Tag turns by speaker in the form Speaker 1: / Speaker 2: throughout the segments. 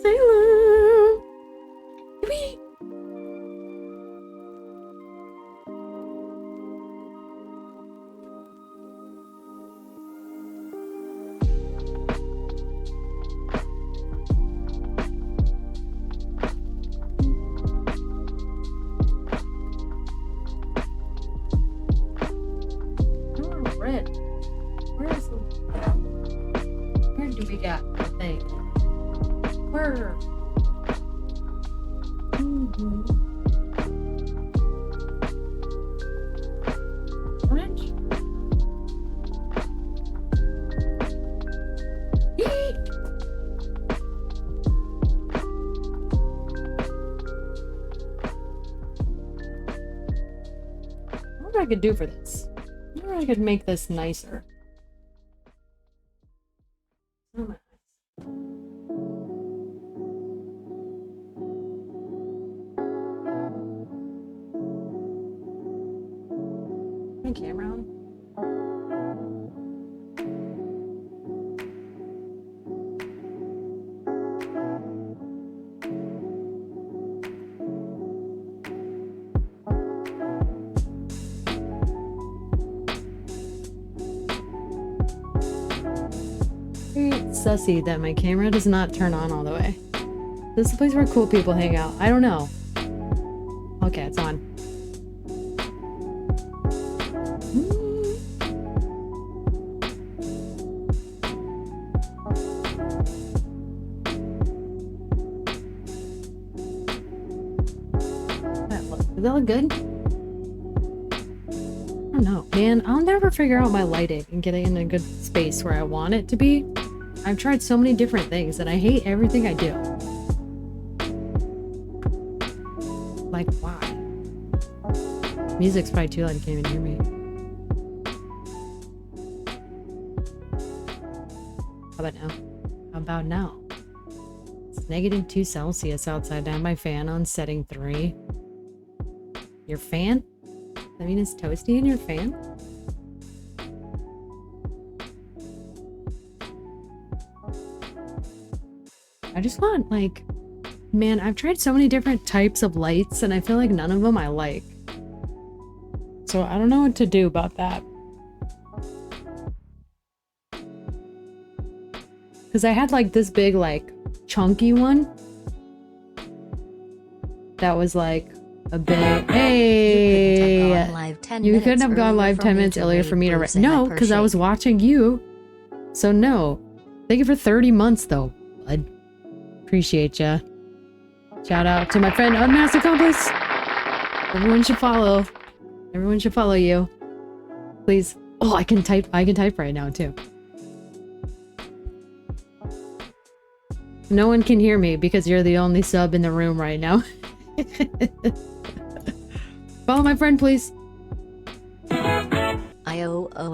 Speaker 1: Sailor! Whee! Oh, red. Where do we got the thing? Where? Orange? Eek! I wonder what I could do for this. I wonder if I could make this nicer. Oh my. My camera on. Very sussy that my camera does not turn on all the way. This is the place where cool people hang out. I don't know. Okay, it's on. Does that look good? I don't know. Man, I'll never figure out my lighting and getting in a good space where I want it to be. I've tried so many different things and I hate everything I do. Like, why? Music's probably too loud, you can't even hear me. How about now? How about now? It's -2 Celsius outside. I have my fan on setting 3. Your fan? I mean, it's toasty in your fan? I just want, like... Man, I've tried so many different types of lights, and I feel like none of them I like. So I don't know what to do about that. Because I had, like, this big, like, chunky one. That was, like... a big... Hey! You couldn't have gone live 10 minutes earlier for me to... No, because I was watching you. So no. Thank you for 30 months, though, bud. Appreciate ya. Shout out to my friend Unmasked Accomplice. Everyone should follow. Everyone should follow you. Please. Oh, I can type right now, too. No one can hear me because you're the only sub in the room right now. Follow my friend, please.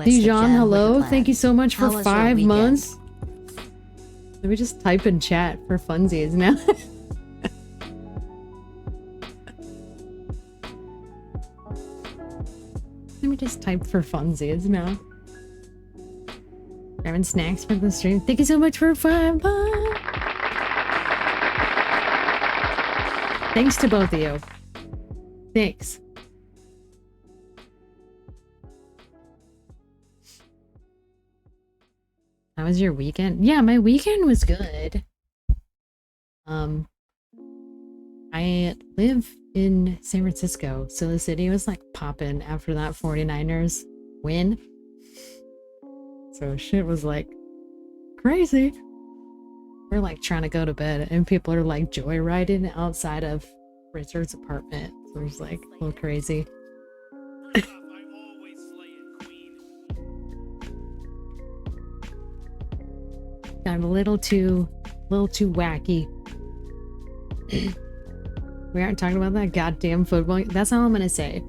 Speaker 1: Dijon, hello. Thank you so much for 5 months. Let me just type in chat for funsies now. Let me just type for funsies now. Grabbing snacks for the stream. Thank you so much for 5 months. Thanks to both of you. Thanks. How was your weekend? Yeah, my weekend was good. I live in San Francisco, so the city was like popping after that 49ers win. So shit was like crazy. We're like trying to go to bed and people are like joyriding outside of Richard's apartment. So it was like a little crazy. got a little too wacky. We aren't talking about that goddamn football. That's all I'm gonna say.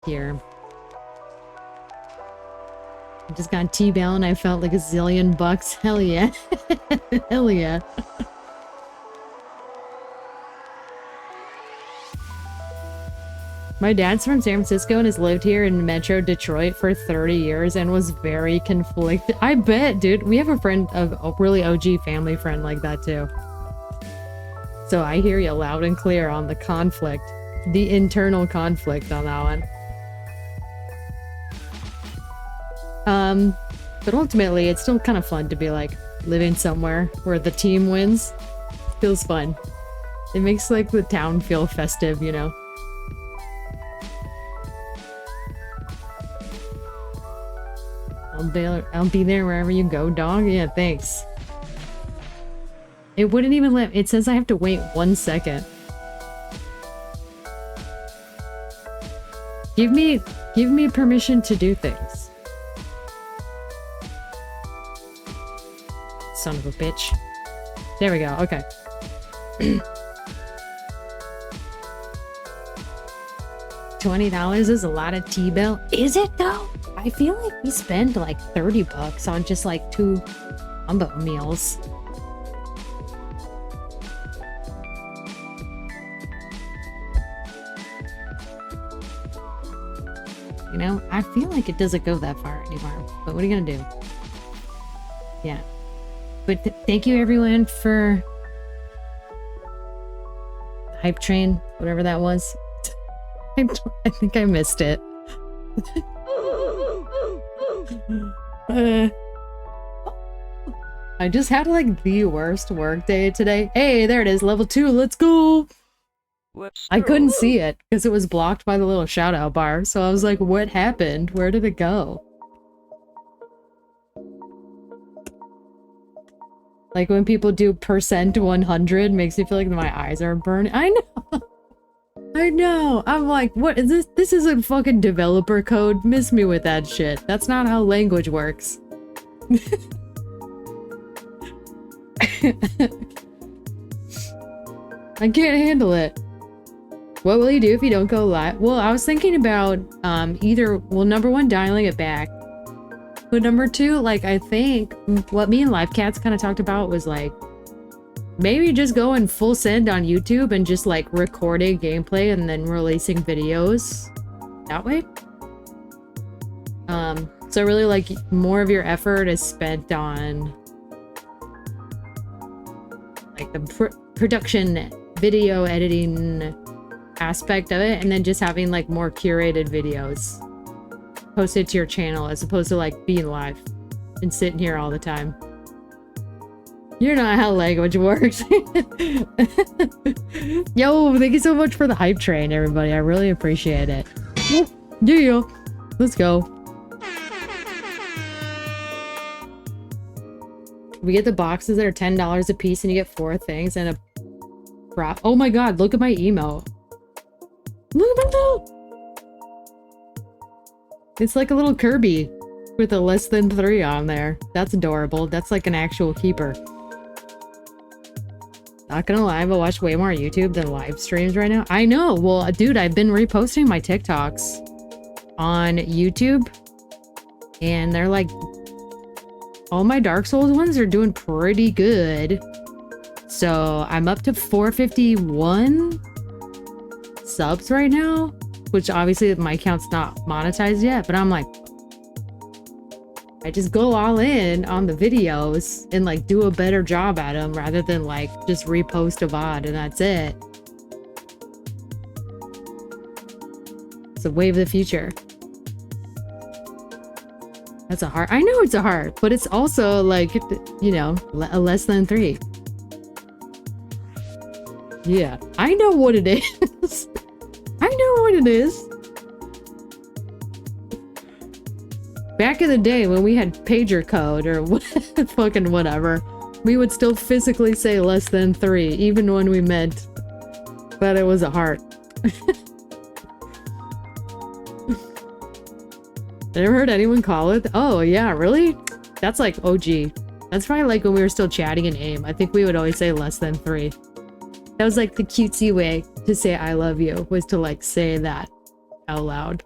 Speaker 1: Here. I just got T-Bell and I felt like $1,000,000. Hell yeah. Hell yeah. My dad's from San Francisco and has lived here in Metro Detroit for 30 years and was very conflicted. I bet, dude. We have a friend, a really OG family friend like that too. So I hear you loud and clear on the conflict. The internal conflict on that one. But ultimately, it's still kind of fun to be like living somewhere where the team wins. Feels fun. It makes like the town feel festive, you know? I'll be there wherever you go, dog. Yeah, thanks. It wouldn't even let... It says I have to wait 1 second. Give me permission to do things. Son of a bitch. There we go, okay. $20 is a lot of T-Bell. Is it though? I feel like we spend like $30 on just like 2 combo meals. You know, I feel like it doesn't go that far anymore, but what are you gonna do? Yeah. But thank you everyone for Hype Train, whatever that was. I think I missed it. I just had like the worst work day today. Hey, there it is, level 2, let's go! I couldn't see it because it was blocked by the little shout out bar, so I was like, what happened? Where did it go? Like when people do %100 makes me feel like my eyes are burning. I know! I know! I'm like, what is this? This isn't fucking developer code. Miss me with that shit. That's not how language works. I can't handle it. What will you do if you don't go live? Well, I was thinking about either, well, number 1, dialing it back. But number 2, like, I think what me and Live Cats kind of talked about was like, maybe just going full send on YouTube and just like recording gameplay and then releasing videos that way. So really like more of your effort is spent on like the production, video editing aspect of it, and then just having like more curated videos posted to your channel as opposed to like being live and sitting here all the time. You're not how language works. Yo, thank you so much for the hype train, everybody. I really appreciate it. Do you? Let's go. We get the boxes that are $10 a piece and you get 4 things and a prop. Oh my god, look at my emo. Look at my little... It's like a little Kirby with a less than 3 on there. That's adorable. That's like an actual keeper. Not gonna lie, I watch way more YouTube than live streams right now. I know. Well, dude, I've been reposting my TikToks on YouTube. And they're like... all my Dark Souls ones are doing pretty good. So I'm up to 451 subs right now, which obviously my account's not monetized yet, but I'm like, I just go all in on the videos and like do a better job at them rather than like just repost a VOD and that's it. It's a wave of the future. That's a heart. I know it's a heart, but it's also like, you know, a less than 3. Yeah, I know what it is. I know what it is. Back in the day when we had pager code or fucking whatever, we would still physically say less than 3, even when we meant that it was a heart. Never heard anyone call it? Oh yeah, really? That's like OG. That's probably like when we were still chatting in AIM. I think we would always say less than 3. That was like the cutesy way to say I love you, was to like say that out loud.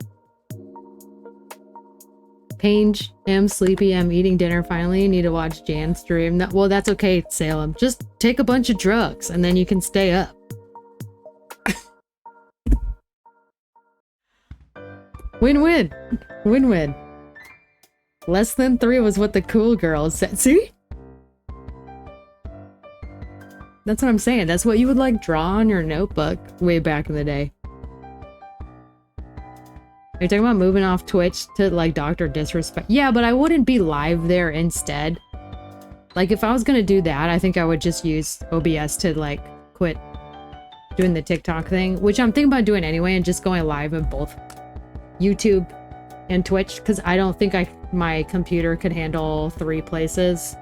Speaker 1: Paige, I'm sleepy, I'm eating dinner finally, need to watch Jan stream. No, well, that's okay, Salem. Just take a bunch of drugs and then you can stay up. Win-win. Win-win. Less than 3 was what the cool girls said. See? That's what I'm saying. That's what you would like draw on your notebook way back in the day. Are you talking about moving off Twitch to like Dr. Disrespect? Yeah, but I wouldn't be live there instead. Like if I was gonna do that, I think I would just use OBS to like quit doing the TikTok thing, which I'm thinking about doing anyway, and just going live in both YouTube and Twitch, because I don't think my computer could handle 3 places.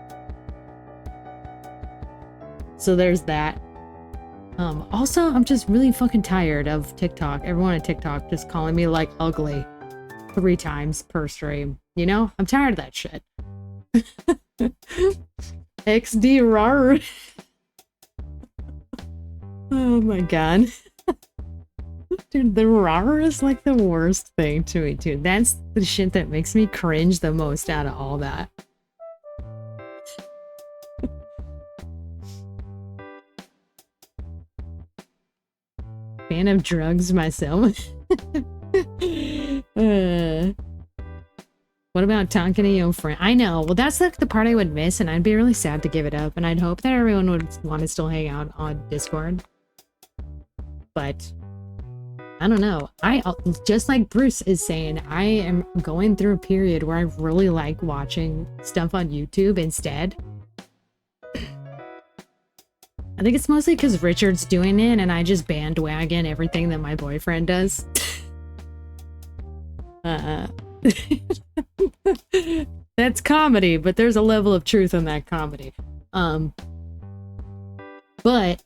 Speaker 1: So there's that. Also, I'm just really fucking tired of TikTok. Everyone at TikTok just calling me like ugly 3 times per stream. You know? I'm tired of that shit. XD rar. Oh my god. Dude, the rar is like the worst thing to me, dude. That's the shit that makes me cringe the most out of all that. Fan of drugs myself. What about talking to your friend? I know. Well, that's like the part I would miss, and I'd be really sad to give it up. And I'd hope that everyone would want to still hang out on Discord. But I don't know. Just like Bruce is saying, I am going through a period where I really like watching stuff on YouTube instead. I think it's mostly because Richard's doing it and I just bandwagon everything that my boyfriend does. That's comedy, but there's a level of truth in that comedy. But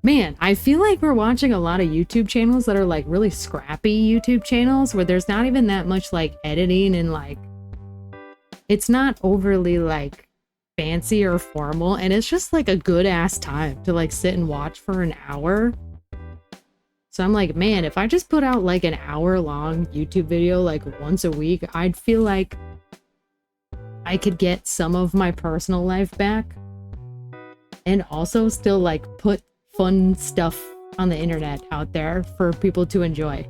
Speaker 1: man, I feel like we're watching a lot of YouTube channels that are like really scrappy YouTube channels where there's not even that much like editing and like it's not overly like fancy or formal, and it's just like a good ass time to like sit and watch for an hour. So I'm like, man, if I just put out like an hour-long YouTube video like once a week, I'd feel like I could get some of my personal life back and also still like put fun stuff on the internet out there for people to enjoy.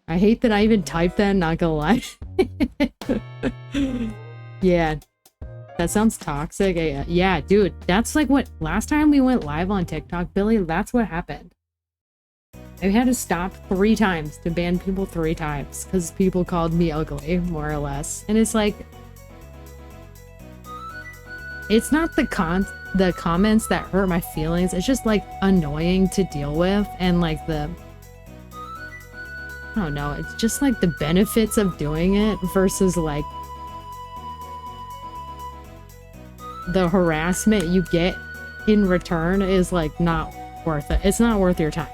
Speaker 1: I hate that I even typed that, not gonna lie. Yeah, that sounds toxic. Yeah, dude, that's like what last time we went live on TikTok, Billy, that's what happened. I had to stop 3 times to ban people 3 times because people called me ugly, more or less. And it's like, it's not the comments that hurt my feelings. It's just like annoying to deal with, and like I don't know, it's just like the benefits of doing it versus like the harassment you get in return is like not worth it. It's not worth your time.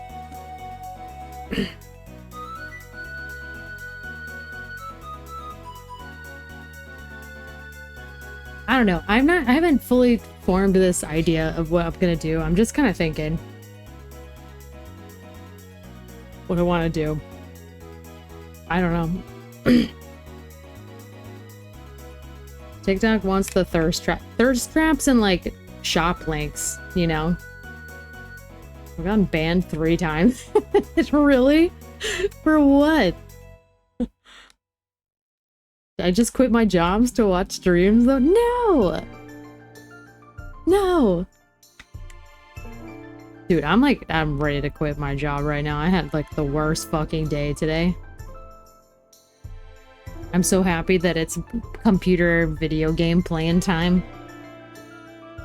Speaker 1: I don't know. I haven't fully formed this idea of what I'm gonna do. I'm just kind of thinking what I want to do. I don't know. TikTok wants the thirst traps and like shop links, you know. I've gotten banned 3 times. Really? For what? I just quit my jobs to watch streams though? No! No! Dude, I'm ready to quit my job right now. I had like the worst fucking day today. I'm so happy that it's computer video game playing time.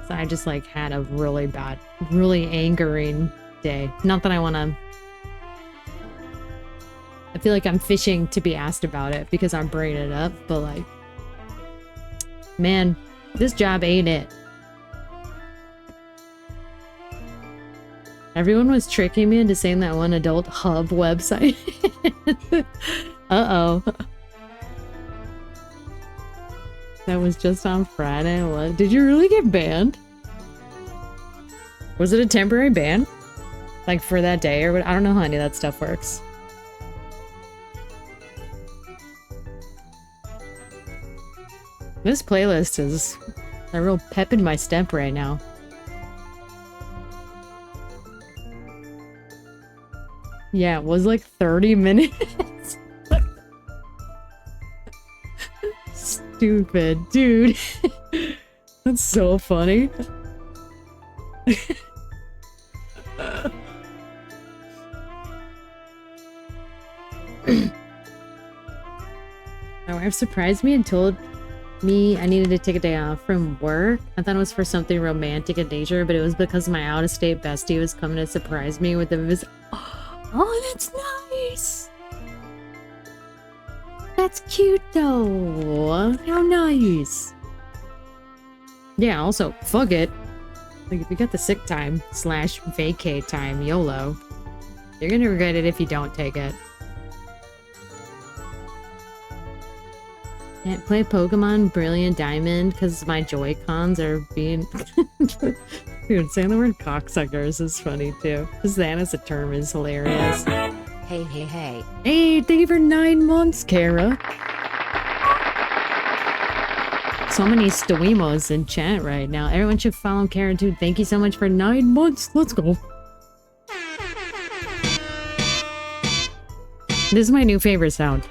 Speaker 1: So I just like had a really bad, really angering day. Not that I want to... I feel like I'm fishing to be asked about it because I'm bringing it up, but like... Man, this job ain't it. Everyone was tricking me into saying that one adult hub website. Uh-oh. That was just on Friday. What? Did you really get banned? Was it a temporary ban? Like for that day or what? I don't know how any of that stuff works. This playlist is a real pep in my step right now. Yeah, it was like 30 minutes. Stupid, dude. That's so funny. My wife surprised me and told me I needed to take a day off from work. I thought it was for something romantic in nature, but it was because my out-of-state bestie was coming to surprise me with a visit. Oh, that's nice! That's cute though. How nice. Yeah, also, fuck it. Like, if you got the sick time / vacate time, YOLO. You're gonna regret it if you don't take it. Can't play Pokemon Brilliant Diamond because my Joy-Cons are being... Dude, saying the word cocksuckers is funny too. Just that as a term is hilarious.
Speaker 2: Hey, hey, hey.
Speaker 1: Hey, thank you for 9 months, Kara. So many Stoimos in chat right now. Everyone should follow Kara too. Thank you so much for 9 months. Let's go. This is my new favorite sound.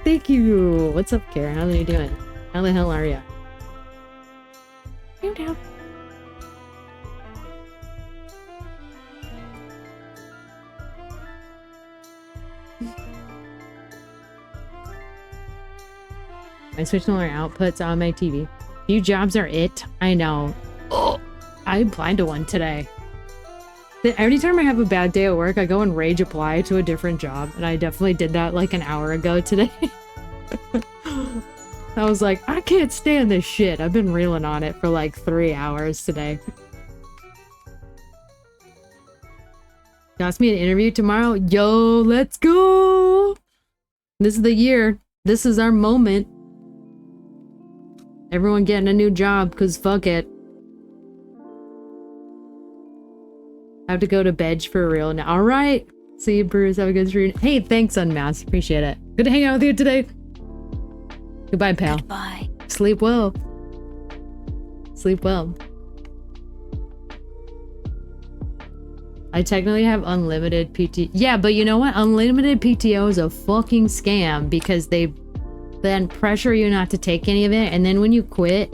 Speaker 1: Thank you. What's up, Kara? How are you doing? How the hell are you? Down. I switched to more outputs on my TV. Few jobs are it. I know. Oh, I applied to one today. Every time I have a bad day at work, I go and rage apply to a different job. And I definitely did that like an hour ago today. I was like, I can't stand this shit. I've been reeling on it for like 3 hours today. Ask me an interview tomorrow. Yo, let's go. This is the year. This is our moment. Everyone getting a new job, because fuck it. I have to go to bed for real now. All right. See you, Bruce. Have a good stream. Hey, thanks, Unmasked. Appreciate it. Good to hang out with you today. Goodbye, pal.
Speaker 2: Goodbye.
Speaker 1: Sleep well. Sleep well. I technically have unlimited PT. Yeah, but you know what? Unlimited PTO is a fucking scam because they then pressure you not to take any of it, and then when you quit,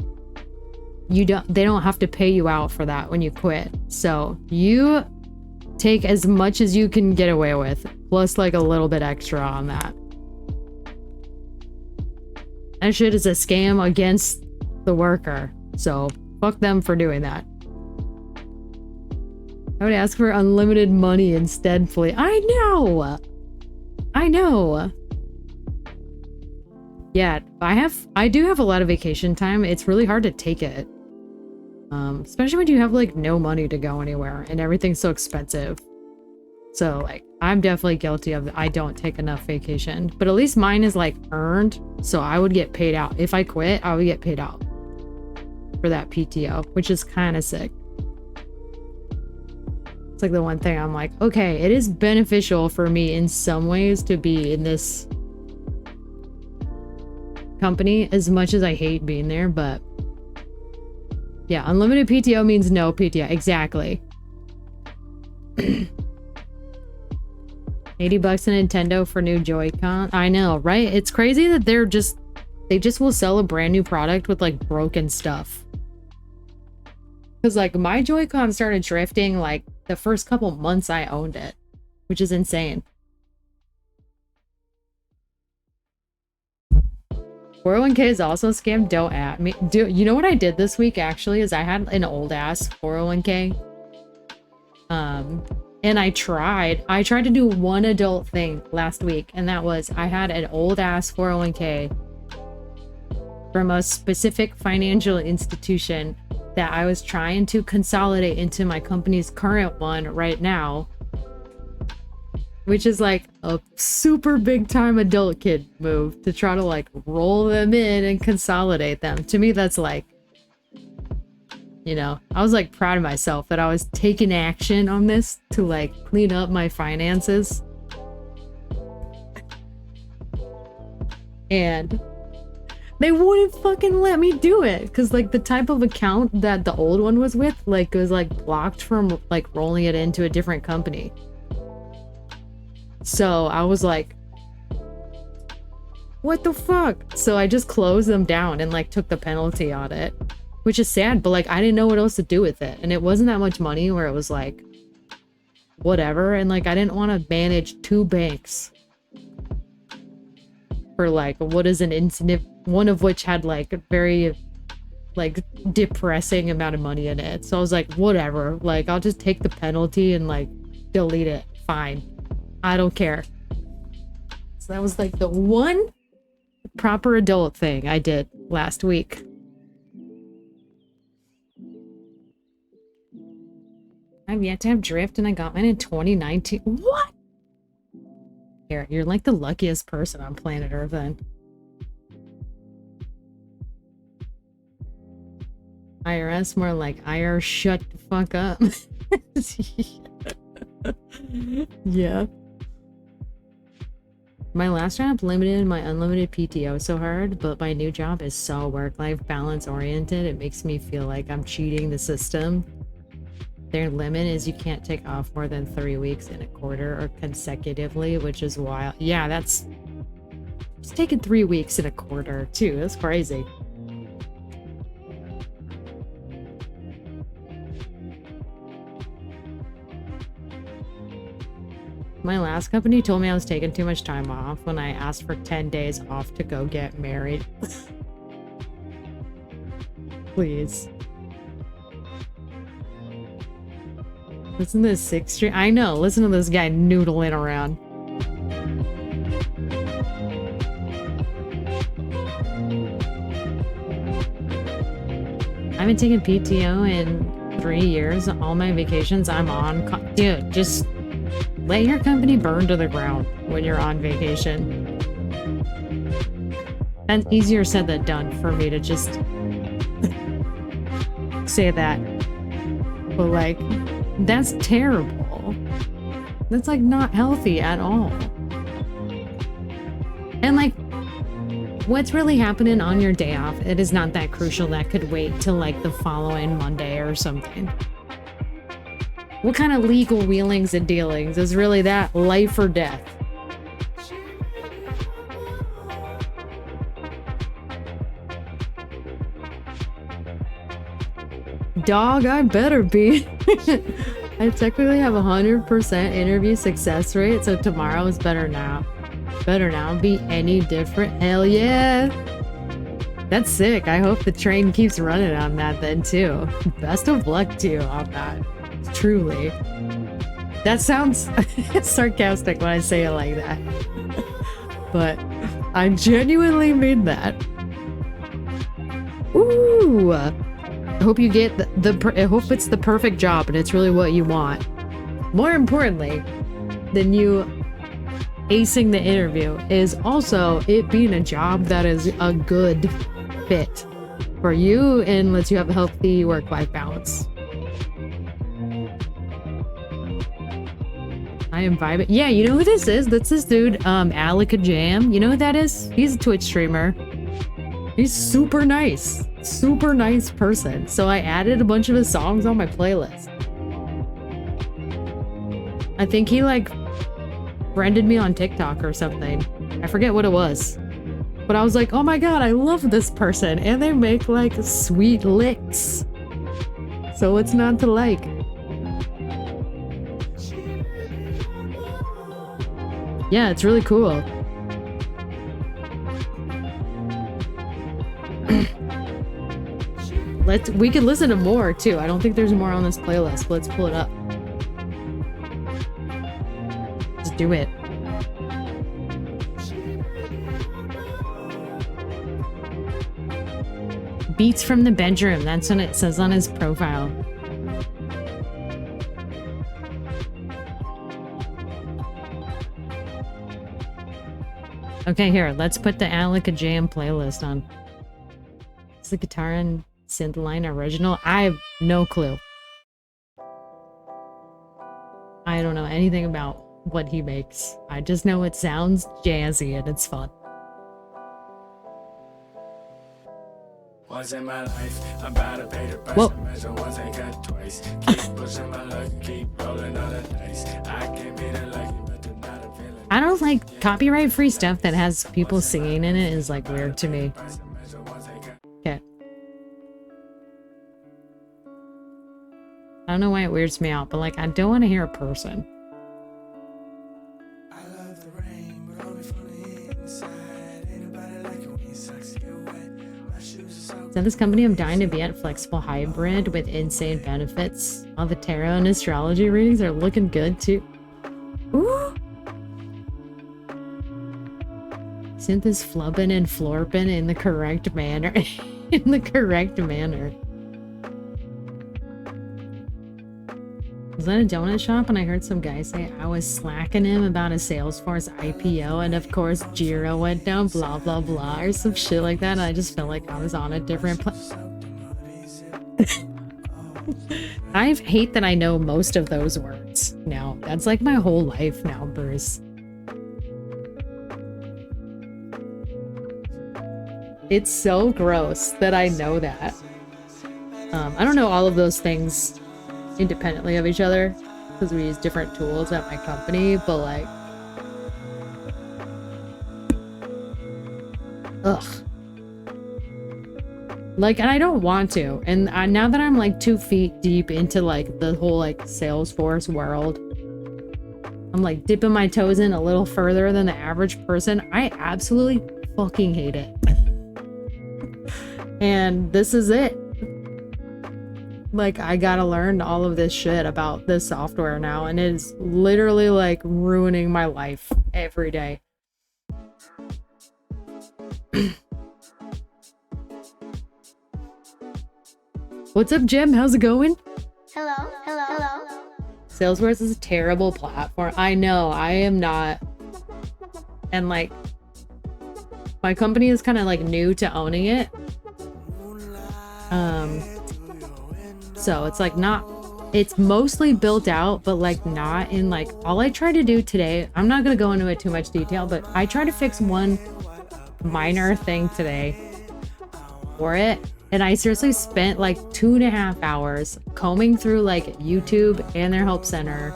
Speaker 1: they don't have to pay you out for that when you quit. So you take as much as you can get away with, plus like a little bit extra on that. That shit is a scam against the worker. So fuck them for doing that. I would ask for unlimited money instead, please. I know. Yeah, I do have a lot of vacation time. It's really hard to take it. Especially when you have like no money to go anywhere and everything's so expensive. So like, I'm definitely guilty of I don't take enough vacation, but at least mine is like earned. So I would get paid out. If I quit, I would get paid out for that PTO, which is kind of sick. It's like the one thing I'm like, okay, it is beneficial for me in some ways to be in this company as much as I hate being there, but yeah, unlimited PTO means no PTO. Exactly. $80 a Nintendo for new Joy-Con. I know, right? It's crazy that they just will sell a brand new product with like broken stuff. Because like my Joy-Con started drifting like the first couple months I owned it, which is insane. 401k is also a scam. Don't at me. You know what I did this week actually is I had an old ass 401k. And I tried to do one adult thing last week, and that was I had an old ass 401k from a specific financial institution that I was trying to consolidate into my company's current one right now, which is like a super big time adult kid move to try to like roll them in and consolidate them. To me, that's like, you know, I was like proud of myself that I was taking action on this to like clean up my finances. And they wouldn't fucking let me do it because like the type of account that the old one was with like was like blocked from like rolling it into a different company. So I was like, what the fuck? So I just closed them down and like took the penalty on it, which is sad, but like I didn't know what else to do with it. And it wasn't that much money where it was like, whatever. And like, I didn't want to manage 2 banks for like, what is an incident, one of which had like a very like depressing amount of money in it. So I was like, whatever, like I'll just take the penalty and like delete it. Fine. I don't care. So that was like the one proper adult thing I did last week. I've yet to have drift and I got mine in 2019. What? Here, you're like the luckiest person on planet Earth then. IRS, more like IR, shut the fuck up. Yeah. My last job limited my unlimited PTO so hard, but my new job is so work-life balance oriented, it makes me feel like I'm cheating the system. Their limit is you can't take off more than 3 weeks in a quarter or consecutively, which is wild. Yeah, that's... It's taking 3 weeks in a quarter, too. That's crazy. My last company told me I was taking too much time off when I asked for 10 days off to go get married. Please. Listen to this 6 stream. I know. Listen to this guy noodling around. I haven't taken PTO in 3 years. All my vacations I'm on. Dude, just let your company burn to the ground when you're on vacation. That's easier said than done for me to just say that. But like, that's terrible. That's like not healthy at all. And like, what's really happening on your day off? It is not that crucial. That could wait till like the following Monday or something. What kind of legal wheelings and dealings is really that? Life or death? Dog, I better be. I technically have 100% interview success rate, so tomorrow is better now. Better now be any different. Hell yeah. That's sick. I hope the train keeps running on that then too. Best of luck to you on that. Truly. That sounds sarcastic when I say it like that. But I genuinely mean that. Ooh. I hope you get I hope it's the perfect job and it's really what you want. More importantly than you acing the interview is also it being a job that is a good fit for you and lets you have a healthy work-life balance. I am vibing. Yeah, you know who this is? That's this dude, Alika Jam. You know who that is? He's a Twitch streamer. He's super nice. Super nice person. So I added a bunch of his songs on my playlist. I think he like friended me on TikTok or something. I forget what it was. But I was like, oh my god, I love this person. And they make like sweet licks. So what's not to like? Yeah, it's really cool. We could listen to more too. I don't think there's more on this playlist. Let's pull it up. Just do it. Beats from the bedroom. That's what it says on his profile. Okay, here. Let's put the Alika Jam playlist on. Is the guitar and synth line original? I have no clue. I don't know anything about what he makes. I just know it sounds jazzy and it's fun.
Speaker 2: Once in my life, I'm about to pay the price. Measure once ain't got twice. Keep pushing my luck, keep rolling on the dice. I can't be the lucky, but the not a feeling.
Speaker 1: I don't like copyright free stuff that has people singing in it is like weird to me. Okay. I don't know why it weirds me out, but like I don't want to hear a person. So this company I'm dying to be at, flexible hybrid with insane benefits. All the tarot and astrology readings are looking good too. Ooh. Synth is flubbing and florping in the correct manner. In the correct manner. Was that a donut shop? And I heard some guy say I was slacking him about a Salesforce IPO, and of course Jira went down, blah blah blah, or some shit like that. And I just felt like I was on a different I hate that I know most of those words now. That's like my whole life now, Bruce. It's so gross that I know that. I don't know all of those things independently of each other because we use different tools at my company, but like, ugh. Like, and I don't want to. And now that I'm like 2 feet deep into like the whole like Salesforce world, I'm like dipping my toes in a little further than the average person. I absolutely fucking hate it. And this is it. Like, I gotta learn all of this shit about this software now, and it is literally like ruining my life every day. What's up, Jim? How's it going?
Speaker 3: Hello.
Speaker 1: Salesforce is a terrible platform. I know, I am not. And like, my company is kind of like new to owning it. So it's like not, it's mostly built out, but like not in like, all I tried to do today, I'm not gonna go into it too much detail, but I tried to fix one minor thing today for it. And I seriously spent like 2.5 hours combing through like YouTube and their help center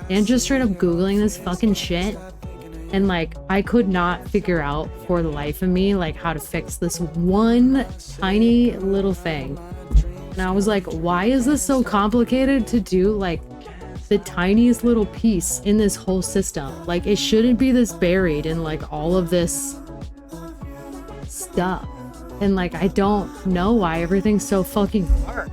Speaker 1: and just straight up Googling this fucking shit. And like, I could not figure out for the life of me, like how to fix this one tiny little thing. And I was like, why is this so complicated to do like the tiniest little piece in this whole system? Like, it shouldn't be this buried in like all of this stuff. And like, I don't know why everything's so fucking hard.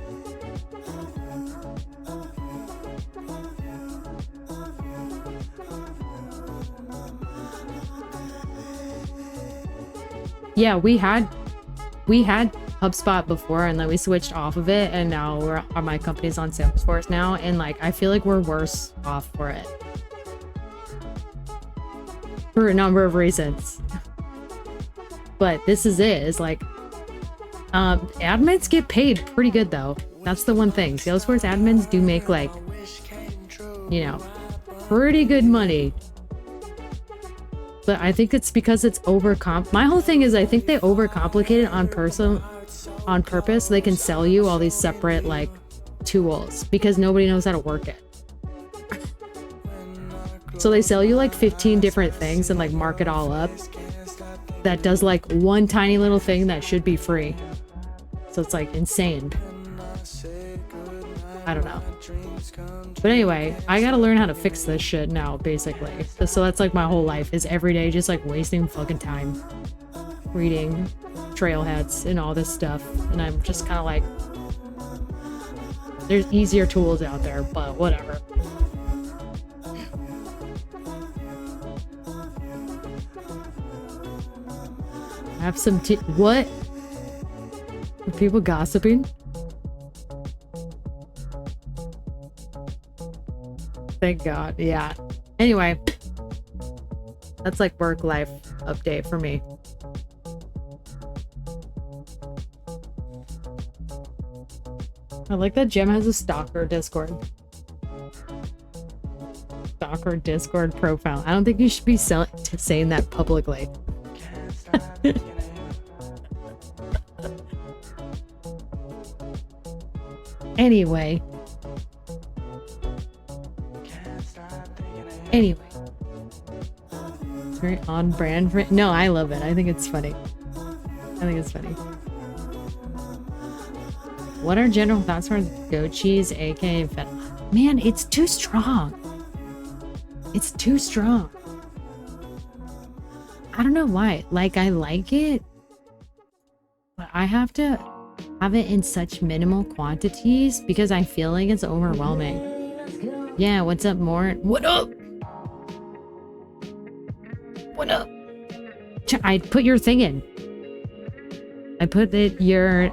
Speaker 1: Yeah, we had HubSpot before, and then we switched off of it, and now my company's on Salesforce now, and like, I feel like we're worse off for it. For a number of reasons. But this is it, is like, admins get paid pretty good though. That's the one thing. Salesforce admins do make like, you know, pretty good money. But I think it's because it's my whole thing is I think they overcomplicate it on purpose so they can sell you all these separate like tools because nobody knows how to work it. So they sell you like 15 different things and like mark it all up. That does like one tiny little thing that should be free. So it's like insane. I don't know. But anyway, I gotta learn how to fix this shit now, basically. So that's like my whole life, is every day just like wasting fucking time reading trailheads and all this stuff. And I'm just kind of like, there's easier tools out there, but whatever. Have some what? Are people gossiping? Thank God. Yeah. Anyway, that's like work life update for me. I like that Jim has a stalker Discord. Stalker Discord profile. I don't think you should be saying that publicly. Anyway. Very on brand for it. No, I love it. I think it's funny. What are general thoughts for goat cheese, aka feta? Man, it's too strong. It's too strong. I don't know why. Like, I like it, but I have to have it in such minimal quantities because I feel like it's overwhelming. Yeah, what's up, Mort? What up? What up? I put your thing in. I put your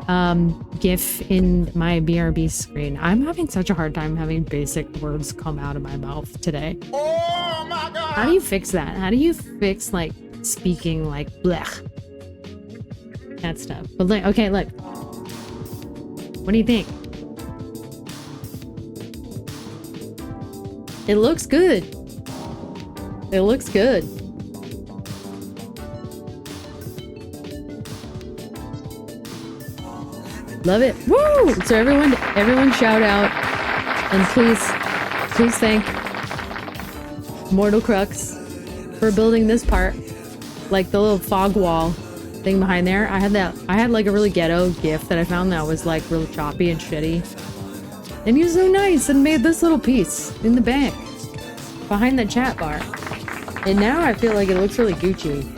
Speaker 1: GIF in my BRB screen. I'm having such a hard time having basic words come out of my mouth today.
Speaker 3: Oh my God!
Speaker 1: How do you fix that? How do you fix like speaking like blech? That stuff. But like, okay, look. What do you think? It looks good. It looks good. Love it. Woo! So everyone shout out, and please thank Mortal Crux for building this part. Like the little fog wall thing behind there. I had like a really ghetto GIF that I found that was like really choppy and shitty. And he was so nice and made this little piece in the back behind the chat bar. And now I feel like it looks really Gucci.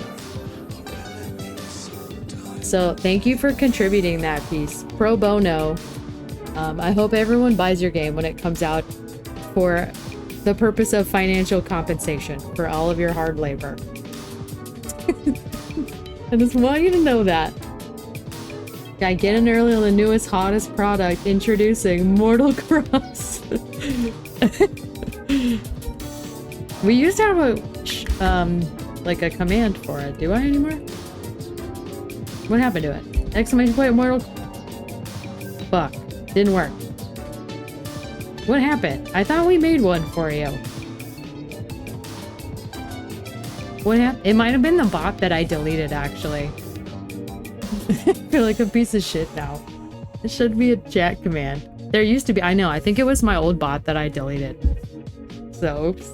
Speaker 1: So thank you for contributing that piece. Pro bono. I hope everyone buys your game when it comes out for the purpose of financial compensation for all of your hard labor. I just want you to know that. Yeah, get in early on the newest, hottest product, introducing Mortal Cross. We used to have a, like a command for it. Do I anymore? What happened to it? Exclamation point Mortal... Fuck. Didn't work. What happened? I thought we made one for you. What happened? It might have been the bot that I deleted, actually. I feel like a piece of shit now. It should be a chat command. There used to be, I know, I think it was my old bot that I deleted. So, oops.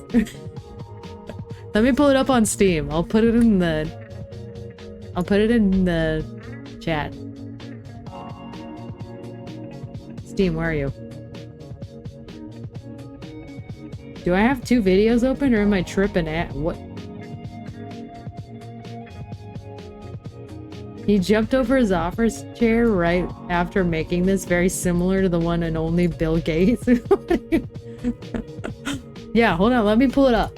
Speaker 1: Let me pull it up on Steam. I'll put it in the chat. Steam, where are you? Do I have 2 videos open or am I tripping at what? He jumped over his office chair right after making this, very similar to the one and only Bill Gates. Yeah, hold on, let me pull it up.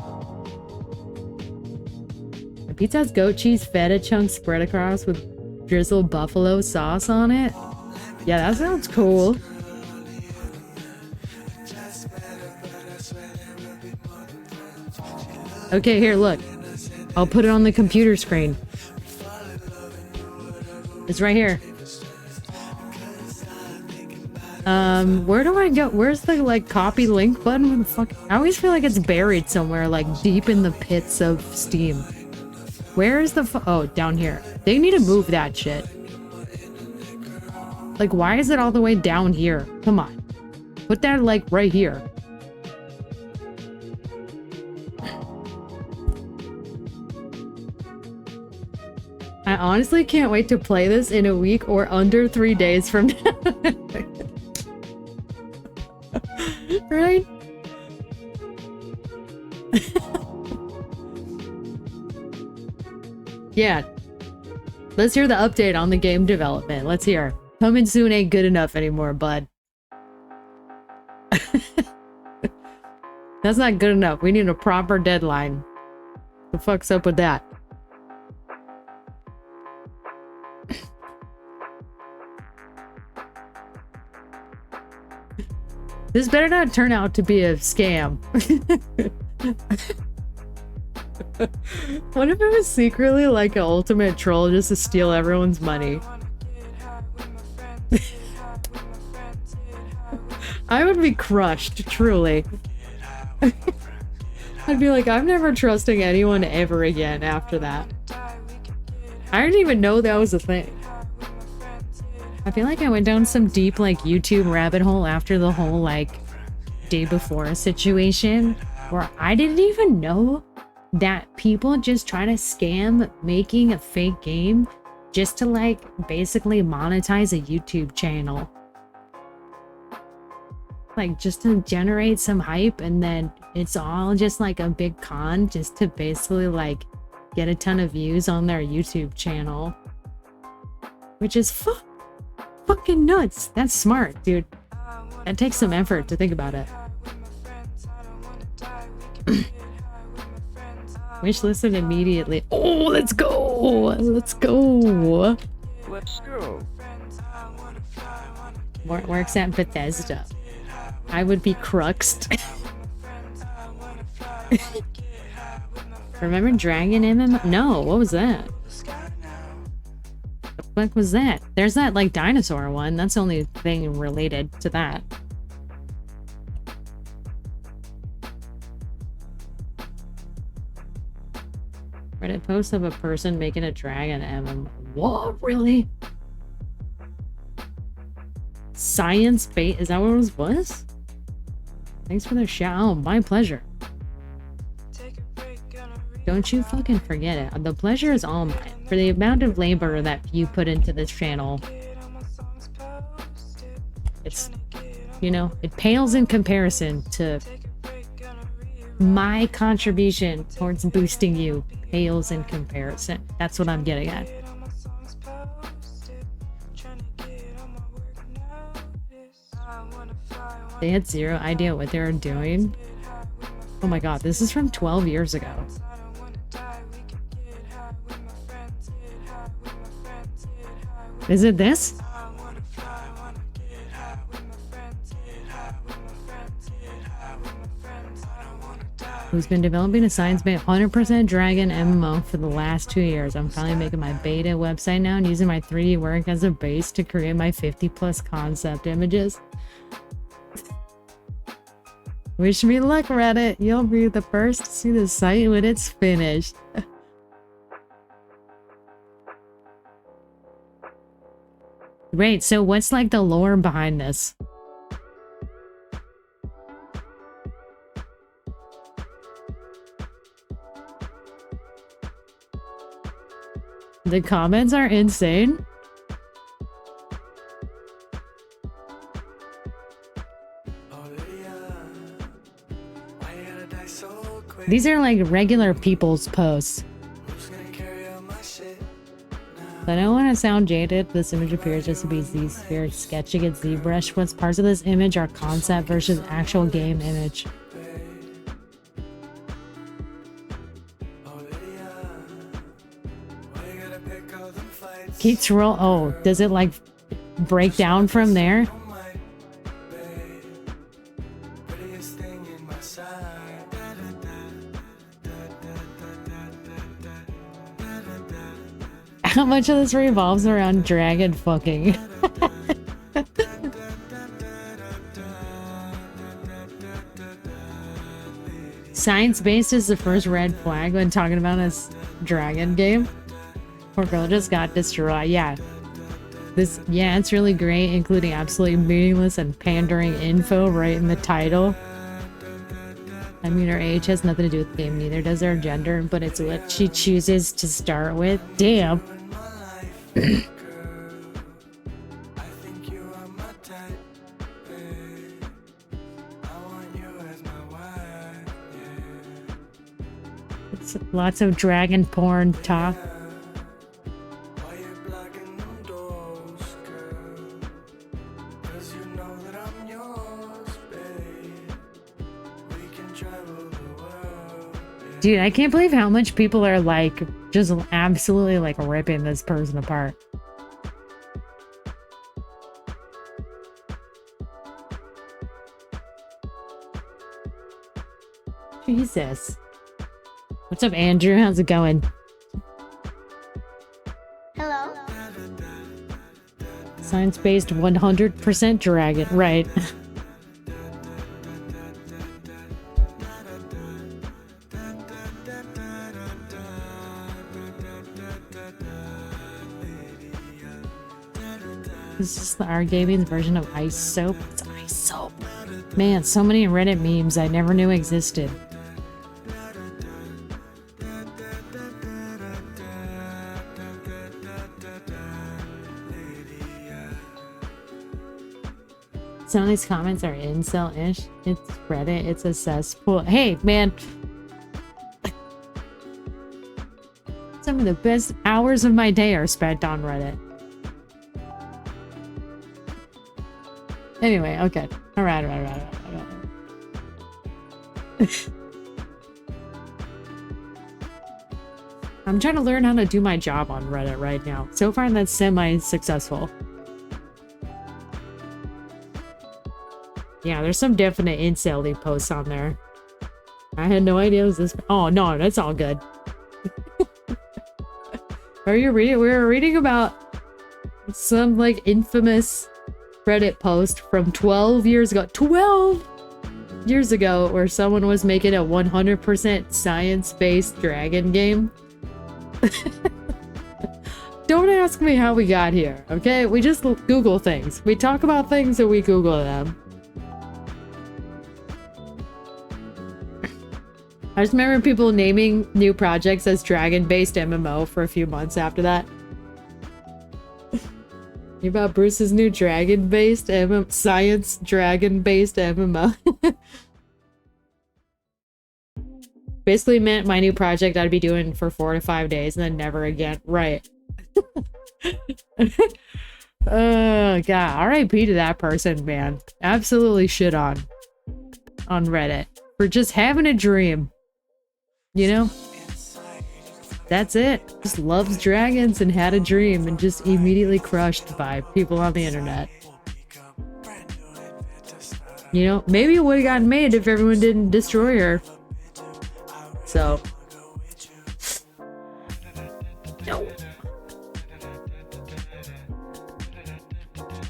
Speaker 1: The pizza has goat cheese, feta chunks spread across with drizzled buffalo sauce on it. Yeah, that sounds cool. Okay, here, look. I'll put it on the computer screen. It's right here. Where do I go? Where's the, like, copy link button? Where the fuck? I always feel like it's buried somewhere, like, deep in the pits of Steam. Where is the oh, down here. They need to move that shit. Like, why is it all the way down here? Come on. Put that, like, right here. I honestly can't wait to play this in a week or under 3 days from now. Right? Yeah. Let's hear the update on the game development. Let's hear. Coming soon ain't good enough anymore, bud. That's not good enough. We need a proper deadline. The fuck's up with that? This better not turn out to be a scam. What if it was secretly like an ultimate troll just to steal everyone's money? I would be crushed, truly. I'd be like, I'm never trusting anyone ever again after that. I didn't even know that was a thing. I feel like I went down some deep, like, YouTube rabbit hole after the whole, like, day before situation, where I didn't even know that people just try to scam making a fake game just to, like, basically monetize a YouTube channel. Like, just to generate some hype, and then it's all just, like, a big con just to basically, like, get a ton of views on their YouTube channel. Which is fucking nuts. That's smart, dude. That takes some effort to think about it. Wish listed immediately. Oh, let's go! Let's go!
Speaker 4: Let's go.
Speaker 1: Works at Bethesda. I would be cruxed. Remember Dragon MMO? No, what was that? What was that? There's that, like, dinosaur one. That's the only thing related to that. Reddit post of a person making a dragon MMO. What? Really? Science bait? Is that what it was? Thanks for the shout. Oh, my pleasure. Don't you fucking forget it. The pleasure is all mine. For the amount of labor that you put into this channel, it's, you know, it pales in comparison to my contribution towards boosting you. Pales in comparison. That's what I'm getting at. They had zero idea what they were doing. Oh my god, this is from 12 years ago. Is it this? Who's been developing a science-based 100% dragon MMO for the last 2 years. I'm finally making my beta website now and using my 3D work as a base to create my 50+ concept images. Wish me luck, Reddit. You'll be the first to see the site when it's finished. Wait, so what's like the lore behind this? The comments are insane. These are like regular people's posts. I don't want to sound jaded. This image appears just to be Z-Sphere sketching its ZBrush. What parts of this image are concept versus actual game image? Keeps roll. Oh, does it like break down from there? How much of this revolves around dragon fucking? Science-based is the first red flag when talking about a dragon game. Poor girl just got destroyed. Yeah. Yeah, it's really great, including absolutely meaningless and pandering info right in the title. I mean, her age has nothing to do with the game, neither does her gender, but it's what she chooses to start with. Damn. It's lots of dragon porn talk. Dude, I can't believe how much people are like just absolutely like ripping this person apart. Jesus. What's up, Andrew? How's it going?
Speaker 3: Hello.
Speaker 1: Science-based 100% dragon. Right. This is the R-Gaming's version of ice soap. It's ice soap. Man, so many Reddit memes I never knew existed. Some of these comments are incel-ish. It's Reddit. It's a cesspool. Hey, man. Some of the best hours of my day are spent on Reddit. Anyway, okay. Alright. I'm trying to learn how to do my job on Reddit right now. So far, that's semi-successful. Yeah, there's some definite incel-y posts on there. I had no idea it was this. Oh, no, that's all good. Are you reading? We were reading about some, like, infamous Reddit post from 12 years ago. 12 years ago, where someone was making a 100% science-based dragon game. Don't ask me how we got here, okay? We just Google things. We talk about things and we Google them. I just remember people naming new projects as dragon-based MMO for a few months after that. You about Bruce's new dragon-based science dragon-based MMO? Basically meant my new project I'd be doing for 4 to 5 days and then never again. Right. Oh god, R.I.P. to that person, man. Absolutely shit on Reddit for just having a dream. You know? That's it. Just loves dragons and had a dream and just immediately crushed by people on the internet. You know, maybe it would have gotten made if everyone didn't destroy her. So. No.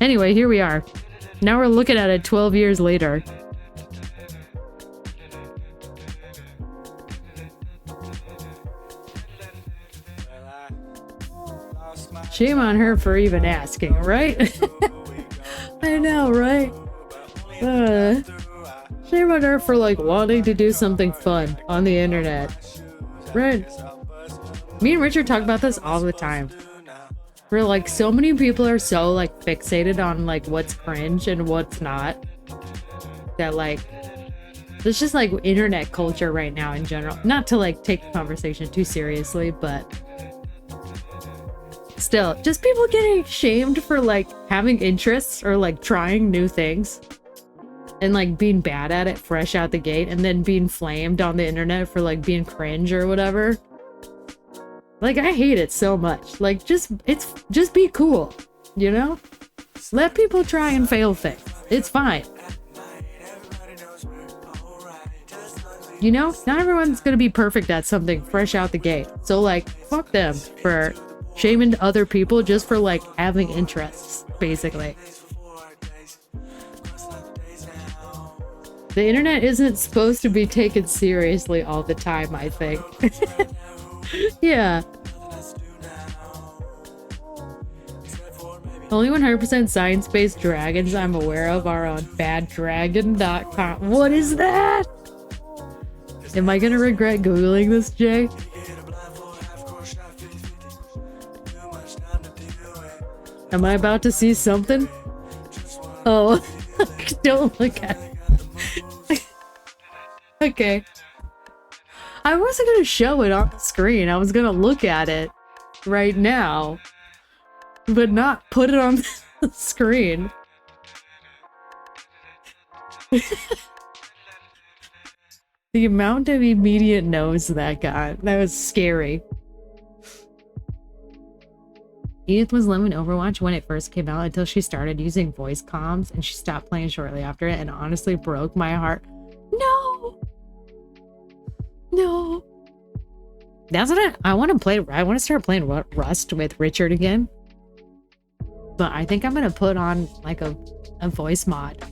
Speaker 1: Anyway, here we are. Now we're looking at it 12 years later. Shame on her for even asking, right? I know, right? Shame on her for like wanting to do something fun on the internet. Right? Me and Richard talk about this all the time. Where like so many people are so like fixated on like what's cringe and what's not. That like there's just like internet culture right now in general. Not to like take the conversation too seriously, but still, just people getting shamed for like having interests or like trying new things and like being bad at it fresh out the gate and then being flamed on the internet for like being cringe or whatever. Like I hate it so much. Like just be cool, you know? Let people try and fail things. It's fine. You know, not everyone's gonna be perfect at something fresh out the gate. So like fuck them for shaming other people just for like having interests, basically. The internet isn't supposed to be taken seriously all the time, I think. Yeah. Only 100% science-based dragons I'm aware of are on baddragon.com. What is that? Am I gonna regret Googling this, Jay? Am I about to see something? Oh, don't look at it. Okay. I wasn't gonna show it on the screen. I was gonna look at it right now, but not put it on the screen. The amount of immediate no's that got, that was scary. Edith was loving Overwatch when it first came out until she started using voice comms and she stopped playing shortly after it and honestly broke my heart. No! No. That's what I want to play. I want to start playing Rust with Richard again. But I think I'm going to put on like a voice mod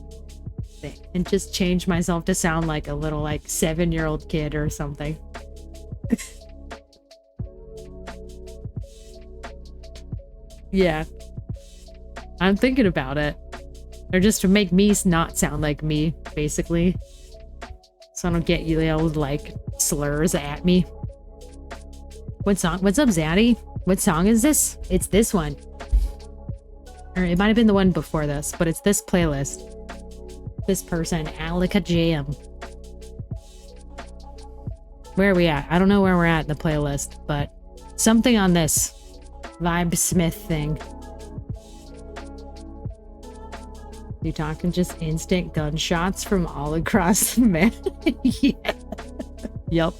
Speaker 1: thing and just change myself to sound like a little like 7-year-old kid or something. Yeah. I'm thinking about it. Or just to make me not sound like me, basically. So I don't get yelled like slurs at me. What song? What's up, Zaddy? What song is this? It's this one. Or it might have been the one before this, but it's this playlist. This person, Alika Jam. Where are we at? I don't know where we're at in the playlist, but something on this Vibe Smith thing. You talking just instant gunshots from all across the map? Yeah. Yup.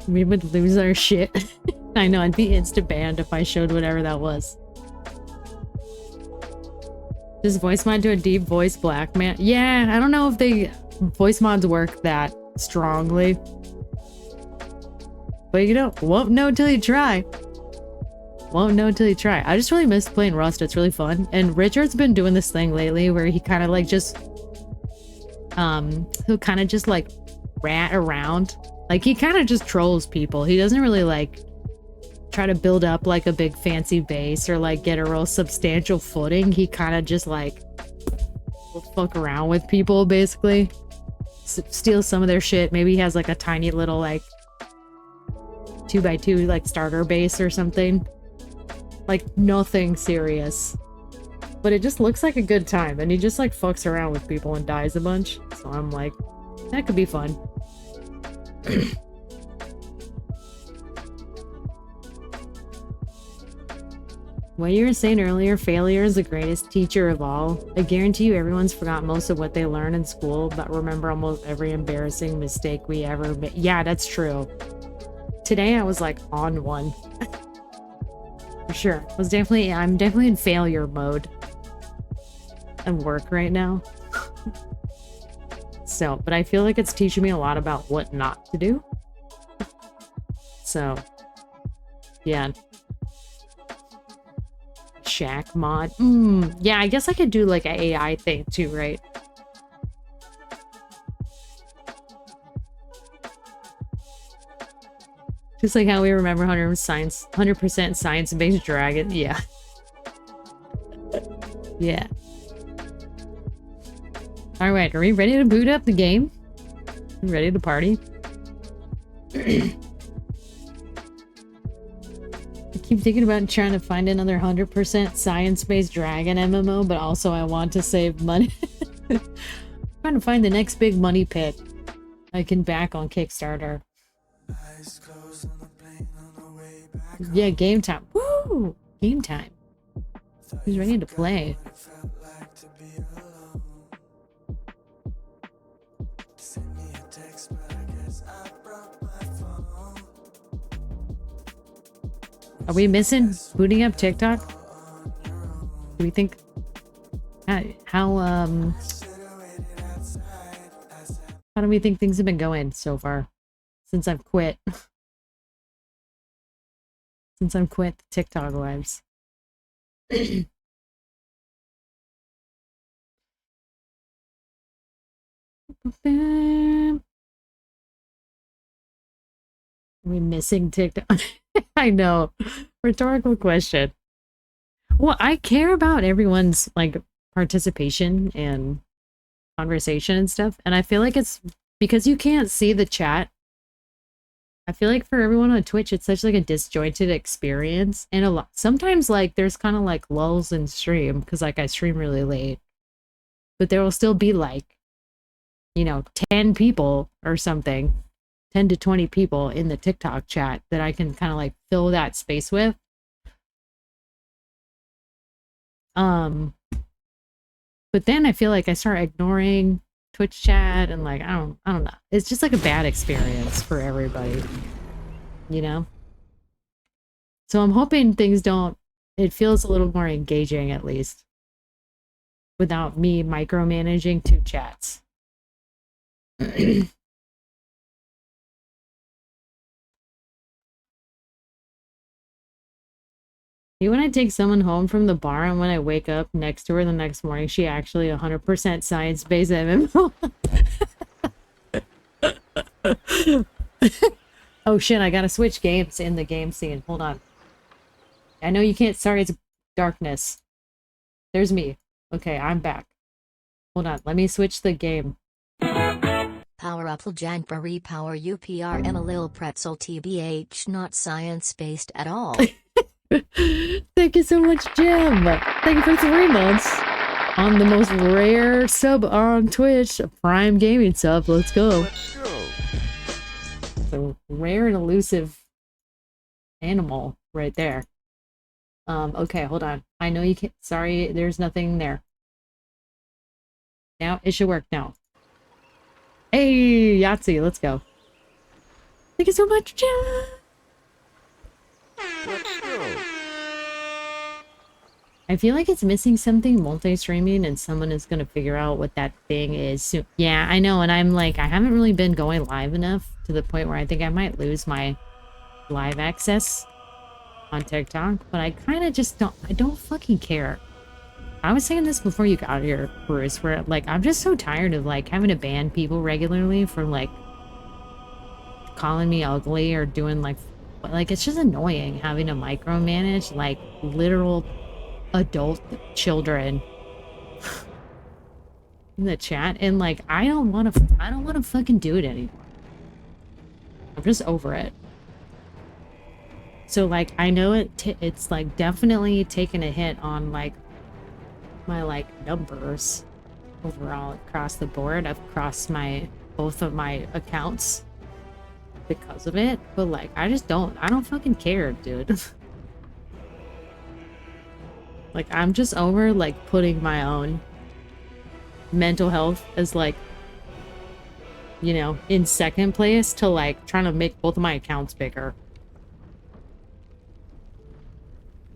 Speaker 1: We would lose our shit. I know, I'd be insta banned if I showed whatever that was. Does voice mod do a deep voice black man? Yeah, I don't know if they voice mods work that strongly. But you know, won't know till you try. Won't know till you try. I just really miss playing Rust. It's really fun. And Richard's been doing this thing lately where he kind of like just he'll kind of just like rat around. Like he kind of just trolls people. He doesn't really like try to build up like a big fancy base or like get a real substantial footing. He kind of just like will fuck around with people, basically. Steal some of their shit. Maybe he has like a tiny little like 2x2 like starter base or something. Like nothing serious. But it just looks like a good time. And he just like fucks around with people and dies a bunch. So I'm like, That could be fun. What you were saying earlier, failure is the greatest teacher of all. I guarantee you everyone's forgot most of what they learned in school, but remember almost every embarrassing mistake we ever made. Yeah, that's true. Today I was like on one. For sure. I'm definitely in failure mode at work right now. So, but I feel like it's teaching me a lot about what not to do. So, yeah. Shack mod. Yeah, I guess I could do like an AI thing too, right? Just like how we remember 100% science-based dragon. Yeah. Yeah. Alright, are we ready to boot up the game? Ready to party? I keep thinking about trying to find another 100% science-based dragon MMO, but also I want to save money. Trying to find the next big money pit I can back on Kickstarter. Yeah, game time. Woo! Game time. Who's ready to play? Are we missing booting up TikTok? Do we think how do we think things have been going so far since I've quit? Since I've quit the TikTok lives. Are we missing TikTok? I know. Rhetorical question. Well, I care about everyone's like participation and conversation and stuff, and I feel like it's because you can't see the chat. I feel like for everyone on Twitch, it's such like a disjointed experience, and a lot sometimes like there's kind of like lulls in stream because like I stream really late, but there will still be like, you know, 10 people or something, 10 to 20 people in the TikTok chat that I can kind of like fill that space with. But then I feel like I start ignoring Twitch chat and like I don't know. It's just like a bad experience for everybody, you know? So I'm hoping things don't, it feels a little more engaging at least without me micromanaging two chats. When I take someone home from the bar and when I wake up next to her the next morning, she actually 100% science-based MMO. Oh shit, I gotta switch games in the game scene. Hold on. I know you can't, sorry, it's darkness. There's me. Okay, I'm back. Hold on, let me switch the game.
Speaker 4: Power up Janpa repower UPR Lil Pretzel TBH, not science-based at all.
Speaker 1: Thank you so much, Jim. Thank you for 3 months on the most rare sub on Twitch, a Prime Gaming sub. Let's go. So rare and elusive animal right there. Okay, hold on. I know you can't. Sorry, there's nothing there. Now it should work now. Hey, Yahtzee, let's go. Thank you so much, Jim. I feel like it's missing something multi-streaming and someone is going to figure out what that thing is soon. Yeah, I know, and I'm like, I haven't really been going live enough to the point where I think I might lose my live access on TikTok, but I kind of just I don't fucking care. I was saying this before you got here, Bruce, where like, I'm just so tired of like having to ban people regularly from like calling me ugly or doing like it's just annoying having to micromanage like literal adult children in the chat, and like I don't want to fucking do it anymore. I'm just over it. So like I know it's like definitely taken a hit on like my like numbers overall across the board. I've crossed my both of my accounts because of it, but like I don't fucking care, dude. Like I'm just over like putting my own mental health as like, you know, in second place to like trying to make both of my accounts bigger.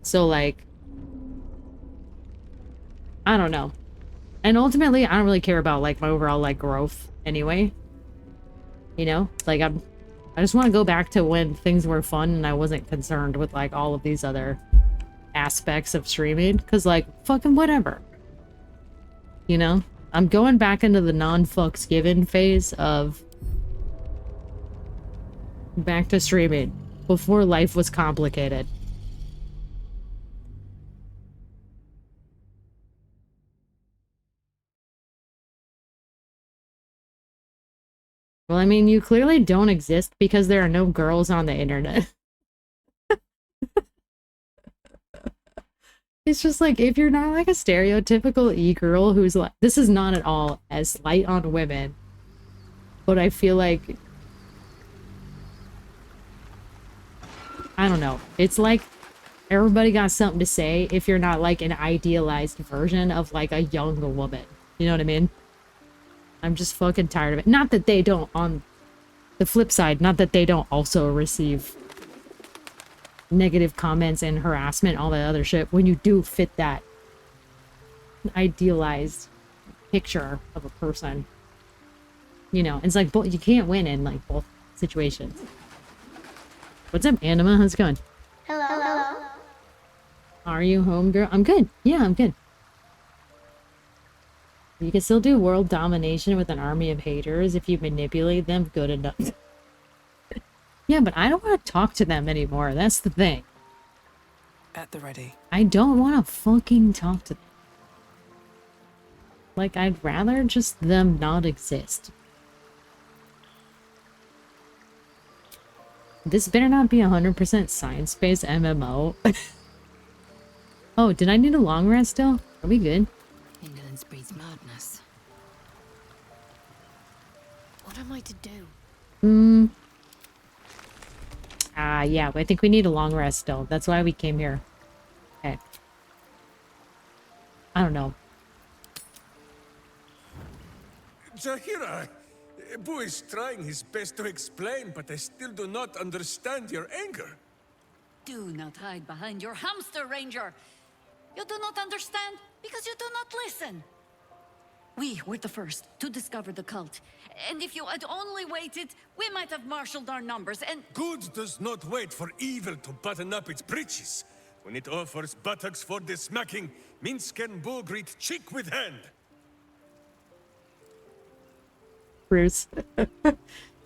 Speaker 1: So like I don't know. And ultimately I don't really care about like my overall like growth anyway. You know? Like I just want to go back to when things were fun and I wasn't concerned with like all of these other aspects of streaming, because like fucking whatever, you know. I'm going back into the non-fucks given phase of back to streaming before life was complicated. Well, I mean, you clearly don't exist because there are no girls on the internet. It's just like, if you're not like a stereotypical e-girl who's like, this is not at all as light on women, but I feel like, I don't know, it's like everybody got something to say if you're not like an idealized version of like a young woman. You know what I mean? I'm just fucking tired of it. Not that they don't, on the flip side, not that they don't also receive negative comments and harassment, all that other shit, when you do fit that idealized picture of a person. You know, it's like, you can't win in like both situations. What's up, Anima? How's it going?
Speaker 3: Hello. Hello.
Speaker 1: Are you home, girl? I'm good. Yeah, I'm good. You can still do world domination with an army of haters if you manipulate them good enough. Yeah, but I don't want to talk to them anymore. That's the thing.
Speaker 5: At the ready.
Speaker 1: I don't want to fucking talk to them. Like, I'd rather just them not exist. This better not be 100% science-based MMO. Oh, did I need a long rest still? Are we good?
Speaker 6: Indolence breeds madness. What am I to do?
Speaker 1: Yeah, but I think we need a long rest still. That's why we came here. Okay. I don't know.
Speaker 7: Zahira, Boo is trying his best to explain, but I still do not understand your anger.
Speaker 6: Do not hide behind your hamster, Ranger. You do not understand because you do not listen. We were the first to discover the cult. And if you had only waited, we might have marshaled our numbers and...
Speaker 7: Good does not wait for evil to button up its breeches. When it offers buttocks for the smacking, Minsk and Boo greet cheek with hand.
Speaker 1: Bruce.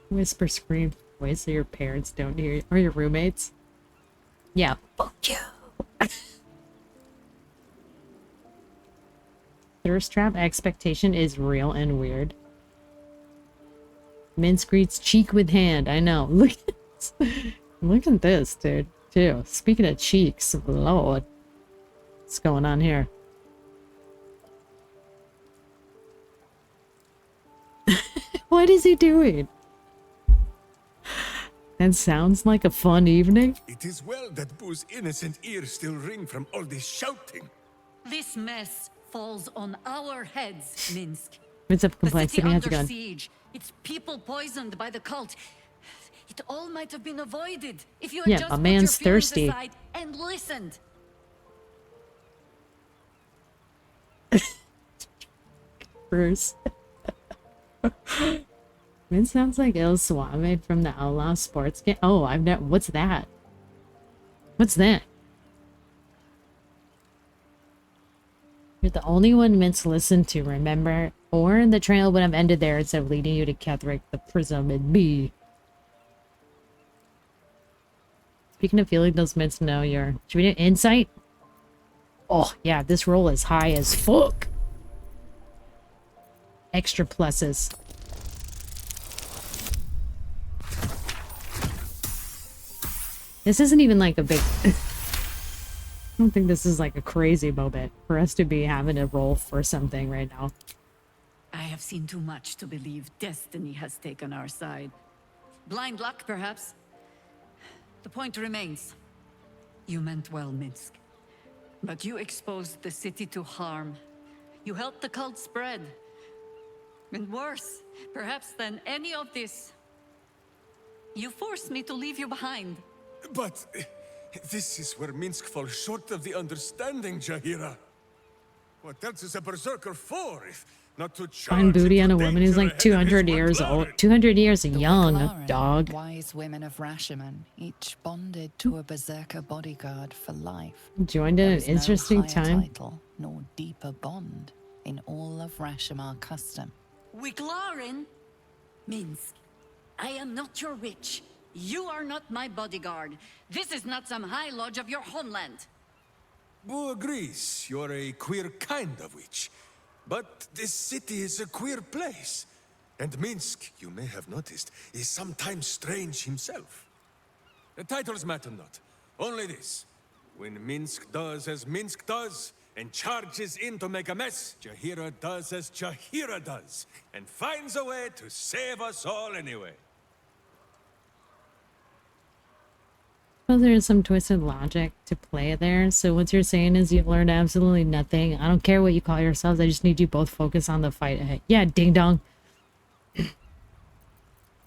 Speaker 1: Whisper scream voice so your parents don't hear you. Or your roommates. Yeah. Fuck you. Thirst trap expectation is real and weird. Minsk greets cheek with hand. I know. Look at this. Look at this, dude. Too. Speaking of cheeks, Lord. What's going on here? What is he doing? That sounds like a fun evening.
Speaker 7: It is well that Boo's innocent ears still ring from all this shouting.
Speaker 6: This mess falls on our heads, Minsk.
Speaker 1: What's up,
Speaker 6: The
Speaker 1: complaints?
Speaker 6: city
Speaker 1: How's
Speaker 6: under
Speaker 1: it going?
Speaker 6: siege. Its people poisoned by the cult. It all might have been avoided if you had
Speaker 1: Yeah,
Speaker 6: just
Speaker 1: a
Speaker 6: put
Speaker 1: man's
Speaker 6: your feelings
Speaker 1: thirsty.
Speaker 6: aside and listened.
Speaker 1: Bruce. It sounds like Il Suave from the Outlaw Sports game. Oh, I've never. What's that? What's that? You're the only one meant to listen to, remember? Or the trail would have ended there instead of leading you to Ketherick, the presumed me. Speaking of feeling those meant to know your... Should we do insight? Oh, yeah, this roll is high as fuck. Extra pluses. This isn't even like a big... I don't think this is like a crazy moment for us to be having to roll for something right now.
Speaker 6: I have have seen too much to believe destiny has taken our side. Blind luck, perhaps. The point remains. You meant well, Minsk. But you exposed the city to harm. You helped the cult spread. And worse, perhaps than any of this, you forced me to leave you behind.
Speaker 7: But this is where Minsk falls short of the understanding, Jahira. What else is a berserker for if not to charge
Speaker 1: Find booty
Speaker 7: into
Speaker 1: on a woman who's
Speaker 7: danger
Speaker 1: like
Speaker 7: ahead of his
Speaker 1: 200 years old.
Speaker 7: McLaren?
Speaker 1: 200 years
Speaker 5: The
Speaker 1: young,
Speaker 5: McLaren,
Speaker 1: dog.
Speaker 5: Wise women of Rashomon, each bonded to a berserker bodyguard for life.
Speaker 1: Joined in
Speaker 5: There
Speaker 1: an
Speaker 5: is no
Speaker 1: interesting
Speaker 5: higher
Speaker 1: time.
Speaker 5: title nor deeper bond in all of Rashomon custom.
Speaker 6: Wiklarin? Minsk, I am not your witch. You are not my bodyguard. This is not some high lodge of your homeland.
Speaker 7: Boo agrees you're a queer kind of witch. But this city is a queer place. And Minsk, you may have noticed, is sometimes strange himself. The titles matter not. Only this. When Minsk does as Minsk does, and charges in to make a mess, Jahira does as Jahira does, and finds a way to save us all anyway.
Speaker 1: Well, there's some twisted logic to play there. So what you're saying is you've learned absolutely nothing. I don't care what you call yourselves. I just need you both focus on the fight ahead. Yeah, ding dong.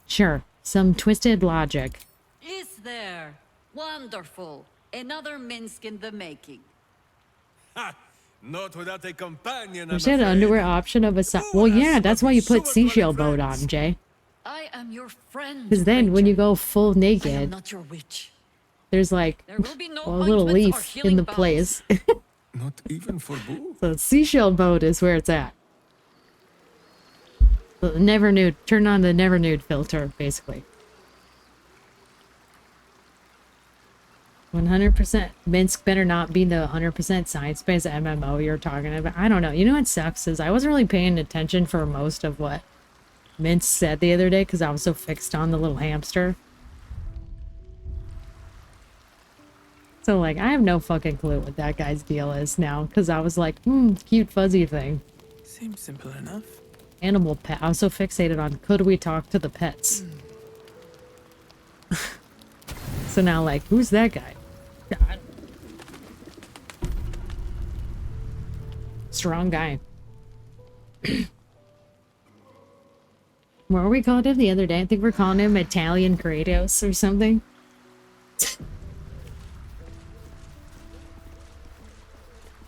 Speaker 1: Sure, some twisted logic.
Speaker 6: Is there? Wonderful. Another Minsk in the making.
Speaker 7: Ha! Not without a companion,
Speaker 1: You
Speaker 7: I'm
Speaker 1: said
Speaker 7: afraid.
Speaker 1: underwear option of a well, yeah, that's why you put seashell boat on, Jay.
Speaker 6: I am your friend.
Speaker 1: Because then when you
Speaker 6: Ranger.
Speaker 1: go full
Speaker 6: I am
Speaker 1: naked,
Speaker 6: not your witch.
Speaker 1: there's like
Speaker 6: There will be no
Speaker 1: a little
Speaker 6: ointments or
Speaker 1: leaf
Speaker 6: healing
Speaker 1: in the
Speaker 6: balms.
Speaker 1: place.
Speaker 7: Not even for Boo?
Speaker 1: So seashell boat is where it's at. So the never nude, turn on the never nude filter, basically. 100% Minsk better not be the 100% science-based MMO you're talking about. I don't know. You know what sucks is I wasn't really paying attention for most of what Minsk said the other day because I was so fixed on the little hamster. So, like, I have no fucking clue what that guy's deal is now because I was like, cute fuzzy thing.
Speaker 5: Seems simple enough.
Speaker 1: Animal pet. I was so fixated on could we talk to the pets? So now, like, who's that guy? God. Strong guy. What were we calling him the other day? I think we're calling him Italian Kratos or something.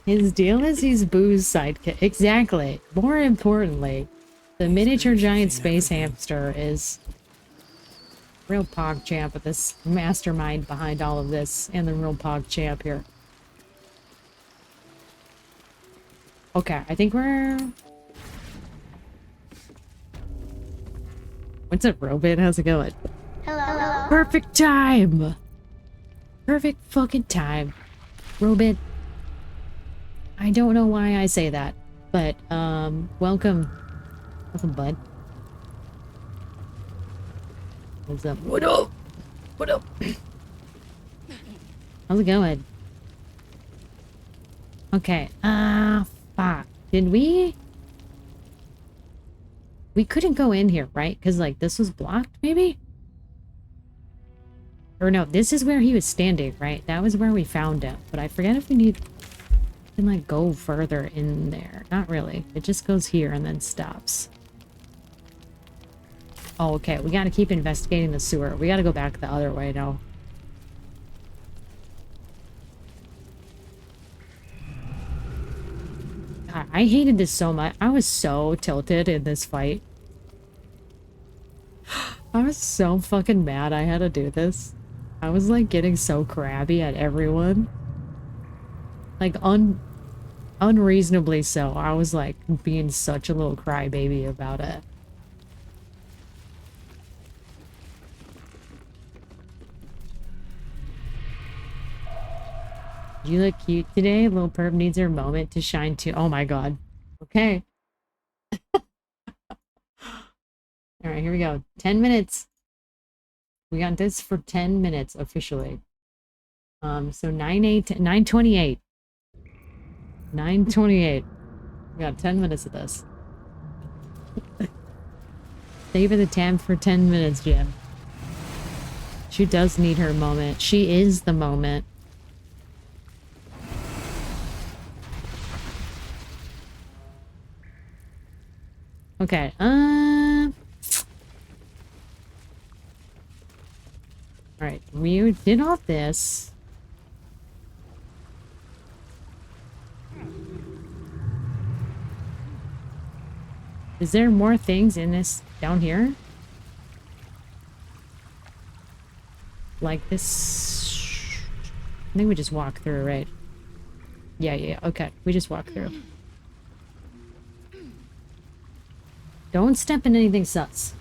Speaker 1: His deal is he's Boo's sidekick. Exactly. More importantly, the miniature giant space hamster is real pog champ with this mastermind behind all of this and the real pog champ here. Okay, I think we're... What's up, Robin? How's it going?
Speaker 3: Hello.
Speaker 1: Perfect time! Perfect fucking time. Robin. I don't know why I say that, but, welcome. Welcome, bud. What's up? What up? What up? How's it going? Okay, fuck. Did we couldn't go in here, right? Because, like, this was blocked, maybe? Or no, this is where he was standing, right? That was where we found him. But I forget if we need... can, like, go further in there. Not really. It just goes here and then stops. Oh, okay. We gotta keep investigating the sewer. We gotta go back the other way now. God, I hated this so much. I was so tilted in this fight. I was so fucking mad I had to do this. I was, like, getting so crabby at everyone. Like, unreasonably so. I was, like, being such a little crybaby about it. You look cute today. Little perp needs her moment to shine too. Oh my god. Okay. Alright, here we go. 10 minutes. We got this for 10 minutes officially. So 9:28. 9:28. We got 10 minutes of this. Savor the tab for 10 minutes, Jim. She does need her moment. She is the moment. Okay, Alright, we did all this. Is there more things in this down here? Like this? I think we just walk through, right? Yeah, okay. We just walk through. Don't step in anything sus.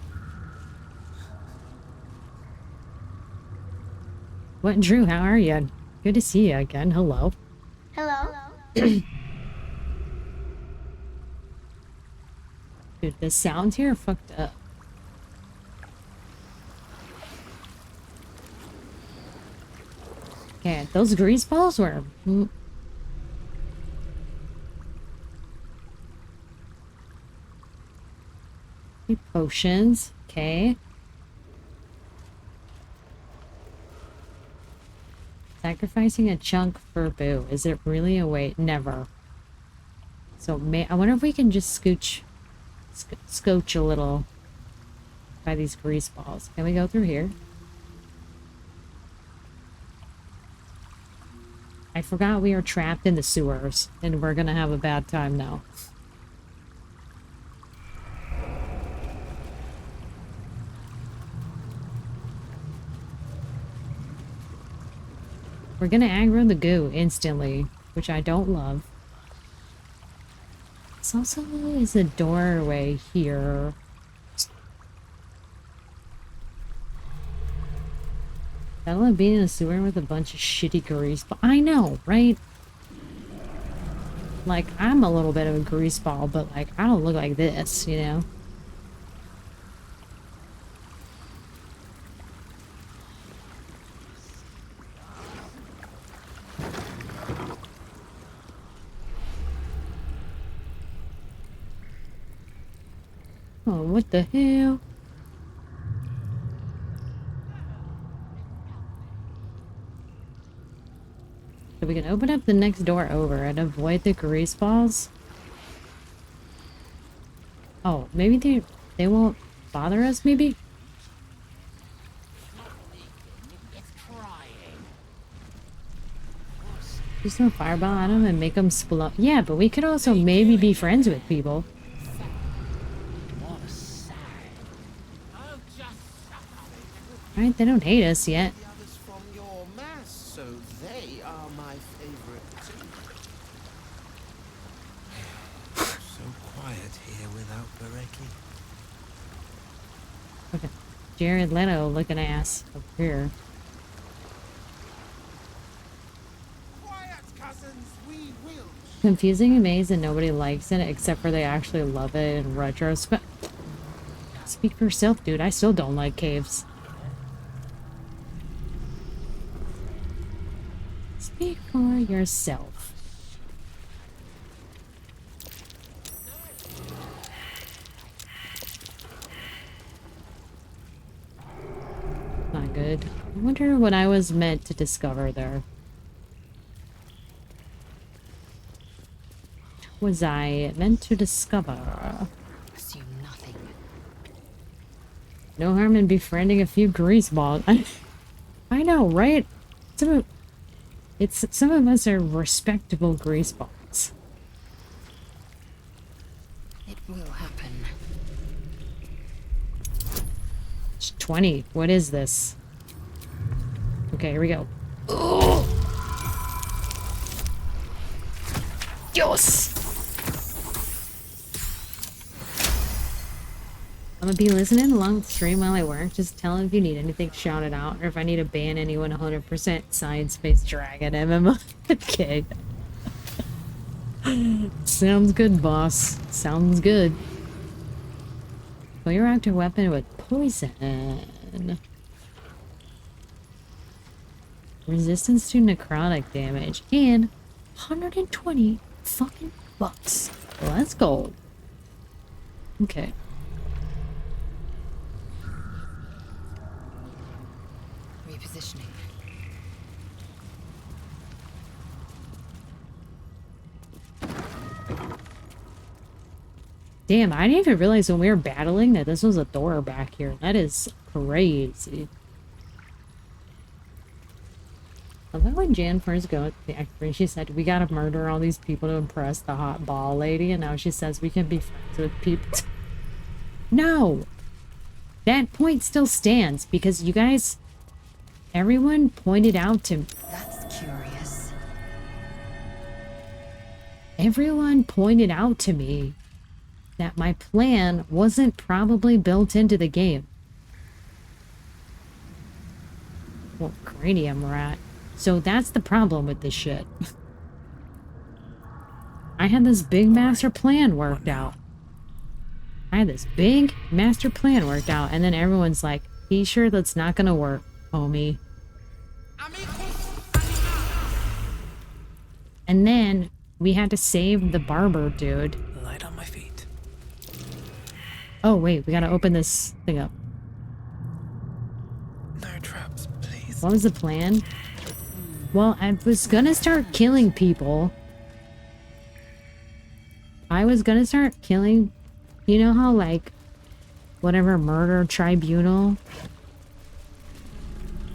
Speaker 1: What, Drew? How are you? Good to see you again. Hello.
Speaker 3: Hello.
Speaker 1: Dude, the sounds here are fucked up. Okay, those grease balls were... Potions. Okay. Sacrificing a chunk for Boo. Is it really a way? Never. So I wonder if we can just scooch a little by these grease balls. Can we go through here? I forgot we are trapped in the sewers and we're gonna have a bad time now. We're gonna aggro the goo instantly, which I don't love. This also is a doorway here. I love being in a sewer with a bunch of shitty grease, but I know, right? Like, I'm a little bit of a grease ball, but like, I don't look like this, you know? Oh, what the hell? So we can open up the next door over and avoid the grease balls. Oh, maybe they won't bother us, maybe? Just throw a fireball at them and make them explode. Yeah, but we could also maybe be friends with people. Right, they don't hate us yet.
Speaker 8: The others from your mass, so they are my favorite too. So quiet here without Bereki.
Speaker 1: Okay. Jared Leto looking ass over here.
Speaker 8: Quiet, cousins, we will.
Speaker 1: Confusing maze and nobody likes it except for they actually love it in retrospect. Speak for yourself, dude. I still don't like caves. Speak for yourself. Not good. I wonder what I was meant to discover there. What was I meant to discover?
Speaker 6: Assume nothing.
Speaker 1: No harm in befriending a few grease balls. I know, right? Some of us are respectable grease balls.
Speaker 6: It will happen.
Speaker 1: It's 20. What is this? Okay, here we go. Oh! Yes! I'm gonna be listening along the stream while I work. Just tell if you need anything, shout it out. Or if I need to ban anyone 100% science-based dragon MMO. Okay. Sounds good, boss. Sounds good. Well, your active weapon with poison. Resistance to necrotic damage. And 120 fucking bucks. Let's go. Okay.
Speaker 5: Positioning.
Speaker 1: Damn, I didn't even realize when we were battling that this was a door back here. That is crazy. I love when Jan first got the expert, she said, we gotta murder all these people to impress the hot ball lady, and now she says we can be friends with people. No! That point still stands, because you guys, everyone pointed out to...
Speaker 5: That's curious.
Speaker 1: Everyone pointed out to me that my plan wasn't probably built into the game. Well, cranium rat. So that's the problem with this shit. I had this big master plan worked out. And then everyone's like, "You sure that's not gonna work, homie?" And then we had to save the barber dude.
Speaker 9: Light on my feet.
Speaker 1: Oh wait, we gotta open this thing up.
Speaker 9: No traps, please.
Speaker 1: What was the plan? Well, I was gonna start killing people. You know how, like, whatever murder tribunal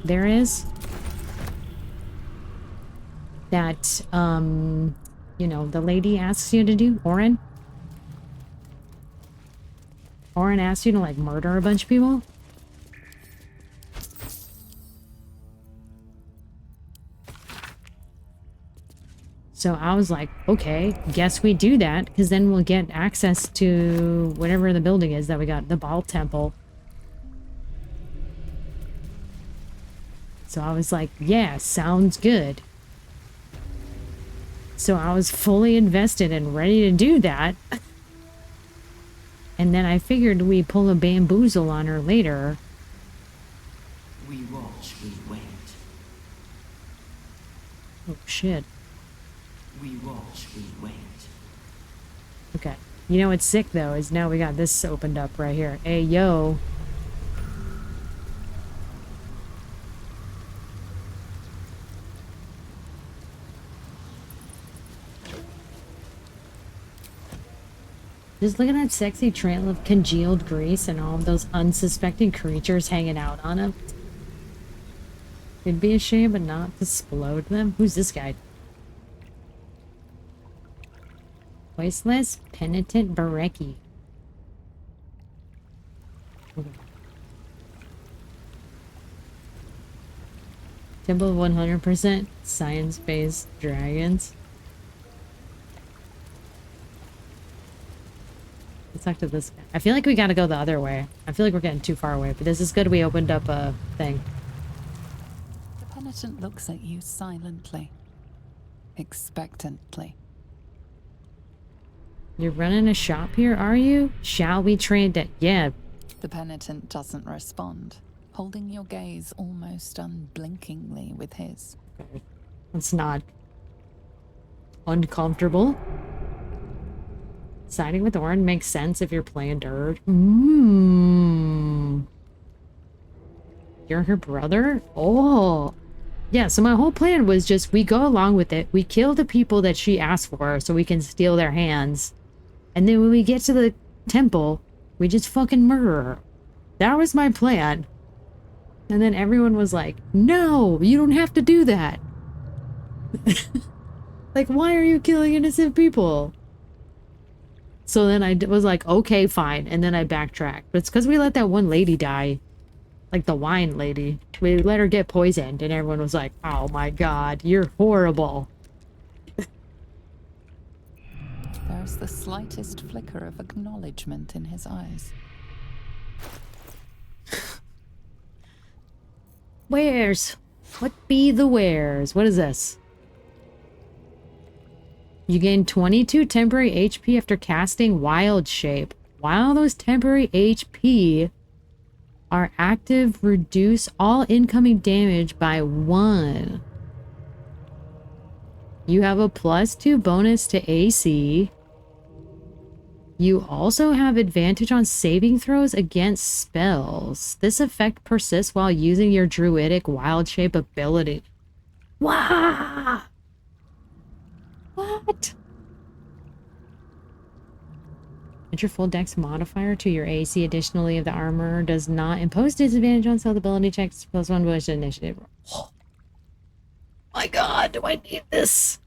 Speaker 1: there is? That, you know, the lady asks you to do? Orin? Orin asks you to, like, murder a bunch of people? So I was like, okay, guess we do that, because then we'll get access to whatever the building is that we got, the Baal Temple. So I was like, yeah, sounds good. So I was fully invested and ready to do that. And then I figured we'd pull a bamboozle on her later.
Speaker 10: We watch, we wait.
Speaker 1: Oh, shit.
Speaker 10: We watch, we wait.
Speaker 1: Okay. You know what's sick, though, is now we got this opened up right here. Hey, yo. Just look at that sexy trail of congealed grease and all of those unsuspecting creatures hanging out on it. It'd be a shame but not to explode them. Who's this guy? Voiceless Penitent Bareki. Okay. Temple of 100% science-based dragons. Let's talk to this guy. I feel like we gotta go the other way. I feel like we're getting too far away, but this is good we opened up a thing.
Speaker 5: The penitent looks at you silently, expectantly.
Speaker 1: You're running a shop here, are you? Shall we trade that? Yeah.
Speaker 5: The penitent doesn't respond, holding your gaze almost unblinkingly with his.
Speaker 1: Okay. That's not uncomfortable. Siding with Orin makes sense if you're playing dirt. You're her brother? Oh. Yeah, so my whole plan was just we go along with it. We kill the people that she asked for so we can steal their hands. And then when we get to the temple, we just fucking murder her. That was my plan. And then everyone was like, no, you don't have to do that. Like, why are you killing innocent people? So then I was like, okay, fine. And then I backtracked. But it's because we let that one lady die. Like the wine lady. We let her get poisoned. And everyone was like, oh my god, you're horrible.
Speaker 5: There's the slightest flicker of acknowledgement in his eyes.
Speaker 1: Wares? What be the wares? What is this? You gain 22 temporary HP after casting Wild Shape. While those temporary HP are active, reduce all incoming damage by 1. You have a +2 bonus to AC. You also have advantage on saving throws against spells. This effect persists while using your druidic wild shape ability. Wow! What? Add your full dex modifier to your AC. Additionally, if the armor does not impose disadvantage on stealth ability checks, +1 bonus to initiative. Oh my god, do I need this?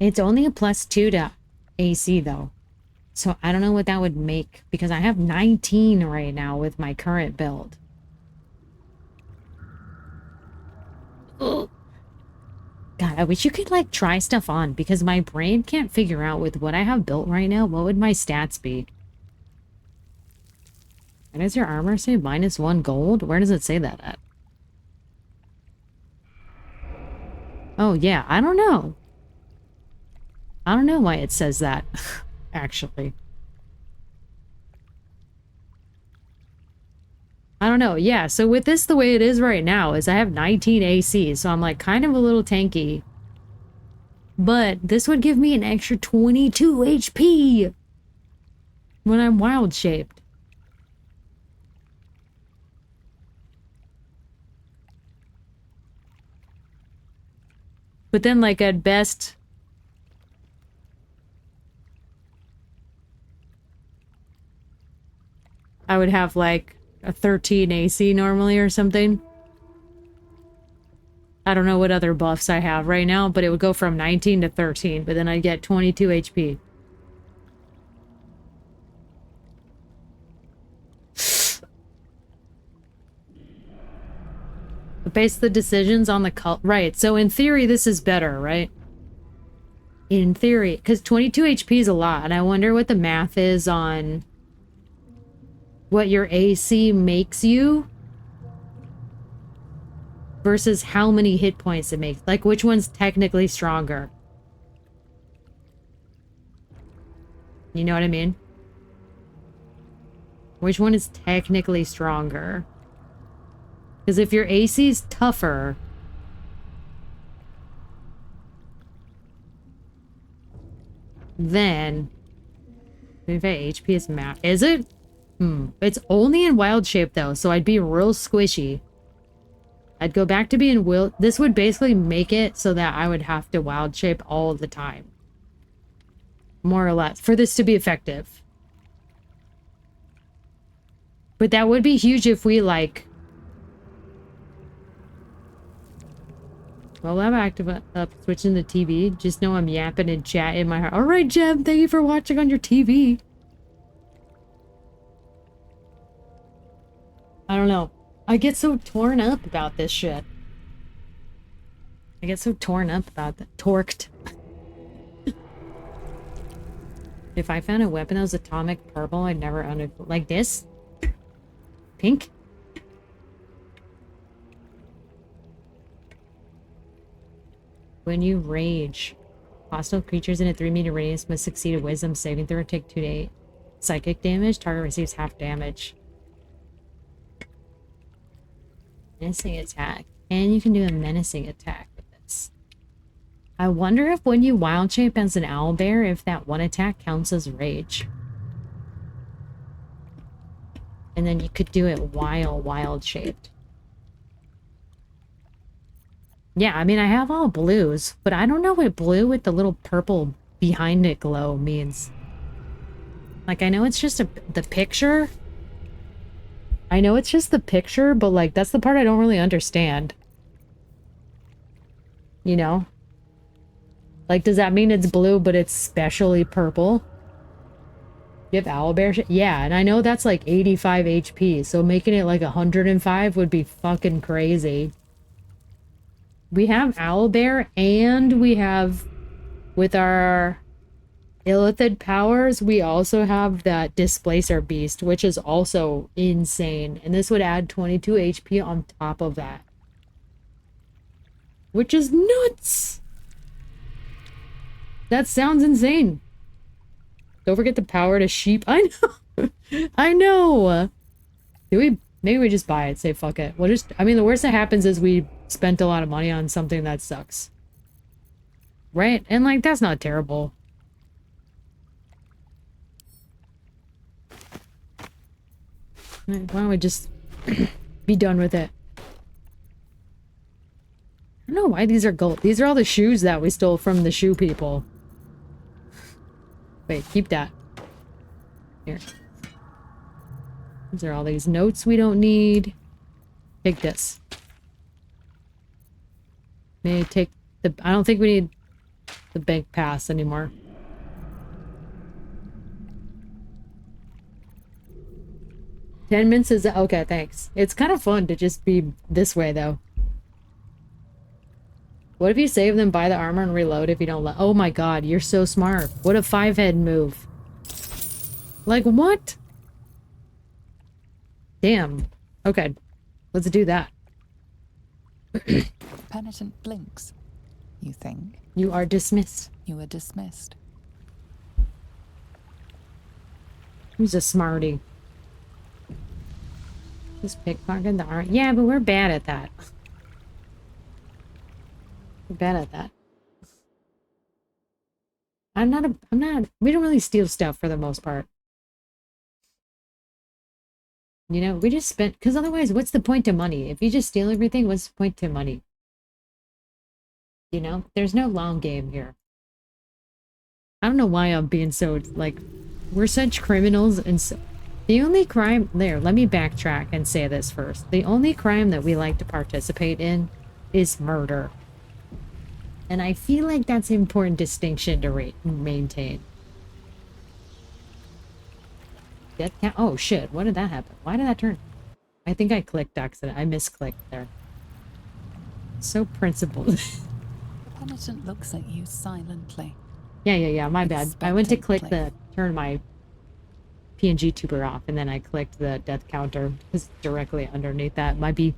Speaker 1: It's only a +2 to AC though. So I don't know what that would make because I have 19 right now with my current build. Ugh. God, I wish you could like try stuff on because my brain can't figure out with what I have built right now. What would my stats be? Where does your armor say -1 gold? Where does it say that at? Oh yeah, I don't know. I don't know why it says that, actually. I don't know. Yeah, so with this the way it is right now is I have 19 AC, so I'm like kind of a little tanky. But this would give me an extra 22 HP when I'm wild shaped. But then like at best I would have like a 13 AC normally or something. I don't know what other buffs I have right now, but it would go from 19 to 13, but then I'd get 22 HP. Base the decisions on the cult. Right, so in theory this is better, right? In theory, because 22 HP is a lot, and I wonder what the math is on what your AC makes you versus how many hit points it makes. Like, which one's technically stronger? You know what I mean? Which one is technically stronger? Because if your AC is tougher, then if HP is max. Is it? It's only in wild shape though, so I'd be real squishy. I'd go back to being wild. This would basically make it so that I would have to wild shape all the time. More or less, for this to be effective. But that would be huge if we like... Well, I'm active up switching the TV. Just know I'm yapping and chat in my heart. Alright, Jem, thank you for watching on your TV. I don't know. I get so torn up about this shit. I get so torn up about that. Torqued. If I found a weapon that was atomic purple, I'd never own it. Like this? Pink? When you rage, hostile creatures in a 3-meter radius must succeed a wisdom saving throw or take 2 to 8 psychic damage. Target receives half damage. Menacing attack. And you can do a menacing attack with this. I wonder if when you wild shape as an owlbear, if that one attack counts as rage. And then you could do it while wild shaped. Yeah, I mean, I have all blues, but I don't know what blue with the little purple behind it glow means. Like, I know it's just the picture. I know it's just the picture, but like, that's the part I don't really understand. You know? Like, does that mean it's blue, but it's specially purple? You have owlbear shit? Yeah, and I know that's like 85 HP, so making it like 105 would be fucking crazy. We have owlbear, and we have, with our illithid powers, we also have that displacer beast, which is also insane. And this would add 22 HP on top of that. Which is nuts! That sounds insane. Don't forget the power to sheep. I know! I know! Maybe we just buy it, say fuck it. We'll just, I mean, the worst that happens is we spent a lot of money on something that sucks. Right? And like, that's not terrible. Why don't we just be done with it? I don't know why these are gold. These are all the shoes that we stole from the shoe people. Wait, keep that. Here. These are all these notes we don't need. Take this. May take the... I don't think we need the bank pass anymore. $10 is... Okay, thanks. It's kind of fun to just be this way, though. What if you save them, buy the armor, and reload if you don't let... Oh my god, you're so smart. What a 5-head move. Like, what? Damn. Okay. Let's do that.
Speaker 5: Penitent blinks. You think?
Speaker 1: You are dismissed.
Speaker 5: You are dismissed.
Speaker 1: Who's a smarty? Just pickpocket the art. Yeah, but we're bad at that. We're bad at that. I'm not, we don't really steal stuff for the most part. You know, we just spent, because otherwise, what's the point to money? If you just steal everything, what's the point to money? You know, there's no long game here. I don't know why I'm being so, like, we're such criminals, and so, the only crime, there, let me backtrack and say this first. The only crime that we like to participate in is murder. And I feel like that's an important distinction to maintain. Death count? Oh shit, what did that happen? Why did that turn? I think I clicked accident. I misclicked there. So principled.
Speaker 5: The penitent looks at you silently.
Speaker 1: Yeah, my bad. I went to click turn my PNG tuber off, and then I clicked the death counter. It's directly underneath that. Might be...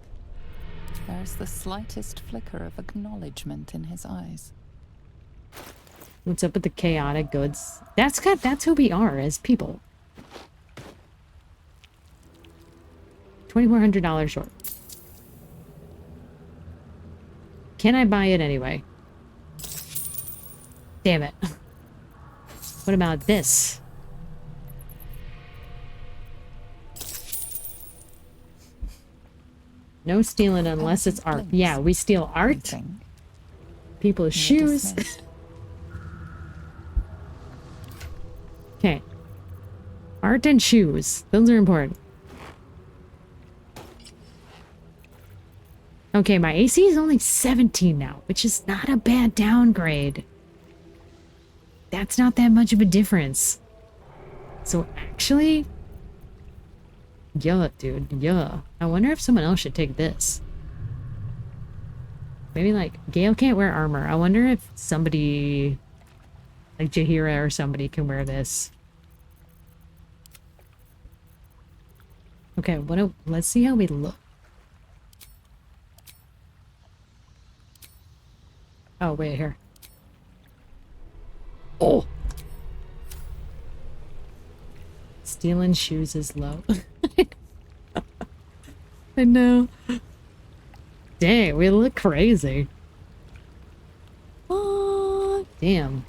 Speaker 5: There's the slightest flicker of acknowledgement in his eyes.
Speaker 1: What's up with the chaotic goods? That's who we are as people. $2,400 short. Can I buy it anyway? Damn it. What about this? No stealing unless it's art. Yeah, we steal art. People's shoes. Okay. Art and shoes. Those are important. Okay, my AC is only 17 now, which is not a bad downgrade. That's not that much of a difference. So actually... Yeah, dude, yeah. I wonder if someone else should take this. Maybe, like, Gale can't wear armor. I wonder if somebody... Like Jaheira or somebody can wear this. Okay, let's see how we look. Oh, wait, here. Oh! Stealing shoes is low. I know. Dang, we look crazy. Oh, damn.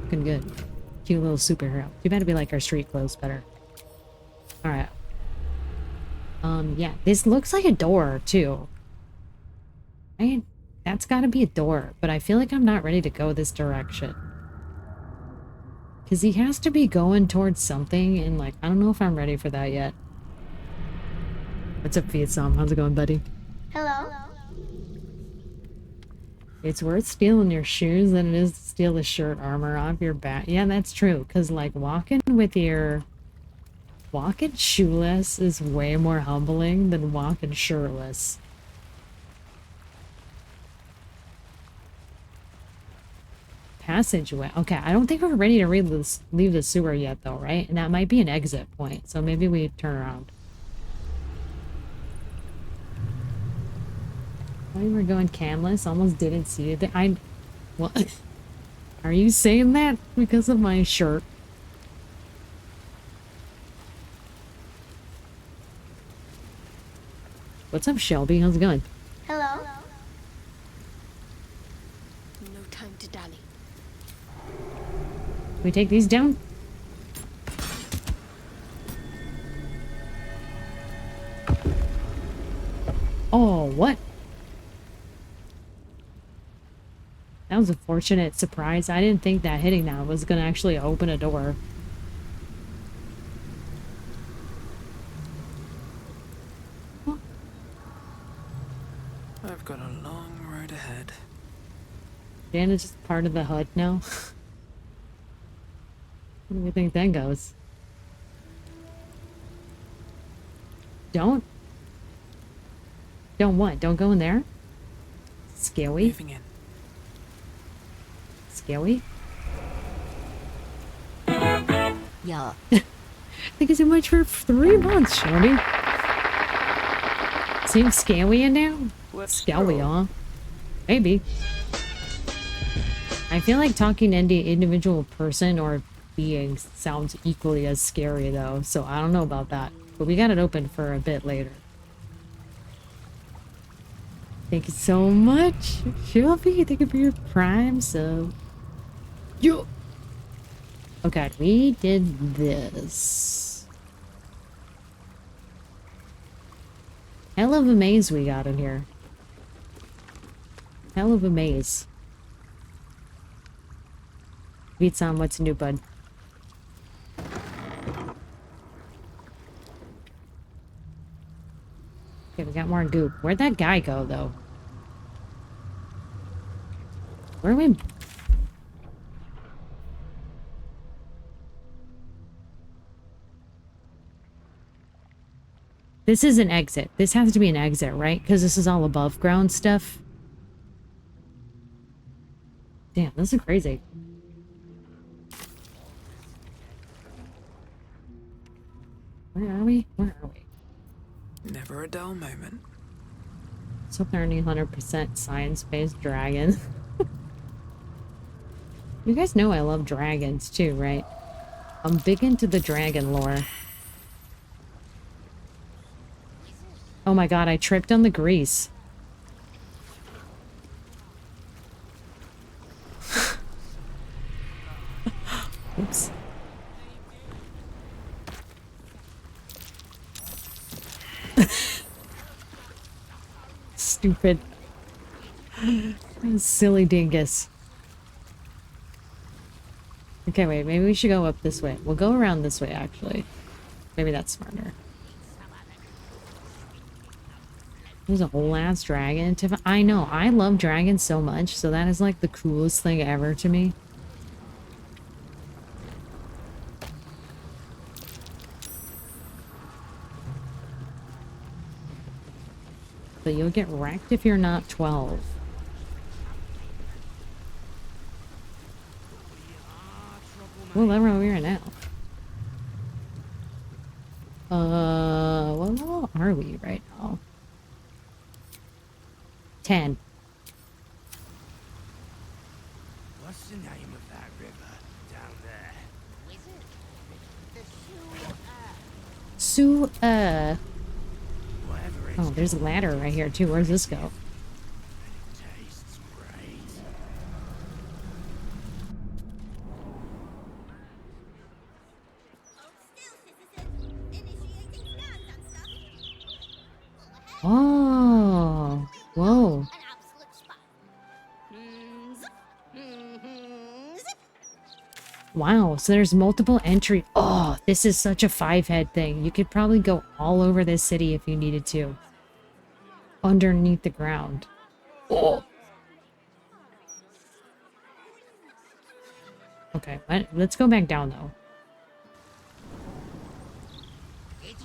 Speaker 1: Looking good. Cute little superhero. Too bad to be like our street clothes better. Alright. Yeah, this looks like a door, too. That's gotta be a door, but I feel like I'm not ready to go this direction. Because he has to be going towards something, and like, I don't know if I'm ready for that yet. What's up, Vietnam? How's it going, buddy?
Speaker 3: Hello?
Speaker 1: It's worth stealing your shoes than it is to steal the shirt armor off your back. Yeah, that's true, because like, walking shoeless is way more humbling than walking shirtless. Passageway. Okay, I don't think we're ready to leave the sewer yet, though, right? And that might be an exit point, so maybe we turn around. Why we're going camless? Almost didn't see it. What? Are you saying that because of my shirt? What's up, Shelby? How's it going? we take these down? Oh, what? That was a fortunate surprise. I didn't think that hitting that was gonna actually open a door.
Speaker 9: I've got a long road ahead.
Speaker 1: Jana's just part of the HUD now. Where do you think that goes? Don't what? Don't go in there? Scary?
Speaker 9: Moving in.
Speaker 1: Scary?
Speaker 4: Yeah.
Speaker 1: Thank you so much for 3 months, Shorty. Seems scary in there? Scary, huh? Maybe. I feel like talking to any individual person or being sounds equally as scary, though, so I don't know about that. But we got it open for a bit later. Thank you so much, Shelby. Thank you for your prime sub. Yo. Okay, we did this. Hell of a maze we got in here. Hell of a maze. Beats on what's new, bud. Okay, we got more goop. Where'd that guy go, though? Where are we? This is an exit. This has to be an exit, right? Because this is all above ground stuff. Damn, this is crazy. Where are we? Where are we?
Speaker 9: Never a dull moment.
Speaker 1: Let's hope there are any 100% science-based dragons. You guys know I love dragons too, right? I'm big into the dragon lore. Oh my god, I tripped on the grease. Oops. Stupid. Silly dingus. Okay, wait, maybe we should go up this way. We'll go around this way, actually. Maybe that's smarter. There's a whole ass dragon. I know, I love dragons so much, so that is like the coolest thing ever to me. But you'll get wrecked if you're not 12. Well, that's where we are now. What level are we right now? 10.
Speaker 8: What's the name of that river down there? Whatever it
Speaker 1: Oh, there's a ladder right here too. Where's this go?
Speaker 8: tastes great.
Speaker 1: Oh, whoa. Wow, so there's multiple entry. Oh, this is such a 5-head thing. You could probably go all over this city if you needed to. Underneath the ground. Oh. Okay, let's go back down though.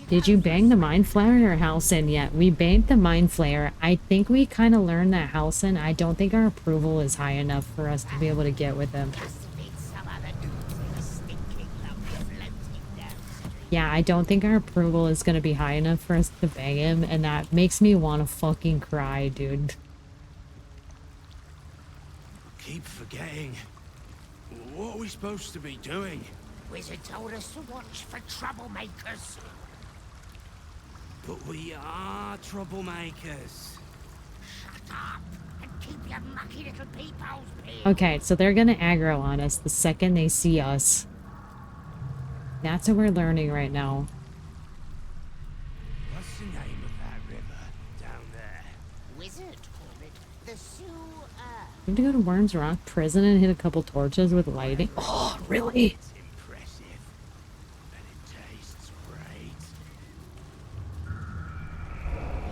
Speaker 1: Did you bang the Mind Flayer or Halcyon yet? We banged the Mind Flayer. I think we kind of learned that Halcyon, I don't think our approval is high enough for us to be able to get with him. Yeah, I don't think our approval is going to be high enough for us to bang him, and that makes me want to fucking cry, dude.
Speaker 8: Keep forgetting. What are we supposed to be doing?
Speaker 11: Wizard told us to watch for troublemakers.
Speaker 8: But we are troublemakers.
Speaker 11: Shut up and keep your mucky little peepholes peeled.
Speaker 1: Okay, so they're gonna aggro on us the second they see us. That's what we're learning right now.
Speaker 8: What's the name of that river down there?
Speaker 11: Wizard call it the Sewer.
Speaker 1: We have to go to Worms Rock Prison and hit a couple torches with lighting. Oh, really?
Speaker 8: It's impressive. And it tastes great.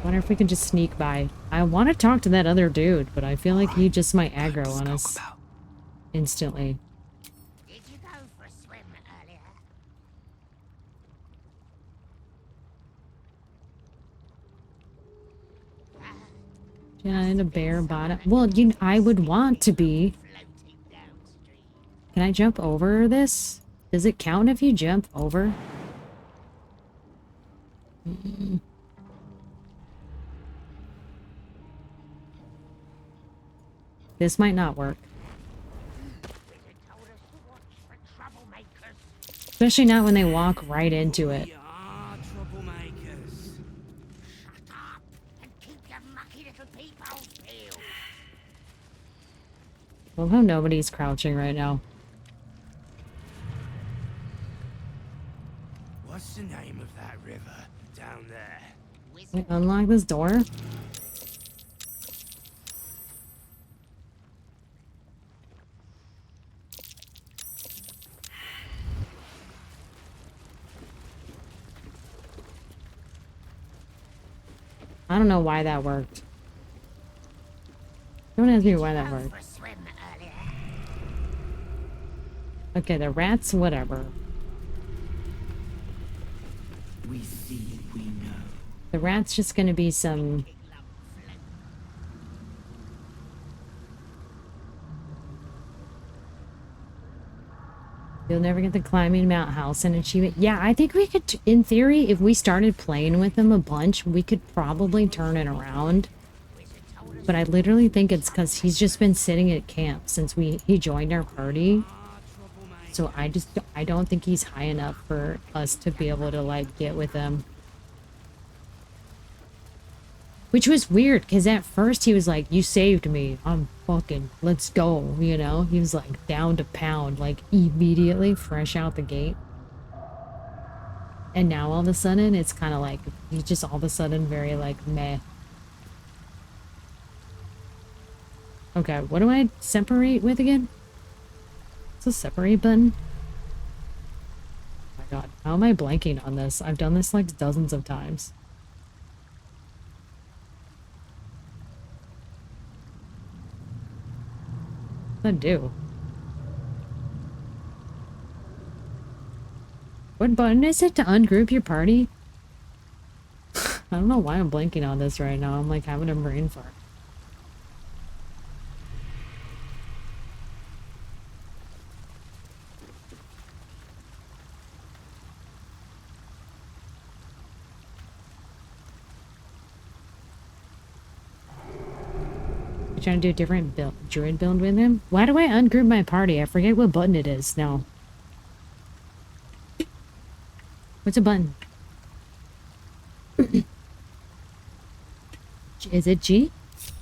Speaker 1: Wonder if we can just sneak by. I want to talk to that other dude, but I feel like he just might aggro on us instantly.
Speaker 11: Did you go for a swim earlier?
Speaker 1: Giant a bear bottom. Well, I would want to be. Can I jump over this? Does it count if you jump over? This might not work. Especially not when they walk right into it.
Speaker 8: We are troublemakers.
Speaker 11: Shut up and keep your mucky little peepholes peeled.
Speaker 1: Well, how nobody's crouching right now.
Speaker 8: What's the name of that river down there?
Speaker 1: Can I unlock this door? I don't know why that worked. Don't ask me why that
Speaker 11: Go
Speaker 1: worked.
Speaker 11: for a swim earlier.
Speaker 1: Okay, the rats, whatever.
Speaker 10: We see, we know.
Speaker 1: The rat's just gonna be some... You'll never get the climbing Mount House and achievement. Yeah, I think we could, in theory, if we started playing with them a bunch, we could probably turn it around. But I literally think it's because he's just been sitting at camp since he joined our party. So I don't think he's high enough for us to be able to, like, get with him. Which was weird, because at first he was like, you saved me. I'm fucking, let's go, you know? He was like down to pound, like immediately, fresh out the gate. And now all of a sudden, it's kind of like, he's just all of a sudden very like, meh. Okay, what do I separate with again? It's a separate button. Oh my god, how am I blanking on this? I've done this like dozens of times. What do? What button is it to ungroup your party? I don't know why I'm blanking on this right now. I'm like having a brain fart. Trying to do a different druid build with him. Why do I ungroup my party? I forget what button it is now. What's a button? Is it G?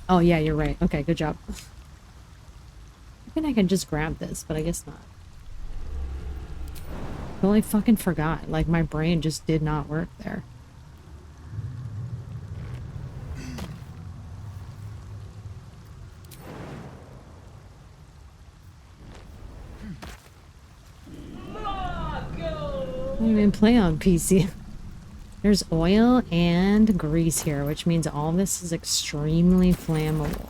Speaker 1: Oh yeah, you're right. Okay, good job. I think I can just grab this, but I guess not. Totally fucking forgot. Like my brain just did not work there. I don't even play on PC. There's oil and grease here, which means all this is extremely flammable.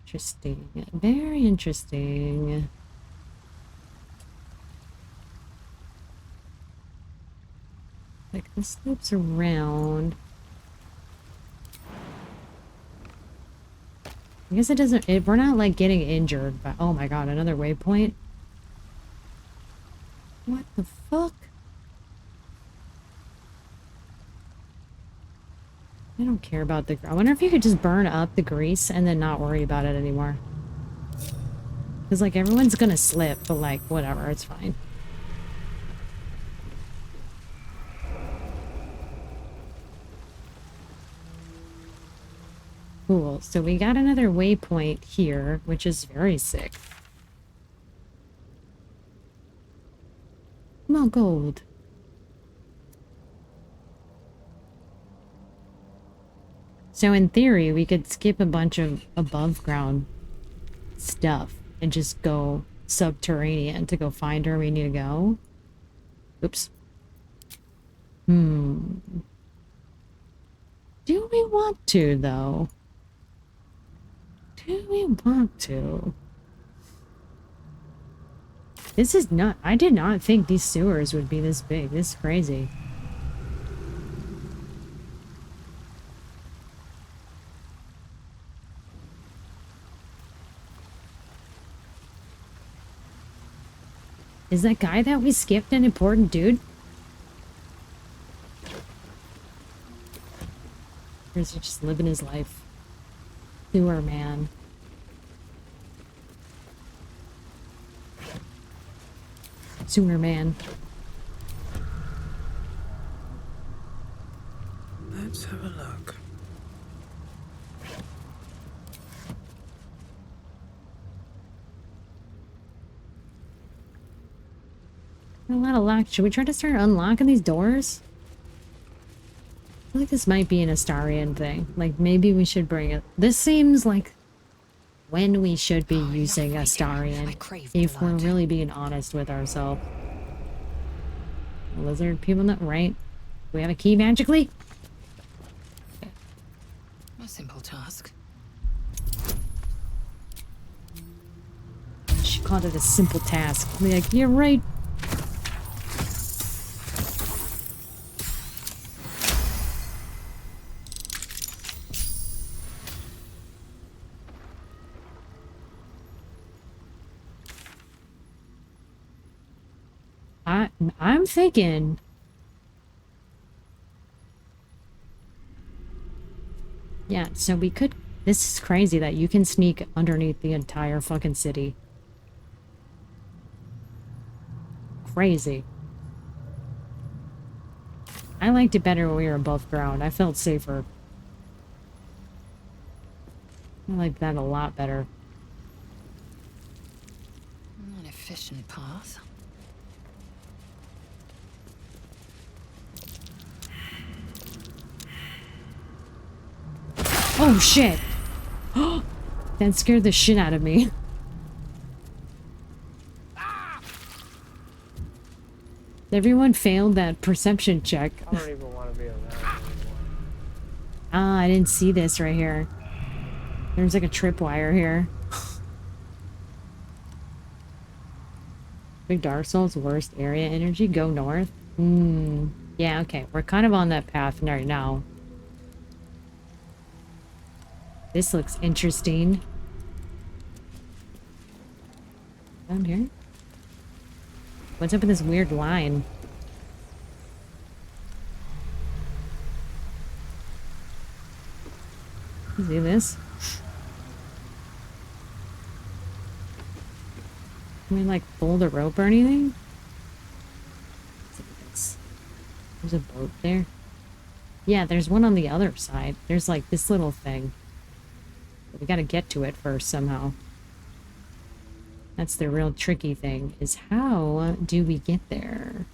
Speaker 1: Interesting. Very interesting. Like this loops around. I guess it doesn't, we're not like getting injured, but oh my god, another waypoint. What the fuck? I don't care about the, I wonder if you could just burn up the grease and then not worry about it anymore. Because like everyone's gonna slip, but like whatever, it's fine. Cool. So we got another waypoint here, which is very sick. Come on, gold. So in theory, we could skip a bunch of above ground stuff and just go subterranean to go find where we need to go. Oops. Do we want to, though? Do we want to? This is not... I did not think these sewers would be this big. This is crazy. Is that guy that we skipped an important dude? Or is he just living his life? Sewer man. Sewer man.
Speaker 9: Let's have a look.
Speaker 1: A lot of lock. Should we try to start unlocking these doors? I feel like this might be an Astarian thing. Like, maybe we should bring it. This seems like when we should be using Astarian, if we're really being honest with ourselves. Lizard people, not right? Do we have a key magically?
Speaker 5: A simple task.
Speaker 1: She called it a simple task. Like, you're right. I'm thinking... Yeah, so we could... This is crazy that you can sneak underneath the entire fucking city. Crazy. I liked it better when we were above ground. I felt safer. I like that a lot better.
Speaker 5: An efficient path.
Speaker 1: Oh shit! That scared the shit out of me. Everyone failed that perception check.
Speaker 12: I don't even want to be around anymore.
Speaker 1: Ah, I didn't see this right here. There's like a tripwire here. Big Dark Souls, worst area energy, go north. Yeah, okay. We're kind of on that path right now. This looks interesting. Down here? What's up with this weird line? You see this? Can we like pull the rope or anything? There's a boat there. Yeah, there's one on the other side. There's like this little thing. We gotta get to it first somehow. That's the real tricky thing, is how do we get there?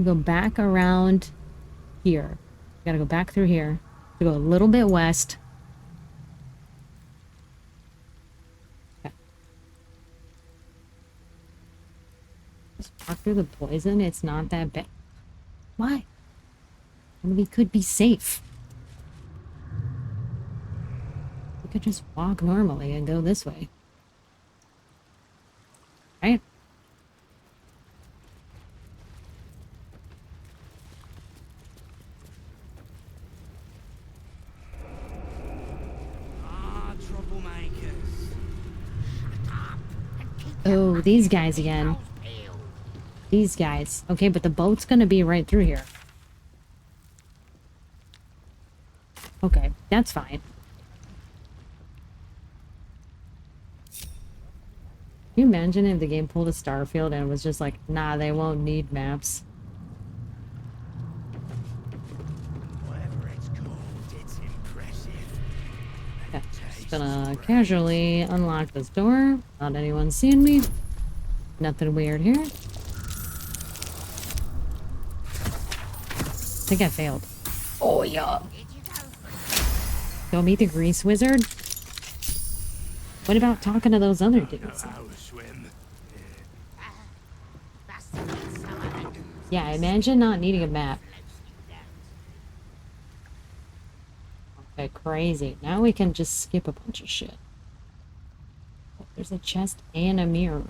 Speaker 1: Go back around here. Gotta go back through here. To go a little bit west. Just walk through the poison. It's not that bad. Why? And we could be safe. We could just walk normally and go this way. Right? Oh, these guys again. These guys. Okay, but the boat's gonna be right through here. Okay, that's fine. you imagine if the game pulled a Starfield and was just like, nah, they won't need maps?
Speaker 11: Whatever it's called, it's impressive.
Speaker 1: Okay, just gonna casually unlock this door. Not anyone seeing me. Nothing weird here. I think I failed. Oh, yeah. Go meet the grease wizard. What about talking to those other dudes? Yeah, imagine not needing a map. Okay, crazy. Now we can just skip a bunch of shit. There's a chest and a mirror.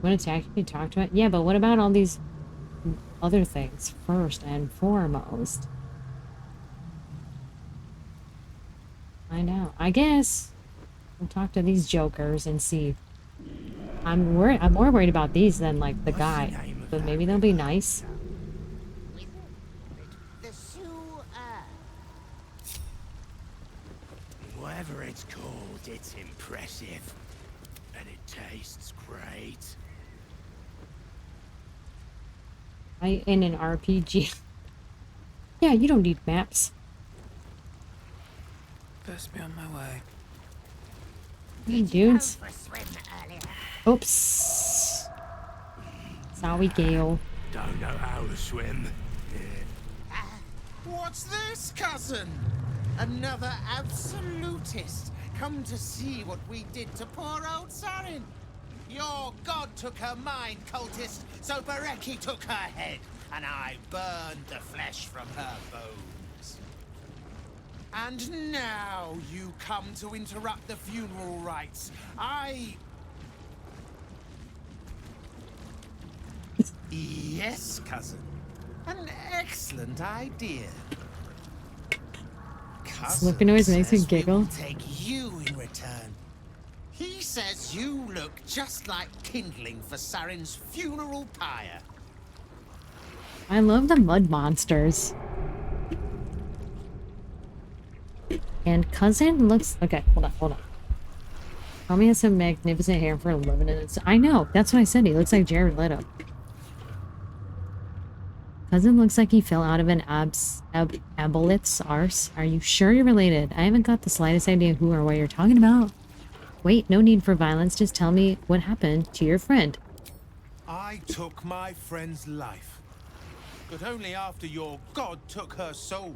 Speaker 1: Want to actually talk to it? Yeah, but what about all these other things first and foremost? I know. I guess we'll talk to these jokers and see. I'm more worried about these than like the guy, but maybe they'll be nice.
Speaker 11: Whatever it's called, it's impressive. And it tastes great.
Speaker 1: In an RPG. Yeah, you don't need maps.
Speaker 9: Best be on my way.
Speaker 1: Hey, dudes. Oops. Sorry, Gale.
Speaker 11: Don't know how to swim.
Speaker 8: What's this, cousin? Another absolutist come to see what we did to poor old Sarin. Your god took her mind, cultist, so Bereki took her head, and I burned the flesh from her bones. And now you come to interrupt the funeral rites. Yes, cousin. An excellent idea.
Speaker 1: Smoking noise makes me giggle.
Speaker 8: Take you in return. He says you look just like kindling for Sarin's funeral pyre.
Speaker 1: I love the mud monsters. And cousin looks... Okay, hold on. Tommy has some magnificent hair for 11 minutes. I know, that's what I said. He looks like Jared Leto. Cousin looks like he fell out of an aboleth's arse. Are you sure you're related? I haven't got the slightest idea who or what you're talking about. Wait, no need for violence. Just tell me what happened to your friend.
Speaker 8: I took my friend's life, but only after your god took her soul.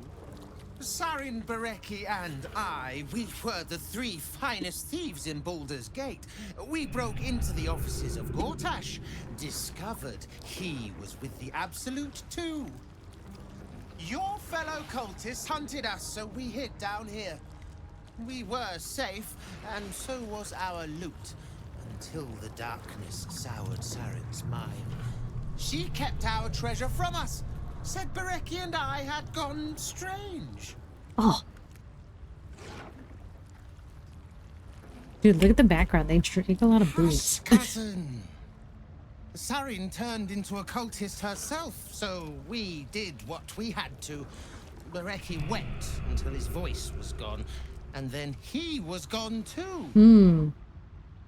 Speaker 8: Sarin, Bereki, and I, we were the three finest thieves in Baldur's Gate. We broke into the offices of Gortash, discovered he was with the Absolute too. Your fellow cultists hunted us, so we hid down here. We were safe, and so was our loot, until the darkness soured Sarin's mind. She kept our treasure from us. Said Bereki and I had gone strange.
Speaker 1: Oh. Dude, look at the background. They drink a lot of booze.
Speaker 8: Cousin. Sarin turned into a cultist herself, so we did what we had to. Bereki wept until his voice was gone, and then he was gone too.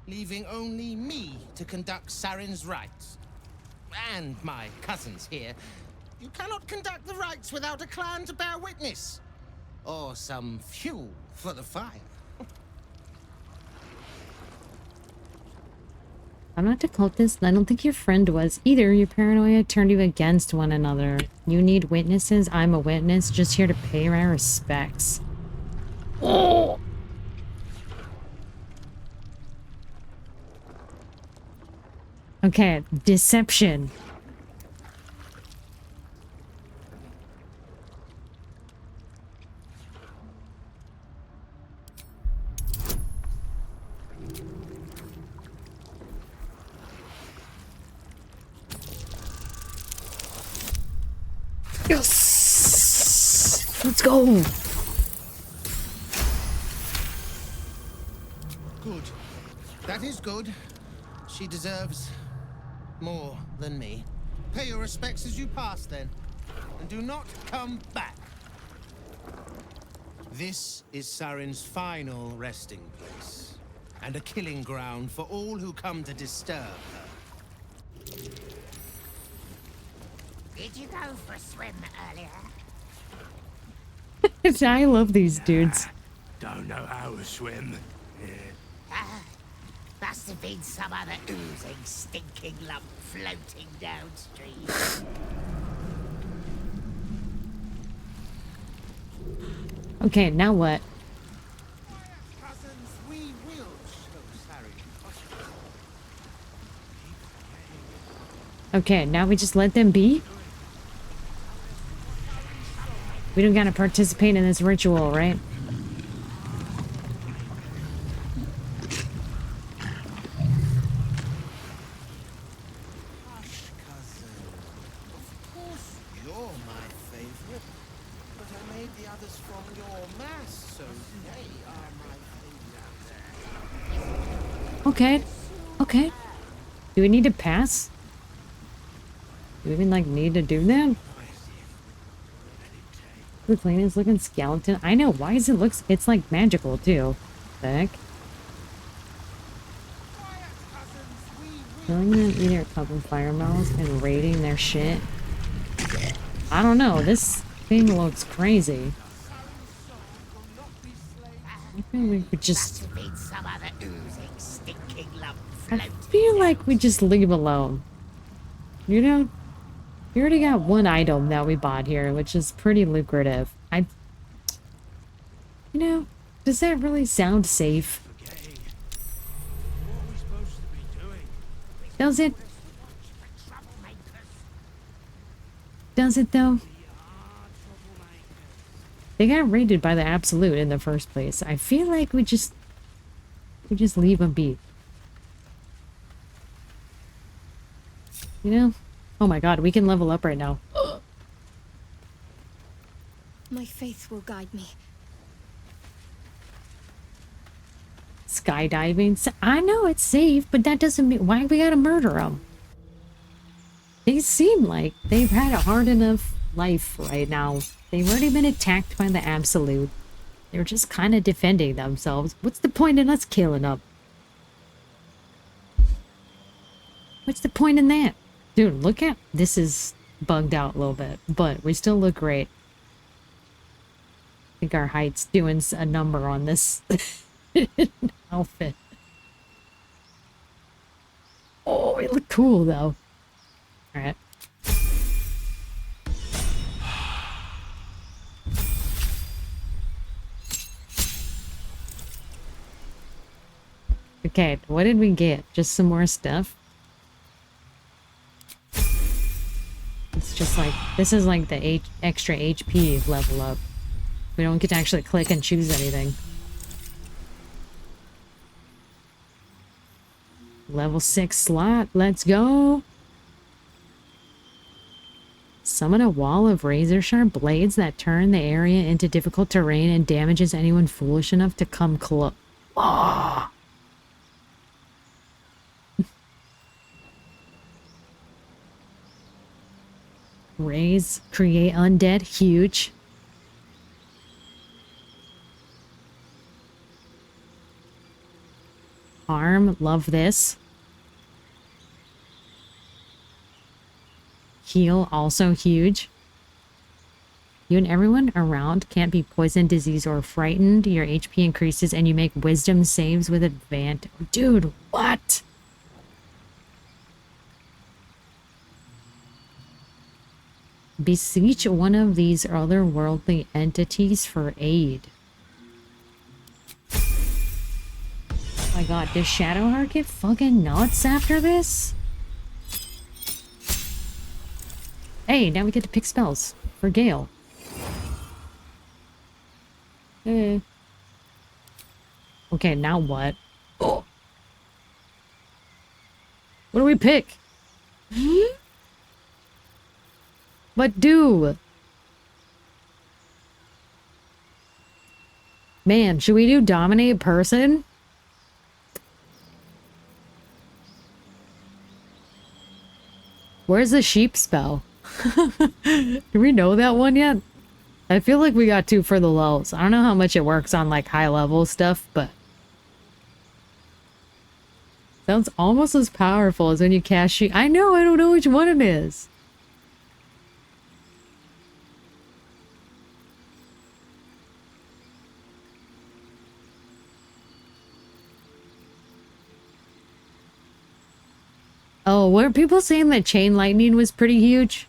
Speaker 8: Leaving only me to conduct Sarin's rites. And my cousins here. You cannot conduct the rites without a clan to bear witness. Or some fuel for the fire.
Speaker 1: I'm not a cultist, and I don't think your friend was either. Your paranoia turned you against one another. You need witnesses. I'm a witness, just here to pay my respects. Oh. Okay, deception. Yes! Let's go!
Speaker 8: Good. That is good. She deserves more than me. Pay your respects as you pass, then. And do not come back. This is Saren's final resting place, and a killing ground for all who come to disturb her.
Speaker 13: Did you go for a swim earlier?
Speaker 1: I love these dudes.
Speaker 11: Don't know how to swim.
Speaker 13: Must have been some other oozing, stinking lump floating downstream.
Speaker 1: Okay, now what?
Speaker 8: Cousins, we will show Saren.
Speaker 1: Okay, now we just let them be? We don't gotta participate in this ritual, right?
Speaker 8: Hush, cousin. Of course you're my favorite, but I made the others from your mass, so they are my favorite.
Speaker 1: Okay. Okay. Do we need to pass? Do we even, like, need to do that? The cleanest looking skeleton. I know. Why does it look... It's, like, magical, too. The heck? Killing them, eating a couple fireballs, and raiding their shit. I don't know. This thing looks crazy. I feel like we just... I feel like we just leave alone. You know? We already got one item that we bought here, which is pretty lucrative. You know, does that really sound safe? Does it? Does it though? They got raided by the Absolute in the first place. I feel like we just leave them be. You know? Oh my god, we can level up right now.
Speaker 14: My faith will guide me.
Speaker 1: Skydiving? I know it's safe, but that doesn't mean... Why we gotta murder them? They seem like they've had a hard enough life right now. They've already been attacked by the Absolute. They're just kind of defending themselves. What's the point in us killing them? What's the point in that? Dude, look at... This is bugged out a little bit, but we still look great. I think our height's doing a number on this outfit. Oh, it looked cool, though. Alright. Okay, what did we get? Just some more stuff? It's just like, this is like the extra HP level up. We don't get to actually click and choose anything. Level 6 slot, let's go! Summon a wall of razor-sharp blades that turn the area into difficult terrain and damages anyone foolish enough to come close. Oh. Raise, create undead, huge. Harm, love this. Heal, also huge. You and everyone around can't be poisoned, diseased, or frightened. Your HP increases and you make wisdom saves with advantage. Dude, what? Beseech one of these otherworldly entities for aid. Oh my god, does Shadowheart get fucking nuts after this? Hey, now we get to pick spells for Gale. Eh. Okay, now what? Oh. What do we pick? What do? Man, should we do dominate person? Where's the sheep spell? Do we know that one yet? I feel like we got 2 for the lulls. I don't know how much it works on like high level stuff, but sounds almost as powerful as when you cast sheet. I know, I don't know which one it is. Oh, what are people saying that chain lightning was pretty huge?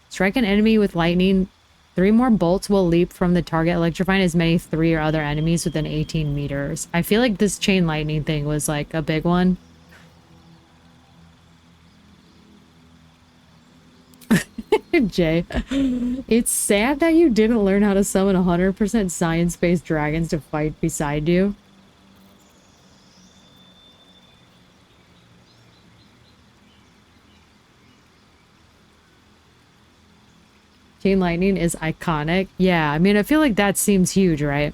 Speaker 1: Strike an enemy with lightning. 3 more bolts will leap from the target, electrifying as many 3 or other enemies within 18 meters. I feel like this chain lightning thing was like a big one. Jay, it's sad that you didn't learn how to summon 100% science-based dragons to fight beside you. Chain lightning is iconic. Yeah, I mean, I feel like that seems huge, right?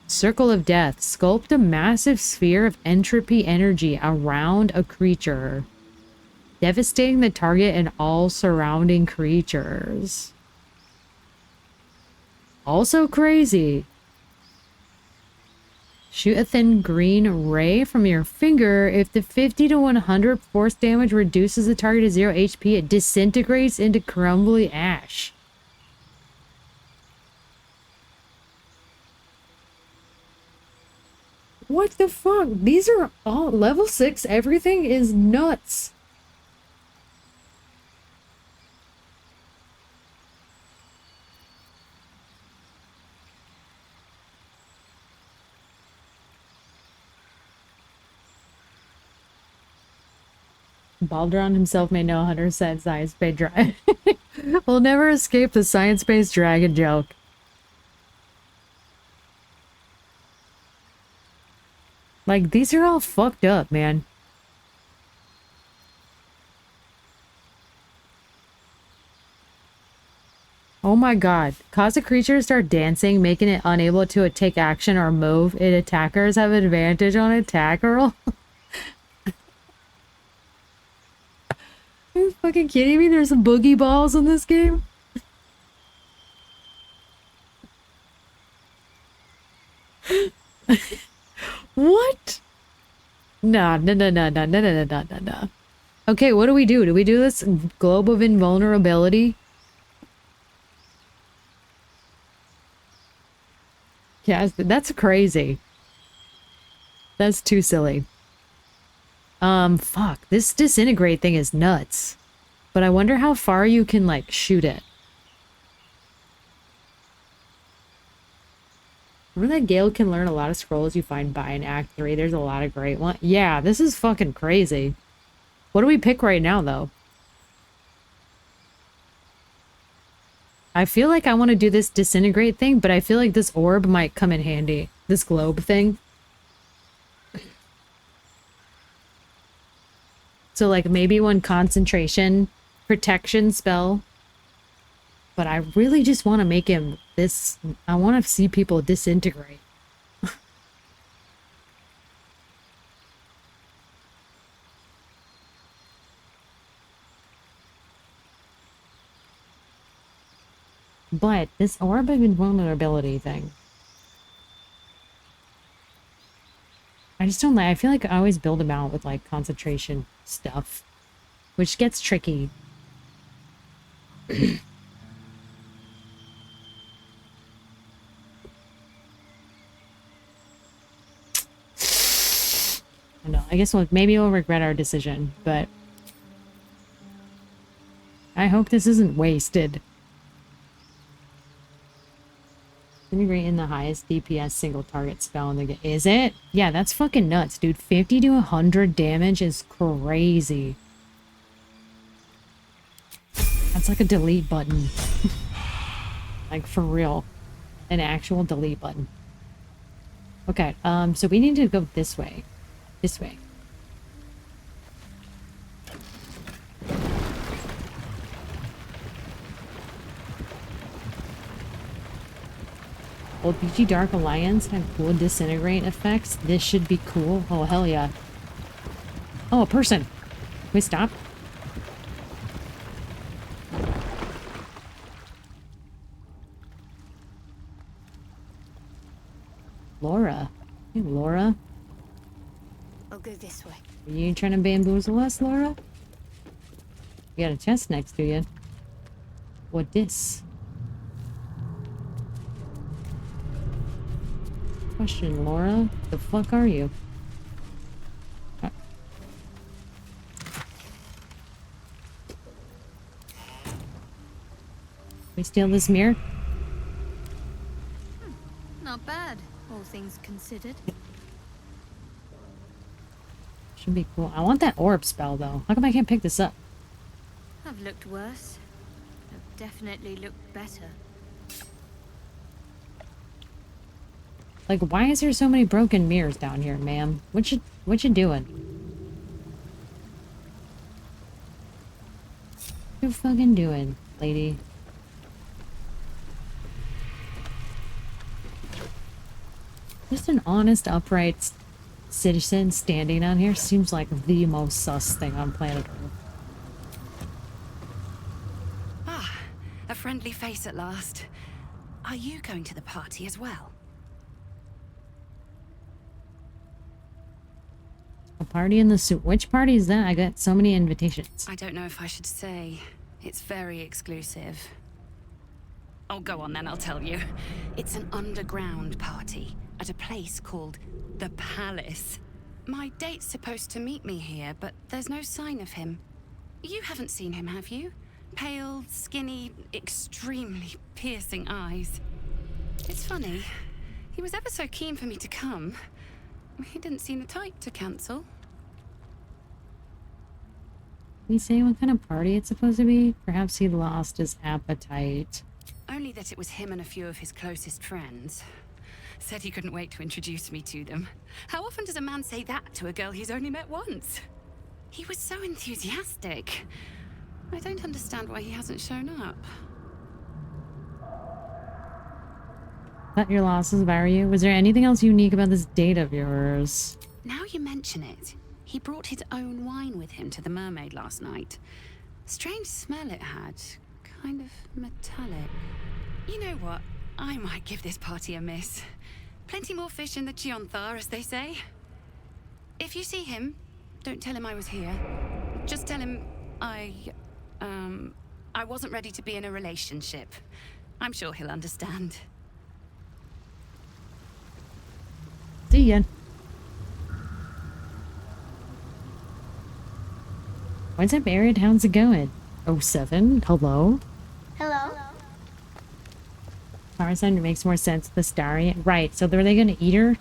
Speaker 1: Circle of Death. Sculpt a massive sphere of entropy energy around a creature, devastating the target and all surrounding creatures. Also crazy. Shoot a thin green ray from your finger. If the 50 to 100 force damage reduces the target to 0 HP, it disintegrates into crumbly ash. What the fuck? These are all level 6. Everything is nuts. Baldur himself may know 100% science-based dragon. We'll never escape the science-based dragon joke. Like, these are all fucked up, man. Oh my god. Cause a creature to start dancing, making it unable to take action or move. Its attackers have advantage on attack roll. Are you fucking kidding me? There's some boogie balls in this game? What? No. Okay, what do we do? Do we do this globe of invulnerability? Yeah, that's crazy. That's too silly. Fuck. This disintegrate thing is nuts. But I wonder how far you can, like, shoot it. Remember that Gale can learn a lot of scrolls you find by in Act 3? There's a lot of great ones. Yeah, this is fucking crazy. What do we pick right now, though? I feel like I want to do this disintegrate thing, but I feel like this orb might come in handy. This globe thing. So, like, maybe one concentration protection spell. But I really just want to make him this... I want to see people disintegrate. But this orb of invulnerability thing... I just don't like... I feel like I always build them out with, like, concentration stuff. Which gets tricky. I know. I guess maybe we'll regret our decision, but... I hope this isn't wasted. Integrate in the highest DPS single target spell in the game. Is it? Yeah, that's fucking nuts, dude. 50 to 100 damage is crazy. That's like a delete button. Like, for real. An actual delete button. Okay, so we need to go this way. This way. Will BG Dark Alliance have cool disintegrate effects? This should be cool. Oh, hell yeah. Oh, a person. Can we stop? Laura. Hey, Laura.
Speaker 14: I'll go this way.
Speaker 1: Are you trying to bamboozle us, Laura? You got a chest next to you. What this? Question, Laura. The fuck are you? We steal this mirror?
Speaker 14: Not bad, all things considered.
Speaker 1: Should be cool. I want that orb spell, though. How come I can't pick this up?
Speaker 14: I've looked worse. I've definitely looked better.
Speaker 1: Like, why is there so many broken mirrors down here, ma'am? What you doing? What you fucking doing, lady? Just an honest, upright citizen standing on here seems like the most sus thing on planet Earth.
Speaker 6: Ah, a friendly face at last. Are you going to the party as well?
Speaker 1: A party in the suit. Which party is that? I got so many invitations.
Speaker 6: I don't know if I should say. It's very exclusive. Oh, go on then, I'll tell you. It's an underground party at a place called The Palace. My date's supposed to meet me here, but there's no sign of him. You haven't seen him, have you? Pale, skinny, extremely piercing eyes. It's funny. He was ever so keen for me to come. He didn't seem the type to cancel.
Speaker 1: Can you say what kind of party it's supposed to be? Perhaps he lost his appetite.
Speaker 6: Only that it was him and a few of his closest friends. Said he couldn't wait to introduce me to them. How often does a man say that to a girl he's only met once? He was so enthusiastic. I don't understand why he hasn't shown up.
Speaker 1: Cut your losses, Varyu. Was there anything else unique about this date of yours?
Speaker 6: Now you mention it, he brought his own wine with him to the mermaid last night. Strange smell it had. Kind of metallic. You know what? I might give this party a miss. Plenty more fish in the Chionthar, as they say. If you see him, don't tell him I was here. Just tell him I wasn't ready to be in a relationship. I'm sure he'll understand.
Speaker 1: See ya. What's up, Arid? How's it going? 07? Hello?
Speaker 3: Hello?
Speaker 1: Power Center makes more sense. The Starry. Right, so are they gonna eat her?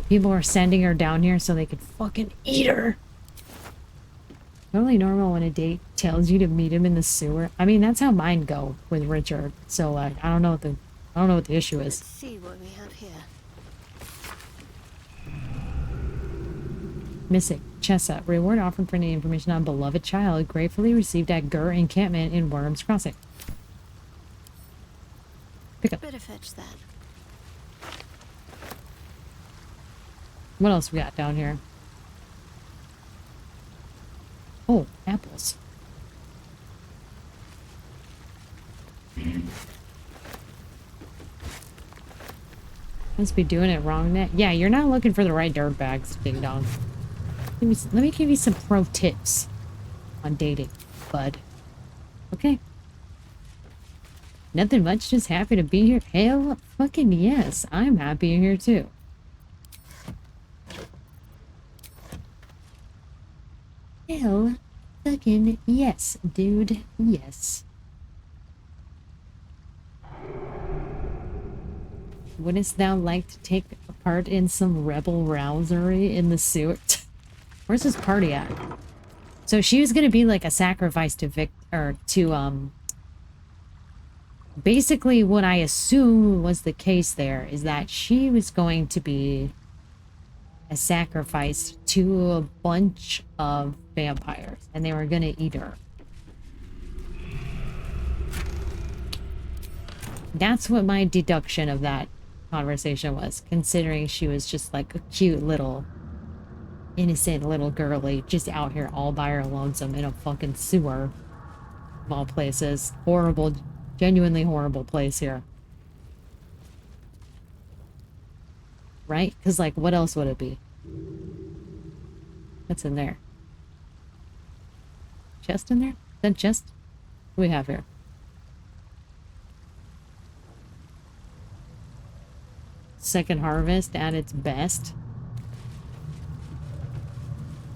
Speaker 1: People are sending her down here so they could fucking eat her. Totally normal when a date tells you to meet him in the sewer. I mean, that's how mine go with Richard. So like, I don't know what the issue is.
Speaker 14: Let's see what we have here.
Speaker 1: Mystic Chessa. Reward offered for any information on beloved child. Gratefully received at Gur encampment in Worm's Crossing. Pick up.
Speaker 14: Better fetch that.
Speaker 1: What else we got down here? Oh, apples. Must be doing it wrong, Net. Yeah, you're not looking for the right dirt bags, ding dong. Let me give you some pro tips on dating, bud. Okay. Nothing much, just happy to be here. Hell fucking yes, I'm happy you're here too. Hell fucking yes, dude. Yes. Wouldst thou like to take part in some rebel rousery in the sewer? Where's this party at? So she was gonna be like a sacrifice to basically what I assume was the case there is that she was going to be a sacrifice to a bunch of vampires and they were gonna eat her. That's what my deduction of that conversation was, considering she was just like a cute little innocent little girly just out here all by her lonesome in a fucking sewer of all places. Horrible, genuinely horrible place here. right? Because, like, what else would it be? What's in there? Chest in there? Is that chest? What do we have here? Second harvest at its best.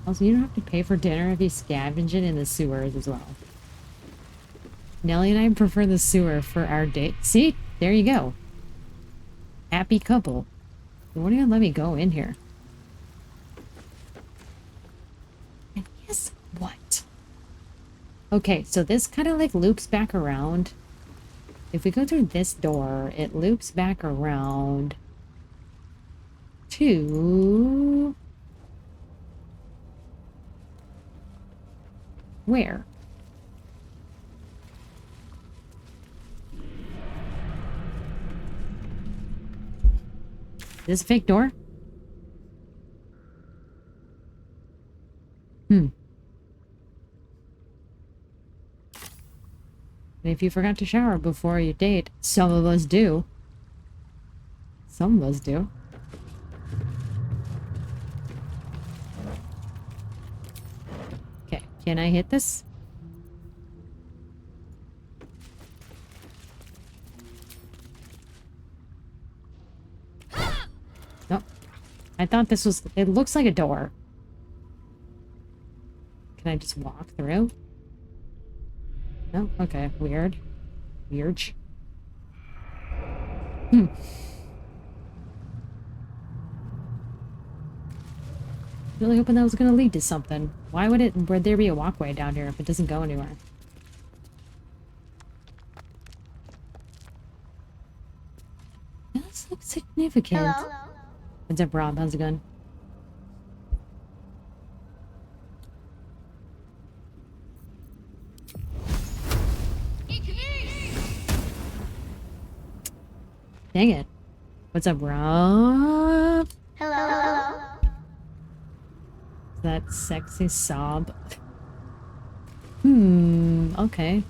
Speaker 1: Also, you don't have to pay for dinner if you scavenge it in the sewers as well. Nelly and I prefer the sewer for our date. See? There you go. Happy couple. They won't even let me go in here. And guess what? Okay, so this kind of like loops back around. If we go through this door, it loops back around to... where? Is this a fake door? And if you forgot to shower before your date, some of us do. Some of us do. Okay, can I hit this? Nope. I thought this was... it looks like a door. Can I just walk through? No? Okay. Weird. Weird. Really hoping that was going to lead to something. Why would there be a walkway down here if it doesn't go anywhere? That's like significant.
Speaker 3: Hello?
Speaker 1: What's up, Rob? How's it going? Dang it. What's up, Rob?
Speaker 3: Hello?
Speaker 1: That sexy sob. Okay.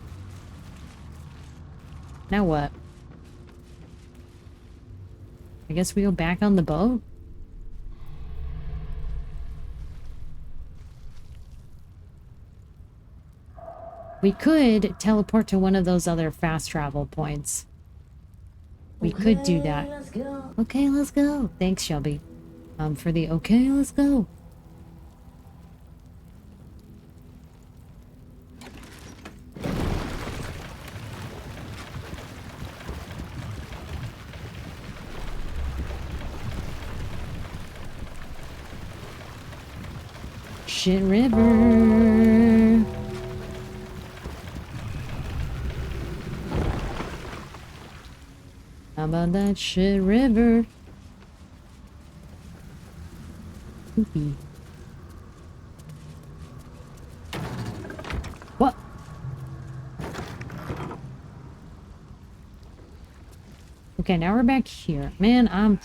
Speaker 1: Now what? I guess we go back on the boat? We could teleport to one of those other fast travel points. We could do that.
Speaker 15: Let's go.
Speaker 1: Okay, let's go. Thanks, Shelby. For the okay, let's go. Shit River. How about that shit river? Poopy. What? Okay, now we're back here. Man, I'm...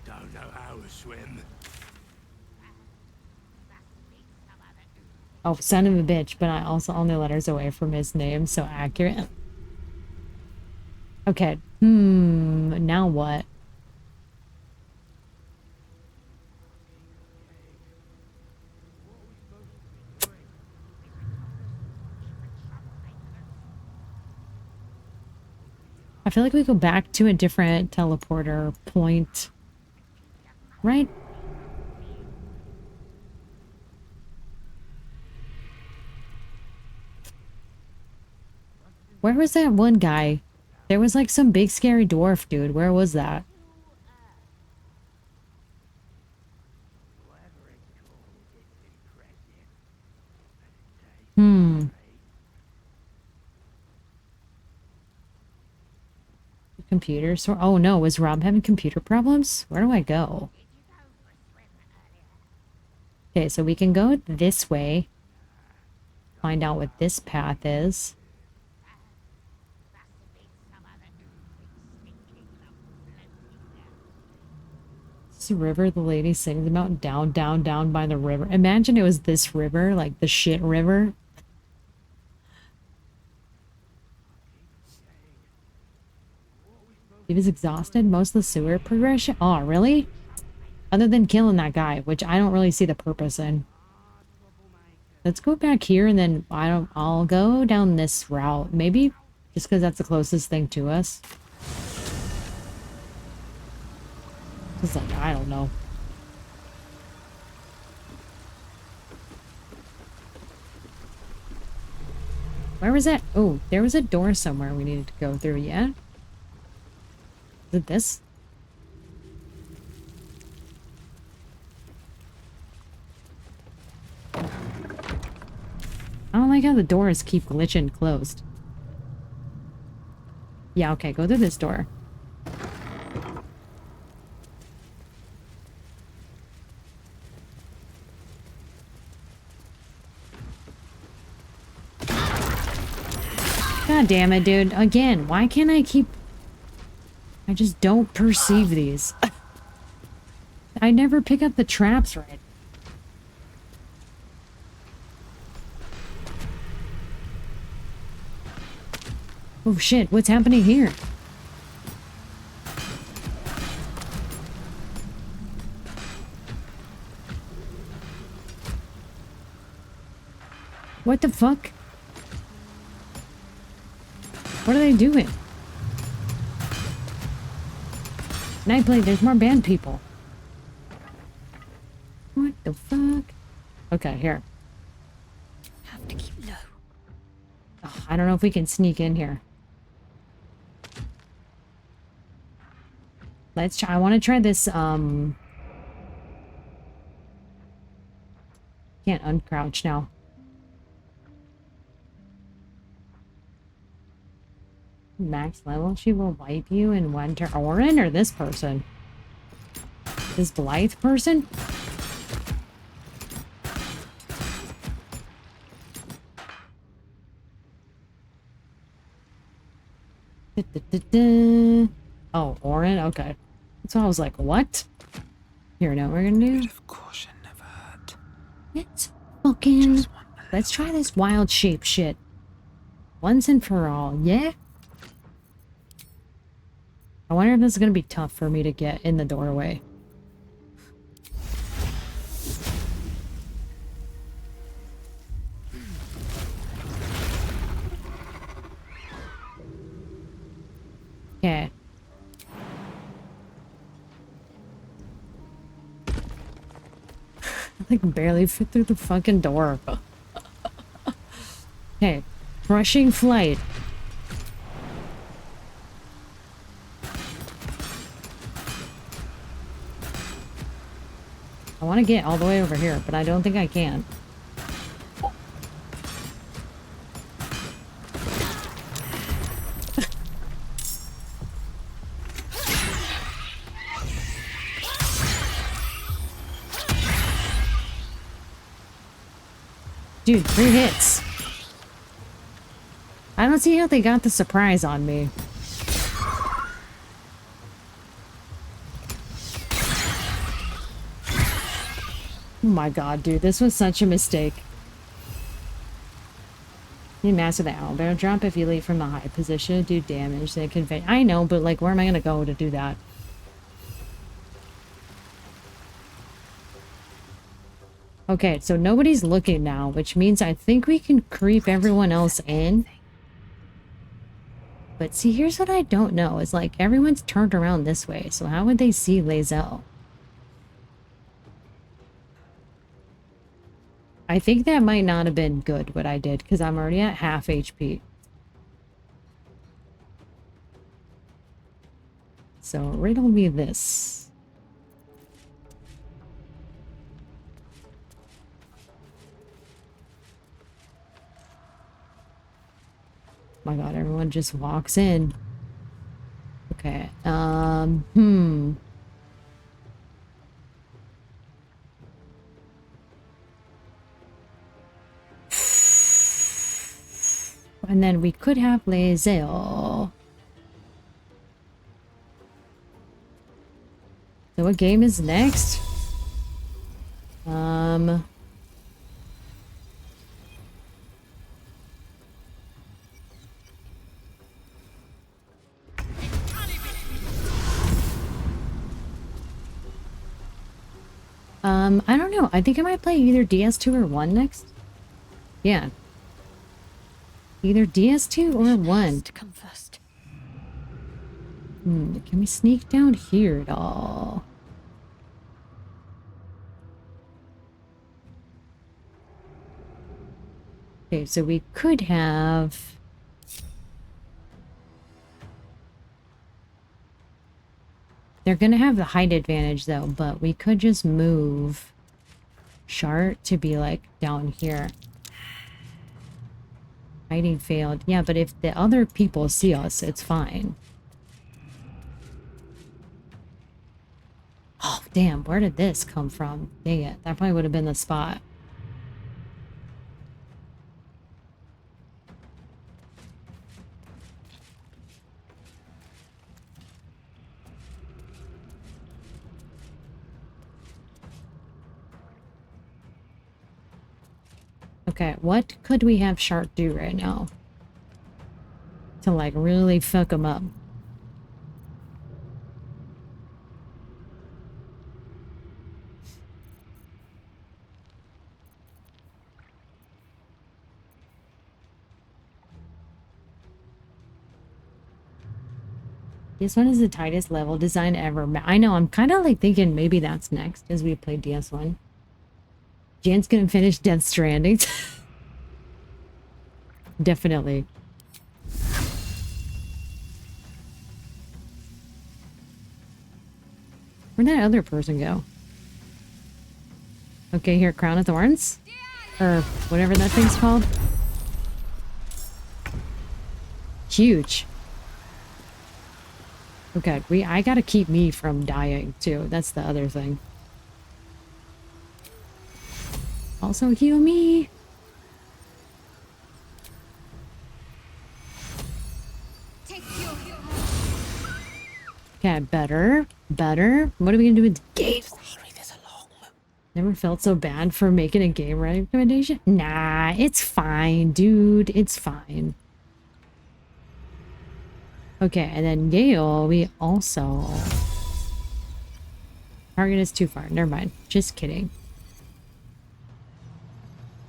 Speaker 11: Don't know how to swim.
Speaker 1: Oh, son of a bitch, but I also only letters away from his name, so accurate. Okay, now what? I feel like we go back to a different teleporter point, right? Where was that one guy? There was like some big scary dwarf dude. Where was that? Computer store? Oh no, was Rob having computer problems? Where do I go? Okay, so we can go this way. Find out what this path is. This river the lady sings about, down, down, down by the river. Imagine it was this river, like the shit river. He was exhausted. Most of the sewer progression. Oh, really? Other than killing that guy, which I don't really see the purpose in. Let's go back here and then I'll go down this route. Maybe just because that's the closest thing to us. It's like, I don't know. Where was that? Oh, there was a door somewhere we needed to go through, yeah? Is it this? I don't like how the doors keep glitching closed. Yeah, okay, go through this door. God damn it, dude. Again, why can't I keep... I just don't perceive these. I never pick up the traps right. Oh shit, what's happening here? What the fuck? What are they doing? Nightblade, there's more band people. What the fuck? Okay, here.
Speaker 14: Have to keep low.
Speaker 1: Oh, I don't know if we can sneak in here. Let's try. I want to try this, can't uncrouch now. Max level, she will wipe you in one turn. Orin or this person? This Blythe person? Oh, Orin? Okay. So I was like, what? Here, now we're gonna do.
Speaker 9: Of caution never hurt.
Speaker 1: Let's fucking. Let's try this wild shape shit. Once and for all, yeah? I wonder if this is gonna be tough for me to get in the doorway. Okay. I like barely fit through the fucking door. Okay. Crushing flight. I want to get all the way over here, but I don't think I can. Dude, 3 hits. I don't see how they got the surprise on me. Oh my god, dude, this was such a mistake. You master the owlbear drop if you leap from a high position, do damage, then convey. I know, but like, where am I gonna go to do that? Okay, so nobody's looking now, which means I think we can creep everyone else in. But see, here's what I don't know. Is like, everyone's turned around this way, so how would they see Lae'zel? I think that might not have been good, what I did, because I'm already at half HP. So, riddle me this. My god, everyone just walks in. Okay, And then we could have Lae'zel. So what game is next? I don't know. I think I might play either DS2 or 1 next. Yeah. Either DS2 or 1.
Speaker 6: To come first.
Speaker 1: Can we sneak down here at all? Okay, so we could have... They're gonna have the height advantage though, but we could just move Shart to be like down here. Hiding failed. Yeah, but if the other people see us, it's fine. Oh, damn, where did this come from? Dang it, that probably would have been the spot. Okay, what could we have Shark do right now? To like really fuck him up. This one is the tightest level design ever. I know, I'm kind of like thinking maybe that's next as we play DS1. Jan's gonna finish Death Stranding. Definitely. Where'd that other person go? Okay, here, Crown of Thorns? Or whatever that thing's called. Huge. Okay, I gotta keep me from dying too. That's the other thing. Also heal me. Okay, better. What are we gonna do with games? Never felt so bad for making a game recommendation? Nah, it's fine, dude. It's fine. Okay, and then Gale, we also... Target is too far. Never mind. Just kidding.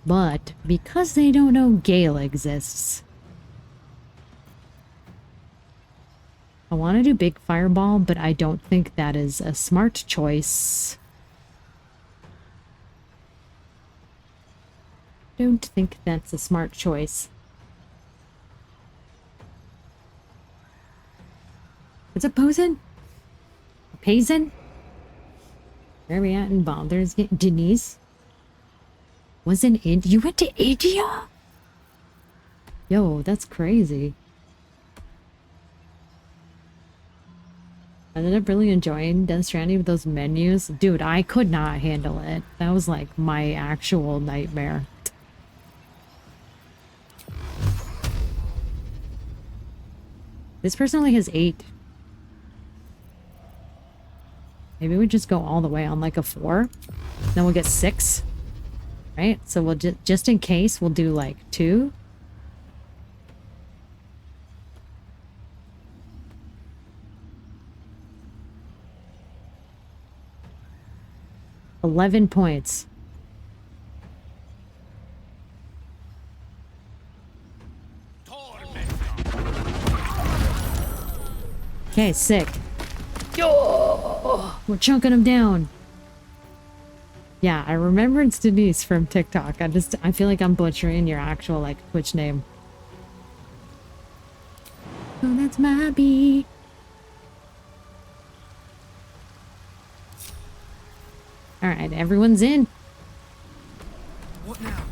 Speaker 1: But because they don't know Gale exists, I want to do Big Fireball, but I don't think that is a smart choice. Don't think that's a smart choice. What's up, Posen? Payson? Where are we at in Baldur's Gate? Denise? Was in India? You went to India? Yo, that's crazy. I ended up really enjoying Death Stranding with those menus. Dude, I could not handle it. That was like my actual nightmare. This person only has 8. Maybe we just go all the way on like a 4. Then we'll get 6. Right? So we'll just in case, we'll do like 2. $11 points. Okay, sick. Yo, we're chunking them down. Yeah, I remember it's Denise from TikTok. I feel like I'm butchering your actual like Twitch name. Oh, that's my bee. All right, everyone's in.
Speaker 8: What now?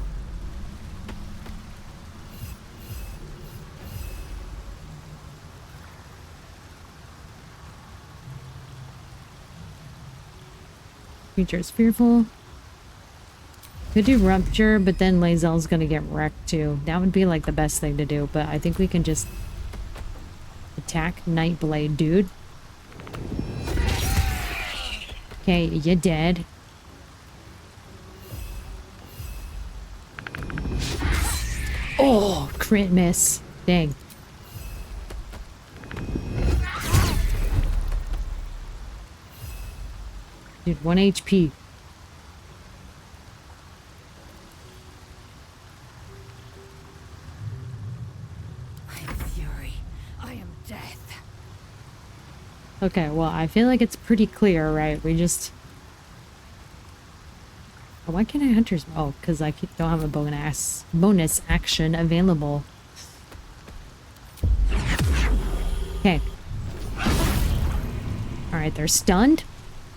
Speaker 1: Creature is fearful. Could do Rupture, but then Lae'zel's gonna get wrecked too. That would be like the best thing to do, but I think we can just attack Nightblade, dude. Okay, you're dead. Oh, crit miss. Dang. Dude, 1 HP.
Speaker 6: fury. I am death.
Speaker 1: Okay, well, I feel like it's pretty clear, right? We just... Oh, why can't I hunters? Oh, because I don't have a bonus action available. Okay. Alright, they're stunned.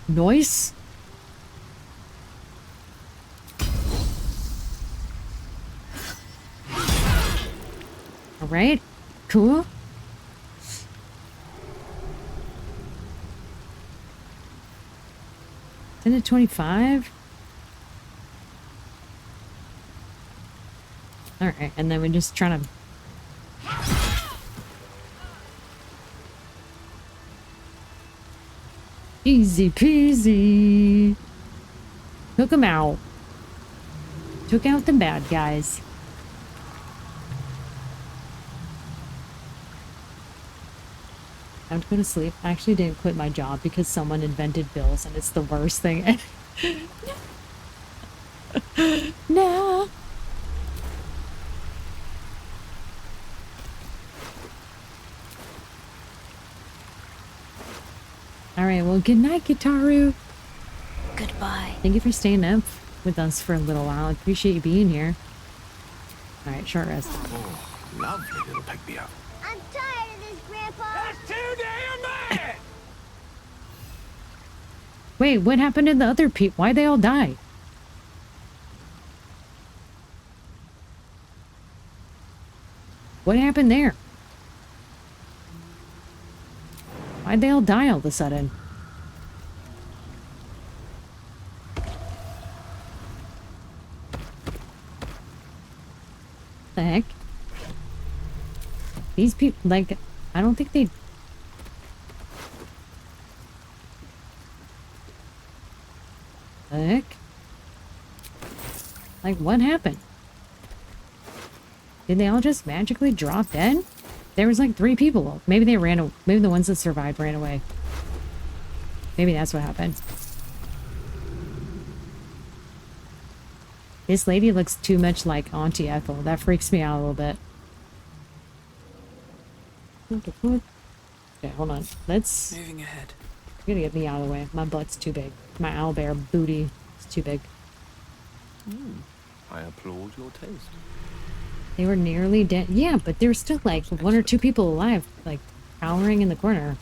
Speaker 1: Noise. Alright, cool. Ten to 25. Alright, and then we're just trying to... Easy peasy. Took him out. Took out the bad guys. I have to go to sleep. I actually didn't quit my job because someone invented bills and it's the worst thing. No. Alright, well, good night, Gitaru.
Speaker 14: Goodbye.
Speaker 1: Thank you for staying up with us for a little while. I appreciate you being here. Alright, short rest.
Speaker 7: Oh, lovely little pick-me-up.
Speaker 3: I'm tired of this, Grandpa.
Speaker 11: That's too damn bad!
Speaker 1: Wait, what happened to the other people? Why'd they all die? What happened there? Why'd they all die all of a sudden? The heck? These people, like, I don't think they... The heck? Like, what happened? Did they all just magically drop dead? There was like 3 people. Maybe they ran. Maybe the ones that survived ran away. Maybe that's what happened. This lady looks too much like Auntie Ethel. That freaks me out a little bit. Okay, hold on. Let's...
Speaker 9: Moving ahead.
Speaker 1: I'm gonna get me out of the way. My butt's too big. My owlbear booty is too big.
Speaker 15: I applaud your taste.
Speaker 1: They were nearly dead. Yeah, but there's still like 1 or 2 people alive, like cowering in the corner.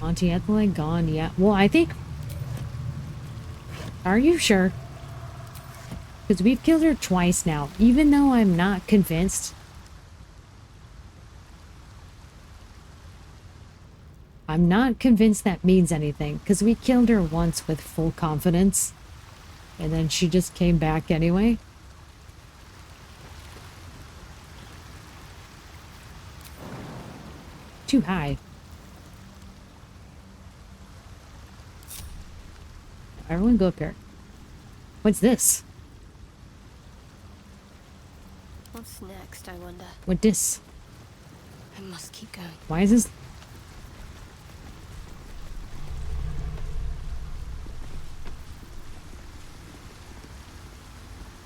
Speaker 1: Auntie Ethel gone, yeah. Well, I think... Are you sure? Because we've killed her twice now, even though I'm not convinced. I'm not convinced that means anything, because we killed her once with full confidence. And then she just came back anyway. Too high. Everyone go up here. What's this?
Speaker 14: What's next, I wonder?
Speaker 1: What this?
Speaker 14: I must keep going.
Speaker 1: Why is this?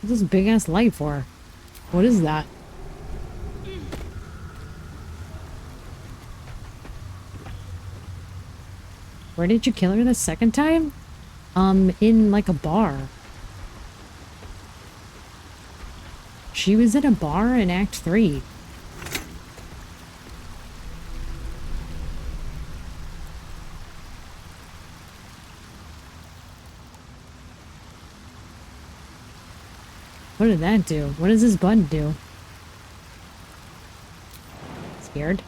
Speaker 1: What's this big ass light for? What is that? Where did you kill her the second time? In like a bar. She was at a bar in Act 3. What did that do? What does this button do? Scared?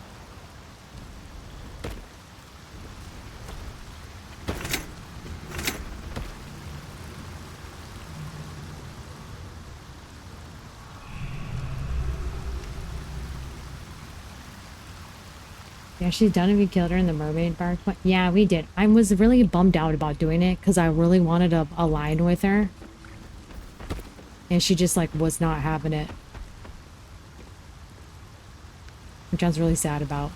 Speaker 1: Yeah, she's done if you killed her in the mermaid bar. Yeah, we did. I was really bummed out about doing it because I really wanted to align with her. And she just, like, was not having it. Which I was really sad about.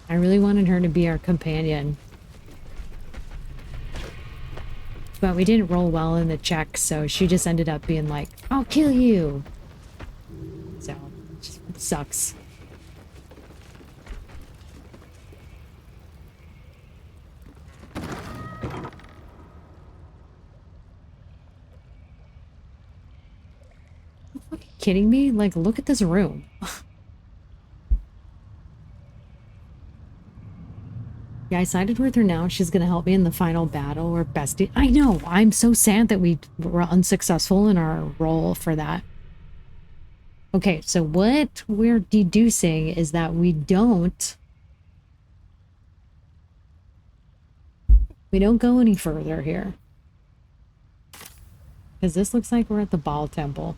Speaker 1: I really wanted her to be our companion. But we didn't roll well in the check, so she just ended up being like, I'll kill you. So, it just sucks. Are you kidding me? Like, look at this room. Yeah, I sided with her now. She's gonna help me in the final battle. We're bestie. I know. I'm so sad that we were unsuccessful in our role for that. Okay, so what we're deducing is that we don't go any further here. Because this looks like we're at the Baal Temple.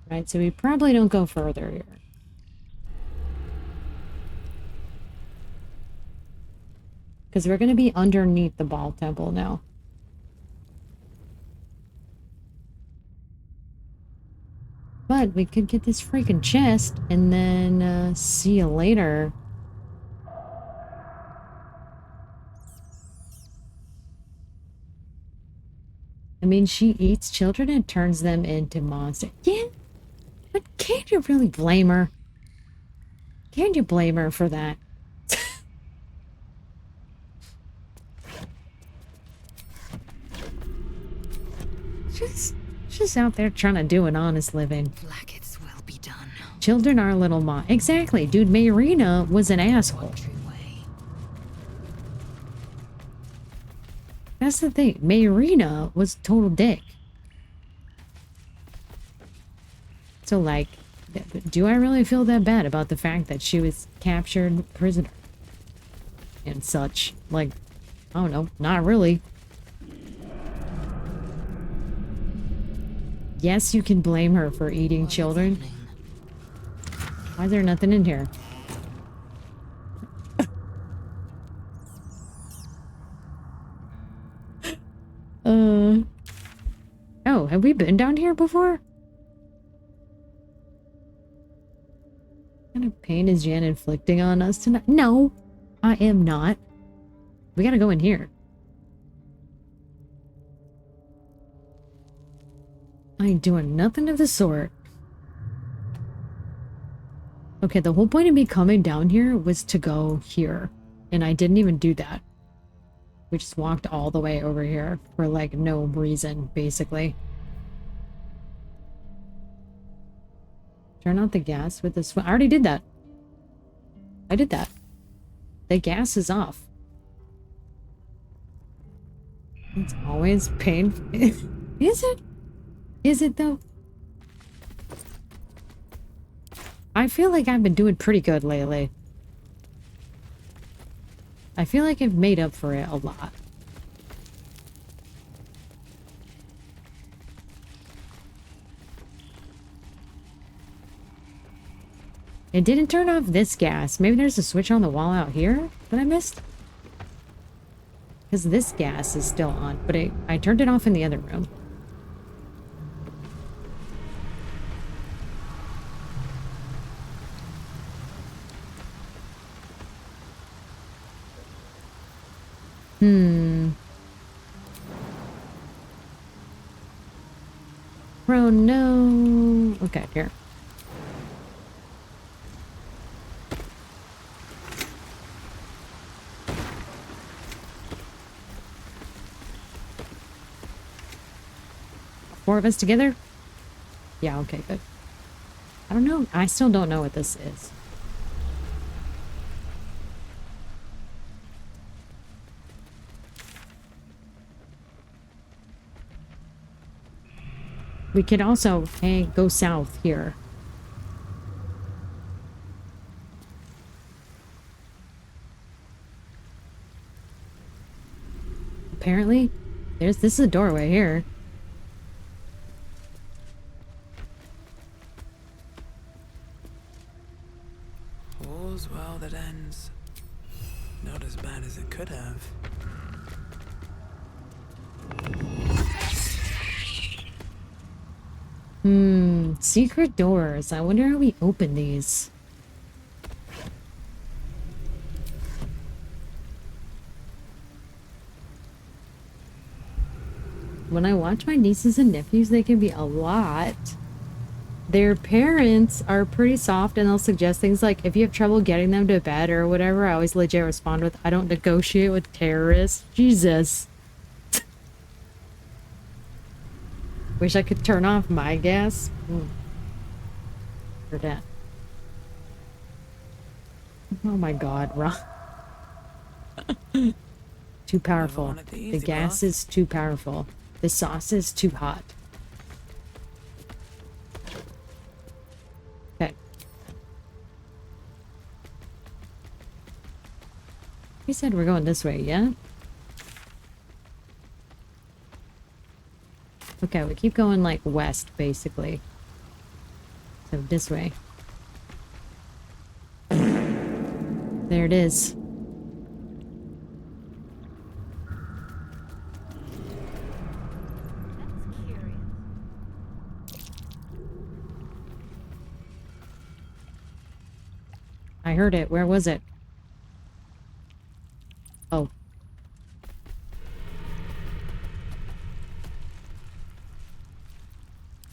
Speaker 1: Right, so we probably don't go further here. Because we're going to be underneath the Baal Temple now. But we could get this freaking chest and then see you later. I mean, she eats children and turns them into monsters. Yeah, but can't you really blame her? Can't you blame her for that? She's out there trying to do an honest living.
Speaker 6: Blackets will be done.
Speaker 1: Children are little exactly, dude. Mayrina was an asshole. That's the thing. Mayrina was a total dick. So, like, do I really feel that bad about the fact that she was captured prisoner and such? Like, I don't know. Not really. Yes, you can blame her for eating children. Why is there nothing in here? Oh, have we been down here before? What kind of pain is Jan inflicting on us tonight? No, I am not. We gotta go in here. I ain't doing nothing of the sort. Okay, the whole point of me coming down here was to go here. And I didn't even do that. We just walked all the way over here for, like, no reason, basically. Turn out the gas with this. I already did that. I did that. The gas is off. It's always painful. Is it? Is it, though? I feel like I've been doing pretty good lately. I feel like I've made up for it a lot. It didn't turn off this gas. Maybe there's a switch on the wall out here that I missed? Because this gas is still on, but I turned it off in the other room. Oh no. Okay, here. Four of us together? Yeah, okay, good. I don't know. I still don't know what this is. We could also, hey, go south here. Apparently, this is a doorway here.
Speaker 9: All's well that ends have.
Speaker 1: Secret doors. I wonder how we open these. When I watch my nieces and nephews, they can be a lot. Their parents are pretty soft and they'll suggest things like, if you have trouble getting them to bed or whatever, I always legit respond with, I don't negotiate with terrorists. Jesus. Wish I could turn off my gas. For that. Oh my god, Ron. Too powerful. The gas is too powerful. The sauce is too hot. Okay. He said we're going this way, yeah? Okay, we keep going like west, basically. So this way. There it is. I heard it. Where was it? Oh.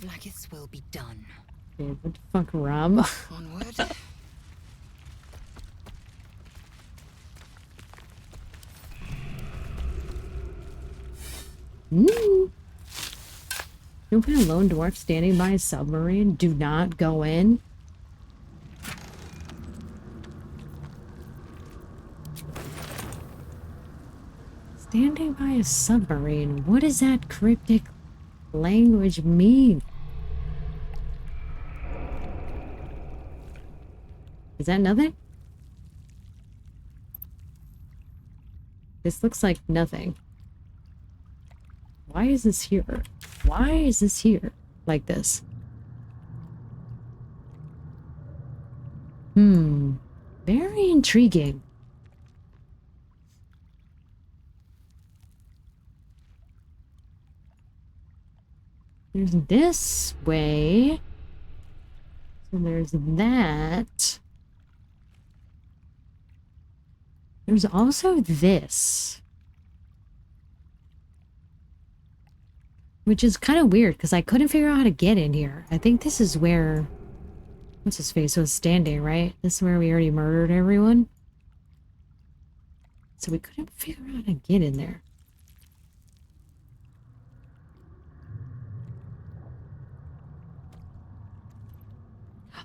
Speaker 6: Like will be done.
Speaker 1: Dude, what the fuck, Ram?
Speaker 6: Onward.
Speaker 1: You'll find a lone dwarf standing by a submarine. Do not go in. Standing by a submarine. What does that cryptic language mean? Is that nothing? This looks like nothing. Why is this here? Why is this here like this? Very intriguing. There's this way. So there's that. There's also this. Which is kind of weird because I couldn't figure out how to get in here. I think this is where... What's his face was standing, right? This is where we already murdered everyone. So we couldn't figure out how to get in there.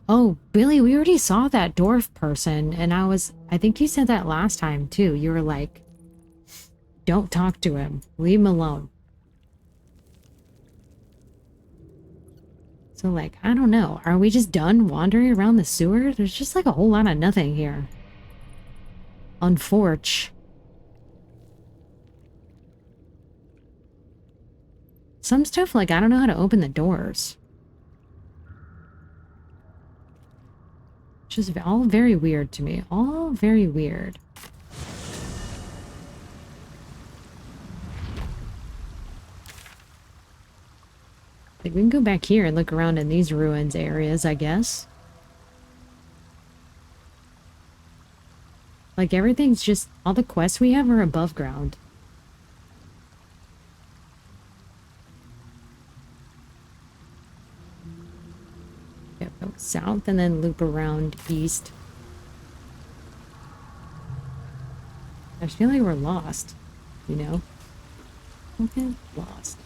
Speaker 1: Oh, Billy, we already saw that dwarf person, and I think you said that last time, too. You were like, don't talk to him. Leave him alone. So, like, I don't know. Are we just done wandering around the sewer? There's just, like, a whole lot of nothing here. Unfortunate. Some stuff, like, I don't know how to open the doors. Just all very weird to me. All very weird. Like, we can go back here and look around in these ruins areas, I guess. Like, everything's just... All the quests we have are above ground. Go south and then loop around east. I feel like we're lost, you know? Okay, lost.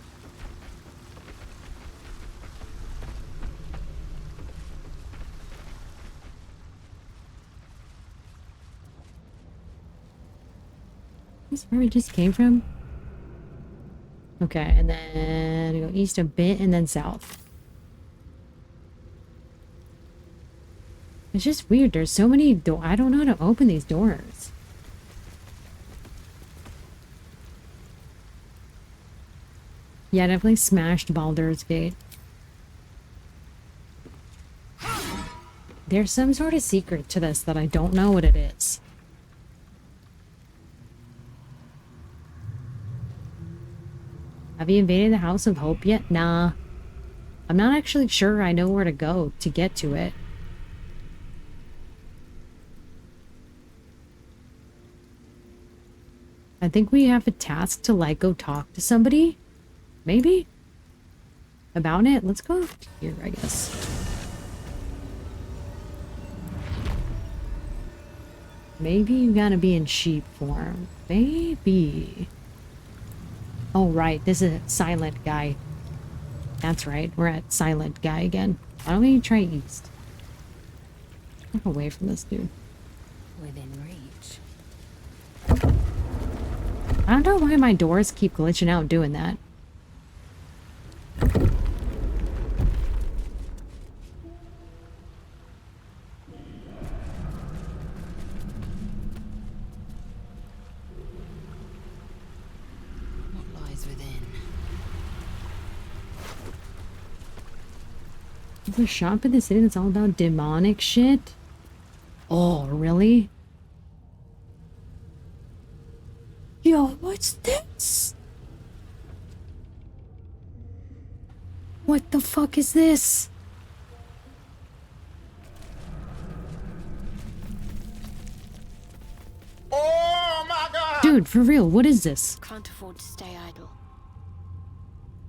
Speaker 1: This is where we just came from? Okay, and then we go east a bit and then south. It's just weird. There's so many I don't know how to open these doors. Yeah, I definitely smashed Baldur's Gate. There's some sort of secret to this that I don't know what it is. Have you invaded the House of Hope yet? Nah. I'm not actually sure I know where to go to get to it. I think we have a task to, like, go talk to somebody? Maybe? About it? Let's go here, I guess. Maybe you gotta be in sheep form. Maybe. Oh, right. This is Silent Guy. That's right. We're at Silent Guy again. Why don't we try east? Walk away from this dude.
Speaker 6: Within reach.
Speaker 1: I don't know why my doors keep glitching out doing that.
Speaker 6: What lies within?
Speaker 1: There's a shop in the city that's all about demonic shit? Oh, really? Yo, what's this? What the fuck is this?
Speaker 8: Oh my god!
Speaker 1: Dude, for real, what is this?
Speaker 14: Can't afford to stay idle.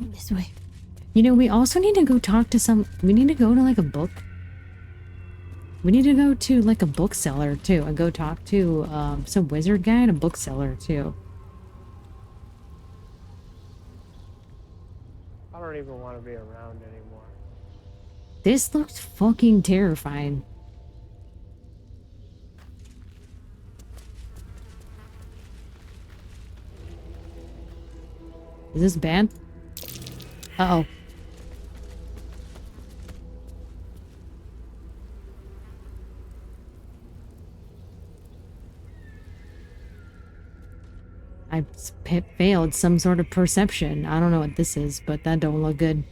Speaker 14: This way.
Speaker 1: You know, we also need to go talk to some... We need to go to, like, a book. We need to go to, like, a bookseller, too. And go talk to, some wizard guy and a bookseller, too.
Speaker 12: I don't even want to be around anymore.
Speaker 1: This looks fucking terrifying. Is this bad? Uh-oh. I failed some sort of perception. I don't know what this is, but that don't look good.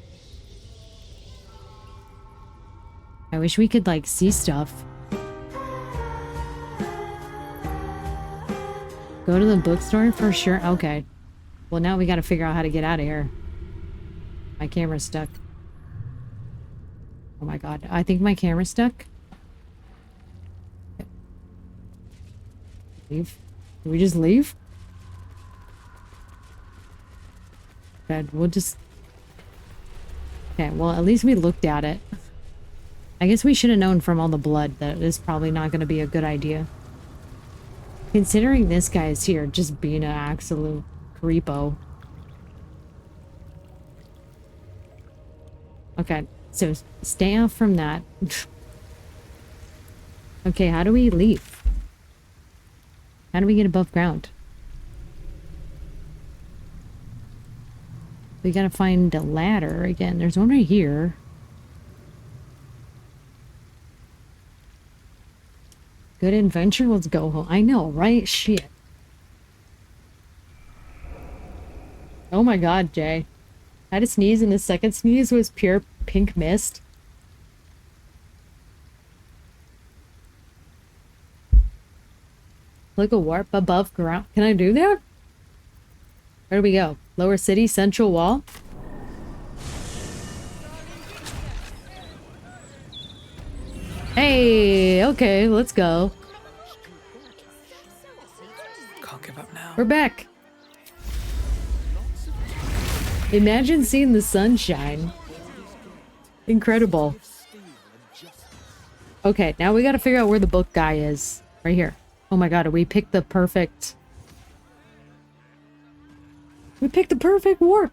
Speaker 1: I wish we could, like, see stuff. Go to the bookstore for sure? Okay. Well, now we gotta figure out how to get out of here. My camera's stuck. Oh my god. I think my camera's stuck. Leave? Did we just leave? Good, we'll just... Okay, well, at least we looked at it. I guess we should have known from all the blood that it's probably not going to be a good idea. Considering this guy is here, just being an absolute creepo. Okay, so stay off from that. Okay, how do we leave? How do we get above ground? We gotta find a ladder again. There's one right here. Good adventure, let's go home. I know, right? Shit. Oh my god, Jay. I had a sneeze and the second sneeze was pure pink mist. Look a warp above ground. Can I do that? Where do we go? Lower city, central wall? Hey, okay, let's go.
Speaker 9: Can't give up now.
Speaker 1: We're back. Imagine seeing the sunshine. Incredible. Okay, now we gotta figure out where the book guy is. Right here. Oh my god, we picked the perfect... We picked the perfect warp!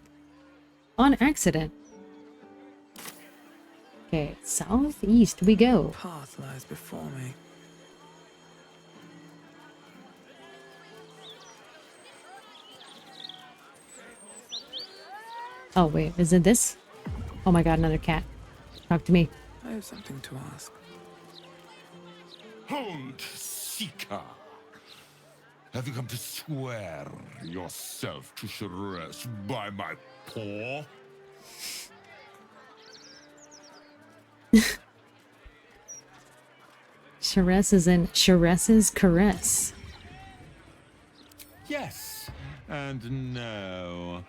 Speaker 1: On accident. Okay, southeast we go.
Speaker 9: Path lies before me.
Speaker 1: Oh wait, is it this? Oh my god, another cat. Talk to me.
Speaker 9: I have something to ask.
Speaker 15: Hold, Seeker. Have you come to swear yourself to Sharess by my paw?
Speaker 1: Sharess is in Sharess's caress.
Speaker 15: Yes and no.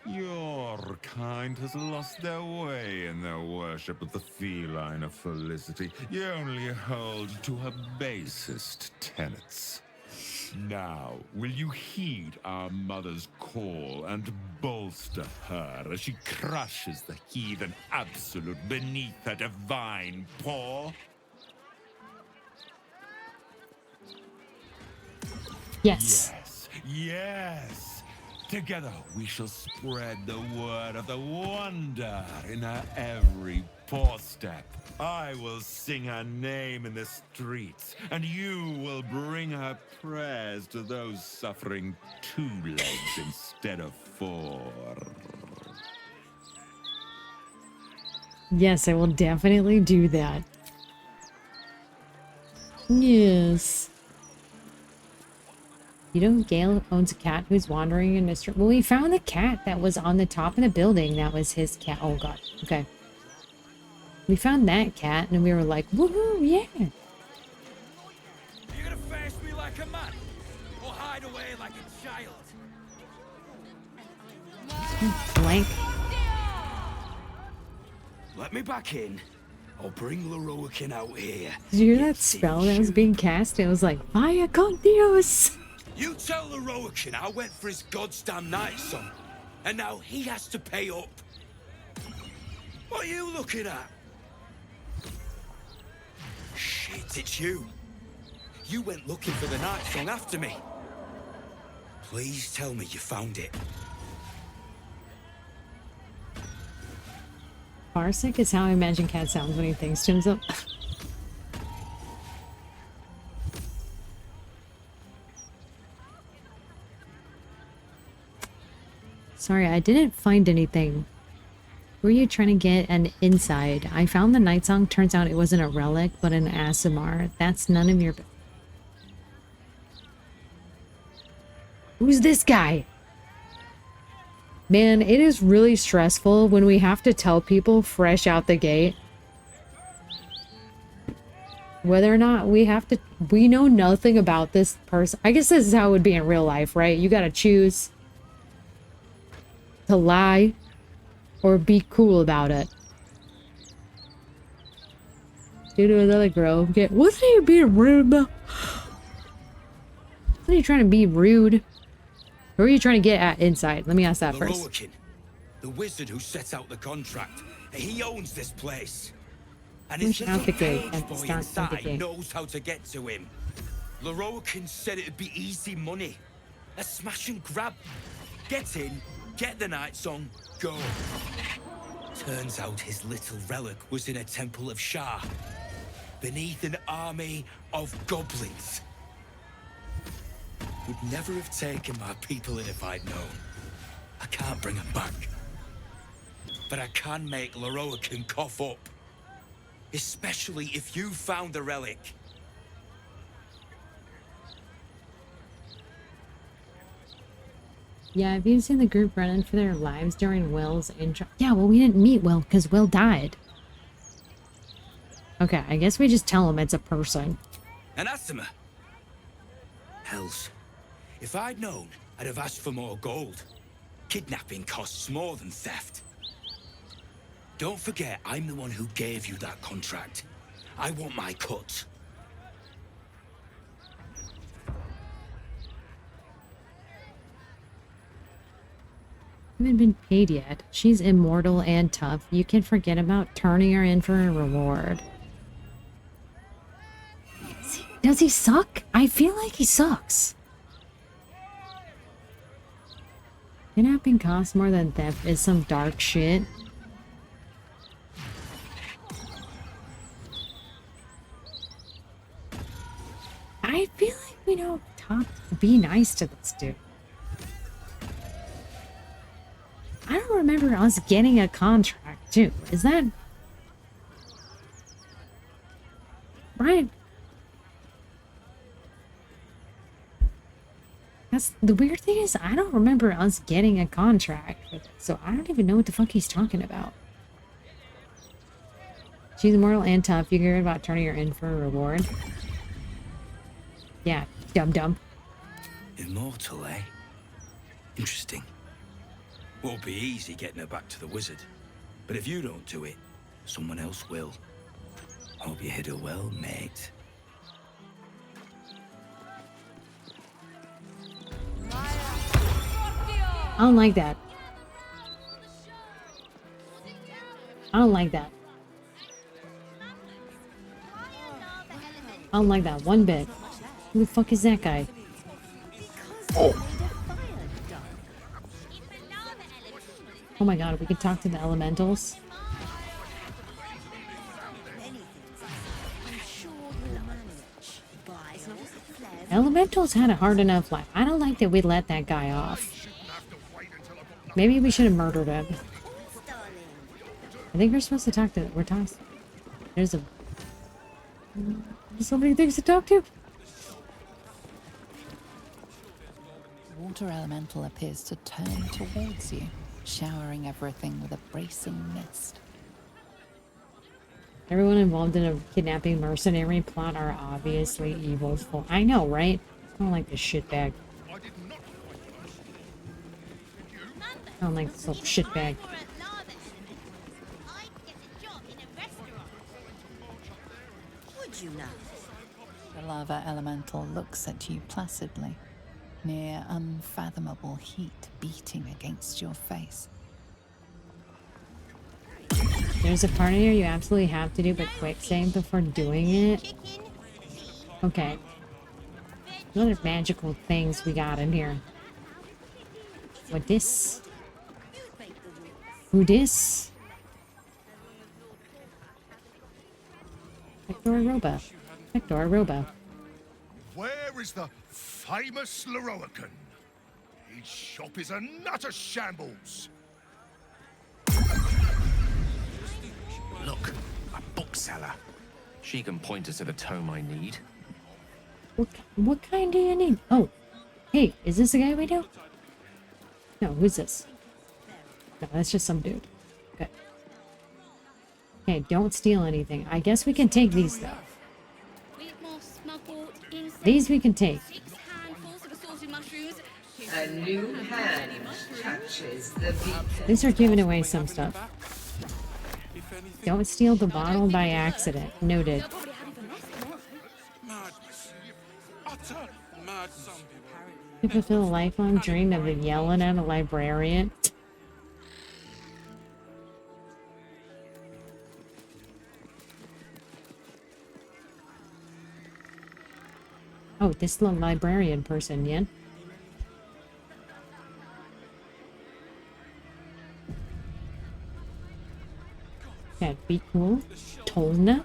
Speaker 15: Your kind has lost their way in their worship of the feline of Felicity. You only hold to her basest tenets. Now, will you heed our mother's call and bolster her as she crushes the heathen absolute beneath her divine paw?
Speaker 1: Yes.
Speaker 15: Yes, yes. Together we shall spread the word of the wonder in her every paw step. I will sing her name in the streets, and you will bring her prayers to those suffering 2 legs instead of 4.
Speaker 1: Yes, I will definitely do that. Yes. You know, Gale owns a cat who's wandering in the street. Well, we found the cat that was on the top of the building. That was his cat. Oh, God. Okay. We found that cat, and we were like, woohoo, yeah.
Speaker 11: Are you gonna face me like a man? Or hide away like a child?
Speaker 1: Blank.
Speaker 11: Let me back in. I'll bring Leroican out here.
Speaker 1: Did you hear that spell that was being cast? It was like, Vaya con Dios.
Speaker 11: You tell Leroican I went for his god's damn night song, and now he has to pay up. What are you looking at? Shit, it's you. You went looking for the night song after me. Please tell me you found it.
Speaker 1: Parsec is how I imagine Cat sounds when he thinks to himself. Sorry, I didn't find anything. Were you trying to get an inside? I found the night song. Turns out it wasn't a relic, but an ASMR. That's none of your... Who's this guy? Man, it is really stressful when we have to tell people fresh out the gate whether or not we have to... We know nothing about this person. I guess this is how it would be in real life, right? You gotta choose to lie or be cool about it. Due to another girl. Wasn't he being rude about? Wasn't he trying to be rude? Or are you trying to get at inside? Let me ask that first.
Speaker 11: Leroican, the wizard who set out the contract. He owns this place. And his little page boy inside knows how to get to him. Leroican said it'd be easy money. A smash and grab. Get in, get the night song, go. Turns out his little relic was in a temple of Shah, beneath an army of goblins. Would never have taken my people in if I'd known. I can't bring them back. But I can make Leroican cough up. Especially if you found the relic.
Speaker 1: Yeah, have you seen the group running for their lives during Will's intro? Yeah, well, we didn't meet Will because Will died. Okay, I guess we just tell him it's a person.
Speaker 11: Anathema. Hells. If I'd known, I'd have asked for more gold. Kidnapping costs more than theft. Don't forget, I'm the one who gave you that contract. I want my cut.
Speaker 1: Haven't been paid yet. She's immortal and tough. You can forget about turning her in for a reward. Does he suck? I feel like he sucks. Kidnapping costs more than theft is some dark shit. I feel like we don't be nice to this dude. I don't remember us getting a contract, too. Is that... right? That's... The weird thing is, I don't remember us getting a contract for this, so I don't even know what the fuck he's talking about. She's immortal and tough. You care about turning her in for a reward? Yeah, dumb.
Speaker 11: Immortal, eh? Interesting. Won't be easy getting her back to the wizard. But if you don't do it, someone else will. Hope you hit her well, mate.
Speaker 1: I don't like that. I don't like that. I don't like that one bit. Who the fuck is that guy? Oh. Oh my god, we can talk to the elementals. Elementals had a hard enough life. I don't like that we let that guy off. Maybe we should have murdered him. I think we're supposed to talk to... We're talking... There's so many things to talk to.
Speaker 5: Water elemental appears to turn towards you, showering everything with a bracing mist.
Speaker 1: Everyone involved in a kidnapping mercenary plot are obviously evil. I know, right? I don't like this shitbag. I don't like this little shitbag.
Speaker 5: The lava elemental looks at you placidly, near unfathomable heat beating against your face.
Speaker 1: There's a part here you absolutely have to do, but quick save before doing it. Okay. What other magical things we got in here? What this? Who this? Hector Roba. Hector Roba.
Speaker 16: Where is the famous Leroican? His shop is a nutter shambles.
Speaker 17: Look, a bookseller. She can point us to the tome I need.
Speaker 1: What kind do you need? Oh, hey, is this the guy we know? No, who's this? No, that's just some dude. Okay. Okay, don't steal anything. I guess we can take these though. These we can take.
Speaker 18: A new hand touches the beacon.
Speaker 1: They start giving away some stuff. Don't steal the bottle by accident. Noted. You fulfill a lifelong dream of yelling at a librarian. Oh, this little librarian person, yeah? That'd be cool. Tolna?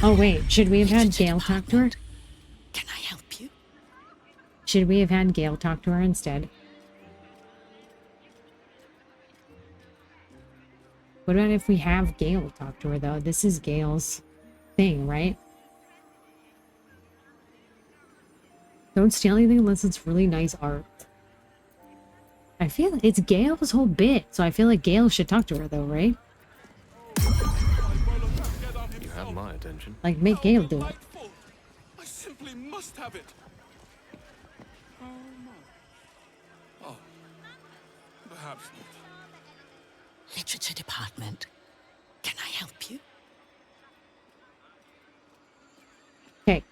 Speaker 1: Oh wait, should we have had Gale talk to her?
Speaker 13: Can I help you?
Speaker 1: Should we have had Gale talk to her instead? What about if we have Gale talk to her though? This is Gale's thing, right? Don't steal anything unless it's really nice art. I feel it's Gale's whole bit, so I feel like Gale should talk to her though, right?
Speaker 17: You have my attention.
Speaker 1: Like, make Gale do it.
Speaker 19: I simply must have it. Oh, perhaps not.
Speaker 13: Literature department. Can I help you?
Speaker 1: Okay.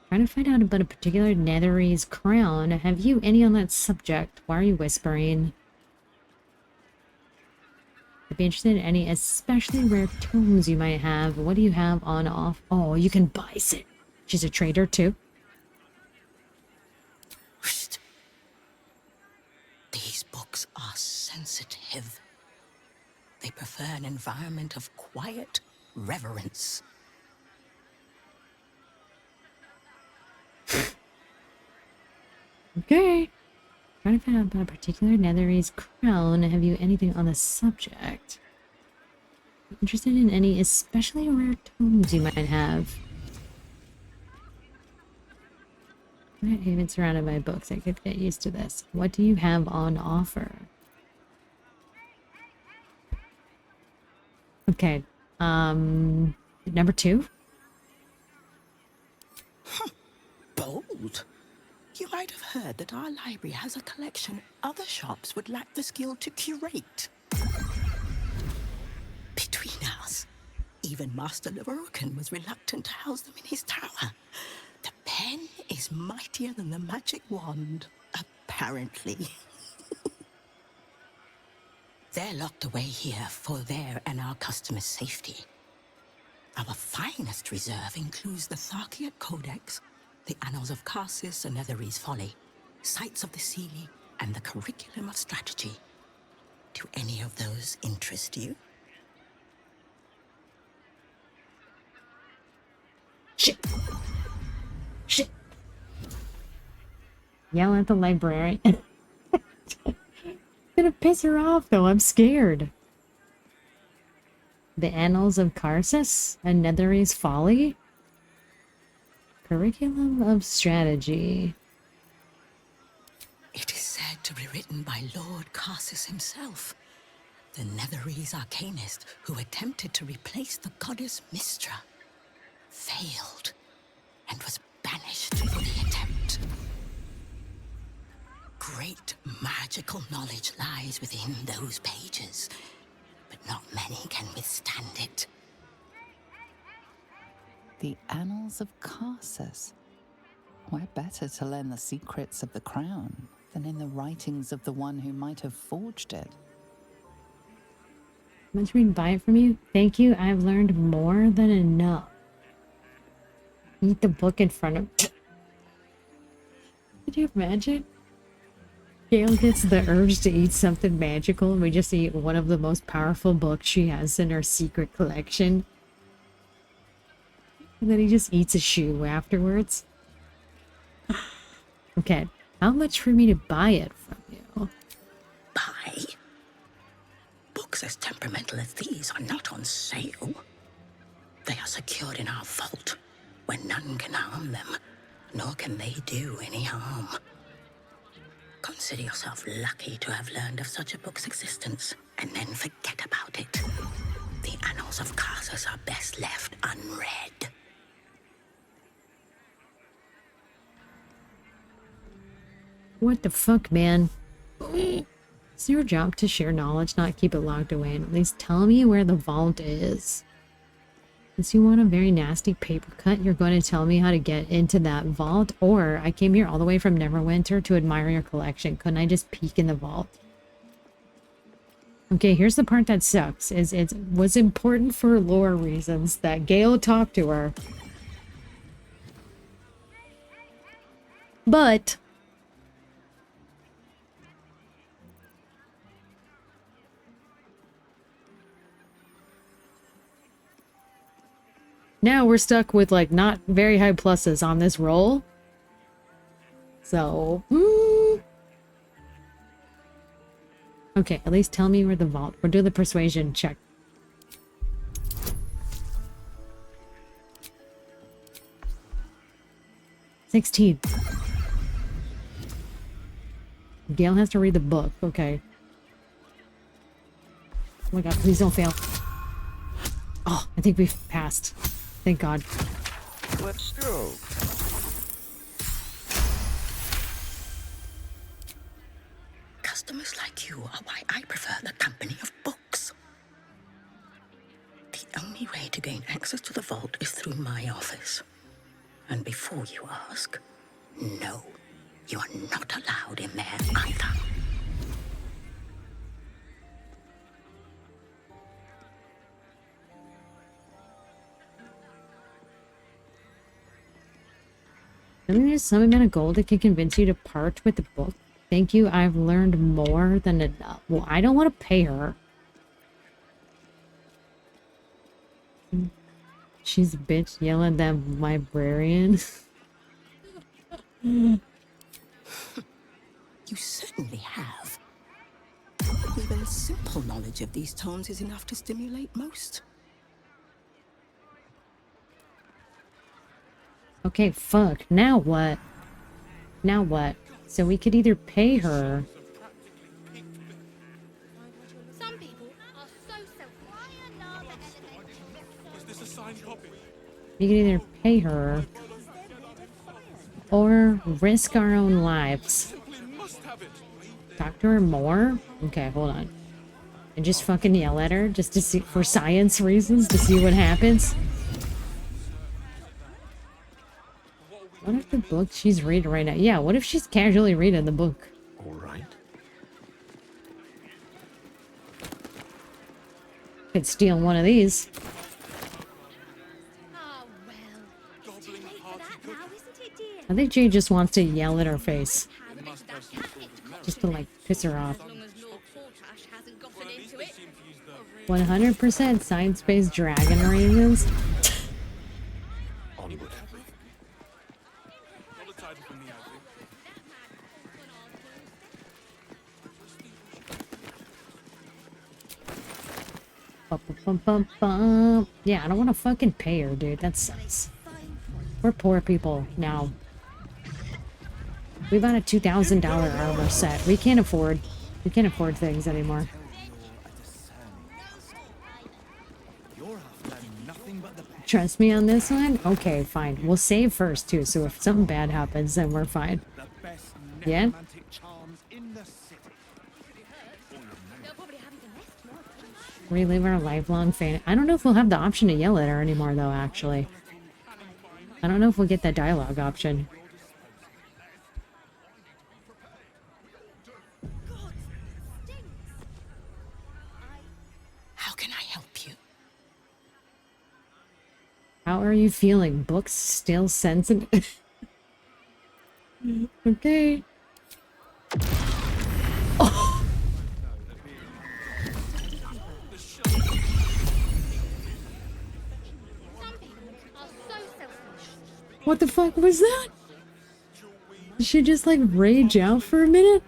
Speaker 1: Trying to find out about a particular Netherese crown. Have you any on that subject? Why are you whispering? I'd be interested in any especially rare tomes you might have. What do you have on off? Oh, you can buy it. She's a trader too.
Speaker 13: These books are sensitive. They prefer an environment of quiet reverence.
Speaker 1: Okay. Trying to find out about a particular Netherese crown. Have you anything on the subject? Interested in any especially rare tomes you might have? I'm even surrounded by books. I could get used to this. What do you have on offer? Okay. Number 2?
Speaker 20: Bold. You might have heard that our library has a collection other shops would lack the skill to curate. Between us, even Master Lorokan was reluctant to house them in his tower. The pen is mightier than the magic wand, apparently. They're locked away here for their and our customers' safety. Our finest reserve includes the Tharkiat Codex, the Annals of Karsus and Nethery's Folly, Sights of the Sealy, and the Curriculum of Strategy. Do any of those interest you?
Speaker 1: Shit. Shit. Yell at the librarian. Gonna piss her off though, I'm scared. The Annals of Karsus and Nethery's Folly? Curriculum of Strategy.
Speaker 20: It is said to be written by Lord Karsus himself, the Netherese arcanist who attempted to replace the goddess Mystra. Failed, and was banished for the attempt. Great magical knowledge lies within those pages, but not many can withstand it.
Speaker 5: The Annals of Karsus. Where better to learn the secrets of the crown than in the writings of the one who might have forged it?
Speaker 1: Much we can buy it from you? Thank you, I've learned more than enough. Eat the book in front of... Could you imagine? Gale gets the urge to eat something magical and we just eat one of the most powerful books she has in her secret collection. And then he just eats a shoe afterwards. Okay, how much for me to buy it from you?
Speaker 20: Buy? Books as temperamental as these are not on sale. They are secured in our vault, where none can harm them, nor can they do any harm. Consider yourself lucky to have learned of such a book's existence, and then forget about it. The Annals of Karsus are best left unread.
Speaker 1: What the fuck, man? It's your job to share knowledge, not keep it locked away, and at least tell me where the vault is. Since you want a very nasty paper cut, you're going to tell me how to get into that vault? Or, I came here all the way from Neverwinter to admire your collection. Couldn't I just peek in the vault? Okay, here's the part that sucks. It was important for lore reasons that Gale talked to her. But... now we're stuck with, like, not very high pluses on this roll. So, okay, at least tell me where the vault... we'll do the persuasion check. $16. Gale has to read the book. Okay. Oh my god, please don't fail. Oh, I think we've passed. Thank God.
Speaker 16: Let's go.
Speaker 20: Customers like you are why I prefer the company of books. The only way to gain access to the vault is through my office. And before you ask, no, you are not allowed in there either.
Speaker 1: I mean, there's some amount of gold that can convince you to part with the book. Thank you, I've learned more than enough. Well, I don't want to pay her. She's a bitch, yell at that librarian.
Speaker 20: You certainly have. Even simple knowledge of these tomes is enough to stimulate most.
Speaker 1: Okay, fuck. Now what? Now what? So we could either pay her...
Speaker 3: Some people are so self-reliant.
Speaker 19: Was this a signed copy?
Speaker 1: You could either pay her... or risk our own lives? Talk to her more? Okay, hold on. And just fucking yell at her just to see, for science reasons, to see what happens? What if the book she's reading right now? Yeah, what if she's casually reading the book?
Speaker 17: All right.
Speaker 1: Could steal one of these. I think Jade just wants to yell at her face. Just to, like, piss her off. 100% science-based dragon reasons. Yeah, I don't want to fucking pay her, dude. That sucks. We're poor people now. We bought a $2,000 armor set. We can't afford things anymore. Trust me on this one? Okay, fine. We'll save first, too, so if something bad happens, then we're fine. Yeah? Relive our lifelong fan. I don't know if we'll have the option to yell at her anymore, though, actually. I don't know if we'll get that dialogue option.
Speaker 20: How can I help you?
Speaker 1: How are you feeling? Books still sensitive? Okay. Oh. What the fuck was that? Did she just like rage out for a minute?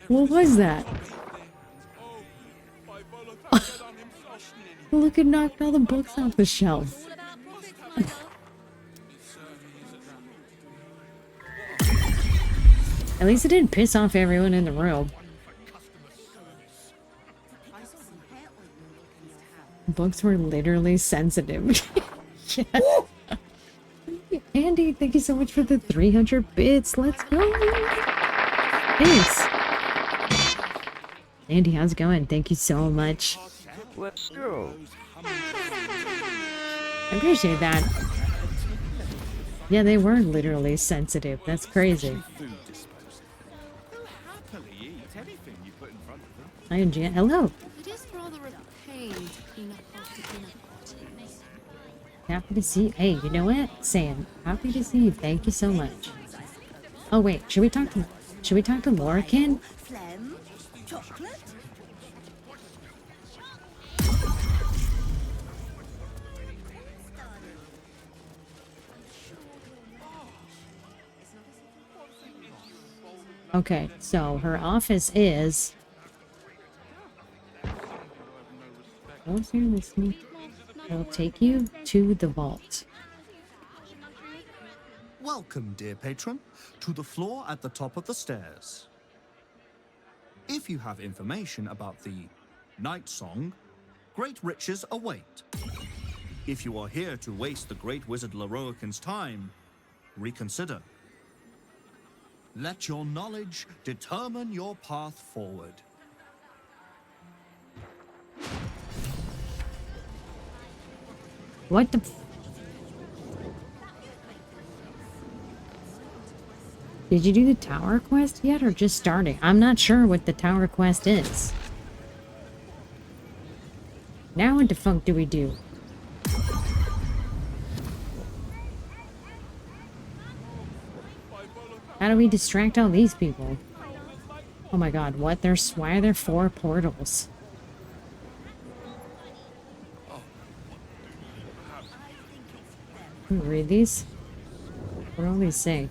Speaker 1: What was that? Look, it knocked all the books off the shelf. At least it didn't piss off everyone in the room. Books were literally sensitive. Yeah. Andy, thank you so much for the 300 bits. Let's go. Thanks. Andy, how's it going? Thank you so much.
Speaker 21: Let's go.
Speaker 1: I appreciate that. Yeah, they were literally sensitive. That's crazy. Hi, Jan. Hello.
Speaker 22: It is rather a pain to clean up after dinner parties.
Speaker 1: Happy to see you. Hey, you know what? Sam, happy to see you. Thank you so much. Oh wait, should we talk to Lorcan?
Speaker 22: Phlegm? Chocolate?
Speaker 1: Okay, so her office is... I'll take you to the vault.
Speaker 23: Welcome, dear patron, to the floor at the top of the stairs. If you have information about the Night Song, great riches await. If you are here to waste the great wizard Lorroakan's time, reconsider. Let your knowledge determine your path forward.
Speaker 1: What the... Did you do the tower quest yet, or just starting? I'm not sure what the tower quest is. Now what the fuck do we do? How do we distract all these people? Oh my god, what? Why are there 4 portals? Can we read these? What do all these say?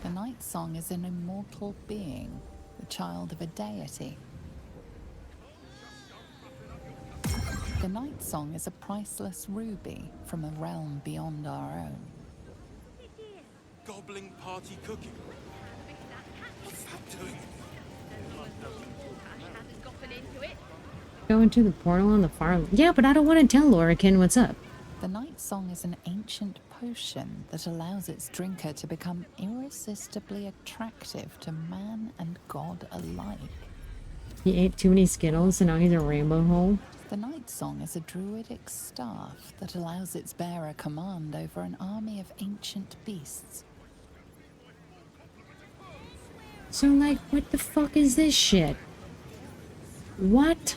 Speaker 5: The Night Song is an immortal being, the child of a deity. The Night Song is a priceless ruby from a realm beyond our own.
Speaker 19: Gobbling party cooking. What's that doing?
Speaker 1: Go into the portal on the far... Yeah, but I don't want to tell Lorcan what's up.
Speaker 5: The night song is an ancient potion that allows its drinker to become irresistibly attractive to man and god alike.
Speaker 1: He ate too many Skittles and now he's a rainbow hole.
Speaker 5: The night song is a druidic staff that allows its bearer command over an army of ancient beasts.
Speaker 1: So, like, what the fuck is this shit? What?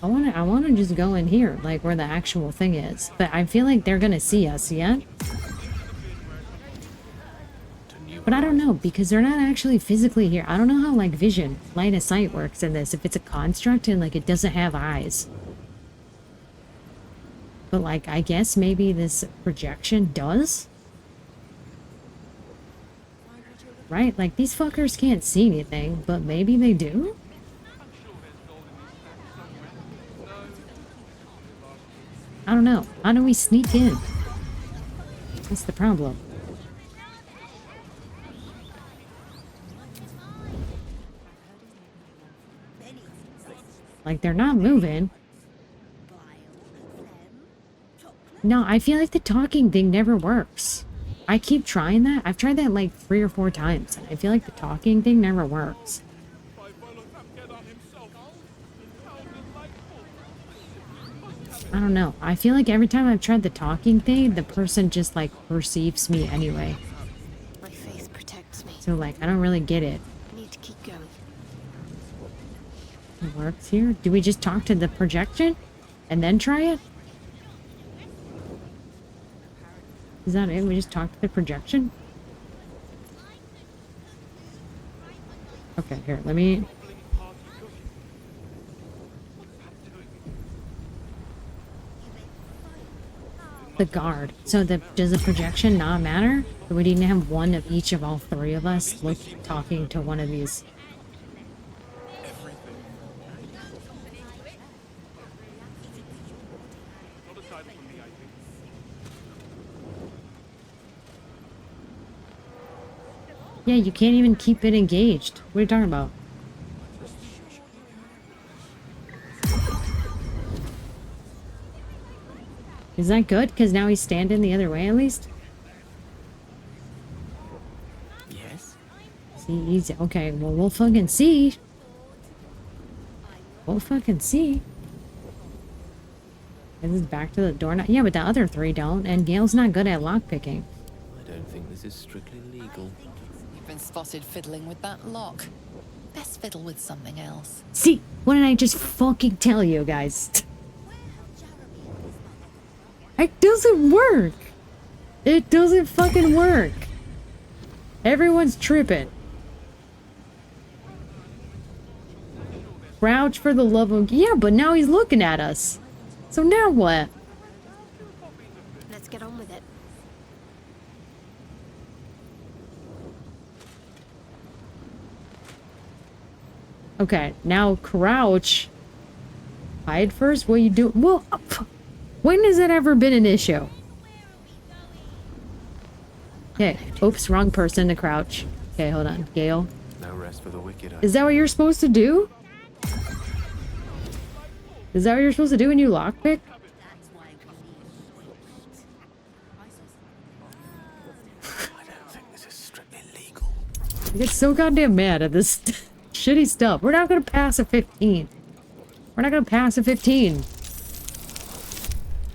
Speaker 1: I wanna just go in here, like where the actual thing is. But I feel like they're gonna see us, yeah? But I don't know, because they're not actually physically here. I don't know how, like, vision, line of sight works in this. If it's a construct and, like, it doesn't have eyes. But, like, I guess maybe this projection does? Right? Like, these fuckers can't see anything, but maybe they do? I don't know. How do we sneak in? That's the problem. Like, they're not moving. No, I feel like the talking thing never works. I keep trying that. I've tried that like 3 or 4 times, and I feel like the talking thing never works. I don't know. I feel like every time I've tried the talking thing, the person just like perceives me anyway.
Speaker 22: My faith protects me.
Speaker 1: So like, I don't really get it.
Speaker 22: Need to keep going.
Speaker 1: It works here. Do we just talk to the projection and then try it? Is that it? We just talk to the projection? Okay, here, let me... The guard. So does the projection not matter? Do we need to have one of each of all 3 of us talking to one of these? Yeah, you can't even keep it engaged. What are you talking about? Is that good? Because now he's standing the other way at least?
Speaker 17: Yes?
Speaker 1: See, easy. Okay, well, we'll fucking see. We'll fucking see. This is back to the door now. Yeah, but the other 3 don't, and Gale's not good at lockpicking.
Speaker 17: I don't think this is strictly legal.
Speaker 5: You've been spotted fiddling with that lock. Best fiddle with something else.
Speaker 1: See, what did I just fucking tell you guys? It doesn't work. It doesn't fucking work. Everyone's tripping. Crouch for the love of... Yeah, but now he's looking at us. So now what?
Speaker 22: Let's get on with it.
Speaker 1: Okay, now crouch. Hide first? What you do? Well, when has that ever been an issue? Okay, oops, wrong person to crouch. Okay, hold on, Gale.
Speaker 17: No rest for the wicked.
Speaker 1: Is that what you're supposed to do? Is that what you're supposed to do when you lockpick?
Speaker 17: I don't think this is strictly legal.
Speaker 1: I get so goddamn mad at this shitty stuff. We're not gonna pass a 15. We're not gonna pass a 15.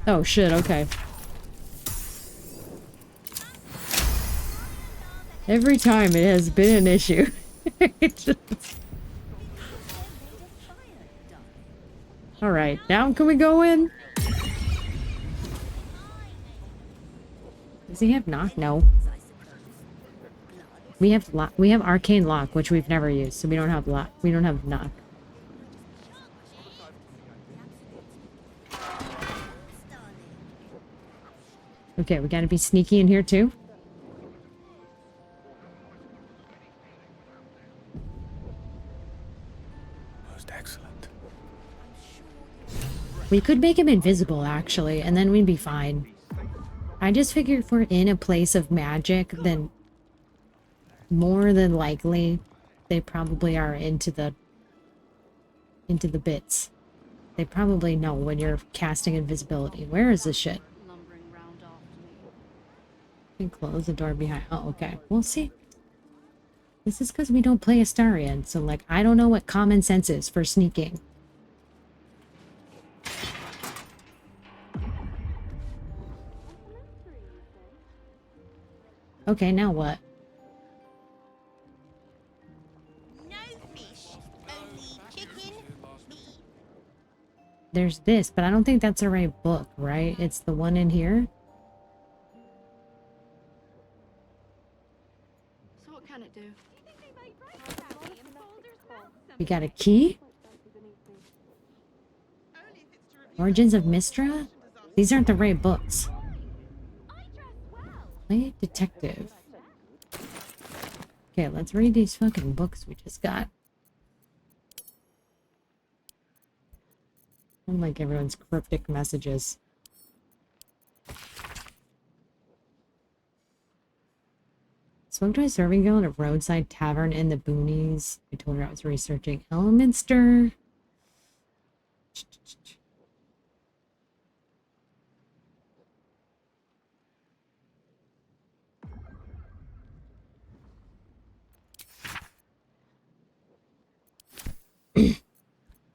Speaker 1: Oh shit, okay. Every time it has been an issue. Alright, now can we go in? Does he have knock? No. We have arcane lock, which we've never used, so we don't have lock. We don't have knock. Okay, we gotta be sneaky in here too.
Speaker 17: Most excellent.
Speaker 1: We could make him invisible, actually, and then we'd be fine. I just figured if we're in a place of magic, then more than likely they probably are into the bits. They probably know when you're casting invisibility. Where is this shit? And close the door behind. Oh, okay. We'll see. This is because we don't play Astarion, so like I don't know what common sense is for sneaking. Okay, now what?
Speaker 3: No fish, only chicken, meat.
Speaker 1: There's this, but I don't think that's the right book, right? It's the one in here.
Speaker 14: So what can it do?
Speaker 1: We got a key? Origins of Mistra? These aren't the right books. Play detective. Okay, let's read these fucking books we just got. I don't like everyone's cryptic messages. Spoke to a serving girl at a roadside tavern in the boonies. I told her I was researching Elminster.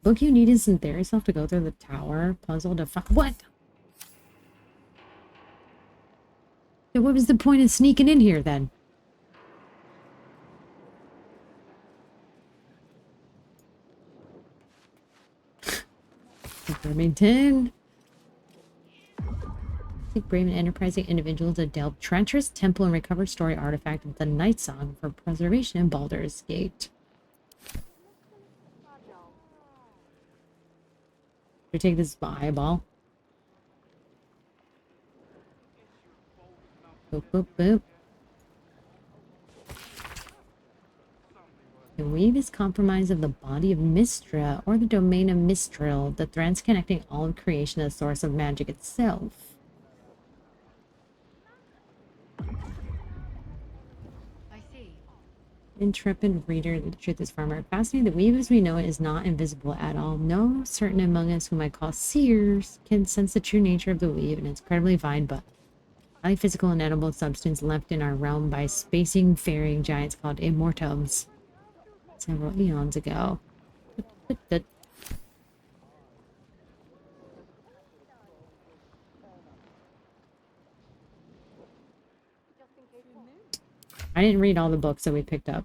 Speaker 1: Book you need isn't there. You still have to go through the tower puzzle to find. What? So what was the point of sneaking in here then? Birmingham. Seek brave and enterprising individuals to delve treacherous temple and recover story artifact of the Night Song for preservation in Baldur's Gate. We take this eyeball. Boop, boop, boop. The weave is compromised of the body of Mistra or the domain of Mistral, the threads connecting all of creation to the source of magic itself.
Speaker 14: I see.
Speaker 1: Intrepid reader, the truth is far more fascinating. The weave as we know it is not invisible at all. No certain among us whom I call seers can sense the true nature of the weave and its incredibly fine but highly physical and edible substance left in our realm by spacing faring giants called immortums several eons ago. I didn't read all the books that we picked up.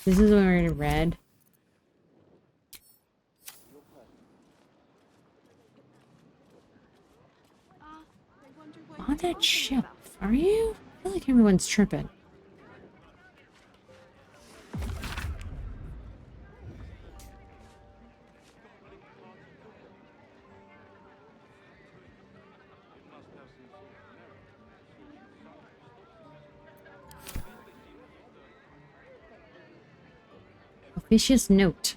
Speaker 1: This is what I already read. On that ship, are you? I feel like everyone's tripping. Officious note.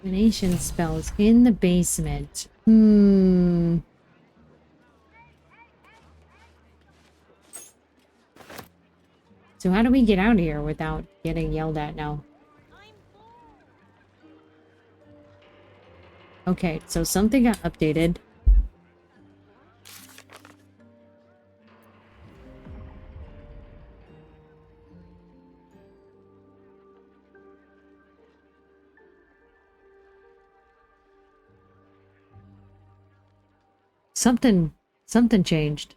Speaker 1: Divination spells in the basement. So how do we get out of here without getting yelled at now? Okay, so something got updated. Something changed.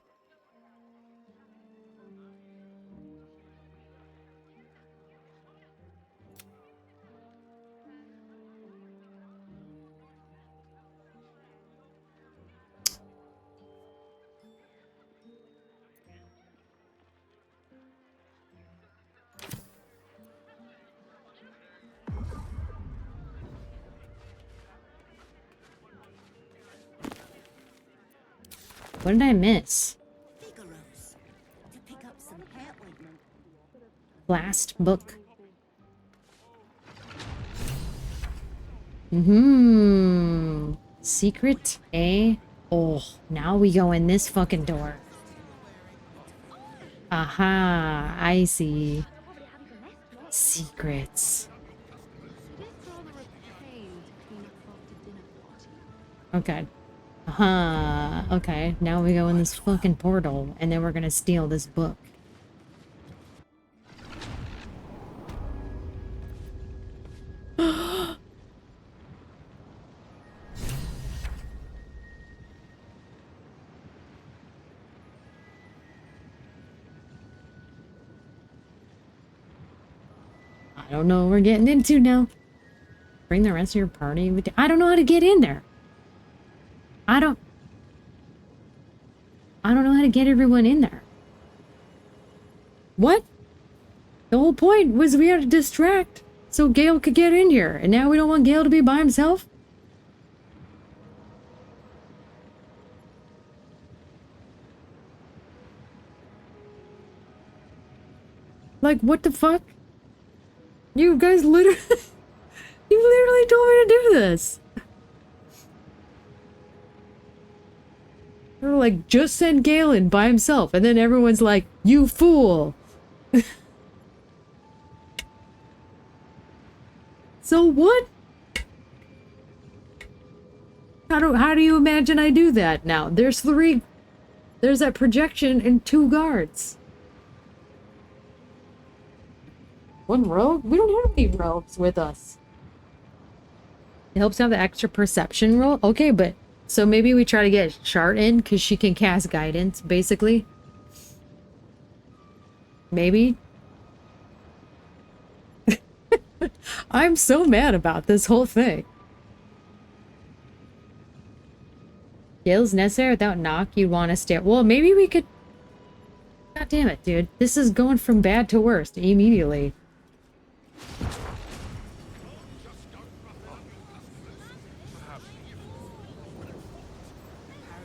Speaker 1: What did I miss? Last book. Secret A. Oh, now we go in this fucking door. Aha, I see. Secrets. Okay. Aha. Okay, now we go in this fucking portal, and then we're gonna steal this book. I don't know what we're getting into now. Bring the rest of your party. I don't know how to get in there. I don't know how to get everyone in there. What? The whole point was we had to distract so Gale could get in here. And now we don't want Gale to be by himself? Like, what the fuck? You guys literally... you literally told me to do this. They were like, just send Gale in by himself. And then everyone's like, you fool. So what? How do you imagine I do that now? There's that projection and 2 guards. 1 rogue? We don't have any rogues with us. It helps to have the extra perception roll. Okay, but so maybe we try to get Chart in because she can cast guidance, basically. Maybe. I'm so mad about this whole thing. Gale's necessary without knock, you'd want to stay. Well, maybe we could... God damn it, dude. This is going from bad to worst immediately.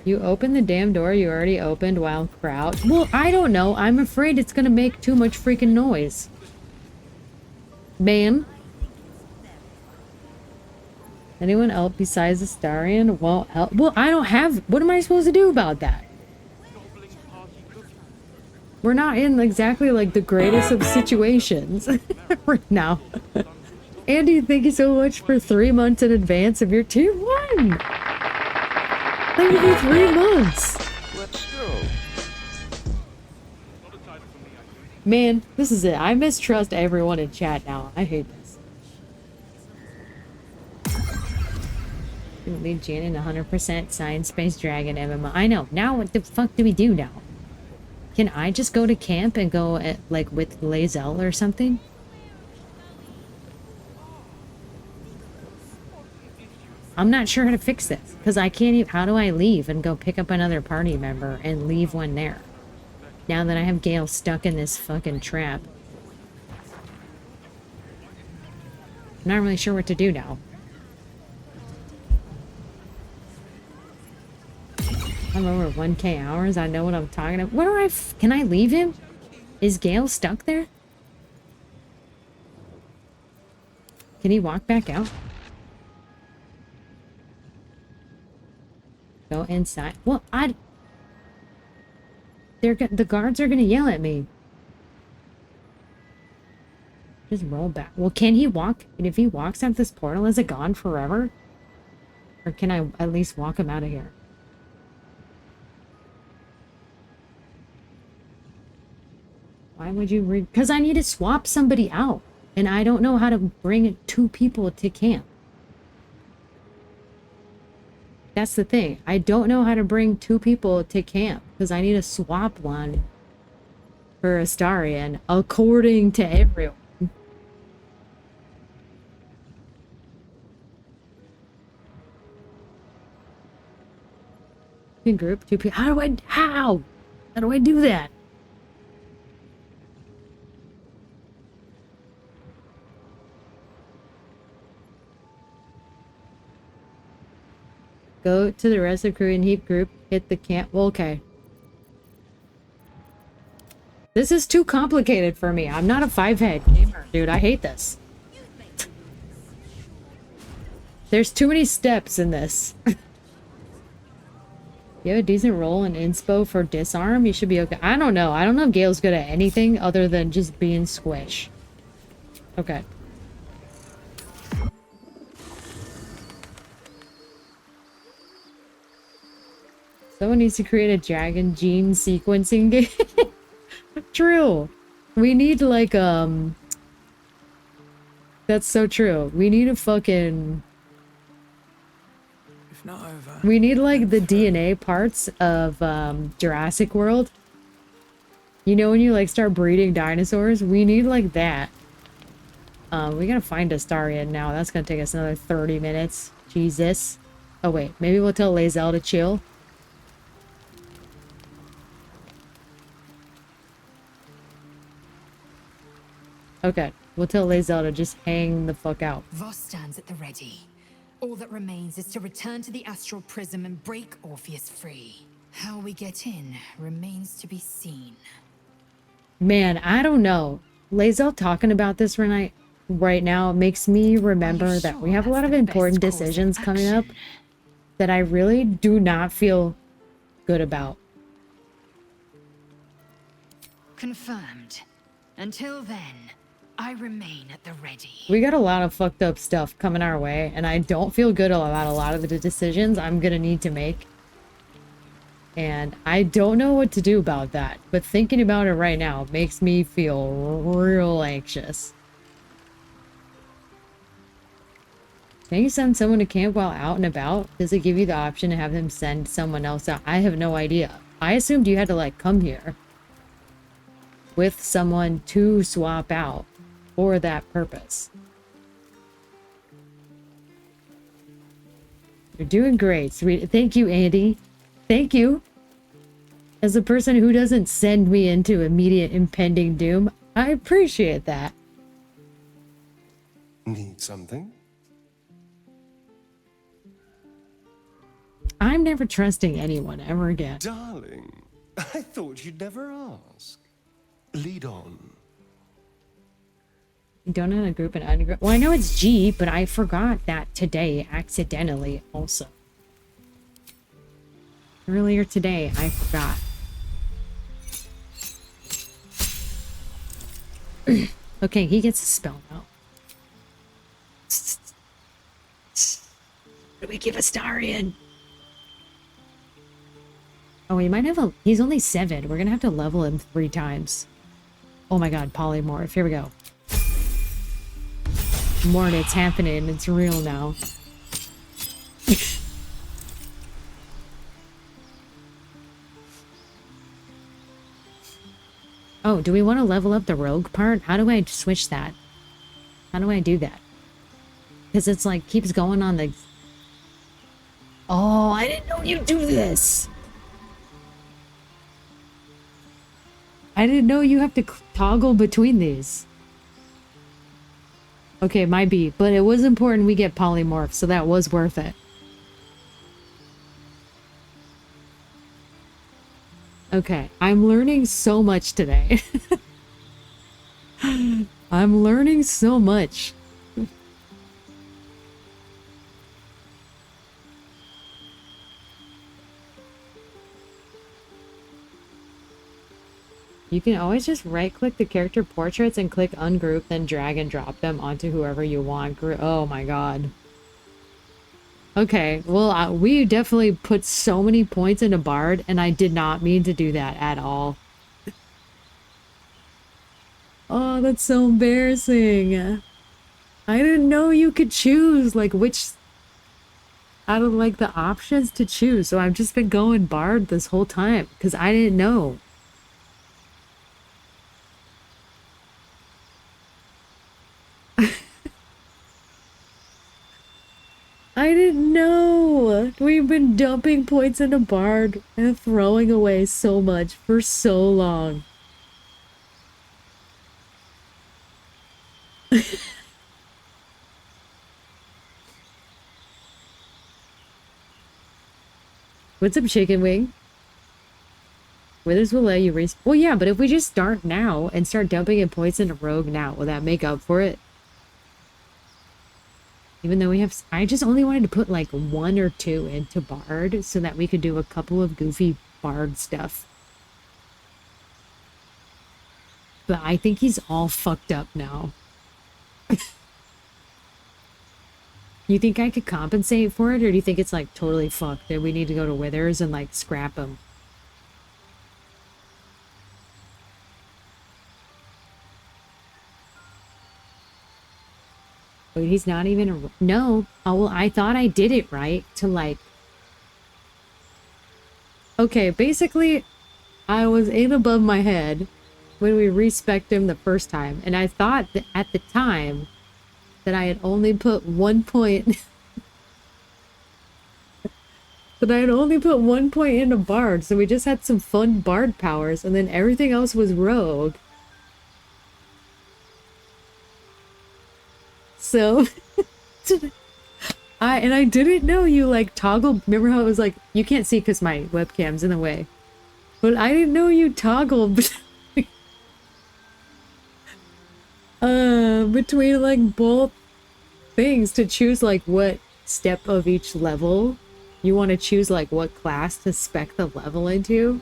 Speaker 1: You opened the damn door you already opened while crouched. Well, I don't know. I'm afraid it's gonna make too much freaking noise. Man. Anyone else besides the Starian won't help? Well, I don't have... What am I supposed to do about that? We're not in exactly, like, the greatest of situations right now. Andy, thank you so much for 3 months in advance of your tier 1! Thank you for 3 months!
Speaker 2: Let's go.
Speaker 1: Man, this is it. I mistrust everyone in chat now. I hate this. Lead Jan in 100% science-based dragon MMO. I know. Now what the fuck do we do now? Can I just go to camp and go at, like, with Lae'zel or something? I'm not sure how to fix this, because I can't even... How do I leave and go pick up another party member and leave one there? Now that I have Gale stuck in this fucking trap. I'm not really sure what to do now. I'm over 1k hours. I know what I'm talking about. What do I... Can I leave him? Is Gale stuck there? Can he walk back out? Go inside. Well, the guards are gonna yell at me. Just roll back. Well, can he walk? And if he walks out this portal, is it gone forever? Or can I at least walk him out of here? Why would you because I need to swap somebody out. And I don't know how to bring 2 people to camp. That's the thing. I don't know how to bring 2 people to camp. Because I need to swap one for Astarion. According to everyone. In group 2 people. How do I do that? Go to the rest of the crew and heap group. Hit the camp. Well, okay. This is too complicated for me. I'm not a 5-head gamer, dude. I hate this. There's too many steps in this. You have a decent roll in inspo for disarm, you should be okay. I don't know. I don't know if Gale's good at anything other than just being squish. Okay. Someone needs to create a dragon gene sequencing game. True. We need like, that's so true. We need a fucking...
Speaker 9: If not over,
Speaker 1: We need like the DNA parts of Jurassic World. You know when you like start breeding dinosaurs? We need like that. We gotta find Astarion now. That's gonna take us another 30 minutes. Jesus. Oh wait, maybe we'll tell Lae'zel to chill. Okay, we'll tell Lae'zel to just hang the fuck out.
Speaker 2: Voss stands at the ready. All that remains is to return to the astral prism and break Orpheus free. How we get in remains to be seen.
Speaker 1: Man, I don't know. Lae'zel talking about this right now makes me remember that we have a lot of important decisions coming up that I really do not feel good about.
Speaker 2: Confirmed. Until then, I remain at the ready.
Speaker 1: We got a lot of fucked up stuff coming our way, and I don't feel good about a lot of the decisions I'm gonna need to make. And I don't know what to do about that, but thinking about it right now makes me feel real anxious. Can you send someone to camp while out and about? Does it give you the option to have them send someone else out? I have no idea. I assumed you had to like come here with someone to swap out for that purpose. You're doing great, sweet. Thank you, Andy. Thank you. As a person who doesn't send me into immediate impending doom, I appreciate that.
Speaker 7: Need something?
Speaker 1: I'm never trusting anyone ever again.
Speaker 7: Darling, I thought you'd never ask. Lead on.
Speaker 1: You don't have a group and ungroup. Well, I know it's G, but I forgot that today accidentally also. Earlier today, I forgot. Okay, he gets a spell now. What do we give Astarion? Oh, he might have a... He's only 7. We're gonna have to level him 3 times. Oh my god, polymorph. Here we go. Morn, it's happening. It's real now. Oh, do we want to level up the rogue part? How do I switch that? How do I do that? Because it's like, keeps going on the... Oh, I didn't know you do this! I didn't know you have to toggle between these. Okay, might be, but it was important we get polymorph, so that was worth it. Okay, I'm learning so much today. I'm learning so much. You can always just right-click the character portraits and click ungroup, then drag and drop them onto whoever you want. Oh my god. Okay, well, we definitely put so many points into Bard, and I did not mean to do that at all. Oh, that's so embarrassing. I didn't know you could choose, like, which... out of, like, the options to choose, so I've just been going Bard this whole time, because I didn't know. I didn't know! We've been dumping points into Bard and throwing away so much for so long. What's up, chicken wing? Withers will let you race. Well, yeah, but if we just start now and start dumping in points into Rogue now, will that make up for it? Even though we have... I just only wanted to put like 1 or 2 into Bard so that we could do a couple of goofy Bard stuff. But I think he's all fucked up now. You think I could compensate for it, or do you think it's like totally fucked that we need to go to Withers and like scrap him? Wait, he's not even a... No. Oh, well, I thought I did it right to like... Okay, basically, I was in above my head when we respec'd him the first time, and I thought that at the time that I had only put 1 point... that I had only put 1 point into Bard, so we just had some fun Bard powers, and then everything else was Rogue. So... I didn't know you like toggle. Remember how it was like, you can't see because my webcam's in the way, but I didn't know you toggled between like both things to choose like what step of each level you want to choose, like what class to spec the level into.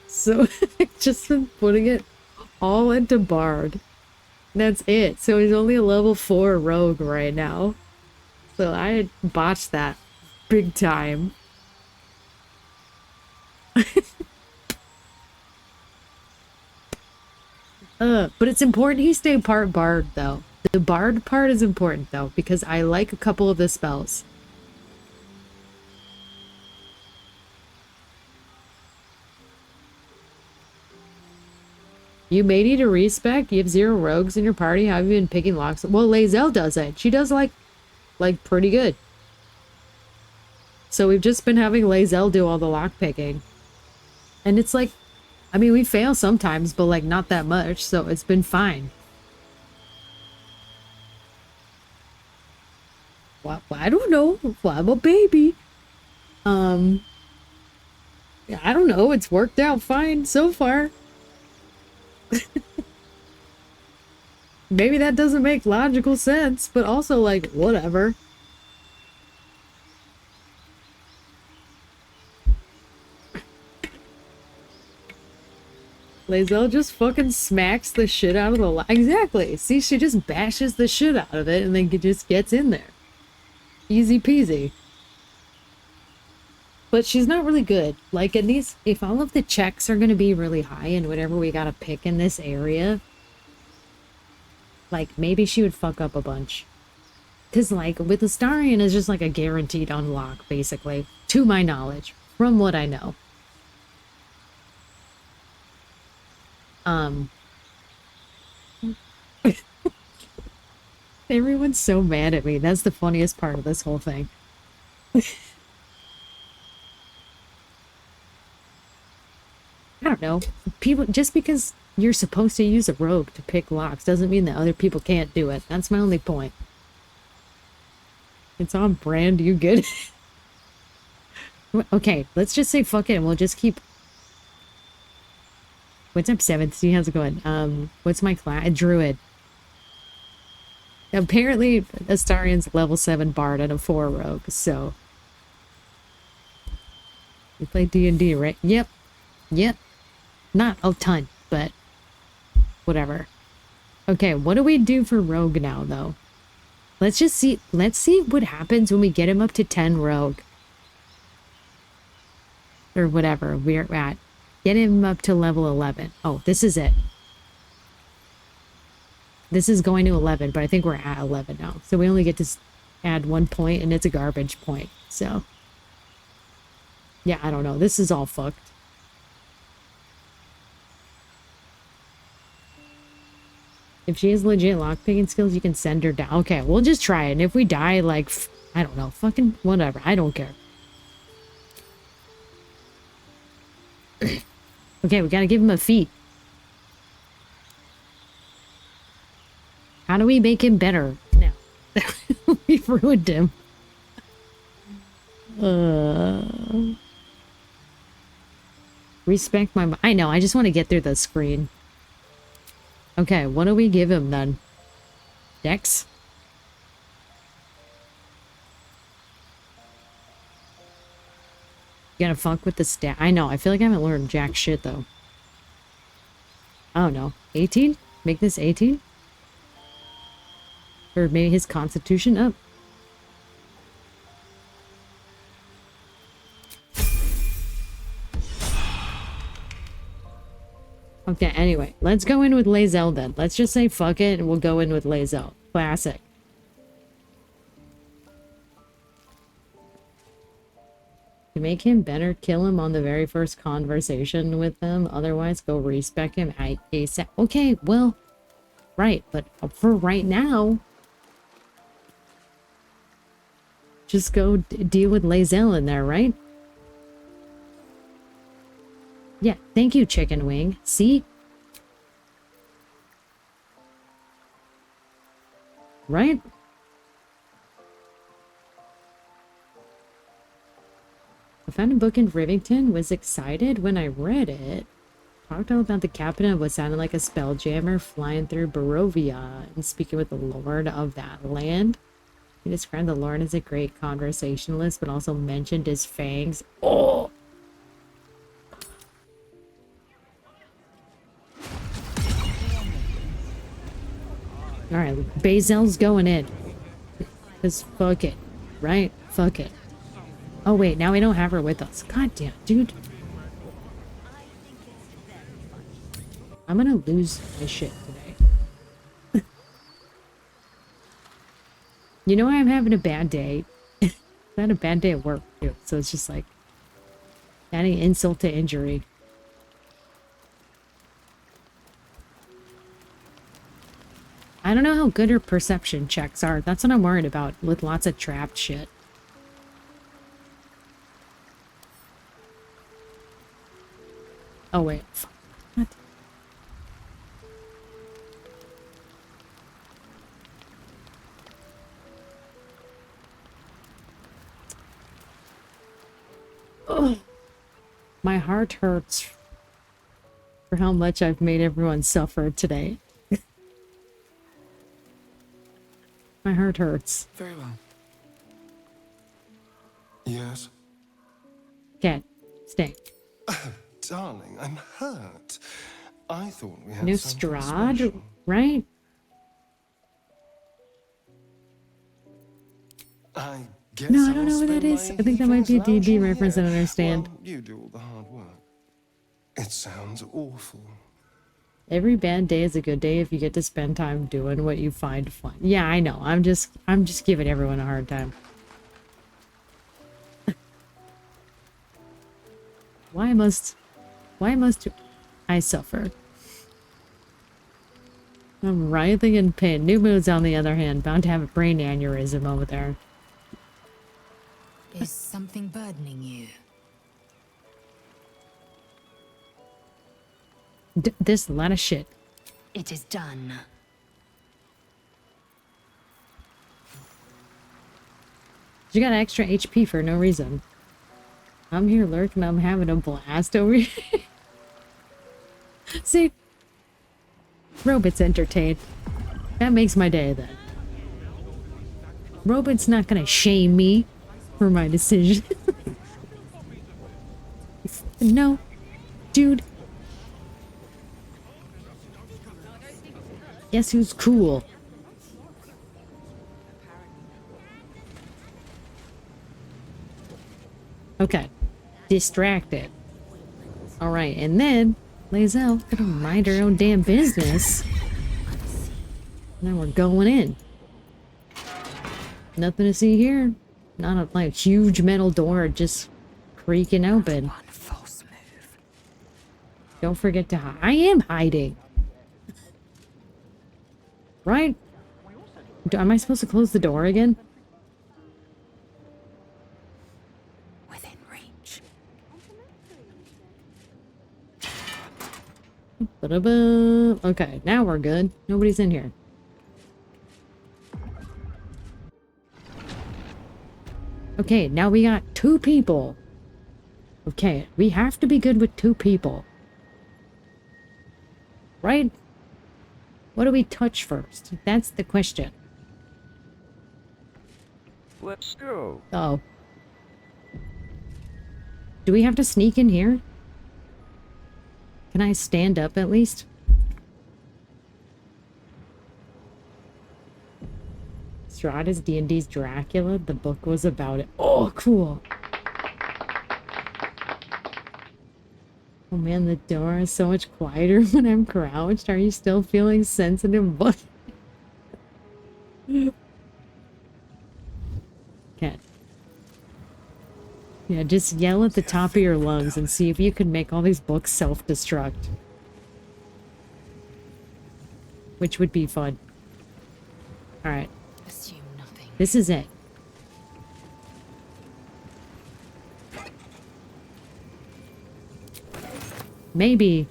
Speaker 1: So I've just been putting it all into Bard. That's it. So he's only a level 4 rogue right now. So I botched that big time. But it's important he stay part Bard though. The Bard part is important though, because I like a couple of the spells. You may need a respec. You have 0 rogues in your party. How have you been picking locks? Well, Lae'zel does it. She does like pretty good. So we've just been having Lae'zel do all the lock picking. And it's like, I mean, we fail sometimes, but like not that much, so it's been fine. Well, I don't know. Well, I'm a baby. I don't know. It's worked out fine so far. Maybe that doesn't make logical sense, but also like, whatever. Lae'zel just fucking smacks the shit out of the lock. Exactly. See, she just bashes the shit out of it and then just gets in there. Easy peasy. But she's not really good. Like, in these, if all of the checks are going to be really high and whatever we got to pick in this area, like, maybe she would fuck up a bunch. Because, like, with Astarion is just like a guaranteed unlock, basically. To my knowledge. From what I know. Everyone's so mad at me. That's the funniest part of this whole thing. I don't know. People, just because you're supposed to use a rogue to pick locks doesn't mean that other people can't do it. That's my only point. It's on brand, you good? Okay, let's just say fuck it and we'll just keep... What's up, 7th? See, how's it going? What's my class? A druid. Apparently, Astarion's level 7 bard and a 4 rogue, so... You play D&D, right? Yep. Yep. Not a ton, but... whatever. Okay, what do we do for rogue now, though? Let's just see... Let's see what happens when we get him up to 10 rogue. Or whatever we're at. Get him up to level 11. Oh, this is it. This is going to 11, but I think we're at 11 now. So we only get to add 1 point, and it's a garbage point. So, yeah, I don't know. This is all fucked. If she has legit lockpicking skills, you can send her down. Okay, we'll just try it. And if we die, like, I don't know. Fucking whatever. I don't care. Okay, we gotta give him a feat. How do we make him better? No. We've ruined him. Respect my... I know, I just want to get through the screen. Okay, what do we give him then? Dex? You gotta fuck with the stat. I know, I feel like I haven't learned jack shit though. I don't know. 18? Make this 18? Or maybe his constitution up? Okay, anyway, let's go in with Lae'zel then. Let's just say fuck it and we'll go in with Lae'zel. Classic. To make him better, kill him on the very first conversation with them. Otherwise, go respec him at ASAP. Okay, well, right, but for right now, just go deal with Lae'zel in there, right? Yeah, thank you, Chicken Wing. See? Right? I found a book in Rivington, was excited when I read it. Talked all about the captain of what sounded like a spelljammer flying through Barovia and speaking with the lord of that land. He described the lord as a great conversationalist, but also mentioned his fangs. Oh! Alright, Bazel's going in. Because fuck it. Right? Fuck it. Oh wait, now we don't have her with us. God damn, dude. I'm gonna lose my shit today. You know I'm having a bad day? I had a bad day at work too, so it's just like adding insult to injury. I don't know how good her perception checks are. That's what I'm worried about with lots of trapped shit. Oh wait. What? Ugh. My heart hurts for how much I've made everyone suffer today. My heart hurts.
Speaker 9: Very well.
Speaker 7: Yes?
Speaker 1: Cat, stay.
Speaker 7: Darling, I'm hurt. I thought we had
Speaker 1: New
Speaker 7: something
Speaker 1: Strahd,
Speaker 7: special.
Speaker 1: right?
Speaker 7: I guess
Speaker 1: No, I don't know what that
Speaker 7: spend
Speaker 1: is.
Speaker 7: my
Speaker 1: I think that might be a
Speaker 7: evenings
Speaker 1: D&D
Speaker 7: lounging
Speaker 1: reference I
Speaker 7: here
Speaker 1: don't understand.
Speaker 7: while you do all the hard work. It sounds awful.
Speaker 1: Every bad day is a good day if you get to spend time doing what you find fun. Yeah, I know. I'm just giving everyone a hard time. Why must I suffer? I'm writhing in pain. New Moon's, on the other hand, bound to have a brain aneurysm over there.
Speaker 2: Is something burdening you?
Speaker 1: This a lot of shit.
Speaker 2: It is done.
Speaker 1: You got extra HP for no reason. I'm here lurking, I'm having a blast over here. See? Robot's entertained. That makes my day then. Robot's not gonna shame me for my decision. No. Dude. Guess who's cool? Okay. Distracted. Alright, and then Lae'zel gonna mind her own damn business. Now we're going in. Nothing to see here. Not a like huge metal door just creaking open. Don't forget to hide. I am hiding. Right? Am I supposed to close the door again?
Speaker 20: Within reach.
Speaker 1: Ba-da-ba. Okay, now we're good. Nobody's in here. Okay, now we got 2 people. Okay, we have to be good with 2 people. Right? What do we touch first? That's the question.
Speaker 4: Let's go.
Speaker 1: Oh. Do we have to sneak in here? Can I stand up at least? Strahd D&D's Dracula. The book was about it. Oh, cool. Oh man, the door is so much quieter when I'm crouched. Are you still feeling sensitive? What? Okay. Yeah, just yell at the top of your lungs and see if you can make all these books self-destruct. Which would be fun. Alright.
Speaker 2: Assume nothing.
Speaker 1: This is it. Maybe.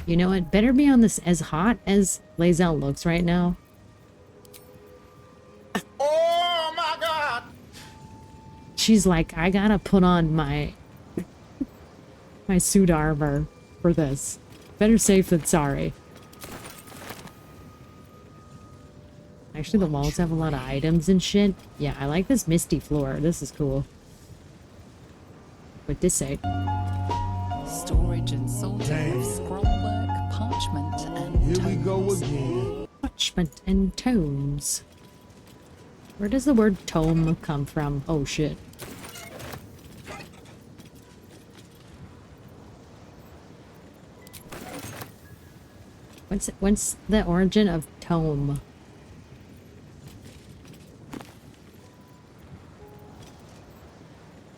Speaker 1: You know what? Better be on this as hot as Lae'zel looks right now.
Speaker 8: Oh my god!
Speaker 1: She's like, I gotta put on my suit armor for this. Better safe than sorry. Actually, the walls have a lot of items and shit. Yeah, I like this misty floor. This is cool. What'd this say?
Speaker 5: Storage and sorting of scrollwork, parchment, and tomes. Here we go again.
Speaker 1: Parchment and tomes. Where does the word tome come from? Oh shit. What's the origin of tome?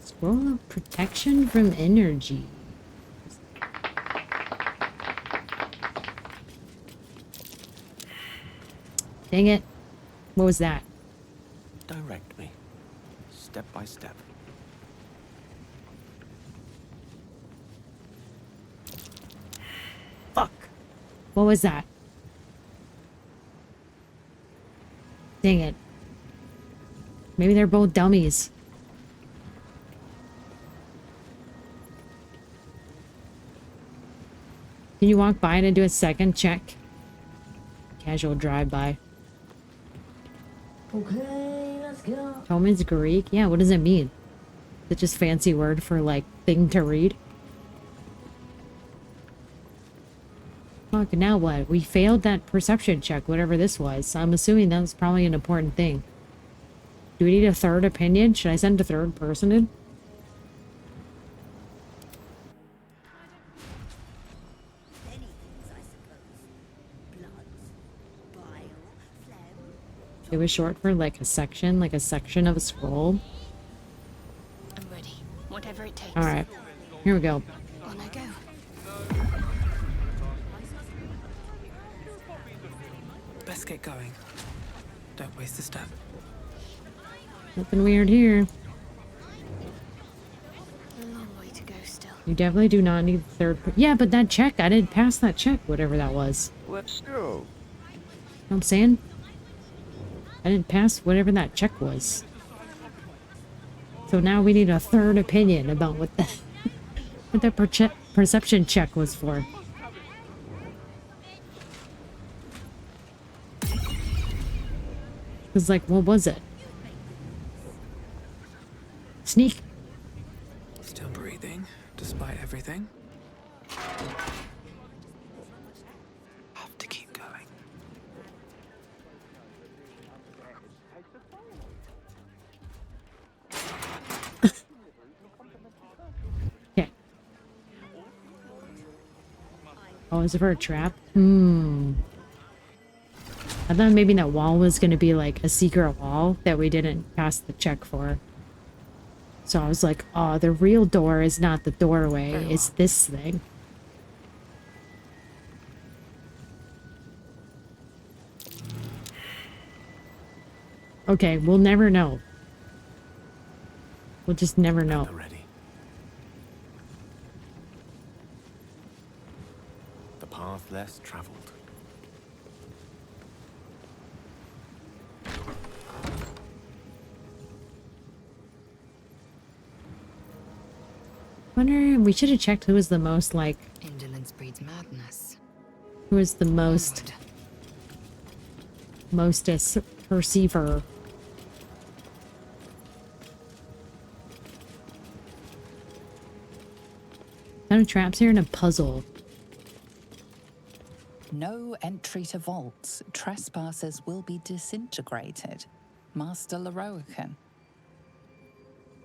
Speaker 1: Scroll of protection from energy. Dang it. What was that?
Speaker 17: Direct me, step by step.
Speaker 1: Fuck. What was that? Dang it. Maybe they're both dummies. Can you walk by and do a second check? Casual drive-by.
Speaker 10: Okay, let's go.
Speaker 1: Tome is Greek? Yeah, what does it mean? Is it just fancy word for, like, thing to read? Fuck, now what? We failed that perception check, whatever this was. I'm assuming that was probably an important thing. Do we need a third opinion? Should I send a third person in? It was short for like a section of a scroll.
Speaker 2: I'm ready. Whatever it takes.
Speaker 1: Alright. Here we go.
Speaker 2: On I go.
Speaker 9: Best get going. Don't waste a step.
Speaker 1: Nothing weird here.
Speaker 2: A long way to go still.
Speaker 1: You definitely do not need the third. Yeah, but that check, I didn't pass that check, whatever that was.
Speaker 4: Let's go.
Speaker 1: You know what I'm saying? I didn't pass whatever that check was. So now we need a third opinion about what the what that perception check was for. It's like, what was it? Sneak.
Speaker 9: Still breathing, despite everything. Have to keep going.
Speaker 1: Okay. Oh, is it for a trap? Hmm. I thought maybe that wall was going to be like a secret wall that we didn't pass the check for. So I was like, oh, the real door is not the doorway, it's this thing. Okay, we'll never know. We'll just never know.
Speaker 17: Ready. The path less traveled.
Speaker 1: wonder, we should have checked who was the most, like...
Speaker 2: Indolence breeds madness.
Speaker 1: Who is the most... Mostest perceiver. Ton of traps here and a puzzle.
Speaker 5: No entry to vaults. Trespassers will be disintegrated. Master Leroican.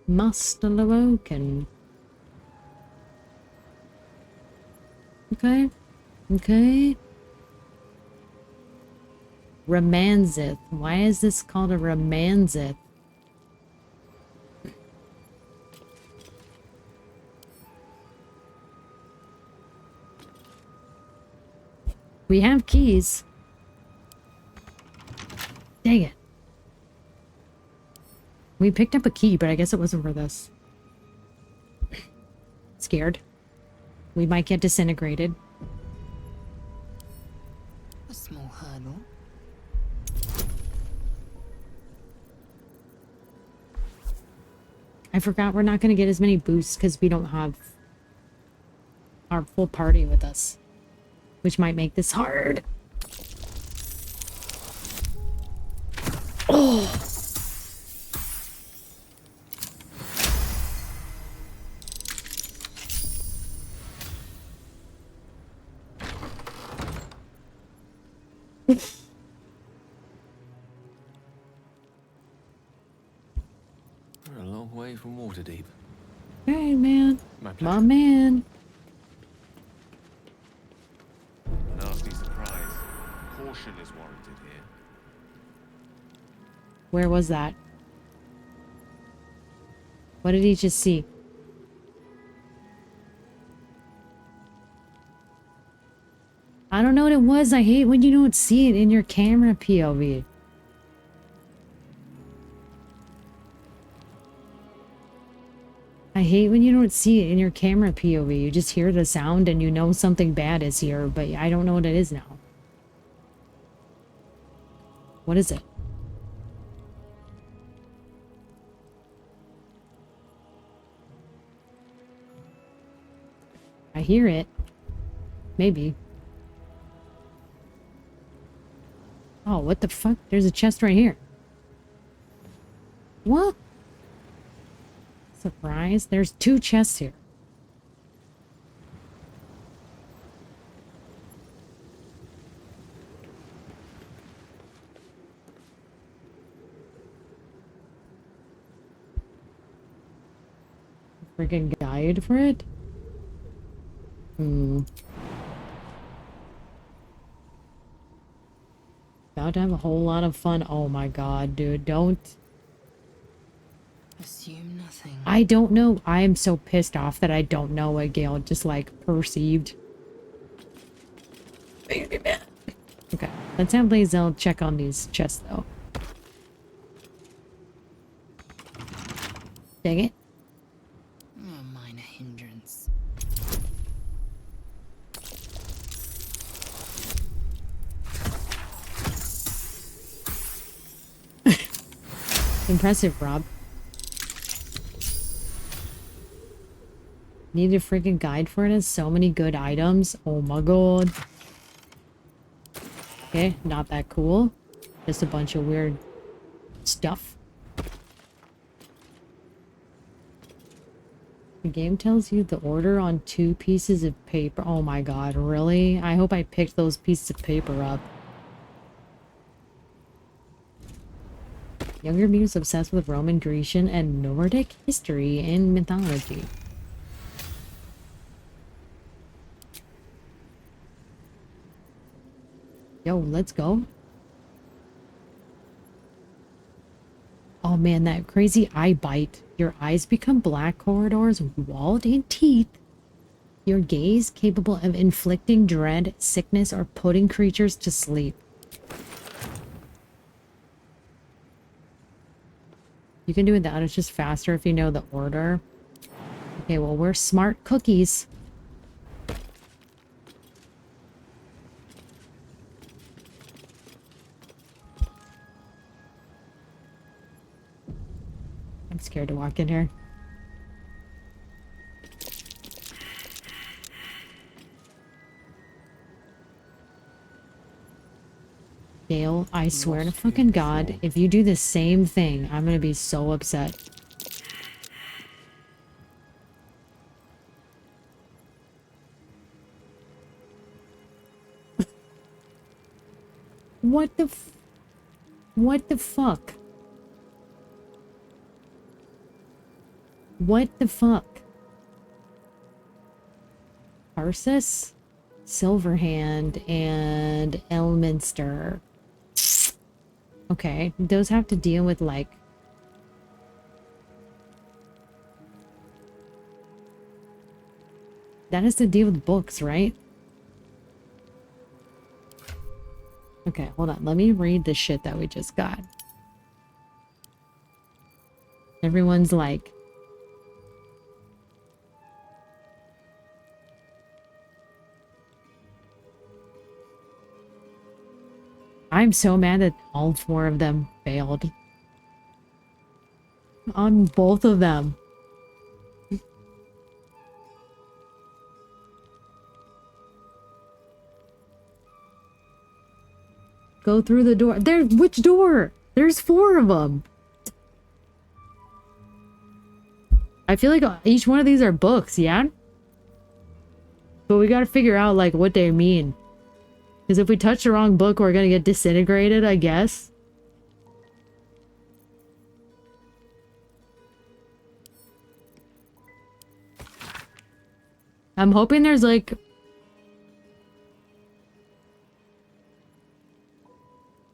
Speaker 1: Master Leroican. Okay. Okay. Romanzith. Why is this called a Romanzith? We have keys. Dang it. We picked up a key, but I guess it wasn't for this. Scared. We might get disintegrated.
Speaker 2: A small hurdle.
Speaker 1: I forgot we're not going to get as many boosts because we don't have our full party with us. Which might make this hard. Oh!
Speaker 17: We're a long way from Waterdeep.
Speaker 1: Hey, man. My man.
Speaker 6: A nasty surprise. Caution is warranted here.
Speaker 1: Where was that? What did he just see? I don't know what it was. I hate when you don't see it in your camera POV. I hate when you don't see it in your camera POV. You just hear the sound and you know something bad is here, but I don't know what it is now. What is it? I hear it. Maybe. Oh, what the fuck? There's a chest right here. What? Surprise. There's 2 chests here. Freaking guide for it? About to have a whole lot of fun. Oh my god, dude. Don't.
Speaker 2: Assume nothing.
Speaker 1: I don't know. I am so pissed off that I don't know what Gale just like perceived. Okay, let's have Lae'zel check on these chests though. Dang it.
Speaker 2: A minor hindrance.
Speaker 1: Impressive, Rob. Need a freaking guide for it. Has so many good items. Oh my god. Okay, not that cool. Just a bunch of weird stuff. The game tells you the order on 2 pieces of paper. Oh my god, really? I hope I picked those pieces of paper up. Younger muse obsessed with Roman, Grecian, and Nordic history and mythology. Yo, let's go. Oh man, that crazy eye bite. Your eyes become black corridors walled in teeth. Your gaze capable of inflicting dread, sickness, or putting creatures to sleep. You can do it that. It's just faster if you know the order. Okay, well, we're smart cookies. I'm scared to walk in here. I swear to fucking God, if you do the same thing, I'm gonna be so upset. What the what the fuck? What the fuck? Tarsus, Silverhand, and Elminster. Okay, those have to deal with, like... That has to deal with books, right? Okay, hold on. Let me read the shit that we just got. Everyone's like... I'm so mad that all 4 of them failed. On both of them. Go through the door. There, which door? There's 4 of them. I feel like each one of these are books, yeah? But we gotta figure out, like, what they mean. Because if we touch the wrong book, we're gonna get disintegrated, I guess. I'm hoping there's, like...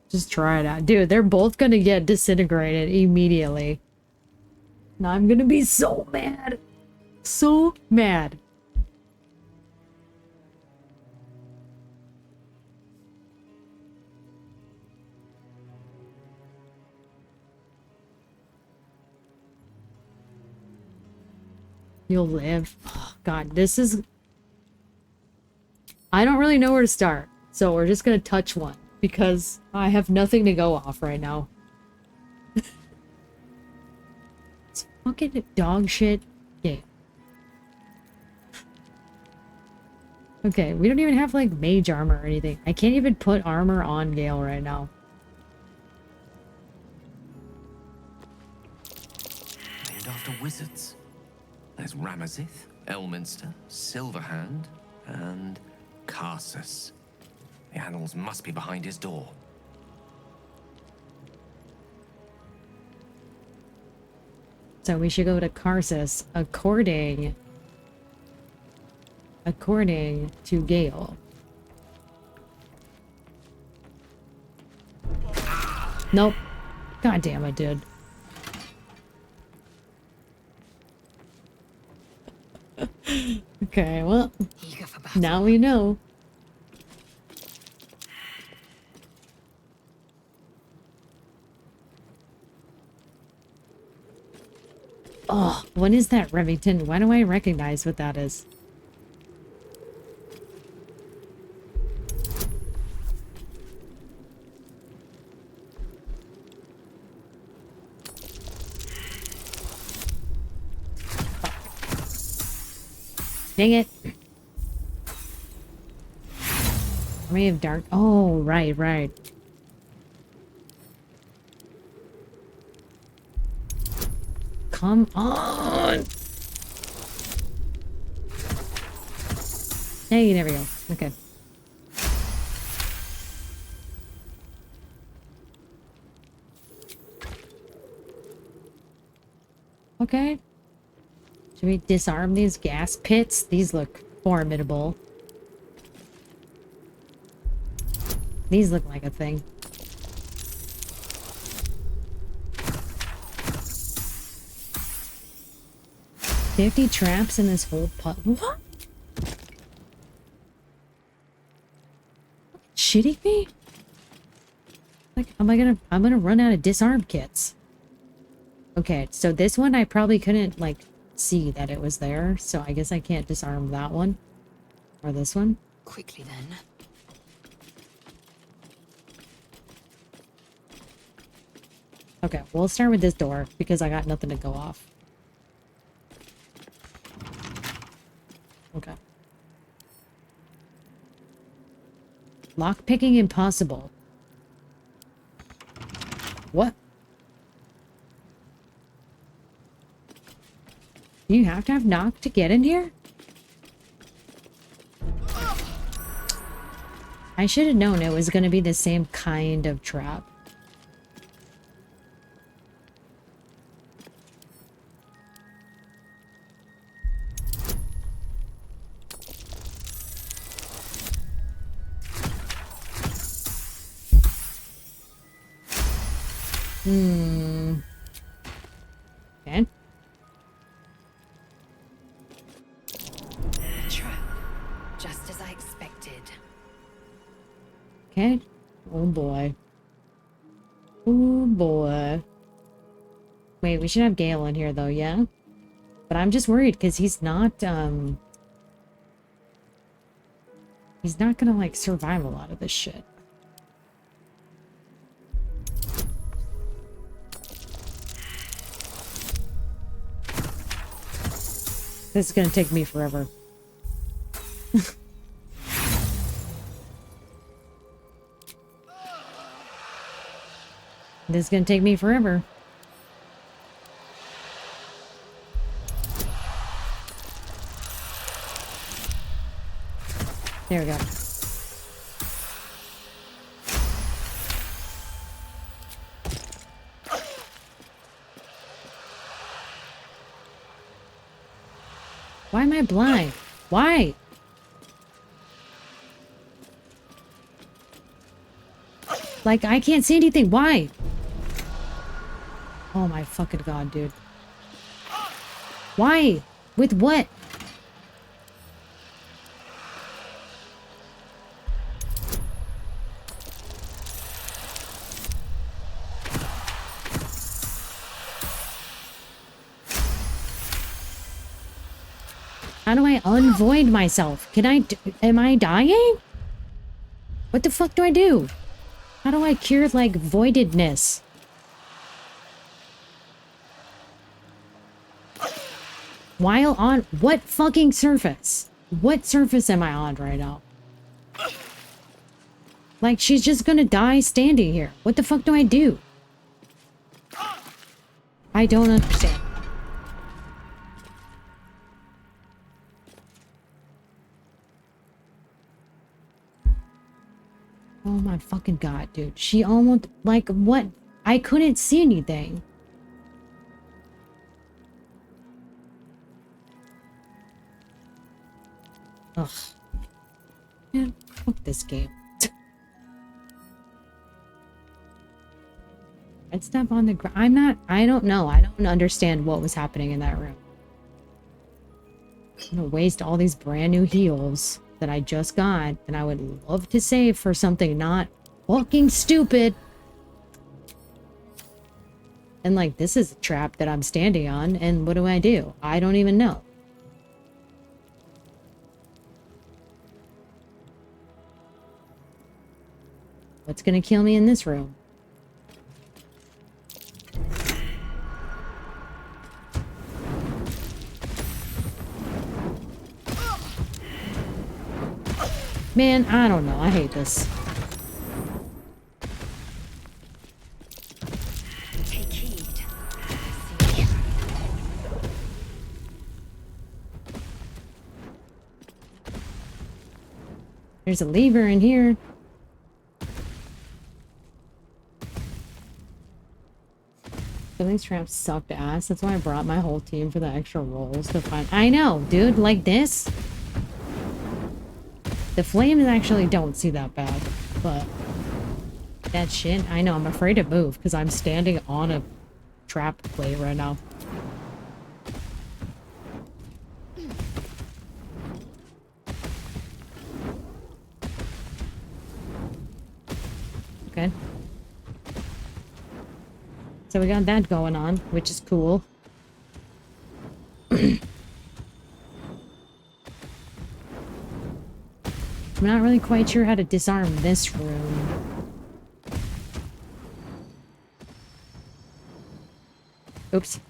Speaker 1: Just try it out. Dude, they're both gonna get disintegrated immediately. Now I'm gonna be so mad. So mad. You'll live. Oh, God, this is... I don't really know where to start. So we're just gonna touch one. Because I have nothing to go off right now. It's fucking dog shit game. Okay, we don't even have, like, mage armor or anything. I can't even put armor on Gale right now.
Speaker 17: Named after wizards. There's Ramazith, Elminster, Silverhand, and Carsus. The annals must be behind his door.
Speaker 1: So we should go to Carsus according to Gale. Nope. God damn it, dude. Okay, well, now we know. Oh, what is that, Remington? Why do I recognize what that is? Dang it. Army of Dark. Oh, right, right. Come on. Hey, there we go. Okay. Okay. Should we disarm these gas pits? These look formidable. These look like a thing. $50 traps in this whole pot. What? Shitting me? Like, I'm gonna run out of disarm kits. Okay, so this one I probably couldn't, like, see that it was there, so I guess I can't disarm that one. Or this one.
Speaker 2: Quickly then.
Speaker 1: Okay, we'll start with this door, because I got nothing to go off. Okay. Lockpicking impossible. What? You have to have knock to get in here? I should have known it was going to be the same kind of trap. Okay.
Speaker 2: A trap, just as I expected.
Speaker 1: Okay. Oh boy. Oh boy. Wait, we should have Gale in here though, yeah? But I'm just worried because he's not gonna like survive a lot of this shit. This is gonna take me forever. This is gonna take me forever. There we go. Why am I blind? Why? Like, I can't see anything. Why? Oh my fucking god, dude. Why? With what? How do I unvoid myself? Can I am I dying? What the fuck do I do? How do I cure, like, voidedness? While on what fucking surface? What surface am I on right now? Like, she's just gonna die standing here. What the fuck do I do? I don't understand. Oh my fucking god, dude. She almost, like, what? I couldn't see anything. Ugh. Man, fuck this game. I'd step on the ground. I don't know. I don't understand what was happening in that room. I'm gonna waste all these brand new heals that I just got, and I would love to save for something not fucking stupid. And like, this is a trap that I'm standing on, and what do? I don't even know. What's gonna kill me in this room? Man, I don't know. I hate this.
Speaker 2: Take heed.
Speaker 1: There's a lever in here. These traps sucked ass. That's why I brought my whole team for the extra rolls to find. I know, dude. Like this. The flames actually don't see that bad, but that shit, I know, I'm afraid to move because I'm standing on a trap plate right now. Okay. So we got that going on, which is cool. I'm not really quite sure how to disarm this room. Oops.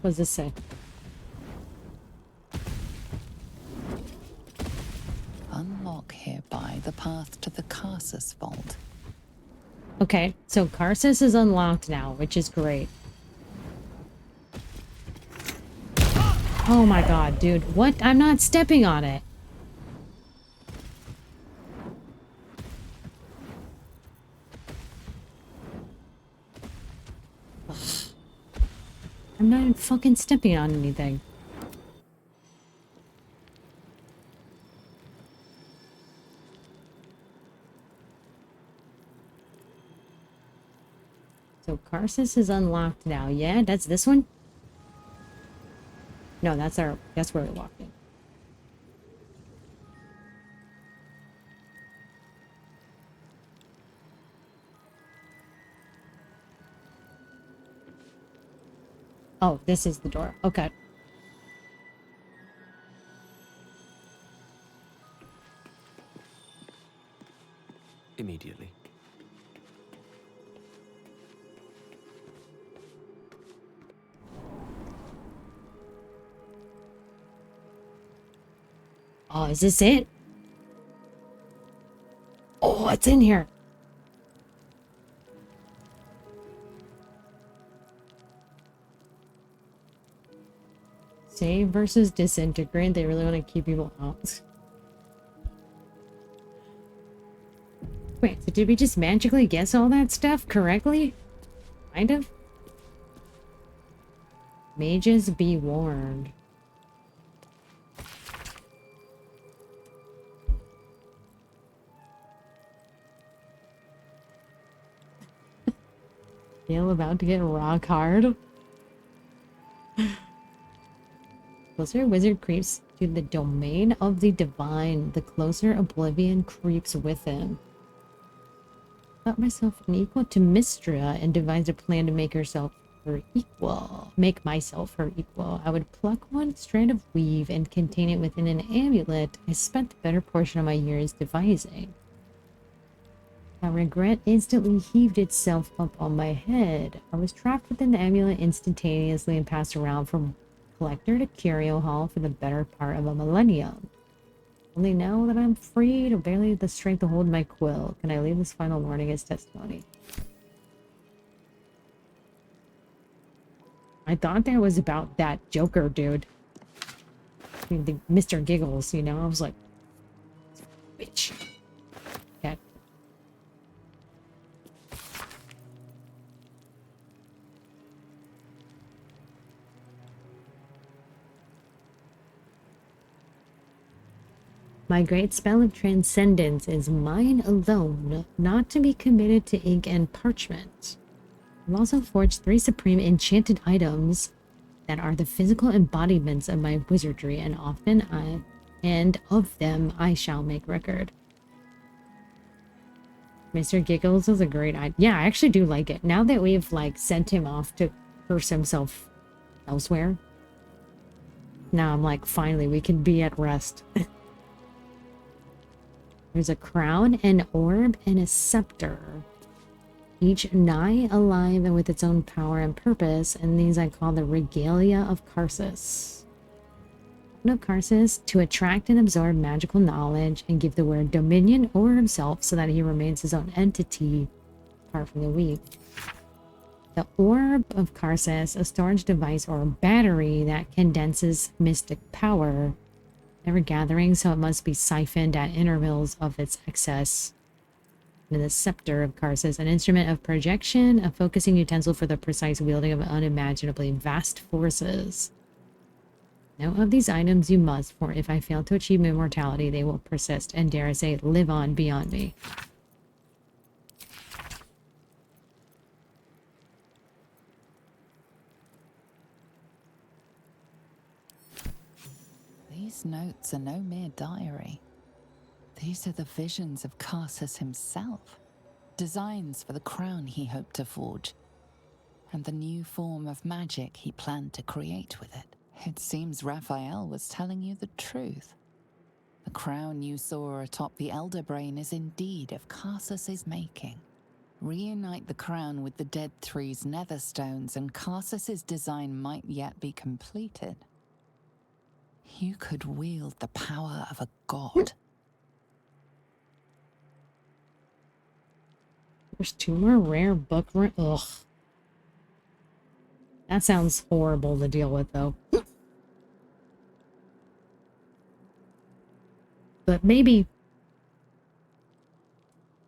Speaker 1: What does this say?
Speaker 5: unlock hereby the path to the Karsus Vault.
Speaker 1: Okay, so Karsus is unlocked now, which is great. Oh my god, dude. What? I'm not stepping on it. Ugh. I'm not even fucking stepping on anything. So Karsus is unlocked now. Yeah, that's this one? No, that's where we walked in. Oh, this is the door. Okay.
Speaker 17: Immediately.
Speaker 1: Oh, is this it? Oh, what's in here? Save versus disintegrate. They really want to keep people out. Wait, so did we just magically guess all that stuff correctly? Kind of? Mages be warned. Feel about to get rock hard. Closer a wizard creeps to the domain of the divine, the closer oblivion creeps with him. Thought myself an equal to Mistra and devised a plan to make herself her equal. Make myself her equal. I would pluck one strand of weave and contain it within an amulet I spent the better portion of my years devising. My regret instantly heaved itself up on my head. I was trapped within the amulet instantaneously and passed around from collector to curio hall for the better part of a millennium. Only now that I'm free to barely the strength to hold my quill, can I leave this final warning as testimony. I thought that was about that Joker dude. I mean, the Mr. Giggles, you know? I was like, bitch. Okay. My great spell of transcendence is mine alone, not to be committed to ink and parchment. I've also forged 3 supreme enchanted items that are the physical embodiments of my wizardry, and of them I shall make record. Mr. Giggles is a great idea. Yeah, I actually do like it. Now that we've like sent him off to curse himself elsewhere, now I'm like, finally we can be at rest. There's a crown, an orb, and a scepter. Each nigh alive and with its own power and purpose, and these I call the regalia of Karsus. Of Karsus, to attract and absorb magical knowledge and give the wearer dominion over himself so that he remains his own entity apart from the weak. The orb of Karsus, a storage device or a battery that condenses mystic power, never gathering, so it must be siphoned at intervals of its excess. And the scepter of Karsus, an instrument of projection, a focusing utensil for the precise wielding of unimaginably vast forces. Note of these items you must, for if I fail to achieve immortality, they will persist and, dare I say, live on beyond me.
Speaker 5: These notes are no mere diary. These are the visions of Karsus himself, designs for the crown he hoped to forge, and the new form of magic he planned to create with it. It seems Raphael was telling you the truth. The crown you saw atop the Elder Brain is indeed of Karsus's making. Reunite the crown with the Dead Three's netherstones, and Karsus's design might yet be completed. You could wield the power of a god.
Speaker 1: There's 2 more rare book ugh. That sounds horrible to deal with, though. But maybe.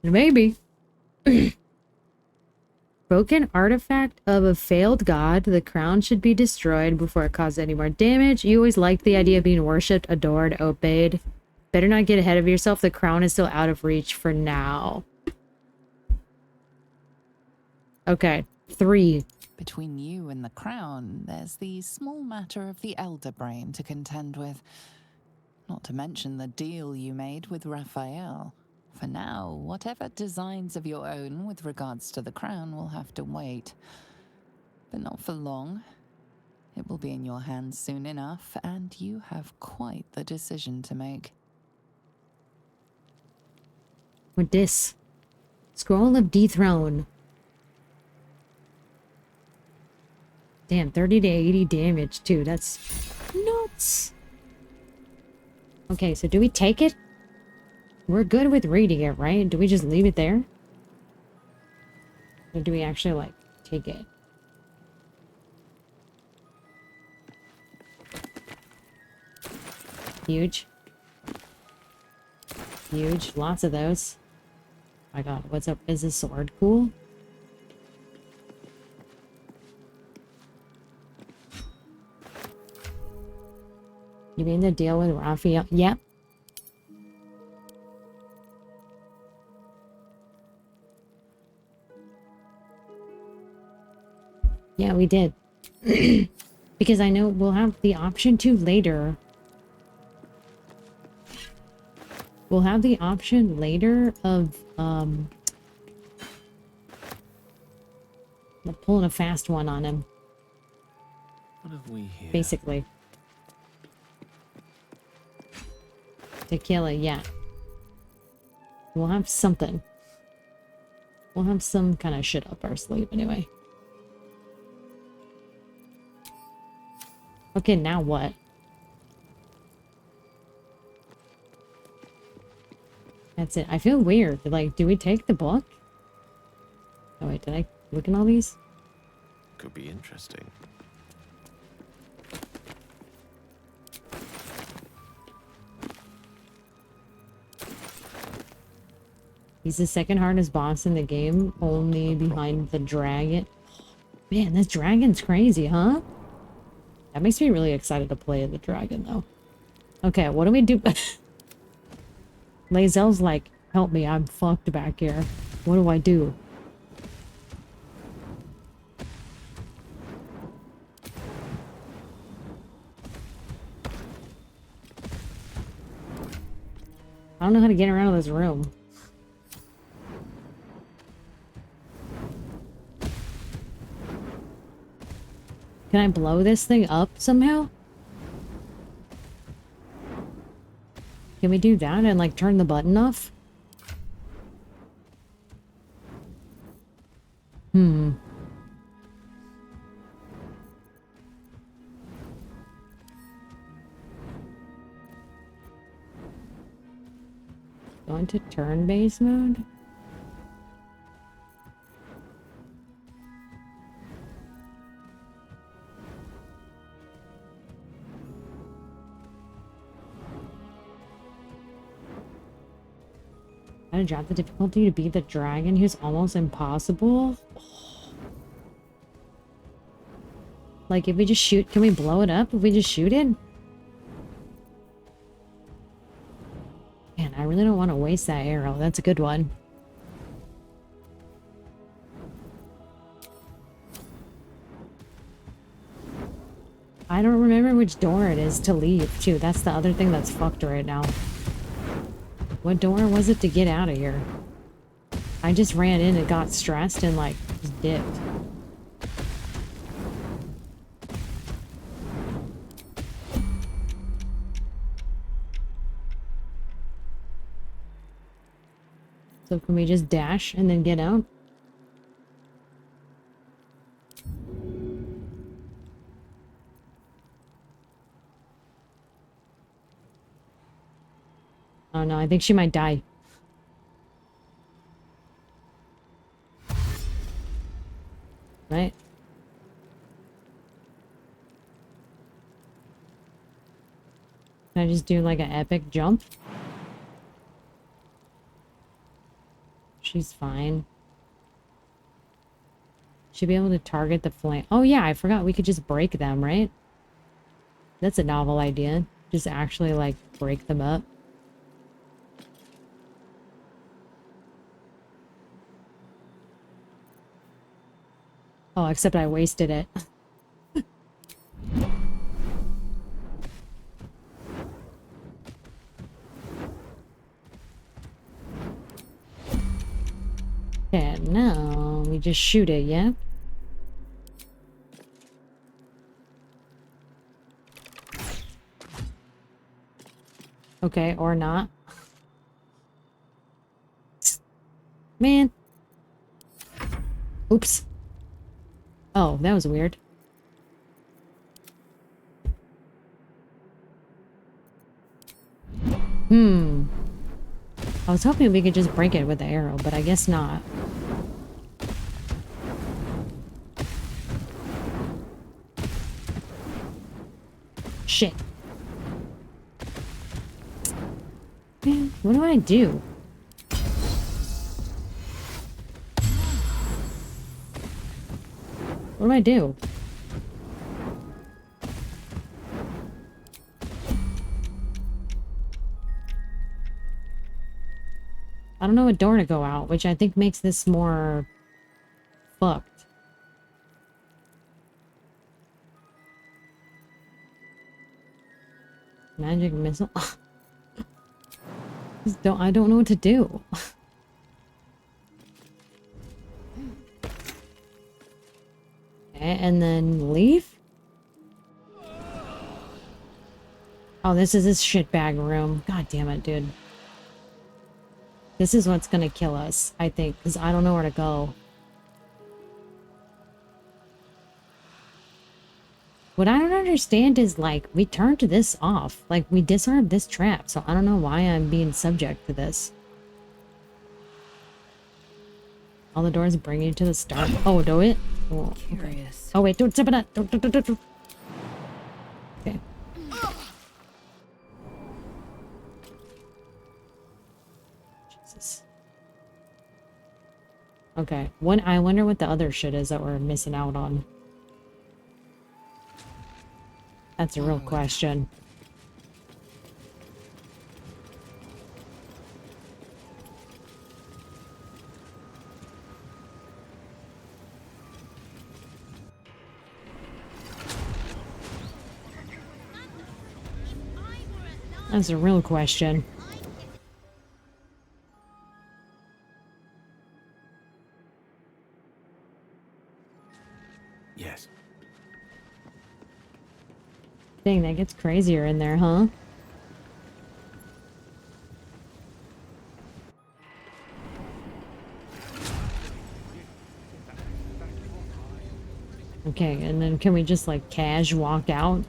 Speaker 1: Maybe. Broken artifact of a failed god. The crown should be destroyed before it causes any more damage. You always liked the idea of being worshipped, adored, obeyed. Better not get ahead of yourself. The crown is still out of reach for now. Okay. 3.
Speaker 5: Between you and the crown, there's the small matter of the elder brain to contend with. Not to mention the deal you made with Raphael. For now, whatever designs of your own with regards to the crown will have to wait. But not for long. It will be in your hands soon enough, and you have quite the decision to make.
Speaker 1: With this. Scroll of Dethrone. Damn, 30 to 80 damage, too. That's nuts. Okay, so do we take it? We're good with reading it, right? Do we just leave it there? Or do we actually, like, take it? Huge. Huge. Lots of those. My god, what's up? Is this sword cool? You mean the deal with Raphael? Yep. Yeah, we did. Because I know we'll have the option to later. We'll have the option later of, pulling a fast one on him.
Speaker 17: What have we here?
Speaker 1: Basically. To kill it, yeah. We'll have something. We'll have some kind of shit up our sleeve anyway. Okay, now what? That's it. I feel weird. Like, do we take the book? Oh wait, did I look at all these?
Speaker 17: Could be interesting.
Speaker 1: He's the second hardest boss in the game, only behind the dragon. Man, this dragon's crazy, huh? That makes me really excited to play the dragon, though. Okay, what do we do? Lae'zel's like, help me, I'm fucked back here. What do I do? I don't know how to get around this room. Can I blow this thing up somehow? Can we do that and like turn the button off? Go into turn-based mode? How to drop the difficulty to beat the dragon who's almost impossible? Like, if we just shoot, can we blow it up if we just shoot it? Man, I really don't want to waste that arrow. That's a good one. I don't remember which door it is to leave, too. That's the other thing that's fucked right now. What door was it to get out of here? I just ran in and got stressed and, like, just dipped. So can we just dash and then get out? Oh no, I think she might die. I just do like an epic jump? She's fine. Should be able to target the flame. Oh yeah, I forgot we could just break them, right? That's a novel idea. Just actually like break them up. Oh, except I wasted it. Okay, now we just shoot it, yeah? Okay, or not. Man. Oops. Oh, that was weird. I was hoping we could just break it with the arrow, but I guess not. Shit. Man, what do I do? What do I do? I don't know what door to go out, which I think makes this more fucked. Magic missile. I don't know what to do. Okay, and then leave? Oh, this is this shitbag room. God damn it, dude. This is what's gonna kill us, I think, because I don't know where to go. What I don't understand is, like, we turned this off. Like, we disarmed this trap, so I don't know why I'm being subject to this. All the doors bring you to the start. Oh, do it? Oh, okay. Oh, wait, don't zip it up. Don't. Okay. Jesus. Okay. I wonder what the other shit is that we're missing out on. That's a real question. That's a real question.
Speaker 17: Yes.
Speaker 1: Dang, that gets crazier in there, huh? Okay, and then can we just like cash walk out?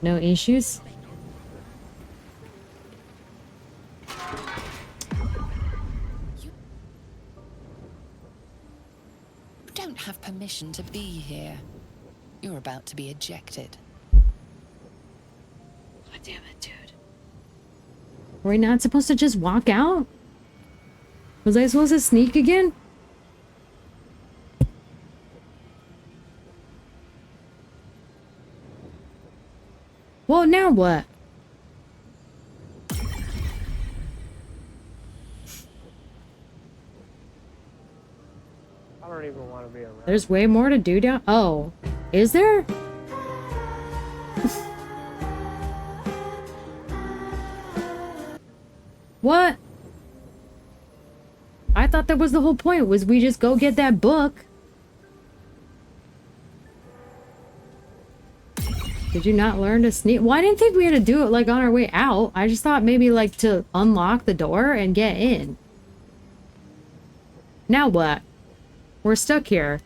Speaker 1: No issues?
Speaker 5: You don't have permission to be here. You're about to be ejected.
Speaker 1: God damn it, dude. Were we not supposed to just walk out? Was I supposed to sneak again? Well, now what?
Speaker 10: I don't even want to be around.
Speaker 1: There's way more to do down. Oh, is there? What? I thought that was the whole point, was we just go get that book. Did you not learn to sneak? Well, I didn't think we had to do it like on our way out. I just thought maybe like to unlock the door and get in. Now what? We're stuck here.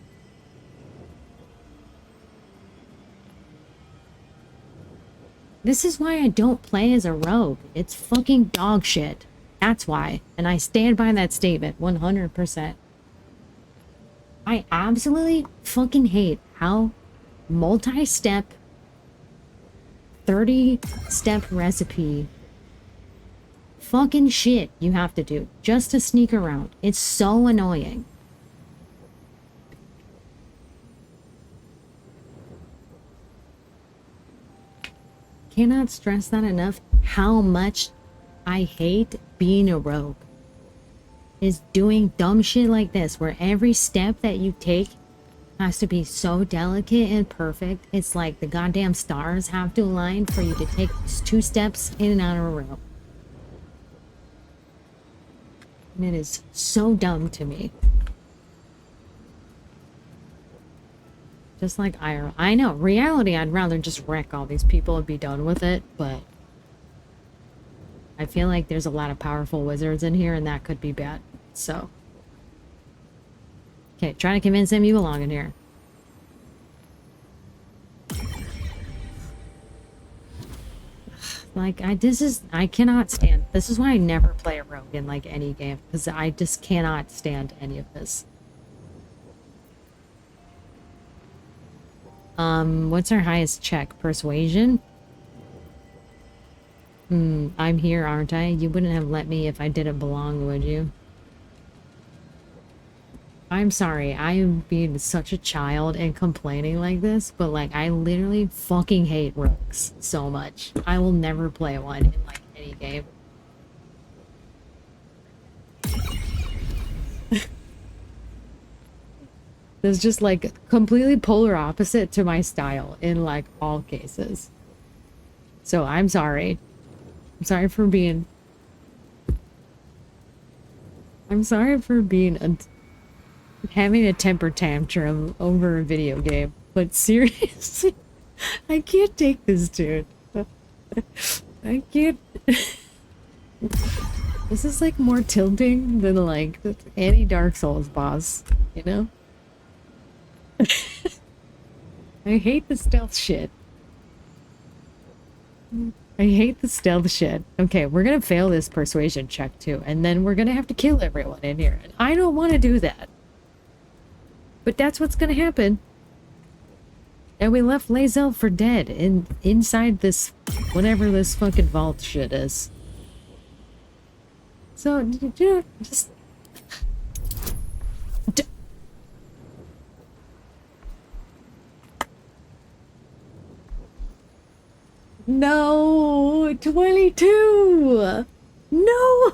Speaker 1: This is why I don't play as a rogue. It's fucking dog shit. That's why. And I stand by that statement 100%. I absolutely fucking hate how multi-step 30-step recipe fucking shit you have to do just to sneak around. It's so annoying. Cannot stress that enough, how much I hate being a rogue. Is doing dumb shit like this, where every step that you take has to be so delicate and perfect. It's like the goddamn stars have to align for you to take 2 steps in and out of a row. And it is so dumb to me. Just like IRL. I know, reality, I'd rather just wreck all these people and be done with it, but I feel like there's a lot of powerful wizards in here and that could be bad. So, okay, trying to convince him you belong in here. Like, I cannot stand. This is why I never play a rogue in like any game, because I just cannot stand any of this. What's our highest check? Persuasion? I'm here, aren't I? You wouldn't have let me if I didn't belong, would you? I'm sorry, I am being such a child and complaining like this, but like, I literally fucking hate rogues so much. I will never play one in like any game. It's just like completely polar opposite to my style in like all cases. So I'm sorry. I'm sorry for being having a temper tantrum over a video game. But seriously, I can't take this, dude. I can't. This is like more tilting than like any Dark Souls boss, you know? I hate the stealth shit. I hate the stealth shit. Okay, we're gonna fail this persuasion check too, and then we're gonna have to kill everyone in here. And I don't want to do that. But that's what's gonna happen. And we left Lae'zel for dead inside this, whatever this fucking vault shit is. So, you know, just... No! 22! No!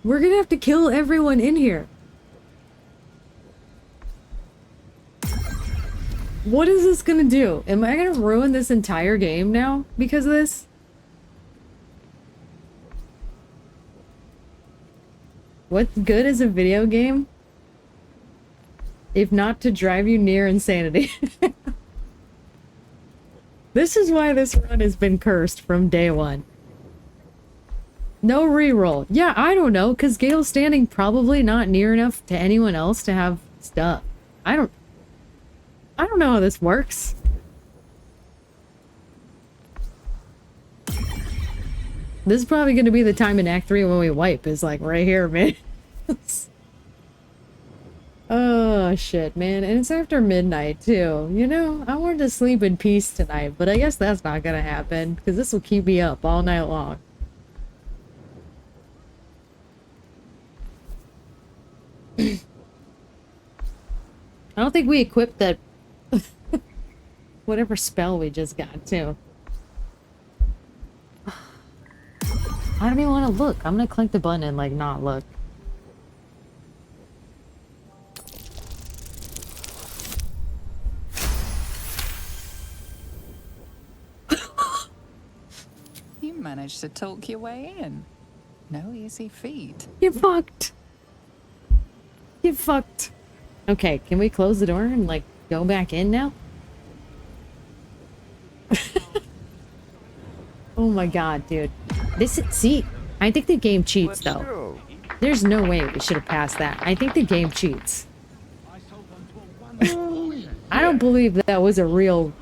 Speaker 1: We're gonna have to kill everyone in here. What is this gonna do? Am I gonna ruin this entire game now because of this? What good is a video game if not to drive you near insanity? This is why this run has been cursed from day one. No reroll. Yeah, I don't know, because Gale's standing probably not near enough to anyone else to have stuff. I don't know how this works. This is probably going to be the time in Act 3 when we wipe, is like right here, man. Oh, shit, man. And it's after midnight, too. You know, I wanted to sleep in peace tonight, but I guess that's not going to happen, because this will keep me up all night long. I don't think we equipped that whatever spell we just got, too. I don't even want to look. I'm gonna click the button and, like, not look.
Speaker 5: You managed to talk your way in. No easy feat.
Speaker 1: You fucked. You fucked. Okay, can we close the door and, like, go back in now? Oh my god, dude. See, I think the game cheats, though. There's no way we should have passed that. I think the game cheats. I don't believe that was a real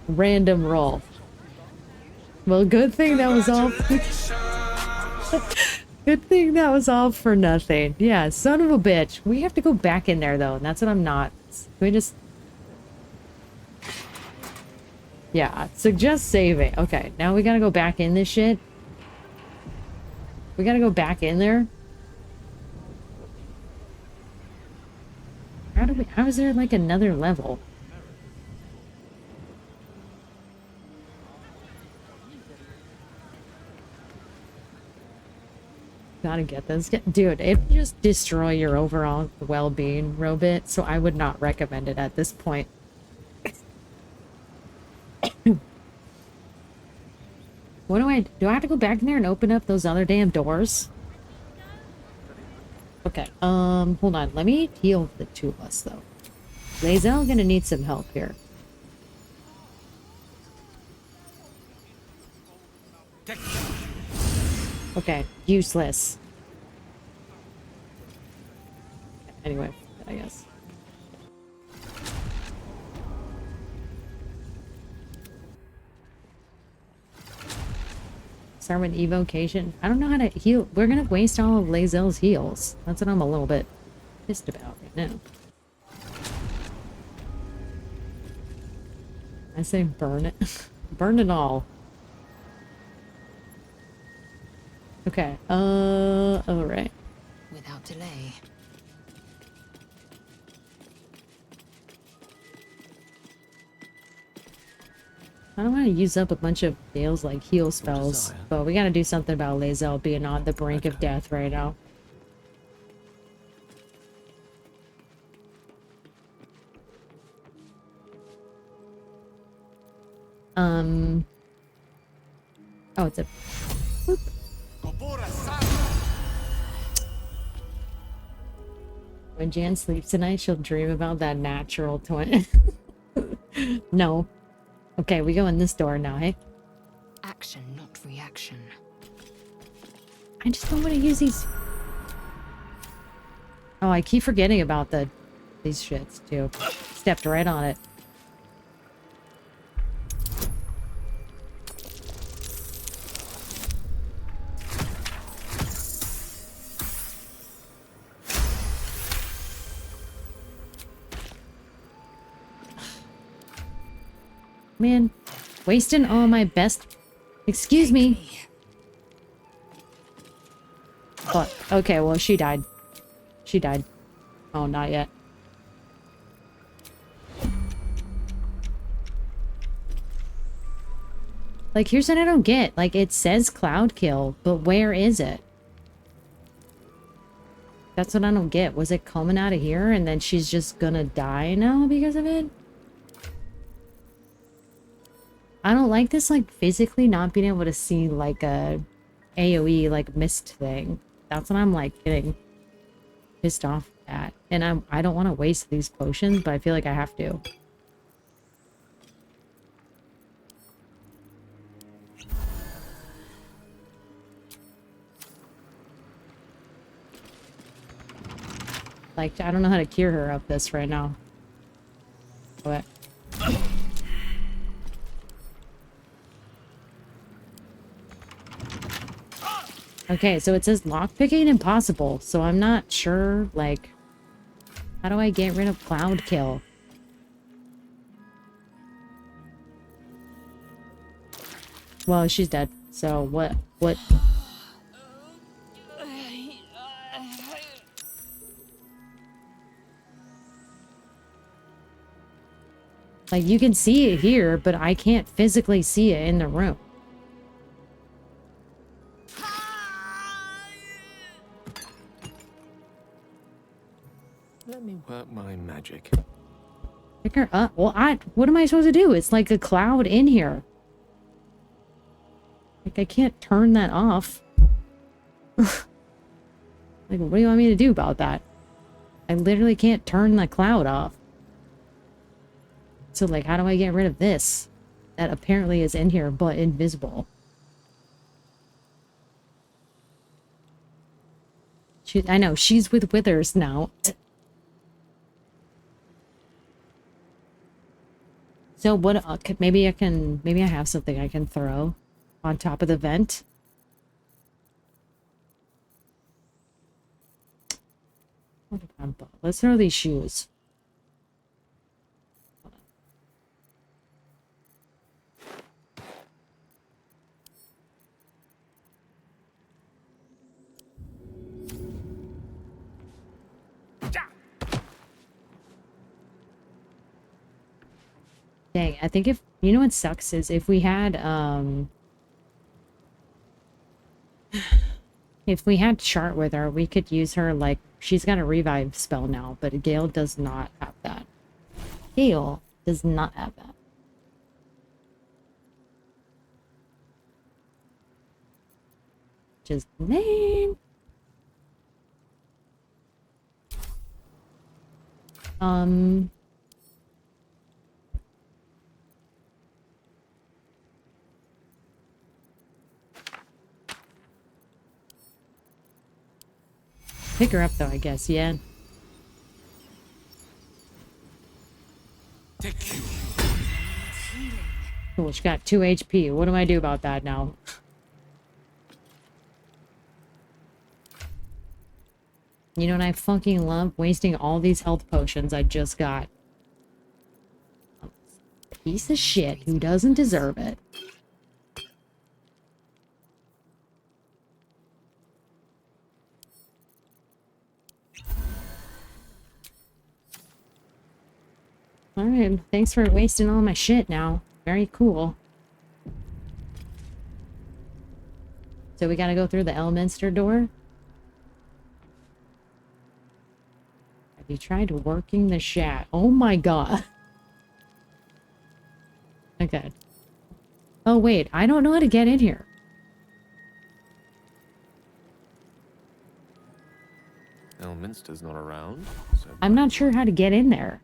Speaker 1: random roll. Well, good thing that was all... Good thing that was all for nothing. Yeah, son of a bitch. We have to go back in there, though, and that's what I'm not. Can we just Yeah, suggest saving. Okay, now we gotta go back in this shit. We gotta go back in there. How is there like another level? Gotta get this. Dude, it would just destroy your overall well-being, Robit, so I would not recommend it at this point. What do I have to go back in there and open up those other damn doors? Okay, hold on. Let me heal the two of us, though. Lae'zel gonna need some help here. Okay, useless. Anyway, I guess. Start with evocation. I don't know how to heal. We're gonna waste all of Lae'zel's heals. That's what I'm a little bit pissed about right now. I say burn it. Burn it all. Okay, alright.
Speaker 2: Without delay.
Speaker 1: I don't want to use up a bunch of Dale's like heal spells, but we gotta do something about Lae'zel being on the brink of death right now. Oh, it's a... Whoop. When Jan sleeps tonight, she'll dream about that natural twin. No. Okay, we go in this door now, hey?
Speaker 2: Action, not reaction.
Speaker 1: I just don't want to use these... Oh, I keep forgetting about these shits, too. Stepped right on it. Man, wasting all my best... Excuse me. Oh, okay, well, she died. She died. Oh, not yet. Like, here's what I don't get. Like, it says cloud kill, but where is it? That's what I don't get. Was it coming out of here and then she's just gonna die now because of it? I don't like this, like, physically not being able to see, like, a AoE, like, mist thing. That's what I'm, like, getting pissed off at. And I don't want to waste these potions, but I feel like I have to. Like, I don't know how to cure her of this right now. What? Okay, so it says lockpicking impossible, so I'm not sure, like, how do I get rid of cloud kill? Well, she's dead, so what? Like, you can see it here, but I can't physically see it in the room.
Speaker 17: Let me work my magic.
Speaker 1: Pick her up. Well, what am I supposed to do? It's like a cloud in here. Like, I can't turn that off. Like, what do you want me to do about that? I literally can't turn the cloud off. So, like, how do I get rid of this? That apparently is in here, but invisible. I know, she's with Withers now. So what, maybe I have something I can throw on top of the vent. Let's throw these shoes. Dang, I think if... You know what sucks is if we had, if we had Chart with her, we could use her, like... She's got a revive spell now, but Gale does not have that. Gale does not have that. Just lame. Pick her up though, I guess, yeah. Cool, she got 2 HP. What do I do about that now? You know what I fucking love? Wasting all these health potions I just got. Piece of shit who doesn't deserve it. Alright, thanks for wasting all my shit now. Very cool. So we gotta go through the Elminster door? Have you tried working the shat? Oh my god. Okay. Oh wait, I don't know how to get in here.
Speaker 6: Elminster's not around. So
Speaker 1: I'm not sure how to get in there.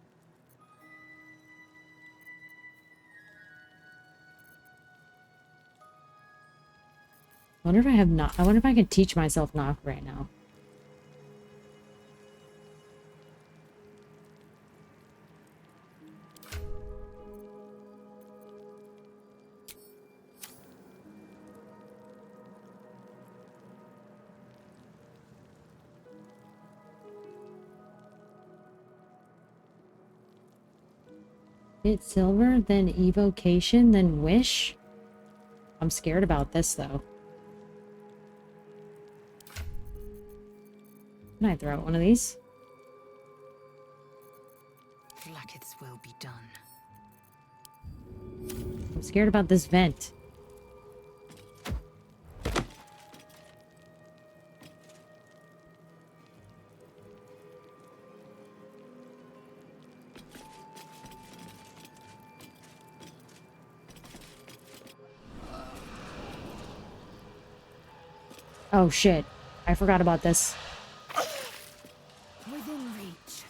Speaker 1: I wonder if I have knock. I wonder if I can teach myself knock right now. Hit silver, then evocation, then wish. I'm scared about this though. Can I throw out one of these?
Speaker 2: Like its will be done.
Speaker 1: I'm scared about this vent. Oh shit. I forgot about this.
Speaker 2: Within reach.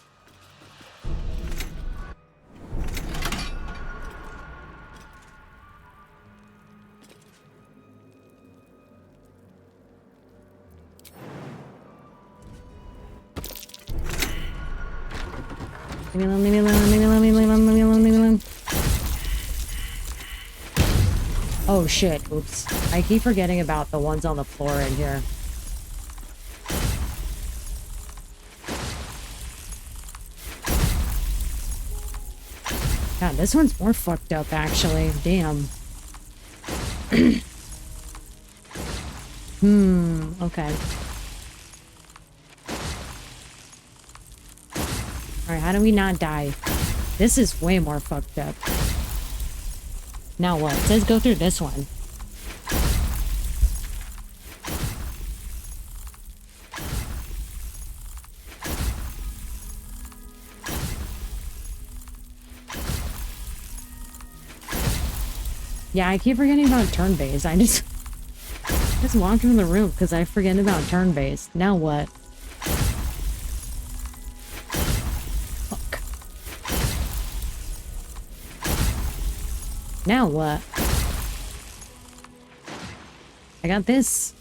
Speaker 1: Leave me alone, leave me alone, leave me alone, leave me alone, leave me alone, leave me alone. Oh shit, oops. I keep forgetting about the ones on the floor in here. God, this one's more fucked up actually. Damn. Okay. Alright, how do we not die? This is way more fucked up. Now what? It says go through this one. Yeah, I keep forgetting about turn-based. I just walk through the room because I forget about turn-based. Now what? Fuck. Now what? I got this.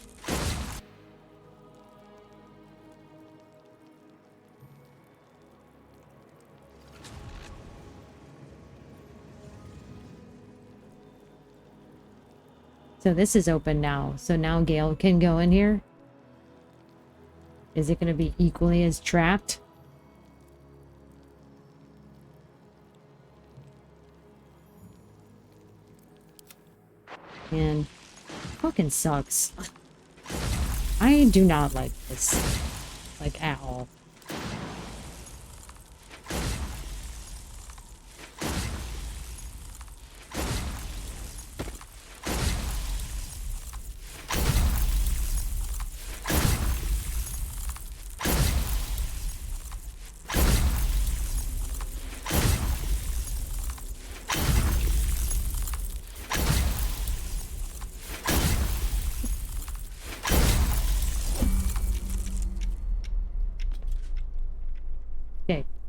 Speaker 1: So this is open now. So now Gale can go in here. Is it going to be equally as trapped? Man, fucking sucks. I do not like this. Like, at all.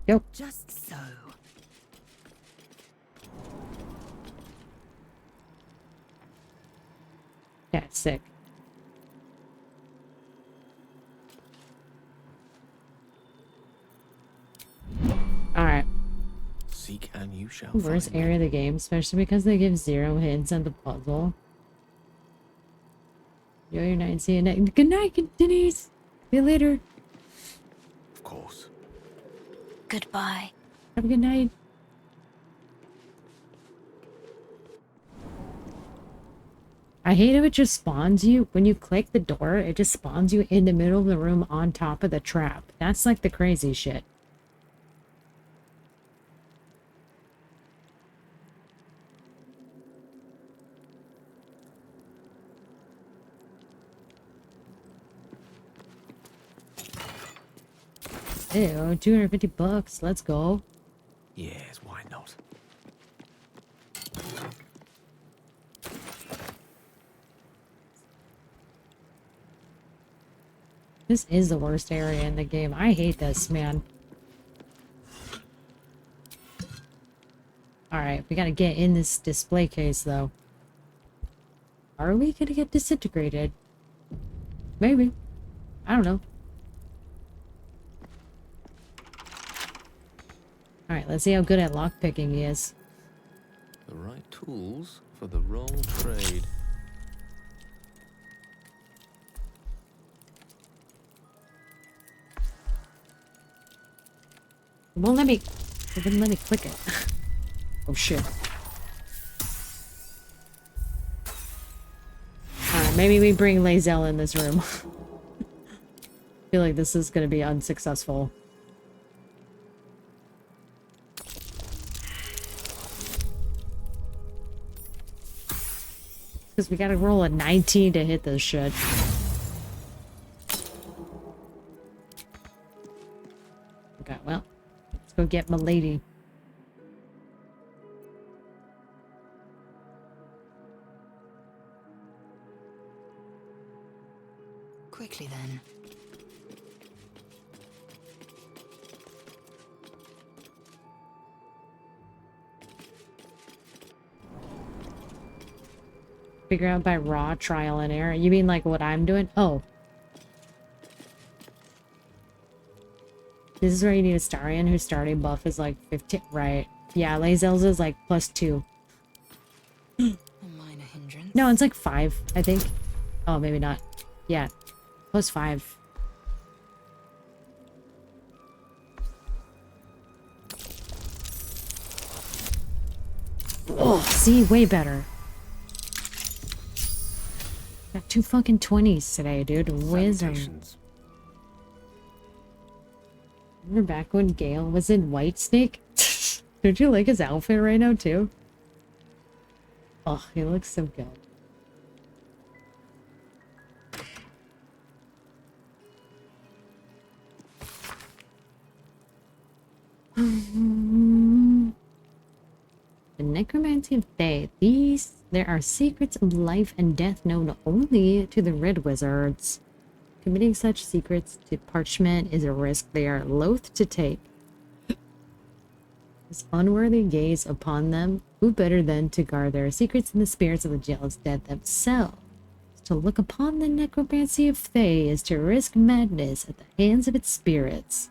Speaker 1: Yep.
Speaker 2: Just so.
Speaker 1: Yeah, sick. Alright.
Speaker 17: Seek and you shall
Speaker 1: Worst
Speaker 17: find.
Speaker 1: area of the game, especially because they give 0 hints on the puzzle. Enjoy your night. See you next. Good night, Denise. See you later.
Speaker 17: Of course.
Speaker 14: Goodbye.
Speaker 1: Have a good night. I hate how it just spawns you. When you click the door, it just spawns you in the middle of the room on top of the trap. That's like the crazy shit. Ew, 250 bucks. Let's go.
Speaker 17: Yes, why not?
Speaker 1: This is the worst area in the game. I hate this, man. Alright, we gotta get in this display case, though. Are we gonna get disintegrated? Maybe. I don't know. Alright, let's see how good at lockpicking he is.
Speaker 17: The right tools for the wrong trade.
Speaker 1: It won't let me... It wouldn't let me click it. Oh, shit. Alright, maybe we bring Lae'zel in this room. I feel like this is gonna be unsuccessful. Because we gotta roll a 19 to hit this shit. Okay, well, let's go get my lady.
Speaker 2: Quickly then.
Speaker 1: Figure out by raw trial and error. You mean like what I'm doing? Oh. This is where you need a Starion whose starting buff is like 15. Right. Yeah, Lae'zel's is like +2.
Speaker 2: A minor hindrance.
Speaker 1: No, it's like 5, I think. Oh, maybe not. Yeah. +5. Oh, see? Way better. Got 2 fucking 20s today, dude. Wizard. Remember back when Gale was in Whitesnake? Don't you like his outfit right now, too? Oh, he looks so good. The necromancy of Thay. There are secrets of life and death known only to the Red Wizards. Committing such secrets to parchment is a risk they are loath to take. This unworthy gaze upon them, who better than to guard their secrets than the spirits of the jealous dead themselves? To look upon the necromancy of Thay is to risk madness at the hands of its spirits.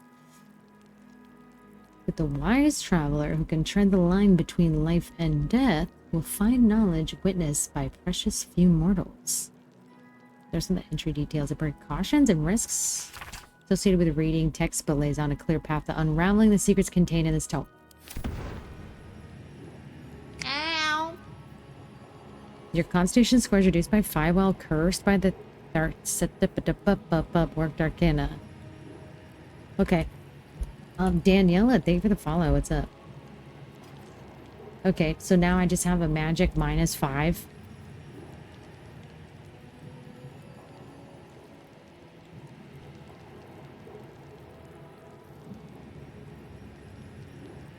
Speaker 1: But the wise traveler who can tread the line between life and death will find knowledge witnessed by precious few mortals. There's some of the entry details of precautions and risks associated with reading text, but lays on a clear path to unraveling the secrets contained in this tome.
Speaker 3: Ow.
Speaker 1: Your constitution score is reduced by 5 while cursed by the worked arcana. Okay. Daniela, thank you for the follow. What's up? Okay, so now I just have a magic -5.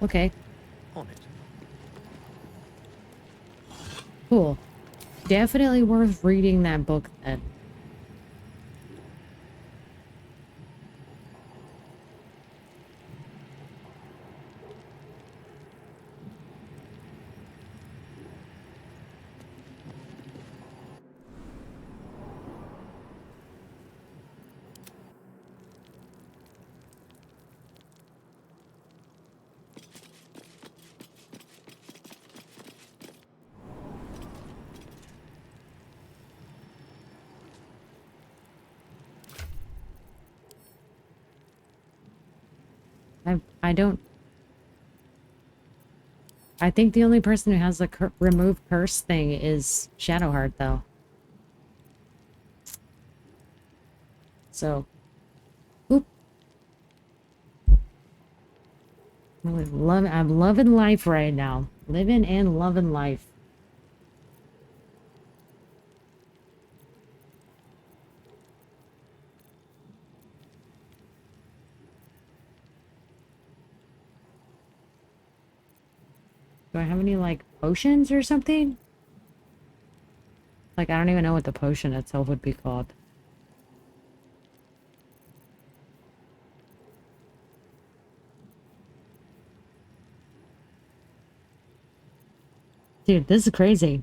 Speaker 1: Okay.
Speaker 17: On it.
Speaker 1: Cool. Definitely worth reading that book then. I don't... I think the only person who has the remove curse thing is Shadowheart, though. So... Oop. I'm loving life right now. Living and loving life. Do I have any, like, potions or something? Like, I don't even know what the potion itself would be called. Dude, this is crazy.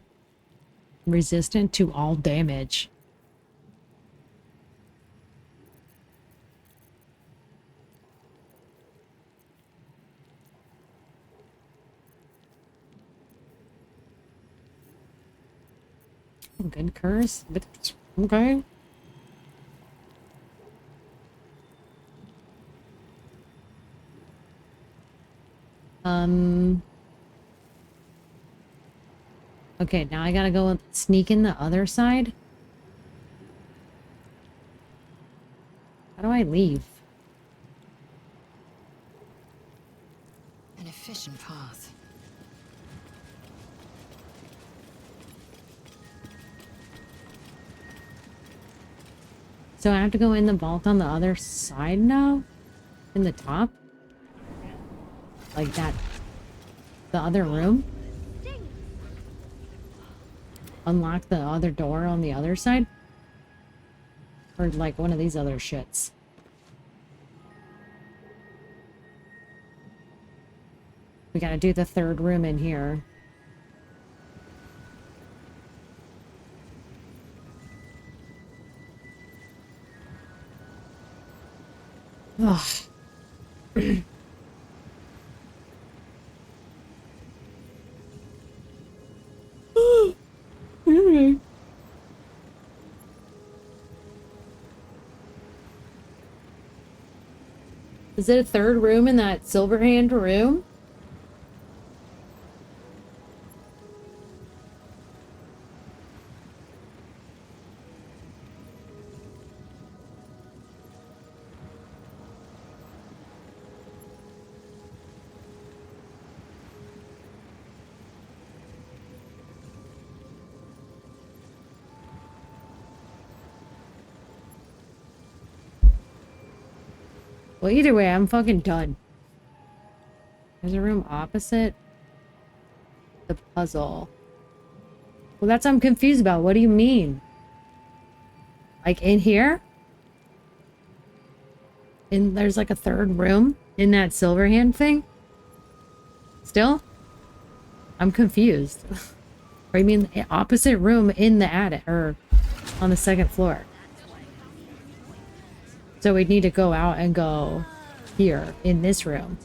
Speaker 1: Resistant to all damage. Good curse, but okay. Okay, now I gotta go sneak in the other side. How do I leave?
Speaker 2: An efficient path.
Speaker 1: So I have to go in the vault on the other side now? In the top? Like that. The other room? Unlock the other door on the other side? Or like one of these other shits. We gotta do the third room in here. Ugh. Alright. Is it a third room in that Silverhand room? Well, either way, I'm fucking done. There's a room opposite the puzzle. Well, that's what I'm confused about. What do you mean? Like in here? And there's like a third room in that Silverhand thing? Still? I'm confused. Or you mean the opposite room in the attic, or on the second floor? So we'd need to go out and go here, in this room.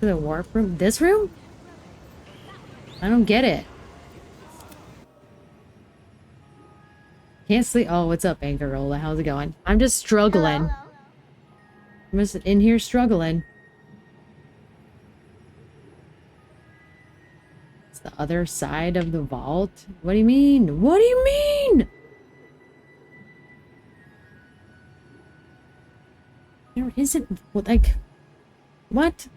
Speaker 1: The warp room? This room? I don't get it. Can't sleep. Oh, what's up, Angarola? How's it going? I'm just struggling. I'm just in here struggling. It's the other side of the vault? What do you mean? What do you mean? There isn't, like, what?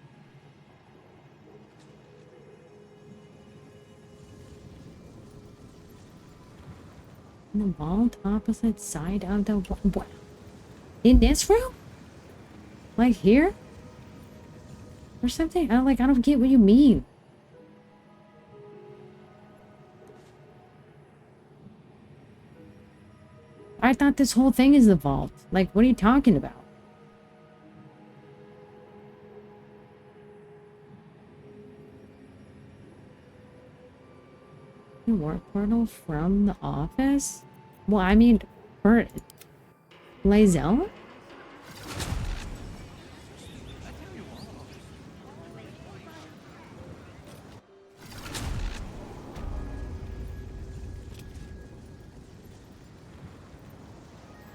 Speaker 1: In the vault opposite side of the what? In this room? Like here? Or something? I don't get what you mean. I thought this whole thing is the vault. Like, what are you talking about? Warp portal from the office? Well, I mean, for Lae'zel?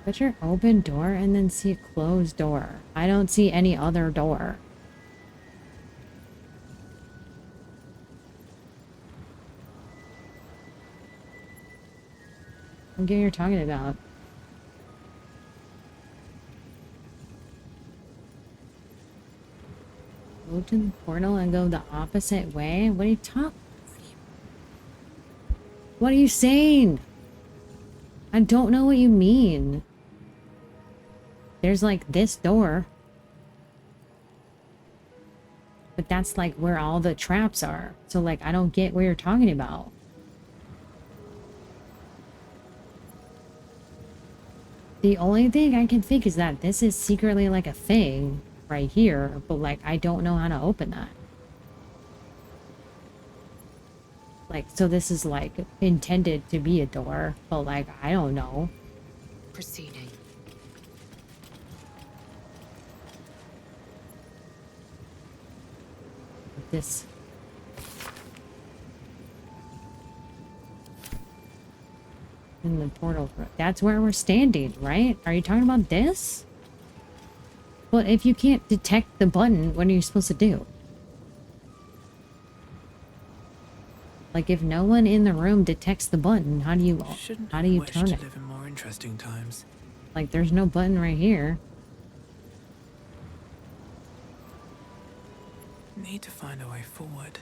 Speaker 1: Picture open door and then see a closed door. I don't see any other door. What game you're talking about? Go to the portal and go the opposite way? What are you talking? What are you saying? I don't know what you mean. There's like this door. But that's like where all the traps are. So like I don't get what you're talking about. The only thing I can think is that this is secretly like a thing right here, but like I don't know how to open that. Like, so this is like intended to be a door, but like I don't know.
Speaker 2: Proceeding.
Speaker 1: This. In the portal. That's where we're standing, right? Are you talking about this? Well, if you can't detect the button, what are you supposed to do? Like, if no one in the room detects the button, how do you turn it?
Speaker 9: Live in more interesting times.
Speaker 1: Like, there's no button right here.
Speaker 9: Need to find a way forward.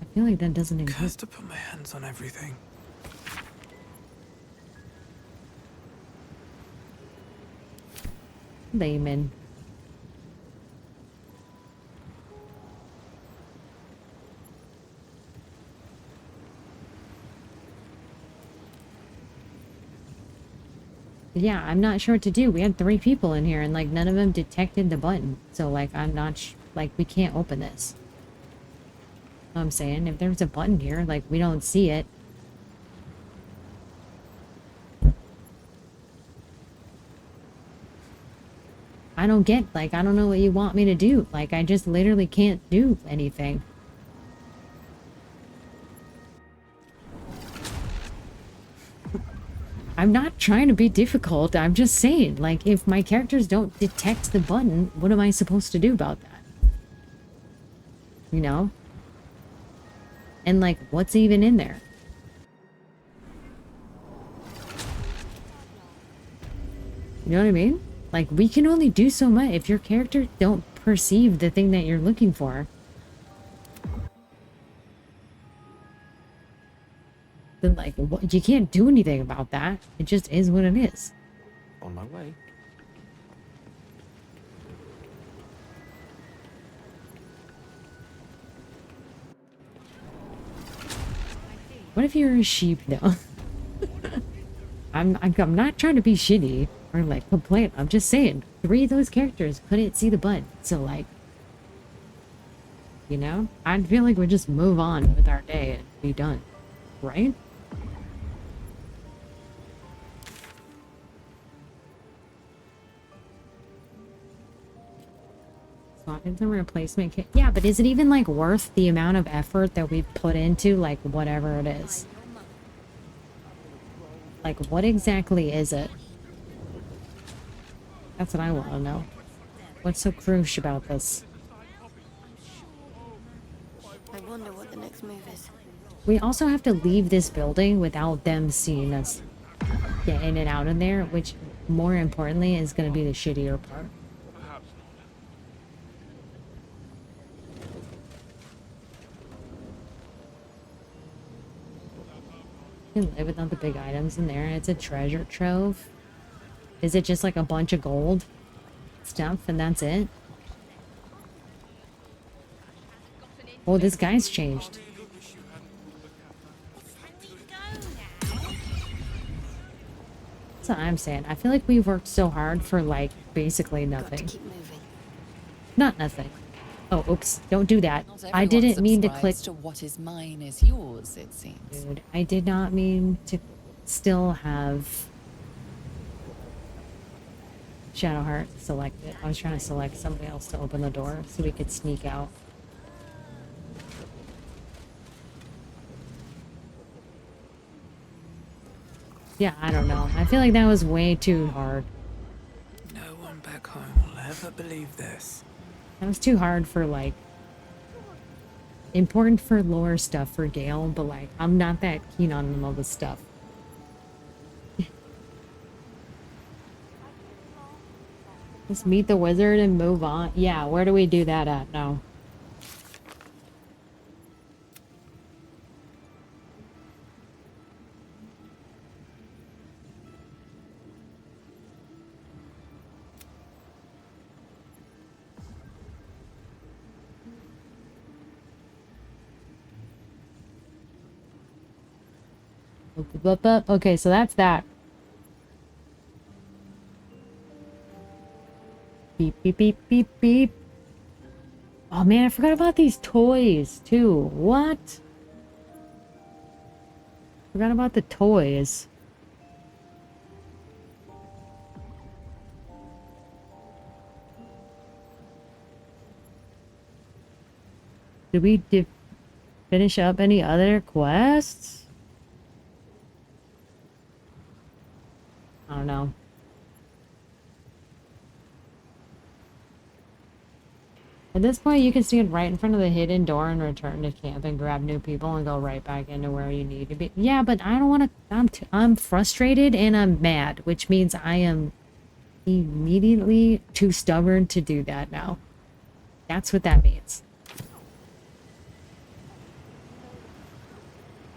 Speaker 1: I feel like that doesn't exist.
Speaker 9: Cursed to put my hands on everything.
Speaker 1: Layman. Yeah, I'm not sure what to do. We had 3 people in here and like none of them detected the button. So like I'm not like we can't open this. You know what I'm saying? If there's a button here, like we don't see it. I don't get, like, I don't know what you want me to do. Like, I just literally can't do anything. I'm not trying to be difficult. I'm just saying, like, if my characters don't detect the button, what am I supposed to do about that? You know? And, like, what's even in there? You know what I mean? Like, we can only do so much if your character don't perceive the thing that you're looking for. Then, like, what, you can't do anything about that. It just is what it is.
Speaker 17: On my way.
Speaker 1: What if you're a sheep, though? I'm not trying to be shitty or, like, complain. I'm just saying, 3 of those characters couldn't see the button. So, like, you know? I feel like we just move on with our day and be done. Right? It's a replacement kit. Yeah, but is it even, like, worth the amount of effort that we've put into, like, whatever it is? Like, what exactly is it? That's what I want to know. What's so crucial about this?
Speaker 22: I wonder what the next move is.
Speaker 1: We also have to leave this building without them seeing us get in and out of there, which, more importantly, is going to be the shittier part. You can live without the big items in there, and it's a treasure trove. Is it just like a bunch of gold stuff and that's it? Oh, this guy's changed. That's what I'm saying. I feel like we've worked so hard for, like, basically nothing. Not nothing. Oh, oops. Don't do that. I didn't mean to click.
Speaker 5: To what is mine is yours, it seems.
Speaker 1: Dude, I did not mean to still have Shadowheart selected. I was trying to select somebody else to open the door so we could sneak out. Yeah, I don't know. I feel like that was way too hard.
Speaker 9: No one back home will ever believe this.
Speaker 1: That was too hard for, like, important for lore stuff for Gale, but, like, I'm not that keen on all this stuff. Just meet the wizard and move on. Yeah, where do we do that at now? Okay, so that's that. Beep, beep, beep, beep, beep. Oh man, I forgot about these toys too. What? Forgot about the toys. Did we finish up any other quests? I don't know. At this point, you can stand right in front of the hidden door and return to camp and grab new people and go right back into where you need to be. Yeah, but I don't want to... I'm frustrated and I'm mad, which means I am immediately too stubborn to do that now. That's what that means.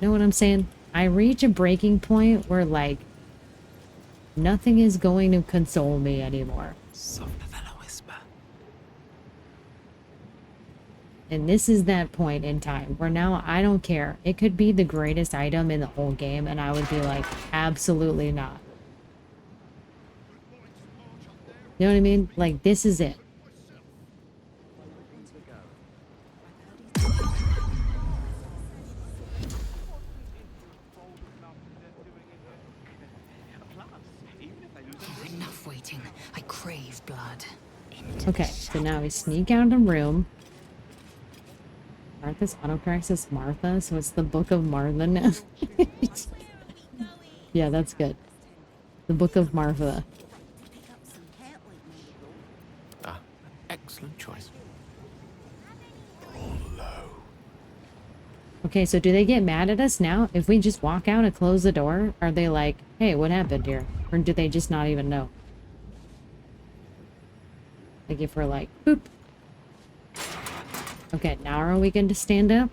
Speaker 1: Know what I'm saying? I reach a breaking point where, like, nothing is going to console me anymore.
Speaker 9: Softer than a whisper.
Speaker 1: And this is that point in time where now I don't care. It could be the greatest item in the whole game and I would be like, absolutely not. You know what I mean? Like, this is it.
Speaker 2: Enough waiting. I crave blood.
Speaker 1: Okay, so now we sneak out of the room. Martha's autocorrects is Martha, so it's the Book of Martha now. Yeah, that's good. The Book of Martha.
Speaker 17: Ah, excellent choice.
Speaker 1: Okay, so do they get mad at us now? If we just walk out and close the door, are they like, hey, what happened here? Or do they just not even know? Like if we're like, boop. Okay, now are we going to stand up?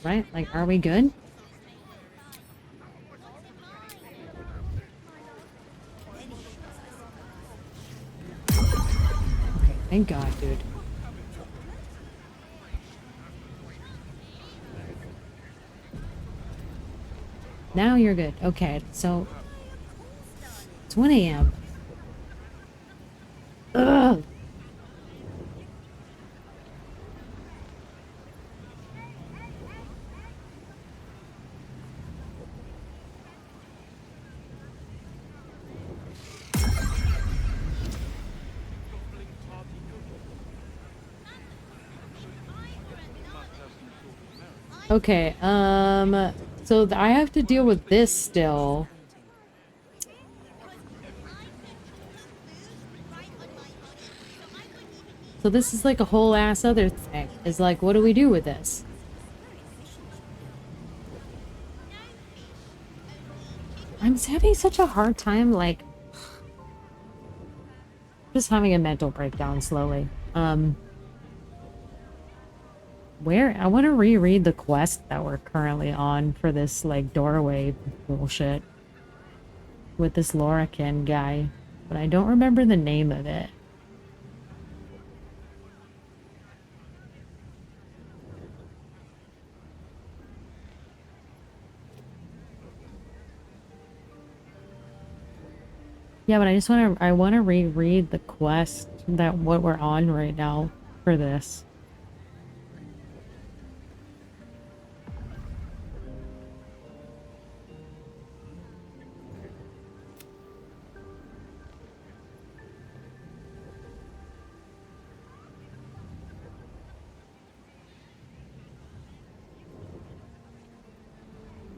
Speaker 1: Right? Like, are we good? Okay, thank God, dude. Now you're good. Okay, so it's 1 a.m. Ugh. Okay, so I have to deal with this still. So this is like a whole ass other thing. Is like, what do we do with this? I'm having such a hard time, like, just having a mental breakdown slowly. Where I want to reread the quest that we're currently on for this, like, doorway bullshit with this Lorican guy, but I don't remember the name of it. Yeah, but I want to reread the quest that what we're on right now for this.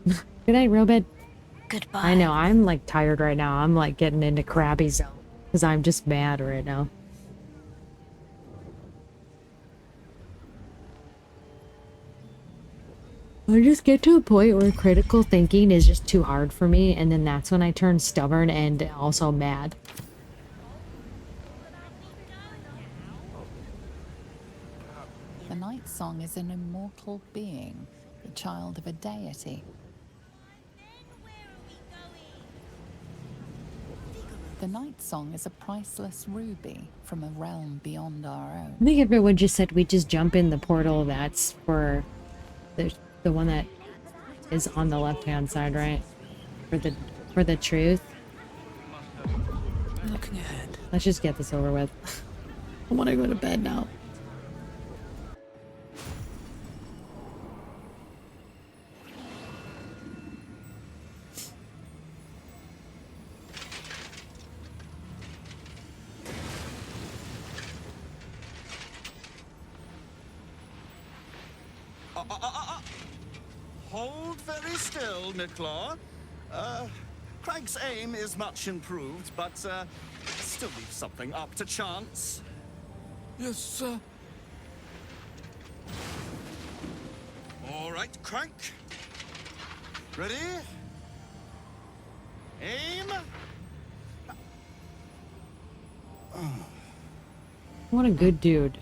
Speaker 1: Good night, Robin.
Speaker 20: Goodbye.
Speaker 1: I know, I'm like tired right now. I'm like getting into crabby zone. Because I'm just mad right now. I just get to a point where critical thinking is just too hard for me, and then that's when I turn stubborn and also mad.
Speaker 5: The Night Song is an immortal being, the child of a deity. The Night Song is a priceless ruby from a realm beyond our own.
Speaker 1: I think everyone just said we just jump in the portal that's for the one that is on the left-hand side, right? For the truth.
Speaker 9: Looking ahead.
Speaker 1: Let's just get this over with. I want to go to bed now.
Speaker 23: Hold very still, Nicklaw. Craig's aim is much improved, but still leaves something up to chance.
Speaker 8: Yes, sir.
Speaker 23: All right, Crank. Ready? Aim.
Speaker 1: What a good dude.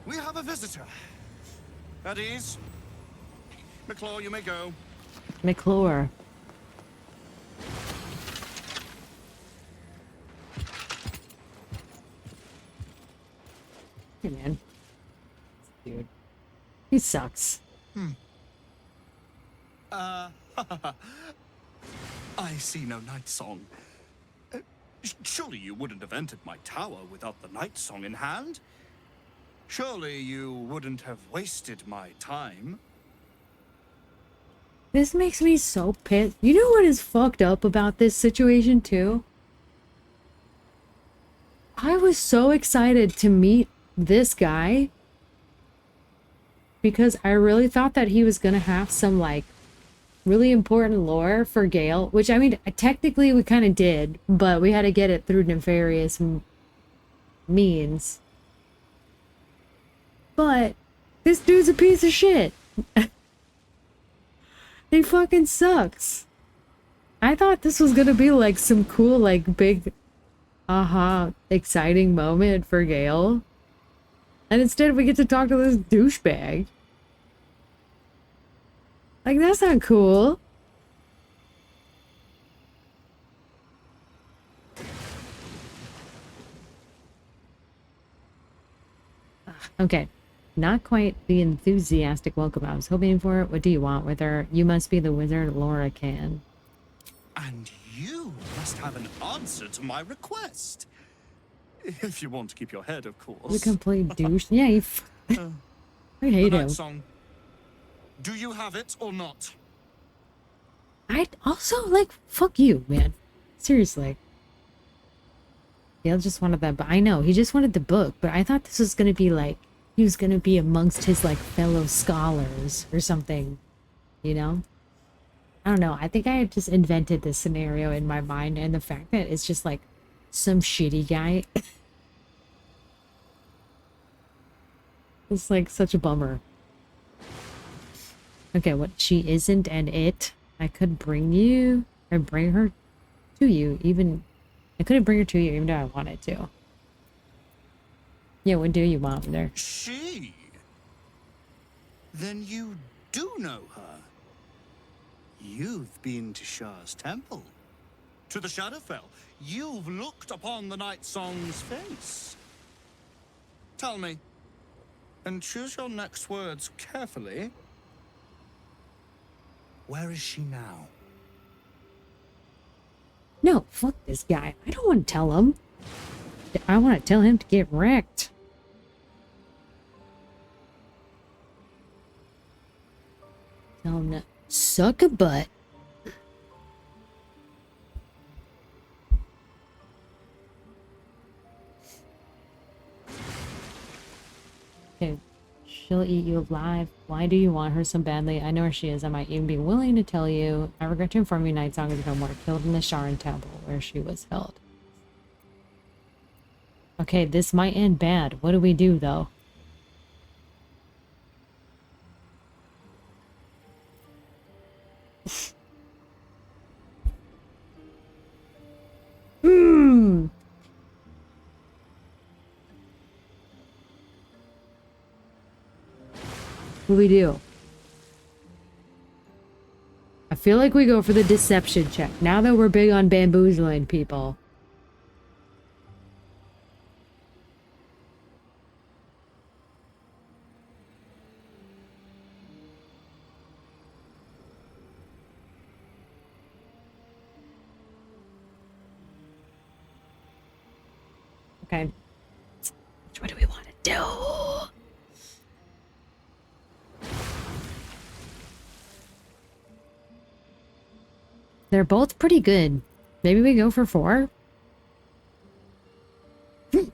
Speaker 23: We have a visitor. At ease. McClaw, you may go.
Speaker 1: McClure. Hey, man. Dude. He sucks.
Speaker 23: I see no Night Song. Surely you wouldn't have entered my tower without the Night Song in hand? Surely you wouldn't have wasted my time?
Speaker 1: This makes me so pissed. You know what is fucked up about this situation, too? I was so excited to meet this guy because I really thought that he was gonna have some, like, really important lore for Gale, which, I mean, technically we kind of did, but we had to get it through nefarious means. But this dude's a piece of shit. He fucking sucks. I thought this was gonna be like some cool, like, big, exciting moment for Gale. And instead we get to talk to this douchebag. Like, that's not cool. Okay. Not quite the enthusiastic welcome I was hoping for. What do you want with her? You must be the wizard Laura can.
Speaker 23: And you must have an answer to my request. If you want to keep your head, of course.
Speaker 1: You complete douche. Yeah, you I hate him.
Speaker 23: Song. Do you have it or not?
Speaker 1: I also, like, fuck you, man. Seriously. Gale just wanted that, but I know, he just wanted the book, but I thought this was gonna be, like, he was gonna be amongst his, like, fellow scholars or something, you know? I don't know, I think I had just invented this scenario in my mind, and the fact that it's just, like, some shitty guy. It's, like, such a bummer. Okay, what she isn't and it. I could bring you, or bring her to you, even... I couldn't bring her to you even though I wanted to. Yeah, what do you want with her?
Speaker 23: She? Then you do know her. You've been to Shah's temple. To the Shadowfell. You've looked upon the Night Song's face. Tell me, and choose your next words carefully. Where is she now?
Speaker 1: No, fuck this guy. I don't want to tell him. I want to tell him to get wrecked. Tell him to suck a butt. Okay, She'll eat you alive. Why do you want her so badly? I know where she is. I might even be willing to tell you. I regret to inform you Night Song is no more. Killed in the Sharon Temple, where she was held. Okay, this might end bad. What do we do, though? Hmm. What do we do? I feel like we go for the deception check. Now that we're big on bamboozling people. Okay. What do we want to do? They're both pretty good. Maybe we go for 4? I feel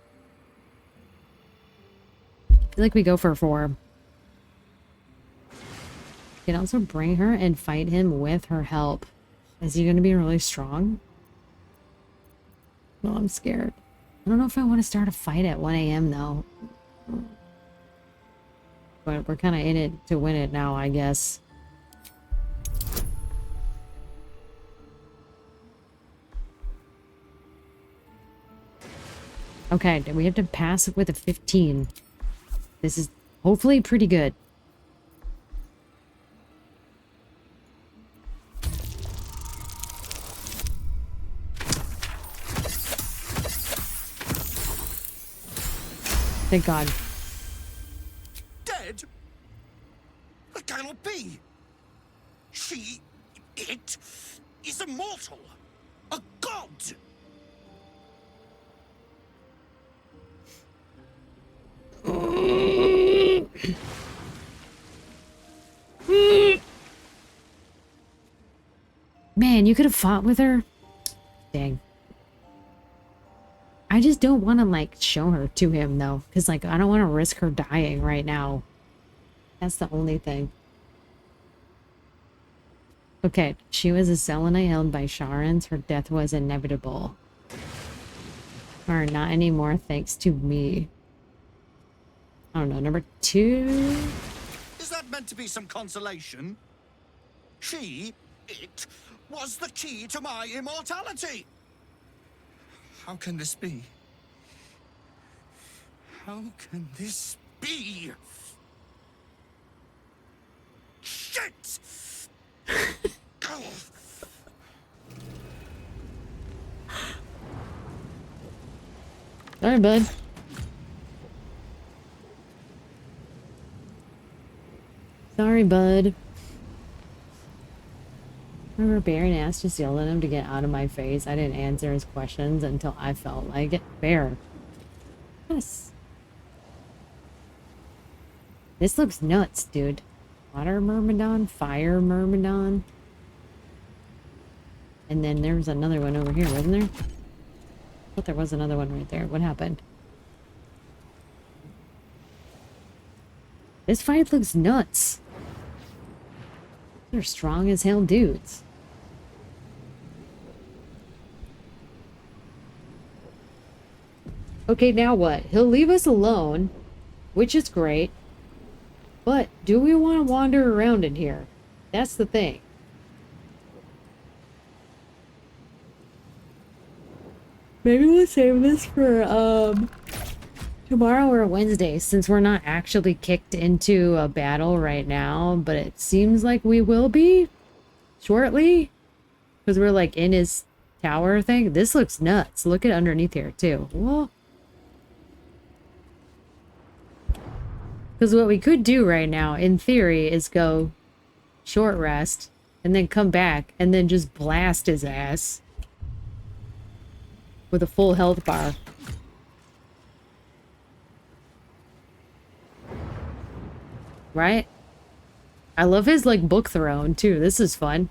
Speaker 1: like we go for 4. We can also bring her and fight him with her help. Is he going to be really strong? No, I'm scared. I don't know if I want to start a fight at 1 a.m. though. But we're kind of in it to win it now, I guess. Okay, we have to pass it with a 15. This is hopefully pretty good. Thank God.
Speaker 16: Dead? That cannot be. It is immortal. A god.
Speaker 1: Man, you could have fought with her. Dang. I just don't want to, like, show her to him, though. Because, like, I don't want to risk her dying right now. That's the only thing. Okay, she was a Selenite held by Sharans. Her death was inevitable. Or not anymore, thanks to me. I don't know, number 2?
Speaker 16: Is that meant to be some consolation? It was the key to my immortality. How can this be? How can this be? Shit!
Speaker 1: Sorry, bud. Sorry, bud. Remember Baron asked, just yelled at him to get out of my face. I didn't answer his questions until I felt like it. Bear. Yes. This looks nuts, dude. Water Myrmidon, Fire Myrmidon. And then there was another one over here, wasn't there? I thought there was another one right there. What happened? This fight looks nuts. They're strong as hell dudes. Okay, now what? He'll leave us alone, which is great. But do we want to wander around in here? That's the thing. Maybe we'll save this for tomorrow or Wednesday, since we're not actually kicked into a battle right now, but it seems like we will be shortly, because we're like in his tower thing. This looks nuts. Look at underneath here too. Whoa. Because what we could do right now, in theory, is go short rest, and then come back, and then just blast his ass with a full health bar. Right? I love his, like, book throne, too. This is fun.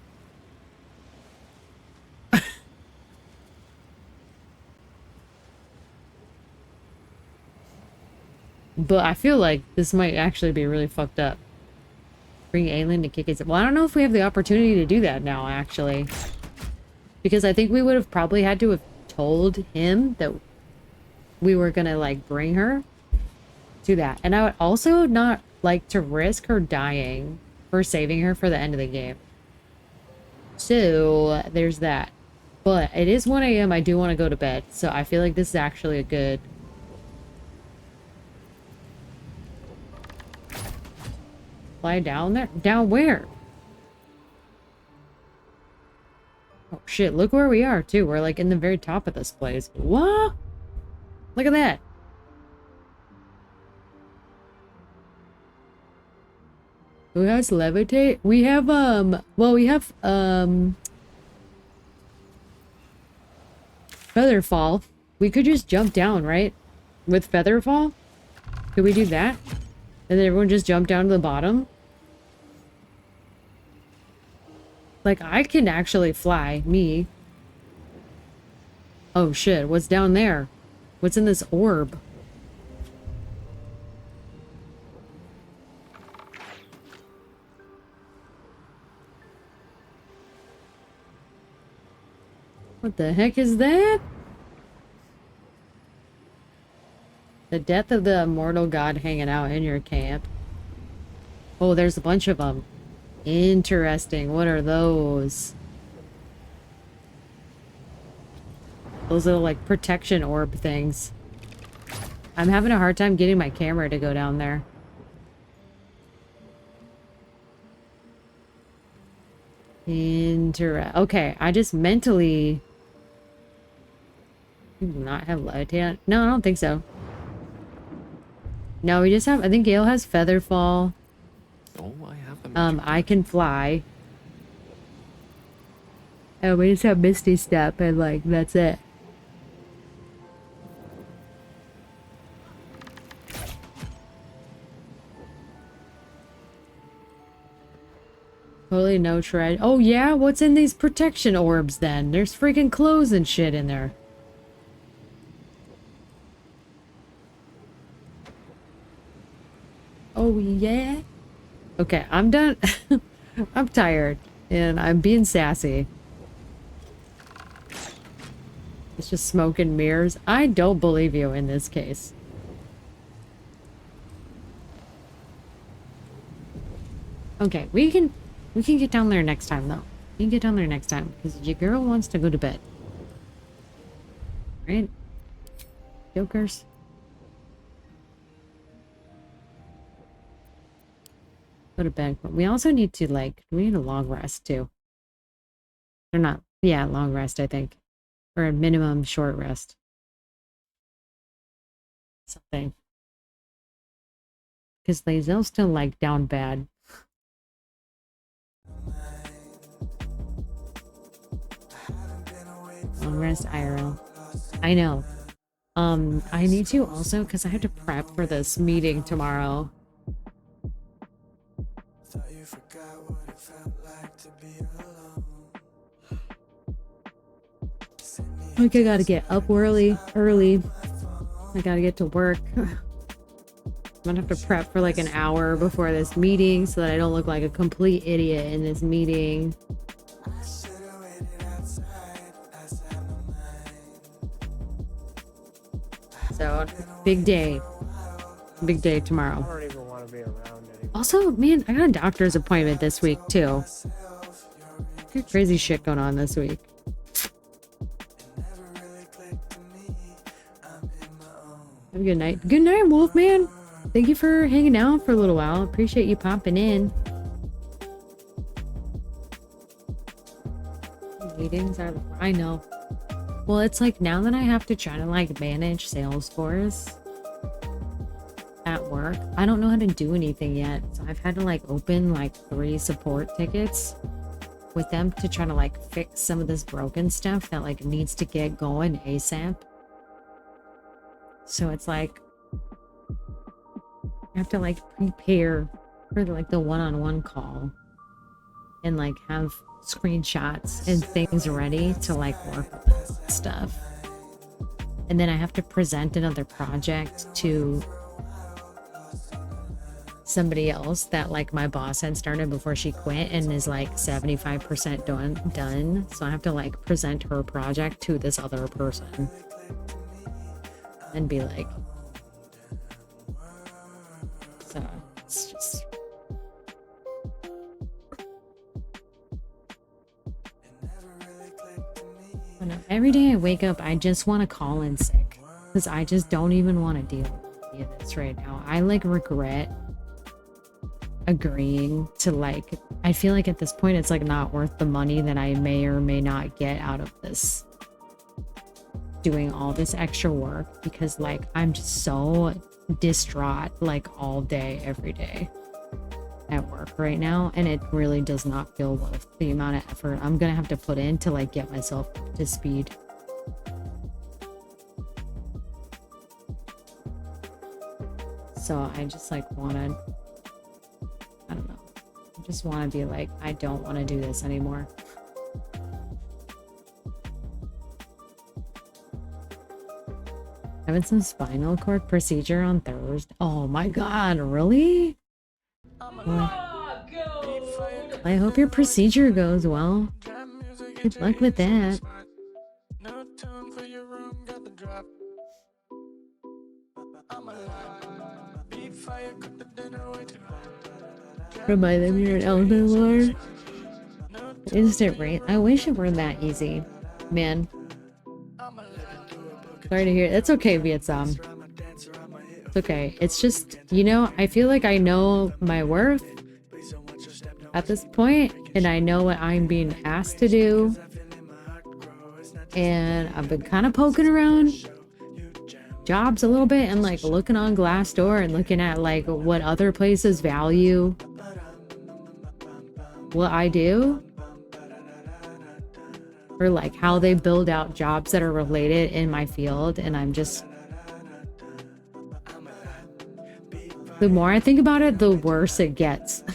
Speaker 1: But I feel like this might actually be really fucked up. Bring Aelin to kick his... Well, I don't know if we have the opportunity to do that now, actually. Because I think we would have probably had to have told him that we were gonna, like, bring her to that. And I would also not like to risk her dying for saving her for the end of the game. So, there's that. But it is 1 a.m. I do want to go to bed. So I feel like this is actually a good... Fly down there? Down where? Oh shit, look where we are too. We're like in the very top of this place. What? Look at that. Who has levitate? We have, well, we have, Featherfall. We could just jump down, right? With Featherfall? Could we do that? And then everyone just jump down to the bottom? Like, I can actually fly, me. Oh shit, what's down there? What's in this orb? What the heck is that? The death of the immortal god hanging out in your camp. Oh, there's a bunch of them. Interesting. What are those? Those little, like, protection orb things. I'm having a hard time getting my camera to go down there. Okay, I just mentally... Do not have levitate. No, I don't think so. No, we just have... I think Gale has Featherfall.
Speaker 17: Oh, I have the
Speaker 1: I can fly. And we just have Misty Step, and, like, that's it. Totally no tread. Oh, yeah? What's in these protection orbs, then? There's freaking clothes and shit in there. Oh, yeah? Okay, I'm done. I'm tired. And I'm being sassy. It's just smoke and mirrors. I don't believe you in this case. Okay, we can get down there next time, though. We can get down there next time, because your girl wants to go to bed. Right? Jokers? Go to bed. But we also need to, like, we need a long rest, too. Or not. Yeah, long rest, I think. Or a minimum short rest. Something. Because Lae'zel's still, like, down bad. Long rest IRL. I know. I need to also, because I have to prep for this meeting tomorrow. Like, I gotta get up early. I gotta get to work. I'm gonna have to prep for like an hour before this meeting so that I don't look like a complete idiot in this meeting. So, big day. Big day tomorrow.
Speaker 10: I don't even want to be around anymore.
Speaker 1: Also, man, I got a doctor's appointment this week, too. Got crazy shit going on this week. Have a good night. Good night, Wolfman. Thank you for hanging out for a little while. Appreciate you popping in. Meetings are... I know. Well, it's like now that I have to try to like manage Salesforce at work, I don't know how to do anything yet. So I've had to like open like 3 support tickets with them to try to like fix some of this broken stuff that like needs to get going ASAP. So it's like I have to like prepare for like the one-on-one call and like have screenshots and things ready to like work with stuff. And then I have to present another project to somebody else that like my boss had started before she quit and is like 75% done. So I have to like present her project to this other person and be like, so it's just. I know, every day I wake up, I just want to call in sick because I just don't even want to deal with any of this right now. I like regret agreeing to like, I feel like at this point it's like not worth the money that I may or may not get out of this, doing all this extra work, because like I'm just so distraught like all day, every day at work right now, and it really does not feel worth the amount of effort I'm gonna have to put in to like get myself to speed. So I just like wanna, I don't know, I just want to be like, I don't want to do this anymore. Having some spinal cord procedure on Thursday. Oh my god, really? I hope your procedure goes well. Good luck with that. Remind them you're an Elder Lord. Instant rate. I wish it were that easy. Man. Sorry to hear. That's okay, Vietnam. It's okay. It's just, you know, I feel like I know my worth at this point, and I know what I'm being asked to do. And I've been kind of poking around jobs a little bit and like looking on Glassdoor and looking at like what other places value what I do, or like how they build out jobs that are related in my field. And I'm just, the more I think about it, the worse it gets.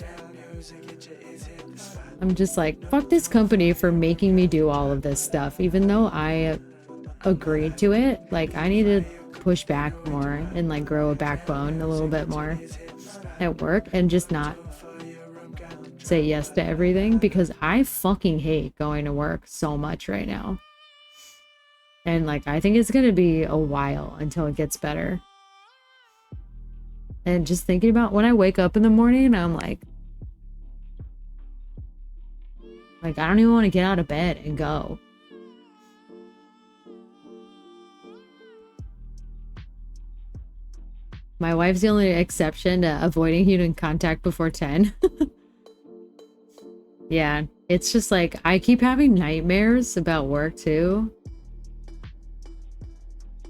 Speaker 1: I'm just like, fuck this company for making me do all of this stuff, even though I agreed to it. Like, I need to push back more and like grow a backbone a little bit more at work and just not say yes to everything, because I fucking hate going to work so much right now. And like, I think it's gonna be a while until it gets better. And just thinking about when I wake up in the morning, I'm like I don't even want to get out of bed and go. My wife's the only exception to avoiding human contact before 10. Yeah, it's just like, I keep having nightmares about work too.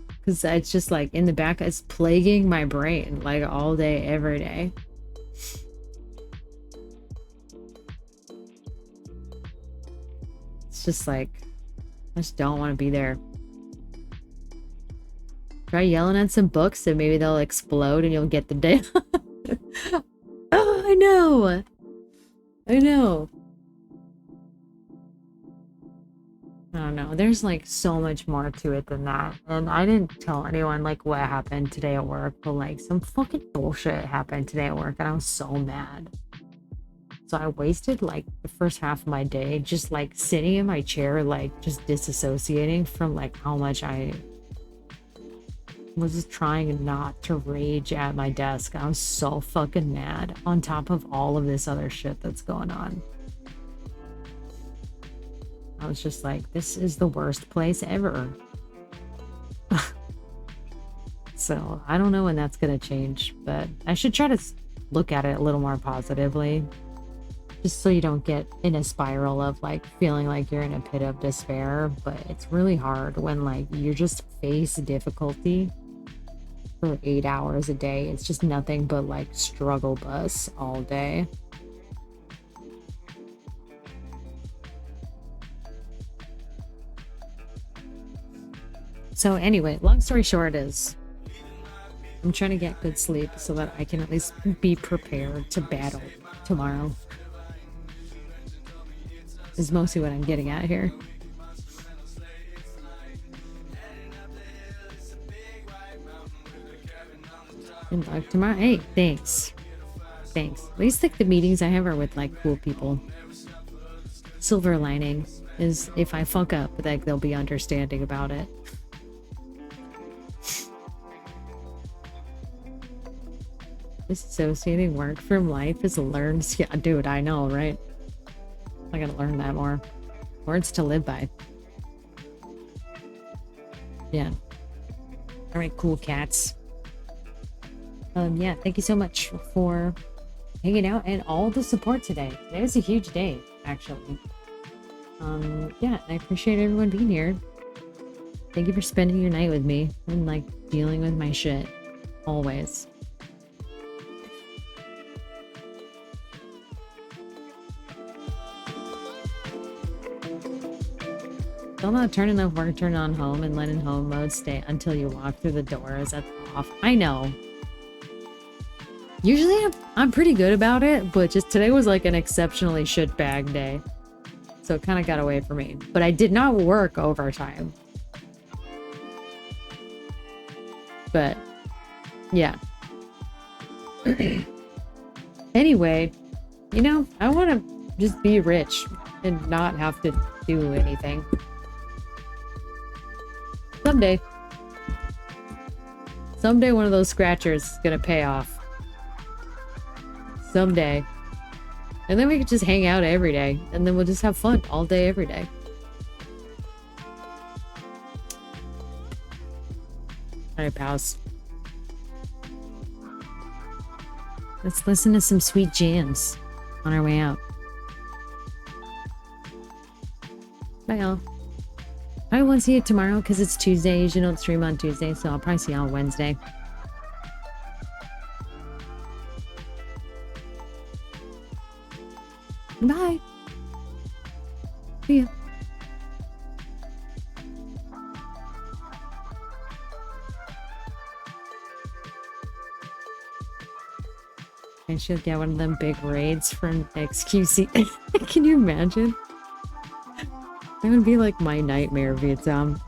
Speaker 1: Because it's just like in the back, it's plaguing my brain like all day, every day. It's just like, I just don't want to be there. Try yelling at some books and maybe they'll explode and you'll get the day. Oh, I know. I know. I don't know. There's like so much more to it than that. And I didn't tell anyone like what happened today at work, but like some fucking bullshit happened today at work and I was so mad. So I wasted like the first half of my day just like sitting in my chair, like just disassociating from like how much I was just trying not to rage at my desk. I was so fucking mad on top of all of this other shit that's going on. I was just like, this is the worst place ever. So I don't know when that's gonna change, but I should try to look at it a little more positively, just so you don't get in a spiral of like feeling like you're in a pit of despair. But it's really hard when like you just face difficulty for 8 hours a day. It's just nothing but like struggle bus all day. So anyway, long story short is I'm trying to get good sleep so that I can at least be prepared to battle tomorrow. Is mostly what I'm getting at here. And tomorrow, hey, thanks. Thanks. At least like the meetings I have are with like cool people. Silver lining is if I fuck up, like they'll be understanding about it. Disassociating work from life is learned. Yeah, dude, I know, right? I gotta learn that more. Words to live by. Yeah. Alright, cool cats. Yeah, thank you so much for hanging out and all the support today. Today was a huge day, actually. Yeah, I appreciate everyone being here. Thank you for spending your night with me and like dealing with my shit. Always. Still not turning off work, turn on home, and letting home mode stay until you walk through the doors. That's off. I know. Usually I'm pretty good about it, but just today was like an exceptionally shitbag day. So it kind of got away from me. But I did not work overtime. But, yeah. Anyway, you know, I want to just be rich and not have to do anything. Someday. Someday one of those scratchers is gonna pay off. Someday. And then we could just hang out every day. And then we'll just have fun all day, every day. Alright, pals. Let's listen to some sweet jams on our way out. Bye, y'all. I won't see you tomorrow because it's Tuesday. You don't stream on Tuesday, so I'll probably see y'all Wednesday. Bye. See ya. I should get one of them big raids from XQC. Can you imagine? That would be like my nightmare, Vietnam.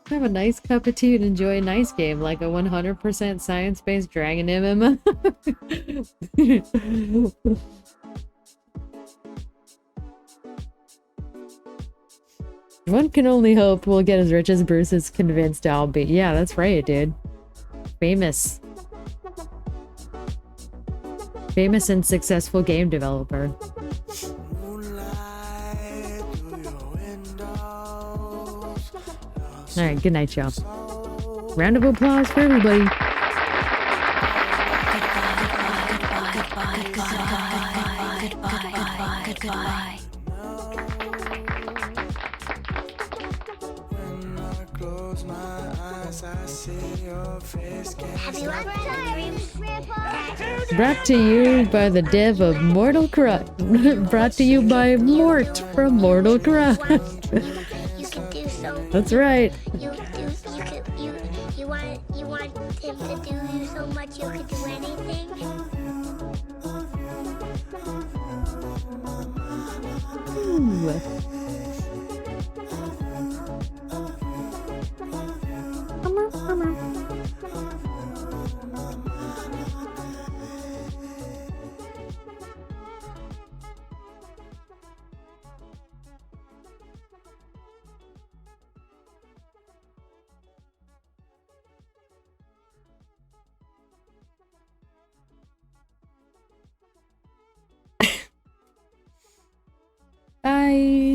Speaker 1: Have a nice cup of tea and enjoy a nice game, like a 100% science-based dragon MMO. One can only hope we'll get as rich as Bruce is convinced I'll be. Yeah, that's right, dude. Famous. Famous and successful game developer. Alright, good night, y'all. Round of applause for everybody.
Speaker 12: Goodbye.
Speaker 1: Brought to you by the dev of Mortal Kombat. Brought to you by Mort from Mortal Kombat. That's right.
Speaker 12: You want him to do you so much you could do anything?
Speaker 1: Bye.